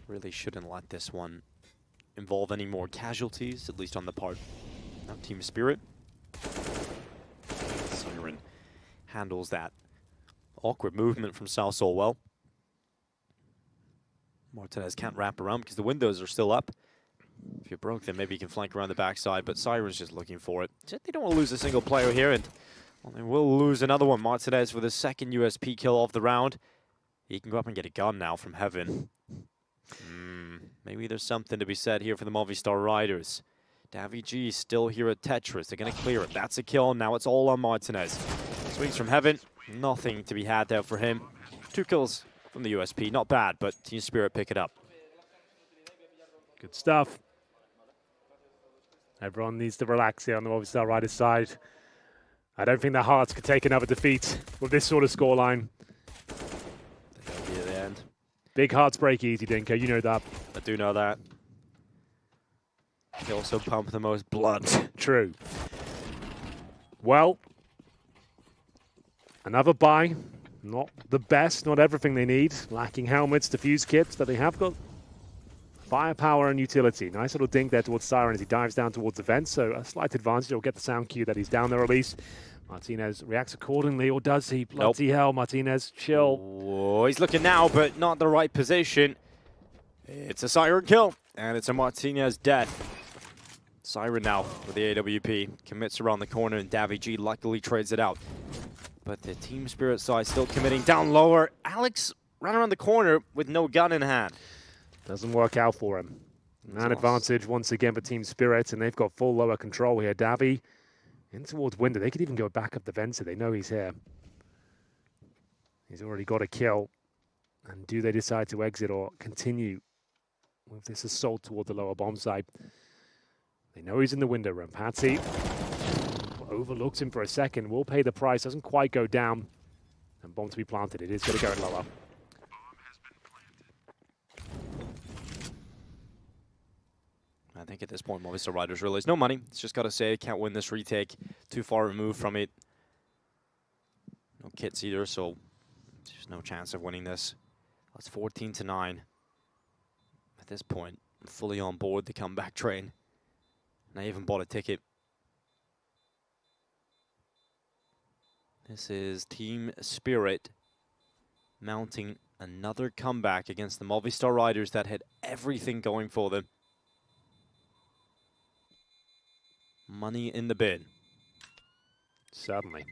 Really shouldn't let this one involve any more casualties, at least on the part of Team Spirit. Siren handles that awkward movement from South so well. Martinez can't wrap around because the windows are still up. If you're broke, then maybe you can flank around the backside, but Siren's just looking for it. They don't want to lose a single player here, and well, they will lose another one. Martinez with his second USP kill of the round. He can go up and get a gun now from Heaven. Maybe there's something to be said here for the Movistar Riders. Davi G still here at Tetris. They're going to clear it. That's a kill. Now it's all on Martinez. Swings from Heaven. Nothing to be had there for him. 2 kills from the USP. Not bad, but Team Spirit pick it up. Good stuff. Everyone needs to relax here on the Movistar Riders side. I don't think their hearts could take another defeat with this sort of scoreline. That'll be at the end. Big hearts break easy, Dinko. You know that. I do know that. They also pump the most blood. True. Well, another buy. Not the best, not everything they need. Lacking helmets, defuse kits, but they have got firepower and utility. Nice little dink there towards Siren as he dives down towards the vent, so a slight advantage. He'll get the sound cue that he's down there at least. Martinez reacts accordingly, or does he? Bloody hell, Martinez, chill. Oh, he's looking now, but not the right position. It's a Siren kill, and it's a Martinez death. Siren now with the AWP. Commits around the corner, and Davi G luckily trades it out. But the Team Spirit side still committing down lower. Alex ran around the corner with no gun in hand. Doesn't work out for him. Man advantage once again for Team Spirit, and they've got full lower control here. Davi in towards window. They could even go back up the venter. They know he's here. He's already got a kill. And do they decide to exit or continue with this assault toward the lower bomb side? They know he's in the window room. Patsy overlooks him for a second. Will pay the price. Doesn't quite go down. And bomb to be planted. It is going to go lower. I think at this point, Movistar Riders realize no money. It's just got to say, can't win this retake. Too far removed from it. No kits either, so there's no chance of winning this. That's 14-9. At this point, I'm fully on board the comeback train. And I even bought a ticket. This is Team Spirit mounting another comeback against the Movistar Riders that had everything going for them. Money in the bin. Certainly.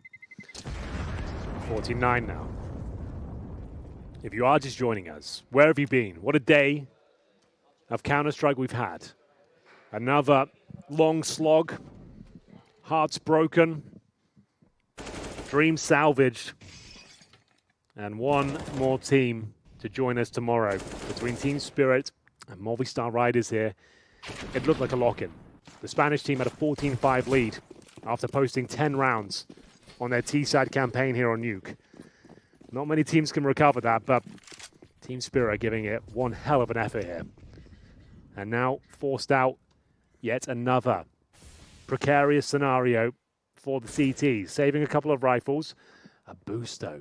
49 now. If you are just joining us, where have you been? What a day of Counter-Strike we've had. Another long slog. Hearts broken. Dreams salvaged. And one more team to join us tomorrow. Between Team Spirit and Movistar Riders here, it looked like a lock-in. The Spanish team had a 14-5 lead after posting 10 rounds on their T-side campaign here on Nuke. Not many teams can recover that, but Team Spirit are giving it one hell of an effort here. And now forced out yet another precarious scenario for the CT, saving a couple of rifles. A boost, though.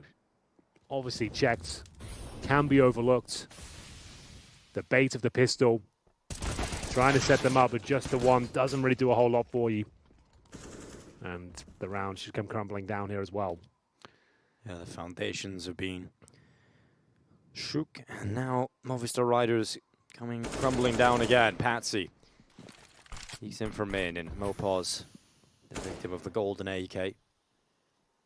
obviously checked, can be overlooked. The bait of the pistol, trying to set them up, but just the one doesn't really do a whole lot for you. And the round should come crumbling down here as well. Yeah, the foundations are being shook, and now Movistar Riders coming crumbling down again. Patsy, he's in for main, and Mopaz, the victim of the golden AK.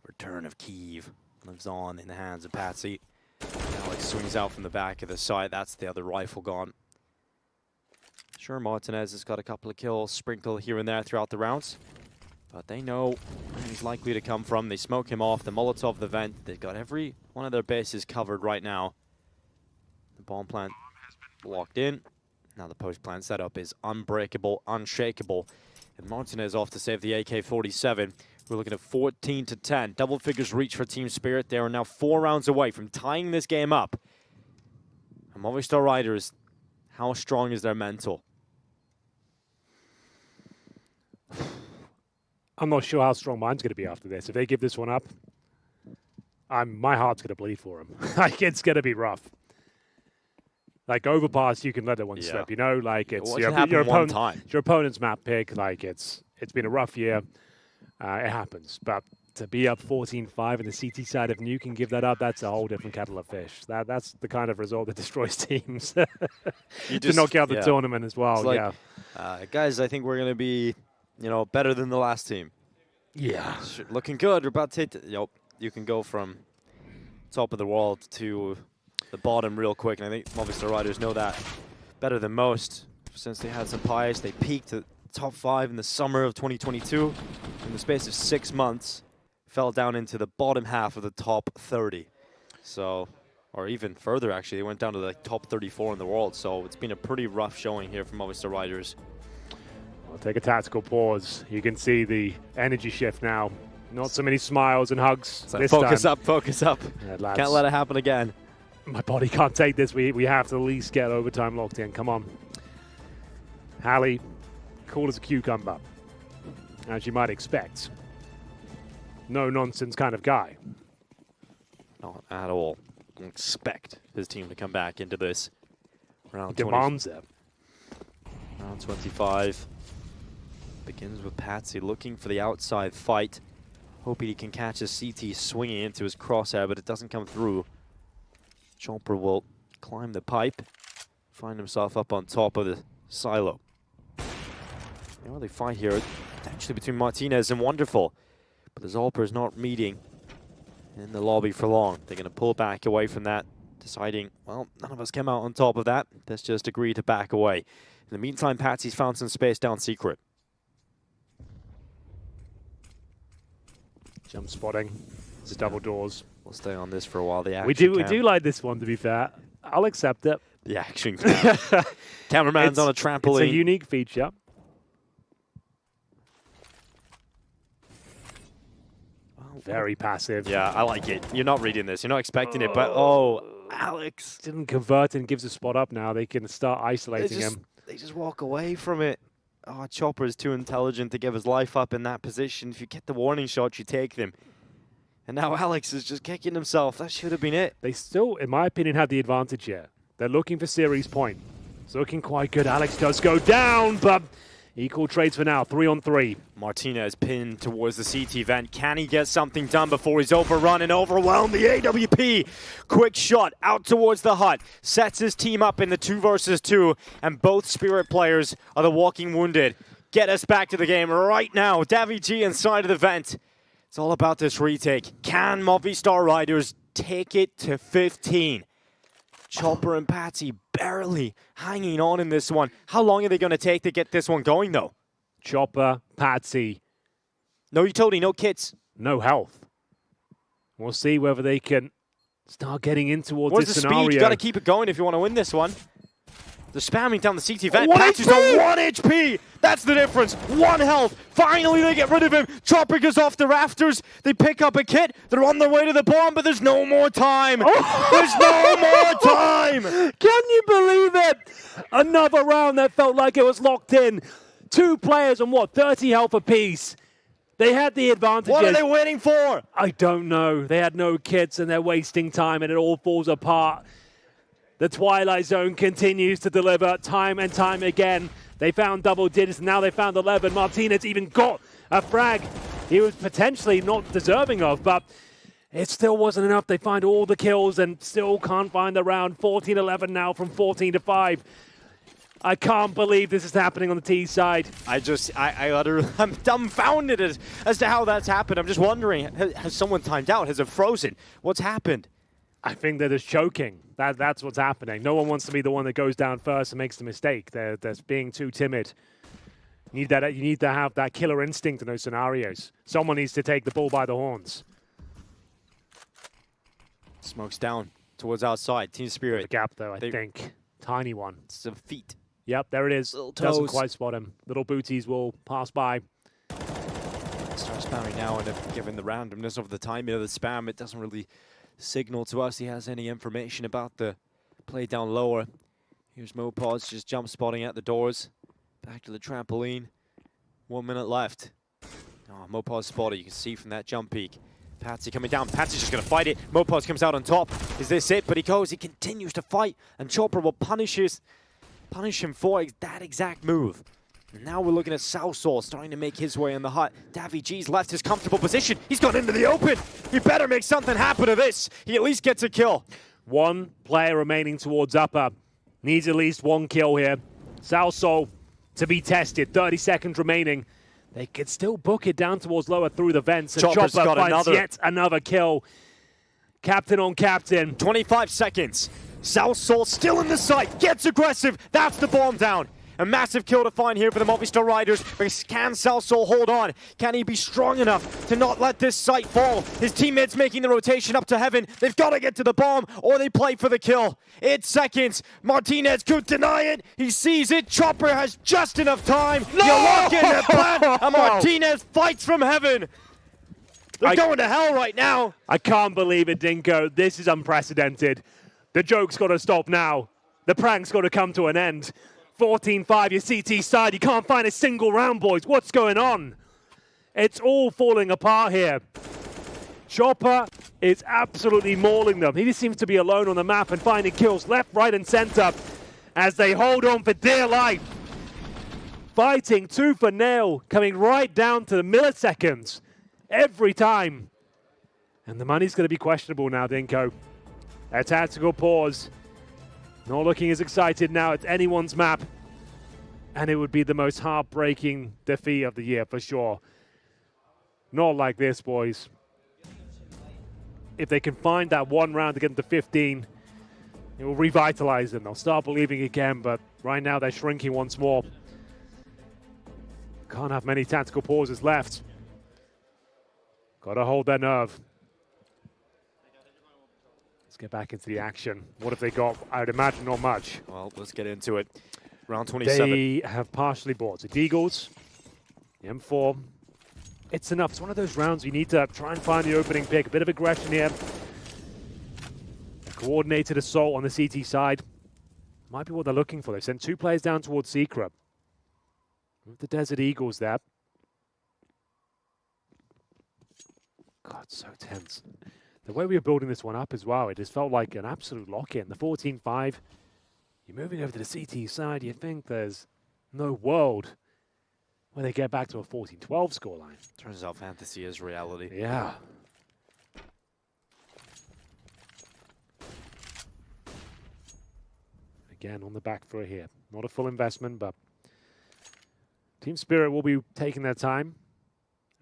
Return of Kiev lives on in the hands of Patsy. Alex swings out from the back of the site. That's the other rifle gone. Sure, Martinez has got a couple of kills sprinkled here and there throughout the rounds, but they know where he's likely to come from. They smoke him off. The Molotov, the vent. They've got every one of their bases covered right now. The bomb plant locked in. Now the post plant setup is unbreakable, unshakable. And Martinez off to save the AK-47. We're looking at 14-10. Double figures reach for Team Spirit. They are now 4 rounds away from tying this game up. And Movistar Riders, how strong is their mental? I'm not sure how strong mine's going to be after this. If they give this one up, my heart's going to bleed for them. Like, it's going to be rough. Like, Overpass, you can let that one slip, you know? Like, it's your opponent's map pick. Like, it's been a rough year. It happens. But to be up 14-5 in the CT side of Nuke and give that up, that's a whole different kettle of fish. That's the kind of result that destroys teams. To knock out the tournament as well, like, guys, I think we're going to be, better than the last team. Yeah. Looking good. We're about to hit, you can go from top of the world to the bottom real quick, and I think Movistar Riders know that better than most. Since they had some pies, they peaked at top 5 in the summer of 2022. In the space of 6 months, fell down into the bottom half of the top 30. So, or even further actually, they went down to the top 34 in the world. So it's been a pretty rough showing here for Movistar Riders. I'll take a tactical pause. You can see the energy shift now. Not so many smiles and hugs this focus time. up, focus up. Yeah, can't let it happen again. My body can't take this. We have to at least get overtime locked in. Come on. Hallie, cool as a cucumber, as you might expect. No nonsense kind of guy. Not at all. Don't expect his team to come back into this round. Demands it. Round 25 begins with Patsy looking for the outside fight, hoping he can catch a CT swinging into his crosshair, but it doesn't come through. Chomper will climb the pipe, find himself up on top of the silo. They fight here, potentially between Martinez and Wonderful, but the Zolper is not meeting in the lobby for long. They're going to pull back away from that, deciding, well, none of us came out on top of that. Let's just agree to back away. In the meantime, Patsy's found some space down secret. Jump spotting. It's double doors. We'll stay on this for a while. The action we do like this one, to be fair. I'll accept it. The action cam. Cameraman's on a trampoline. It's a unique feature. Very passive. Yeah, I like it. You're not reading this. You're not expecting it, but oh, Alex. Didn't convert and gives a spot up now. They can start isolating him. They just walk away from it. Oh, Chopper is too intelligent to give his life up in that position. If you get the warning shot, you take them. And now Alex is just kicking himself. That should have been it. They still, in my opinion, have the advantage here. They're looking for series point. It's looking quite good. Alex does go down, but equal trades for now. 3-on-3. Martinez pinned towards the CT vent. Can he get something done before he's overrun and overwhelmed the AWP? Quick shot out towards the hut. Sets his team up in the 2 versus 2, and both Spirit players are the walking wounded. Get us back to the game right now. Davy G inside of the vent. It's all about this retake. Can Movistar Riders take it to 15? Chopper and Patsy barely hanging on in this one. How long are they going to take to get this one going, though? Chopper, Patsy. No utility, no kits. No health. We'll see whether they can start getting in towards Where's this the scenario. speed? You got to keep it going if you want to win this one. They're spamming down the CT vent. Patsy's on 1 HP. That's the difference. 1 health. Finally, they get rid of him. Chopper goes off the rafters. They pick up a kit. They're on their way to the bomb, but there's no more time. There's no more time. Can you believe it? Another round that felt like it was locked in. 2 players on 30 health apiece. They had the advantages. What are they waiting for? I don't know. They had no kits and they're wasting time and it all falls apart. The Twilight Zone continues to deliver time and time again. They found double digits and now they found 11. Martinez even got a frag he was potentially not deserving of, but it still wasn't enough. They find all the kills and still can't find the round. 14-11 now from 14-5. I can't believe this is happening on the T side. I'm dumbfounded as to how that's happened. I'm just wondering, has someone timed out? Has it frozen? What's happened? I think they're just choking. That's what's happening. No one wants to be the one that goes down first and makes the mistake. They're being too timid. You need to have that killer instinct in those scenarios. Someone needs to take the bull by the horns. Smoke's down towards outside. Team Spirit. The gap, though, I think. Tiny one. It's a feet. Yep, there it is. Little Doesn't toes. quite spot him. Little booties will pass by. Start spamming now, and given the randomness of the timing of the spam, it doesn't really signal to us he has any information about the play down lower. Here's MoPods just jump spotting at the doors. Back to the trampoline. 1 minute left. Oh, MoPods spotted. You can see from that jump peak. Patsy coming down. Patsy's just going to fight it. MoPods comes out on top. Is this it? But he goes. He continues to fight. And Chopper will punish him for that exact move. And now we're looking at Salsol starting to make his way in the hut. Davy G's left his comfortable position. He's gone into the open. He better make something happen to this. He at least gets a kill. One player remaining towards upper. Needs at least one kill here. Salsol to be tested. 30 seconds remaining. They could still book it down towards lower through the vents. And Chopper's Chopper got finds yet another kill. Captain on captain. 25 seconds. Salsol still in the sight. Gets aggressive. That's the bomb down. A massive kill to find here for the Movistar Riders. But can Salsol hold on? Can he be strong enough to not let this sight fall? His teammates making the rotation up to heaven. They've got to get to the bomb or they play for the kill. 8 seconds. Martinez could deny it. He sees it. Chopper has just enough time. No! You lock in the plan. And Martinez fights from heaven. They're going to hell right now. I can't believe it, Dinko. This is unprecedented. The joke's got to stop now. The prank's got to come to an end. 14-5, your CT side. You can't find a single round, boys. What's going on? It's all falling apart here. Chopper is absolutely mauling them. He just seems to be alone on the map and finding kills left, right, and center as they hold on for dear life. Fighting tooth and nail, coming right down to the milliseconds every time. And the money's going to be questionable now, Dinko. A tactical pause. Not looking as excited now. It's anyone's map. And it would be the most heartbreaking defeat of the year for sure. Not like this, boys. If they can find that one round to get into 15, it will revitalize them. They'll start believing again, but right now they're shrinking once more. Can't have many tactical pauses left. Gotta hold their nerve. Let's get back into the action. What have they got? I would imagine not much. Well, let's get into it. Round 27. They have partially bought the Deagles, the M4. It's enough. It's one of those rounds you need to try and find the opening pick. A bit of aggression here. A coordinated assault on the CT side. Might be what they're looking for. They sent 2 players down towards Secret. With the Desert Eagles there. God, so tense. The way we were building this one up as well, it just felt like an absolute lock-in. The 14-5, you're moving over to the CT side, you think there's no world where they get back to a 14-12 scoreline. Turns out fantasy is reality. Yeah. Again, on the back foot here. Not a full investment, but Team Spirit will be taking their time,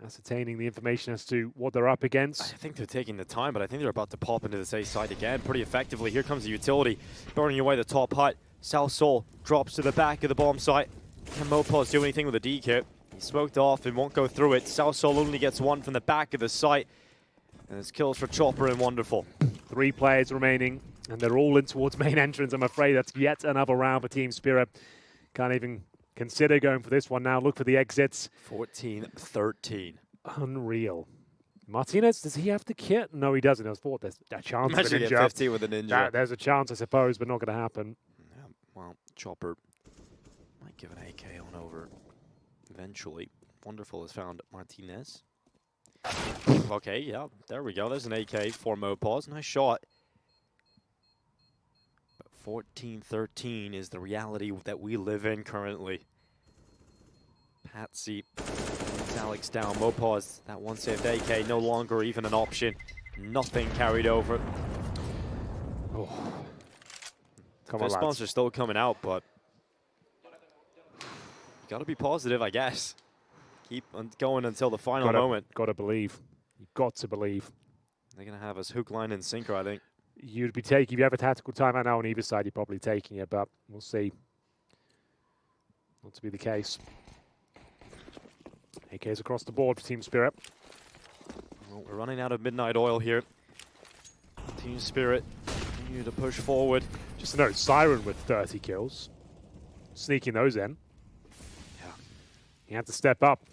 ascertaining the information as to what they're up against. I think they're taking the time, but I think they're about to pop into this A side again pretty effectively. Here comes the utility, burning away the top hut. Salsol drops to the back of the bomb site. Can MoPods do anything with a D kit? He's smoked off and won't go through it. Salsol only gets one from the back of the site. And it's kills for Chopper and Wonderful. 3 players remaining, and they're all in towards main entrance. I'm afraid that's yet another round for Team Spirit. Can't even consider going for this one now. Look for the exits. 14-13. Unreal. Martinez, does he have the kit? No, he doesn't. I was thought there's a chance Imagine of a you get ninja. 50 with a ninja. There's a chance, I suppose, but not going to happen. Yeah, well, Chopper might give an AK on over eventually. Wonderful has found Martinez. Okay, yeah, there we go. There's an AK for MoPause. Nice shot. But 14-13 is the reality that we live in currently. Patsy, Alex down. MoPause, that one saved AK, no longer even an option. Nothing carried over. Oh. Come The on, response lads. are still coming out, but you gotta be positive, I guess. Keep going until the final moment. Gotta believe. You've got to believe. They're gonna have us hook, line, and sinker, I think. You'd be taking, if you have a tactical timeout now on either side, you're probably taking it, but we'll see. Not to be the case. AKs across the board for Team Spirit. Well, we're running out of midnight oil here. Team Spirit continue to push forward. Just a note, Siren with 30 kills. Sneaking those in. Yeah. He had to step up.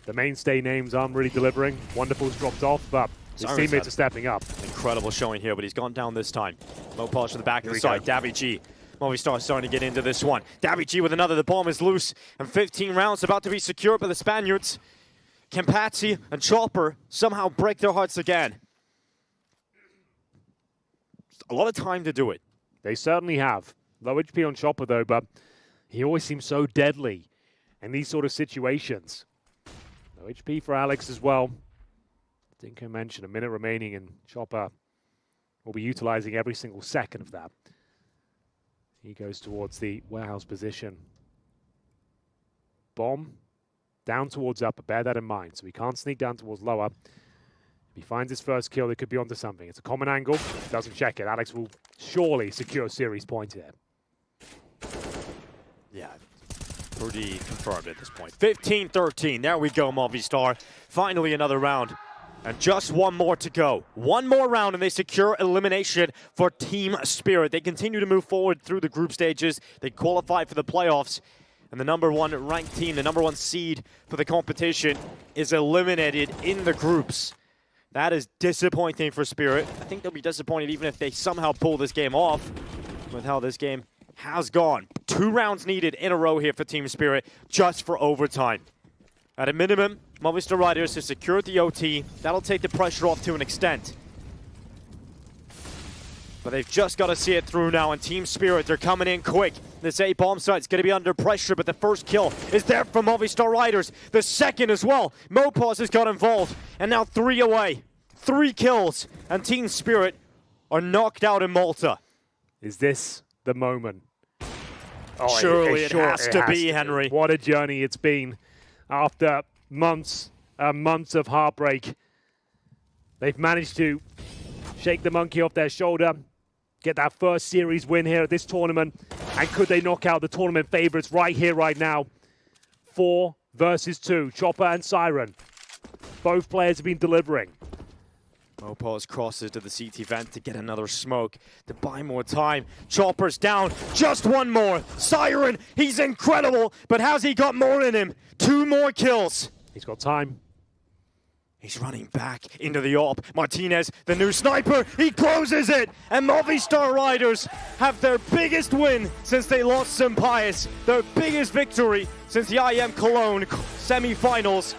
The mainstay names aren't really delivering. Wonderful's dropped off, but his Siren's teammates are stepping up. Incredible showing here, but he's gone down this time. MoPause from the back of Here the we side. go. Davy G. Movistar starting to get into this one. Davy G with another. The bomb is loose. And 15 rounds about to be secured by the Spaniards. Can Patsy and Chopper somehow break their hearts again? A lot of time to do it. They certainly have. Low HP on Chopper, though, but he always seems so deadly in these sort of situations. Low HP for Alex as well. Dinko mentioned a minute remaining, and Chopper will be utilizing every single second of that. He goes towards the warehouse position. Bomb down towards upper. Bear that in mind. So he can't sneak down towards lower. If he finds his first kill, they could be onto something. It's a common angle. Doesn't check it. Alex will surely secure series point here. Yeah, pretty confirmed at this point. 15-13. There we go, Movistar. Finally another round. And just one more to go. One more round and they secure elimination for Team Spirit. They continue to move forward through the group stages. They qualify for the playoffs. And the #1 ranked team, the #1 seed for the competition, is eliminated in the groups. That is disappointing for Spirit. I think they'll be disappointed even if they somehow pull this game off with how this game has gone. 2 rounds needed in a row here for Team Spirit just for overtime. At a minimum, Movistar Riders have secured the OT. That'll take the pressure off to an extent. But they've just got to see it through now, and Team Spirit, they're coming in quick. This A bomb site's going to be under pressure, but the first kill is there for Movistar Riders. The second as well. MoPause has got involved, and now 3 away. 3 kills, and Team Spirit are knocked out in Malta. Is this the moment? Oh, Surely it has to be, Henry. What a journey it's been. After months and months of heartbreak, they've managed to shake the monkey off their shoulder, get that first series win here at this tournament, and could they knock out the tournament favorites right here, right now? 4 versus 2, Chopper and Siren. Both players have been delivering. MoPause crosses to the CT vent to get another smoke, to buy more time. Chopper's down, just one more. Siren, he's incredible, but has he got more in him? 2 more kills. He's got time. He's running back into the AWP. Martinez, the new sniper, he closes it! And Movistar Riders have their biggest win since they lost St. Pius. Their biggest victory since the IM Cologne semi-finals.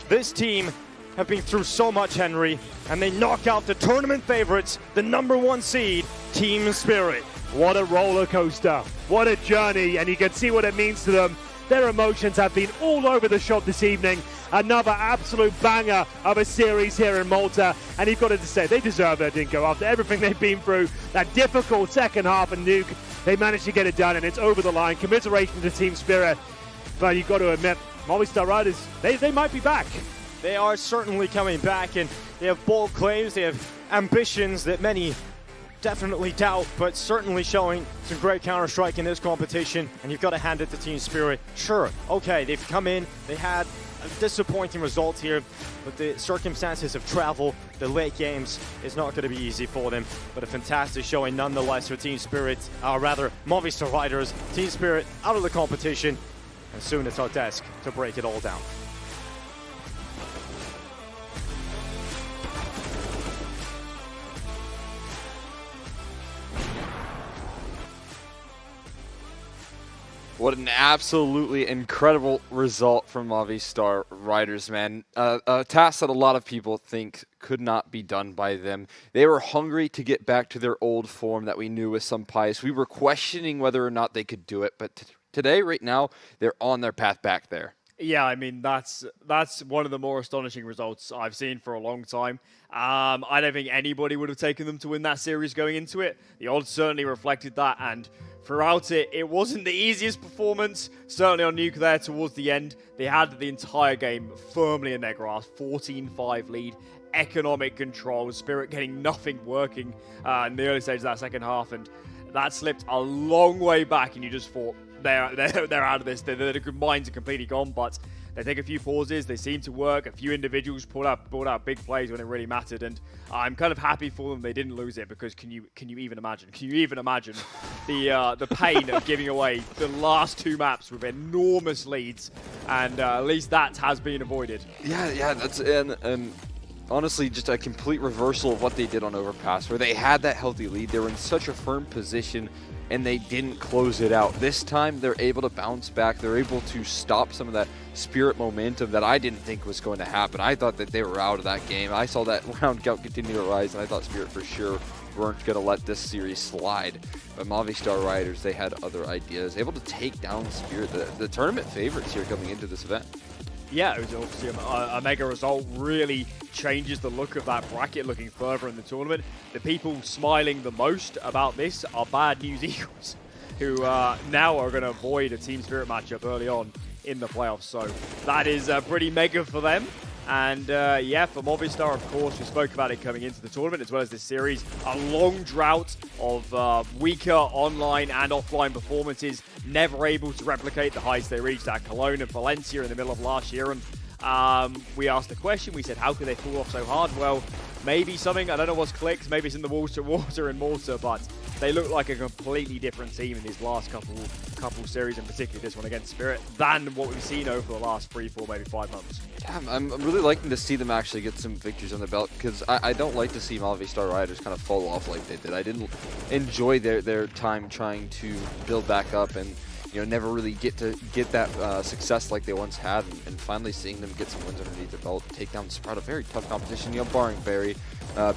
This team have been through so much, Henry, and they knock out the tournament favorites, the #1 seed, Team Spirit. What a roller coaster. What a journey, and you can see what it means to them. Their emotions have been all over the shop this evening. Another absolute banger of a series here in Malta, and you've got to say, they deserve it, Dinko. After everything they've been through, that difficult second half of Nuke, they managed to get it done, and it's over the line. Commiseration to Team Spirit, but you've got to admit, Movistar Riders, they might be back. They are certainly coming back, and they have bold claims, they have ambitions that many definitely doubt, but certainly showing some great Counter-Strike in this competition, and you've got to hand it to Team Spirit. Sure, okay, they've come in, they had a disappointing result here, but the circumstances of travel, the late games, is not going to be easy for them, but a fantastic showing nonetheless for Team Spirit, rather Movistar Riders. Team Spirit out of the competition, and soon it's our desk to break it all down. What an absolutely incredible result from Movistar Riders, man. A task that a lot of people think could not be done by them. They were hungry to get back to their old form that we knew with some pious. We were questioning whether or not they could do it, but today, right now, they're on their path back there. Yeah, I mean, that's one of the more astonishing results I've seen for a long time. I don't think anybody would have taken them to win that series going into it. The odds certainly reflected that, and throughout it, it wasn't the easiest performance. Certainly on Nuke there towards the end, they had the entire game firmly in their grasp. 14-5 lead, economic control, Spirit getting nothing working in the early stages of that second half, and that slipped a long way back, and you just thought, they're out of this. Their minds are completely gone, but they take a few pauses. They seem to work. A few individuals pulled out big plays when it really mattered, and I'm kind of happy for them they didn't lose it, because can you even imagine? Can you even imagine the pain of giving away the last two maps with enormous leads? And at least that has been avoided. Yeah, that's and honestly, just a complete reversal of what they did on Overpass, where they had that healthy lead. They were in such a firm position, and they didn't close it out. This time, they're able to bounce back. They're able to stop some of that Spirit momentum that I didn't think was going to happen. I thought that they were out of that game. I saw that round count continue to rise, and I thought Spirit for sure weren't going to let this series slide. But Movistar Riders, they had other ideas, able to take down Spirit, the tournament favorites here coming into this event. Yeah, it was obviously a mega result. Really changes the look of that bracket looking further in the tournament. The people smiling the most about this are Bad News Eagles, who now are going to avoid a Team Spirit matchup early on in the playoffs. So that is pretty mega for them. And yeah, for Movistar, of course, we spoke about it coming into the tournament as well as this series. A long drought of weaker online and offline performances, never able to replicate the heights they reached at Cologne and Valencia in the middle of last year. And we asked the question, we said, how could they fall off so hard? Well, maybe something, I don't know what's clicked, maybe it's in the water in Malta, but they look like a completely different team in these last couple series, and particularly this one against Spirit, than what we've seen over the last 3, 4, maybe 5 months. Yeah, I'm really liking to see them actually get some victories on their belt, because I don't like to see Movistar Riders kind of fall off like they did. I didn't enjoy their time trying to build back up and never really get that success like they once had, and finally seeing them get some wins underneath their belt, take down Sprout, a very tough competition, barring Barry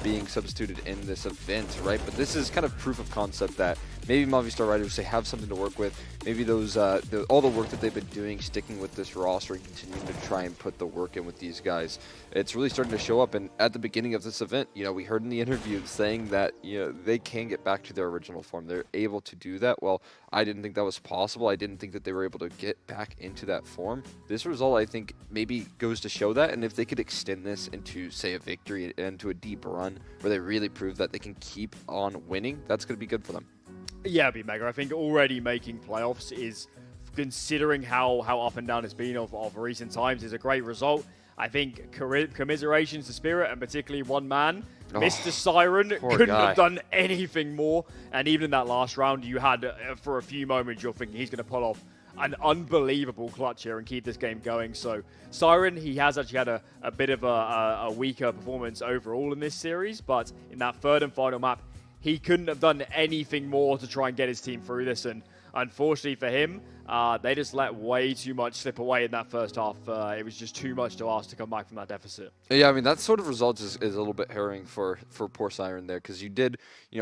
being substituted in this event, right? But this is kind of proof of concept that maybe Movistar Riders, they have something to work with. Maybe those all the work that they've been doing, sticking with this roster and continuing to try and put the work in with these guys, it's really starting to show up. And at the beginning of this event, we heard in the interview saying that they can get back to their original form. They're able to do that. Well, I didn't think that was possible. I didn't think that they were able to get back into that form. This result, I think, maybe goes to show that. And if they could extend this into, say, a victory and to a deep run where they really prove that they can keep on winning, that's going to be good for them. Yeah, it'd be mega. I think already making playoffs is, considering how up and down it's been of recent times, is a great result. I think commiserations to Spirit, and particularly one man, Mr. Siren, couldn't have done anything more. And even in that last round, you had, for a few moments, you're thinking he's going to pull off an unbelievable clutch here and keep this game going. So Siren, he has actually had a bit of a weaker performance overall in this series, but in that third and final map, he couldn't have done anything more to try and get his team through this. And unfortunately for him, they just let way too much slip away in that first half. It was just too much to ask to come back from that deficit. Yeah, I mean, that sort of result is a little bit harrowing for poor Siren there, because you did,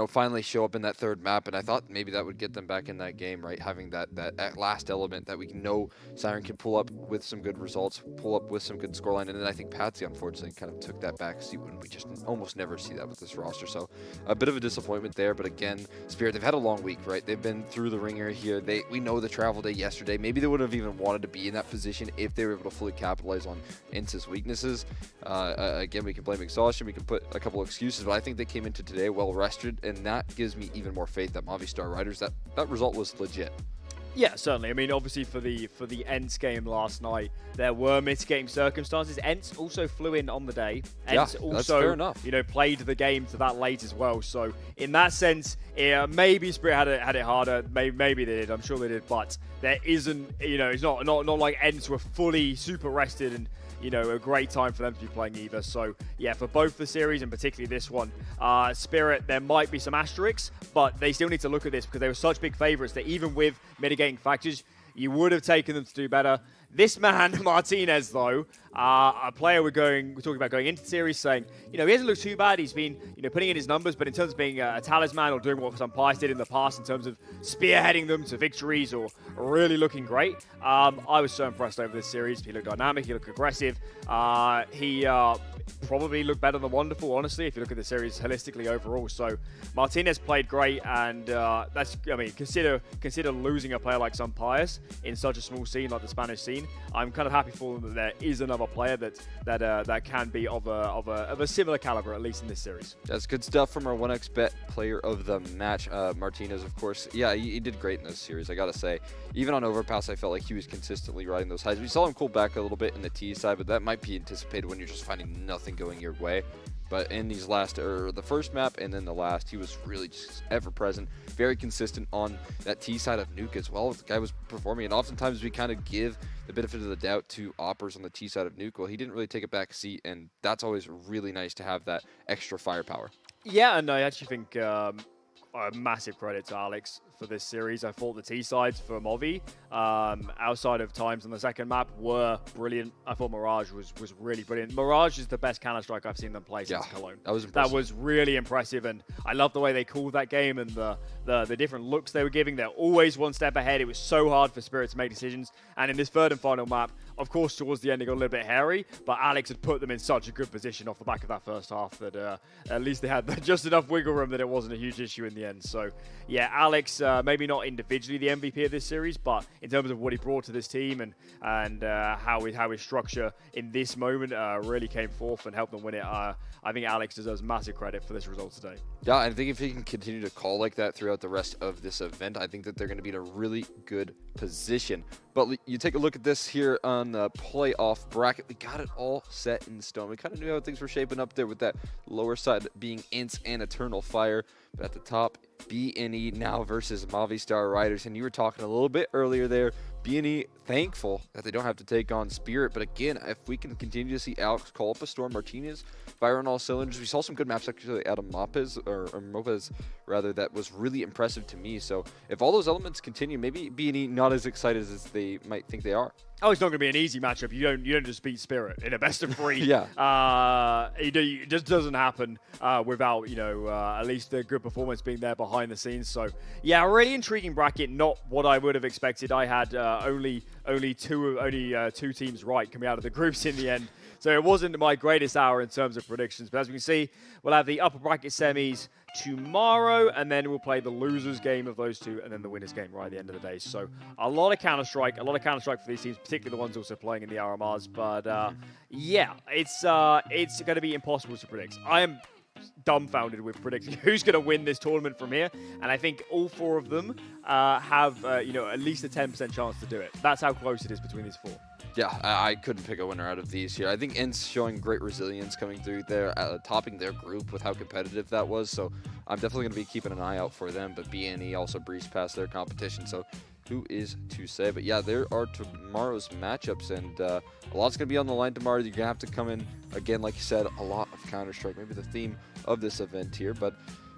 finally show up in that third map, and I thought maybe that would get them back in that game, right? Having that last element that we know Siren can pull up with some good results, pull up with some good scoreline, and then I think Patsy, unfortunately, kind of took that back seat when we just almost never see that with this roster. So a bit of a disappointment there, but again, Spirit, they've had a long week, right? They've been through the ringer here. We know the travel day yesterday. Maybe they would have even wanted to be in that position if they were able to fully capitalize on ENCE's weaknesses. Again, we can blame exhaustion, we can put a couple of excuses, but I think they came into today well rested, and that gives me even more faith that Movistar Riders, that result was legit. Yeah, certainly. I mean, obviously for the ENCE game last night, there were mitigating circumstances. ENCE also flew in on the day. ENCE also, that's fair enough. Played the game to that late as well. So in that sense, maybe Spirit had it harder. Maybe they did. I'm sure they did. But there isn't, it's not like ENCE were fully super rested and a great time for them to be playing either. So yeah, for both the series and particularly this one, Spirit, there might be some asterisks, but they still need to look at this because they were such big favorites that even with mitigating factors, you would have taken them to do better. This man, Martinez, though, a player we're talking about going into the series, saying, he hasn't looked too bad. He's been, putting in his numbers, but in terms of being a talisman or doing what some players did in the past in terms of spearheading them to victories or really looking great, I was so impressed over this series. He looked dynamic. He looked aggressive. He probably looked better than Wonderful, honestly, if you look at the series holistically overall. So Martinez played great, and consider losing a player like Sampayas in such a small scene like the Spanish scene. I'm kind of happy for them that there is another player that can be of a similar caliber, at least in this series. That's good stuff from our 1xBet player of the match, Martinez, of course. Yeah, he did great in this series, I gotta say. Even on Overpass, I felt like he was consistently riding those highs. We saw him cool back a little bit in the T side, but that might be anticipated when you're just finding nothing going your way. But in these the first map and then the last, he was really just ever present, very consistent on that T side of Nuke as well. The guy was performing, and oftentimes we kind of give the benefit of the doubt to Oppers on the T side of Nuke. Well, he didn't really take a back seat, and that's always really nice to have that extra firepower. Yeah, and I actually think a massive credit to Alex for this series. I thought the T sides for Movi, outside of times on the second map, were brilliant. I thought Mirage was really brilliant. Mirage is the best Counter-Strike I've seen them play since Cologne. That was impressive. That was really impressive, and I love the way they called that game and the different looks they were giving. They're always one step ahead. It was so hard for Spirit to make decisions, and in this third and final map, of course, towards the end, it got a little bit hairy, but Alex had put them in such a good position off the back of that first half that at least they had just enough wiggle room that it wasn't a huge issue in the end. So, yeah, Alex, maybe not individually the MVP of this series, but in terms of what he brought to this team and how his structure in this moment really came forth and helped them win it. I think Alex deserves massive credit for this result today. Yeah, I think if he can continue to call like that throughout the rest of this event, I think that they're going to be in a really good position. But you take a look at this here on the playoff bracket. We got it all set in stone. We kind of knew how things were shaping up there with that lower side being ENCE and Eternal Fire. But at the top, BNE now versus Movistar Riders. And you were talking a little bit earlier there. BNE thankful that they don't have to take on Spirit. But again, if we can continue to see Alex call up a Storm, Martinez fire on all cylinders. We saw some good maps actually out of Mopez, rather, that was really impressive to me. So if all those elements continue, maybe BNE not as excited as they might think they are. Oh, it's not going to be an easy matchup. You don't just beat Spirit in a best of 3. Yeah. It just doesn't happen without at least a good performance being there behind the scenes. So yeah, a really intriguing bracket. Not what I would have expected. I had only two teams right coming out of the groups in the end. So it wasn't my greatest hour in terms of predictions. But as we can see, we'll have the upper bracket semis tomorrow, and then we'll play the losers game of those two, and then the winners game right at the end of the day. So a lot of Counter-Strike for these teams, particularly the ones also playing in the RMRs. But yeah, it's going to be impossible to predict. I am dumbfounded with predicting who's going to win this tournament from here, and I think all 4 of them have at least a 10% chance to do it. That's how close it is between these 4. Yeah, I couldn't pick a winner out of these here. I think ENCE showing great resilience coming through there, topping their group with how competitive that was. So I'm definitely going to be keeping an eye out for them. But BNE also breezed past their competition. So who is to say? But yeah, there are tomorrow's matchups, and a lot's going to be on the line tomorrow. You're going to have to come in, again, like you said, a lot of Counter-Strike, maybe the theme of this event here. But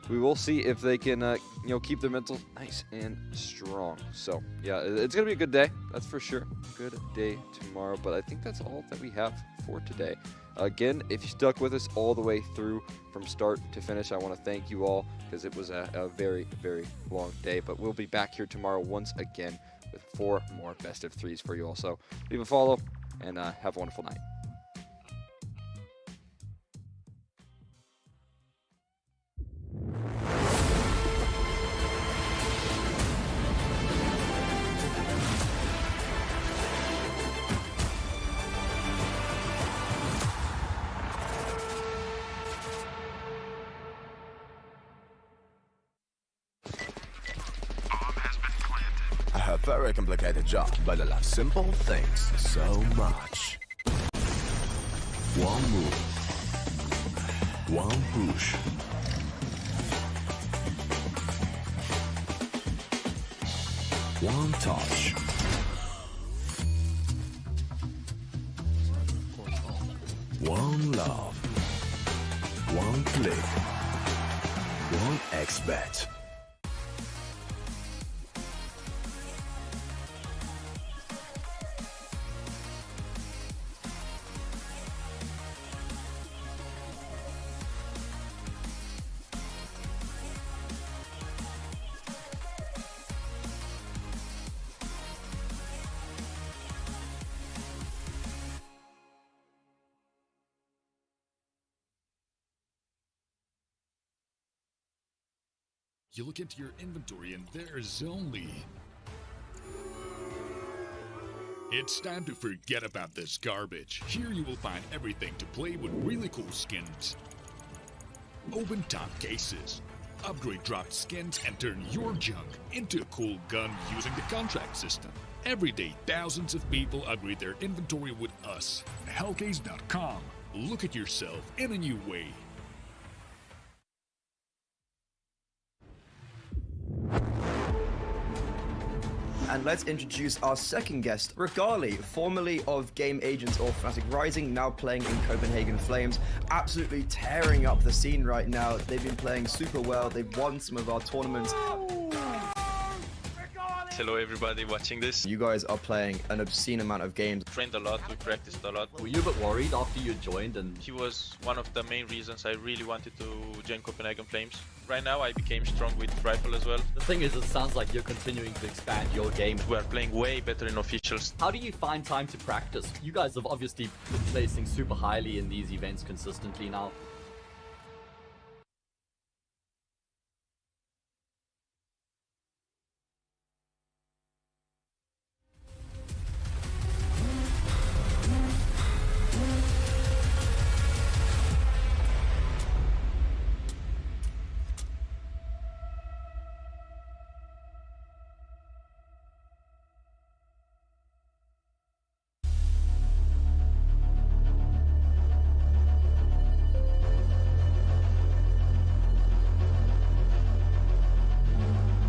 we will see if they can, keep their mental nice and strong. So, yeah, it's going to be a good day. That's for sure. Good day tomorrow. But I think that's all that we have for today. Again, if you stuck with us all the way through from start to finish, I want to thank you all because it was a very, very long day. But we'll be back here tomorrow once again with 4 more best of 3s for you all. So leave a follow and have a wonderful night. A very complicated job, but I love simple things so much. One move, one push. One touch. One love. One click. One XBet. You look into your inventory and there's only... It's time to forget about this garbage. Here you will find everything to play with really cool skins. Open top cases. Upgrade dropped skins and turn your junk into a cool gun using the contract system. Every day, thousands of people upgrade their inventory with us. Hellcase.com. Look at yourself in a new way. And let's introduce our second guest, Regali, formerly of Game Agents or Fnatic Rising, now playing in Copenhagen Flames, absolutely tearing up the scene right now. They've been playing super well, they've won some of our tournaments. Hello everybody watching this. You guys are playing an obscene amount of games. Trained a lot, we practiced a lot. Were you a bit worried after you joined? And He was one of the main reasons I really wanted to join Copenhagen Flames. Right now I became strong with Rifle as well. The thing is, it sounds like you're continuing to expand your game. We are playing way better in officials. How do you find time to practice? You guys have obviously been placing super highly in these events consistently now.